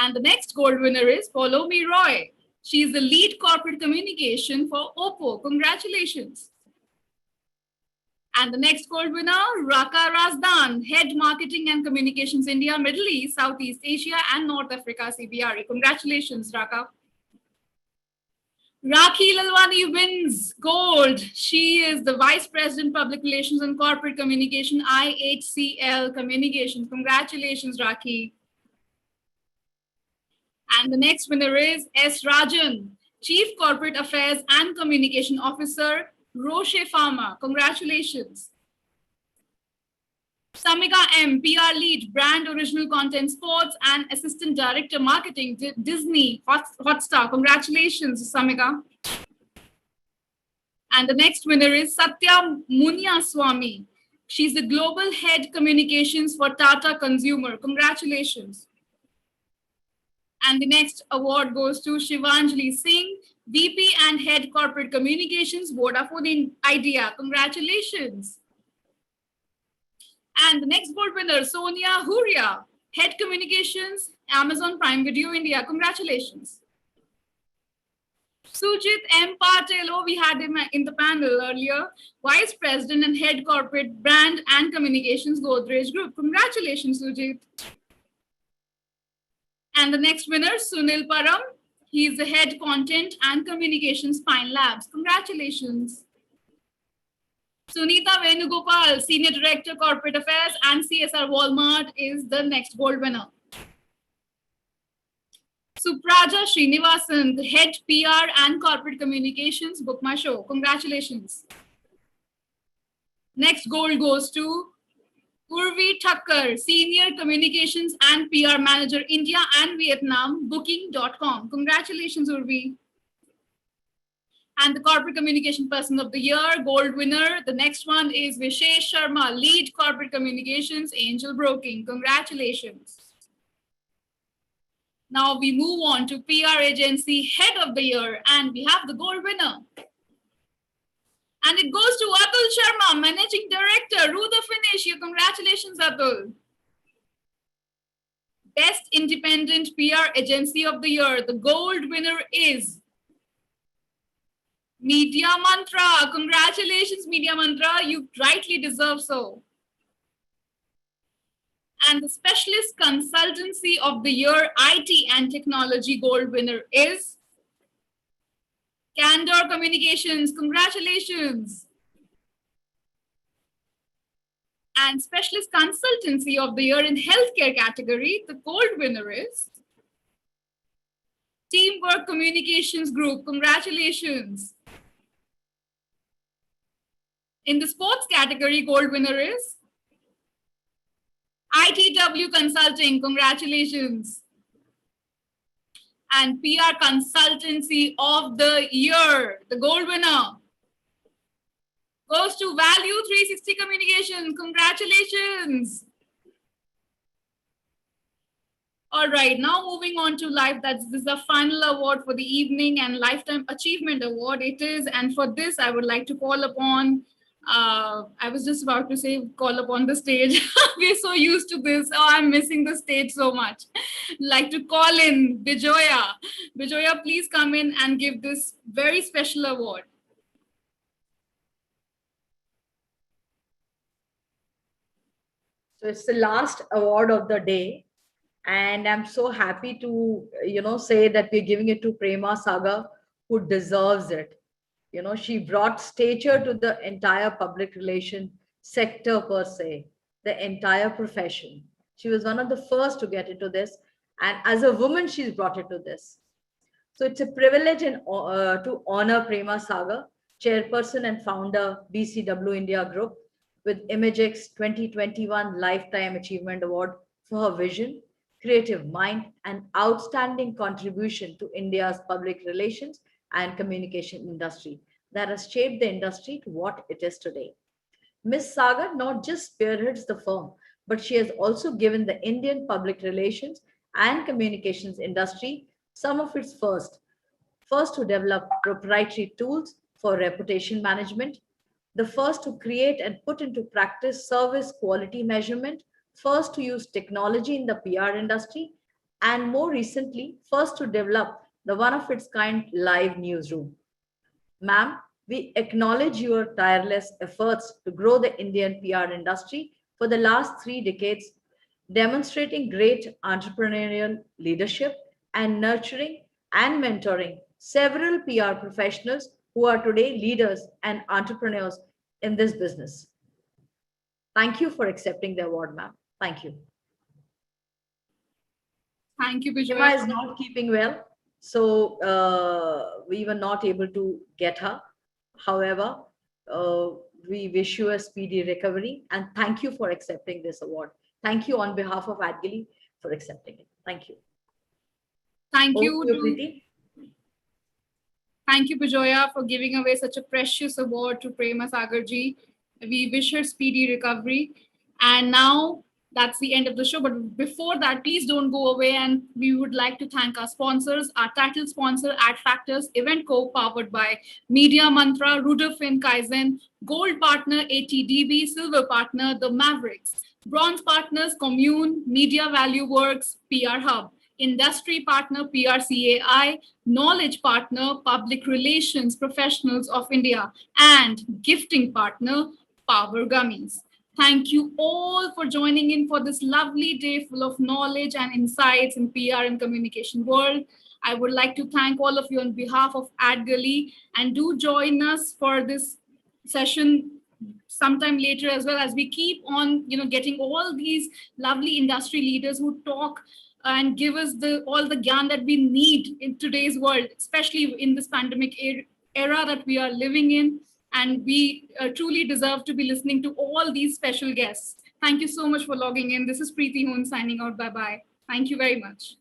And the next gold winner is Polomi Roy. She is the lead corporate communication for Oppo. Congratulations. And the next gold winner, Raka Razdan, Head Marketing and Communications India, Middle East, Southeast Asia, and North Africa, CBRE. Congratulations, Raka. Rakhi Lalwani wins gold. She is the Vice President, Public Relations and Corporate Communication, IHCL Communications. Congratulations, Rakhi. And the next winner is S. Rajan, Chief Corporate Affairs and Communication Officer, Roche Pharma. Congratulations. Samika M, PR Lead, Brand Original Content Sports and Assistant Director Marketing, Disney Hotstar. Congratulations, Samika. And the next winner is Satya Munyaswamy. She's the Global Head Communications for Tata Consumer. Congratulations. And the next award goes to Shivanjali Singh, VP and Head Corporate Communications, Vodafone Idea. Congratulations. And the next gold winner, Sonia Huria, Head Communications, Amazon Prime Video India. Congratulations. Sujit M. Patel, we had him in the panel earlier, Vice President and Head Corporate Brand and Communications, Godrej Group. Congratulations, Sujit. And the next winner, Sunil Param. He is the Head Content and Communications, Pine Labs. Congratulations. Sunita Venugopal, Senior Director, Corporate Affairs and CSR, Walmart, is the next gold winner. Supraja Srinivasan, the Head PR and Corporate Communications, Book My Show. Congratulations. Next gold goes to Urvi Thakkar, Senior Communications and PR Manager, India and Vietnam, Booking.com. Congratulations, Urvi. And the Corporate Communication Person of the Year, gold winner. The next one is Vishesh Sharma, Lead Corporate Communications, Angel Broking. Congratulations. Now we move on to PR Agency Head of the Year, and we have the gold winner. And it goes to Atul Sharma, Managing Director, Rue the Finish. Congratulations, Atul. Best Independent PR Agency of the Year. The gold winner is Media Mantra. Congratulations, Media Mantra. You rightly deserve so. And the Specialist Consultancy of the Year, IT and Technology gold winner is Candor Communications. Congratulations. And Specialist Consultancy of the Year in Healthcare category, the gold winner is Teamwork Communications Group. Congratulations. In the sports category, gold winner is ITW Consulting. Congratulations. And PR Consultancy of the Year, the gold winner, goes to Value 360 Communications. Congratulations. All right, now moving on to life. This is the final award for the evening and Lifetime Achievement Award it is. And for this, I would like to call upon, I was just about to say call upon the stage. We're so used to this. Oh, I'm missing the stage so much. Like to call in Bijoya. Bijoya, please come in and give this very special award. So it's the last award of the day. And I'm so happy to, say that we're giving it to Prema Saga, who deserves it. She brought stature to the entire public relation sector per se, the entire profession. She was one of the first to get into this. And as a woman, she's brought it to this. So it's a privilege to honor Prema Saga, chairperson and founder, BCW India Group, with IMAGEXX 2021 Lifetime Achievement Award for her vision, creative mind, and outstanding contribution to India's public relations and communication industry that has shaped the industry to what it is today. Ms. Sagar not just spearheads the firm, but she has also given the Indian public relations and communications industry some of its first, first to develop proprietary tools for reputation management, the first to create and put into practice service quality measurement, first to use technology in the PR industry, and more recently, first to develop the one of its kind live newsroom. Ma'am, we acknowledge your tireless efforts to grow the Indian PR industry for the last 3 decades, demonstrating great entrepreneurial leadership and nurturing and mentoring several PR professionals who are today leaders and entrepreneurs in this business. Thank you for accepting the award, ma'am. Thank you. Thank you, Emma Bijoy. is not keeping well, so we were not able to get her. However, we wish you a speedy recovery and thank you for accepting this award. Thank you on behalf of AdGili for accepting it. Thank you. Thank Over you to to Preeti. Thank you, Bijoya, for giving away such a precious award to Prema Sagarji. We wish her speedy recovery. And now that's the end of the show. But before that, please don't go away. And we would like to thank our sponsors, our title sponsor, AdFactors, Event Co, powered by Media Mantra, Rudolphin Kaizen, Gold Partner, ATDB, Silver Partner, The Mavericks, Bronze Partners, Commune, Media Value Works, PR Hub, Industry Partner, PRCAI, Knowledge Partner, Public Relations Professionals of India, and Gifting Partner, Power Gummies. Thank you all for joining in for this lovely day full of knowledge and insights in PR and communication world. I would like to thank all of you on behalf of AdGili, and do join us for this session sometime later as well, as we keep on getting all these lovely industry leaders who talk and give us all the gyan that we need in today's world, especially in this pandemic era that we are living in. And we truly deserve to be listening to all these special guests. Thank you so much for logging in. This is Preeti Hoon signing out. Bye-bye. Thank you very much.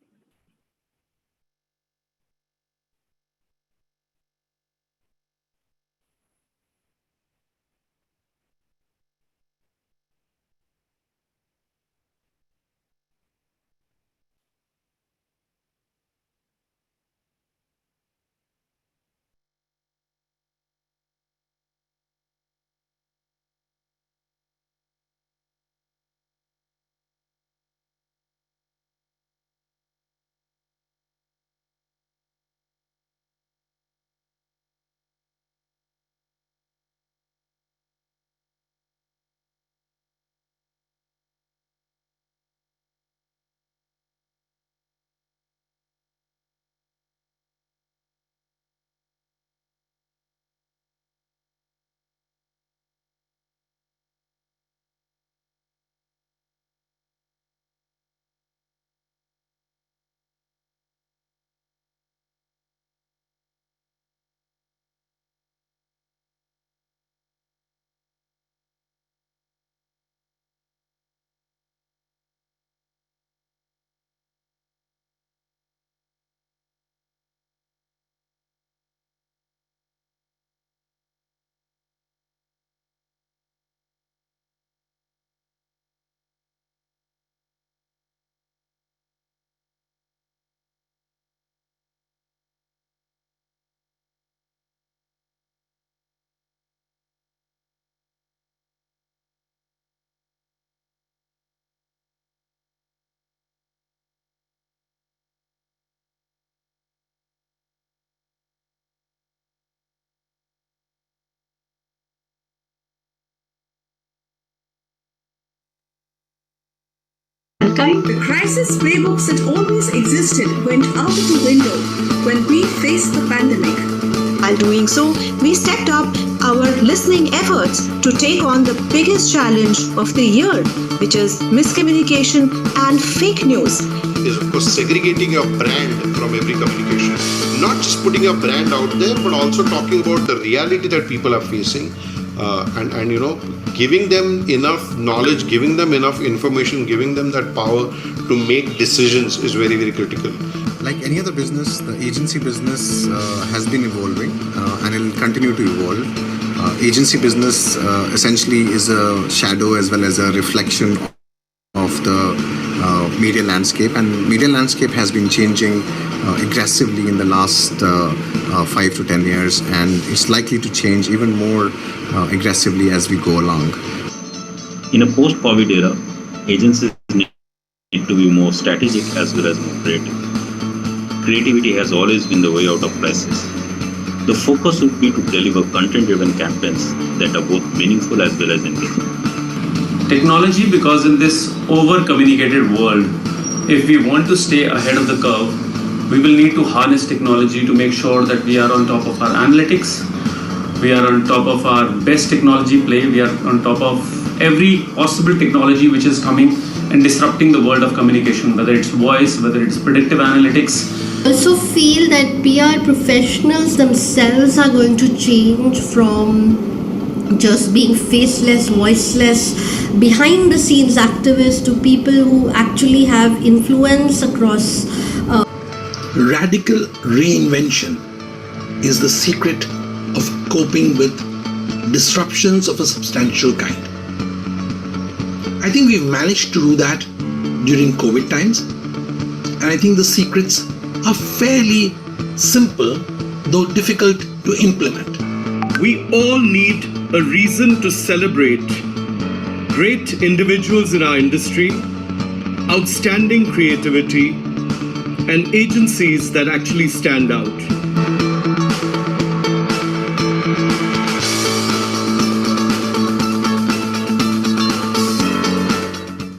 The crisis playbooks that always existed went out of the window when we faced the pandemic. While doing so, we stepped up our listening efforts to take on the biggest challenge of the year, which is miscommunication and fake news. Is of course segregating your brand from every communication. Not just putting your brand out there, but also talking about the reality that people are facing, and giving them enough knowledge, giving them enough information, giving them that power to make decisions is very, very critical. Like any other business, the agency business has been evolving and it will continue to evolve. Agency business essentially is a shadow as well as a reflection of the media landscape, and media landscape has been changing aggressively in the last 5 to 10 years, and it's likely to change even more aggressively as we go along. In a post-COVID era, agencies need to be more strategic as well as more creative. Creativity has always been the way out of crisis. The focus would be to deliver content-driven campaigns that are both meaningful as well as engaging. Technology, because in this over-communicated world, if we want to stay ahead of the curve, we will need to harness technology to make sure that we are on top of our analytics, we are on top of our best technology play, we are on top of every possible technology which is coming and disrupting the world of communication, whether it's voice, whether it's predictive analytics. I also feel that PR professionals themselves are going to change from just being faceless, voiceless, behind the scenes activists to people who actually have influence across. Radical reinvention is the secret of coping with disruptions of a substantial kind. I think we've managed to do that during COVID times, and I think the secrets are fairly simple, though difficult to implement. We all need a reason to celebrate great individuals in our industry, outstanding creativity, and agencies that actually stand out.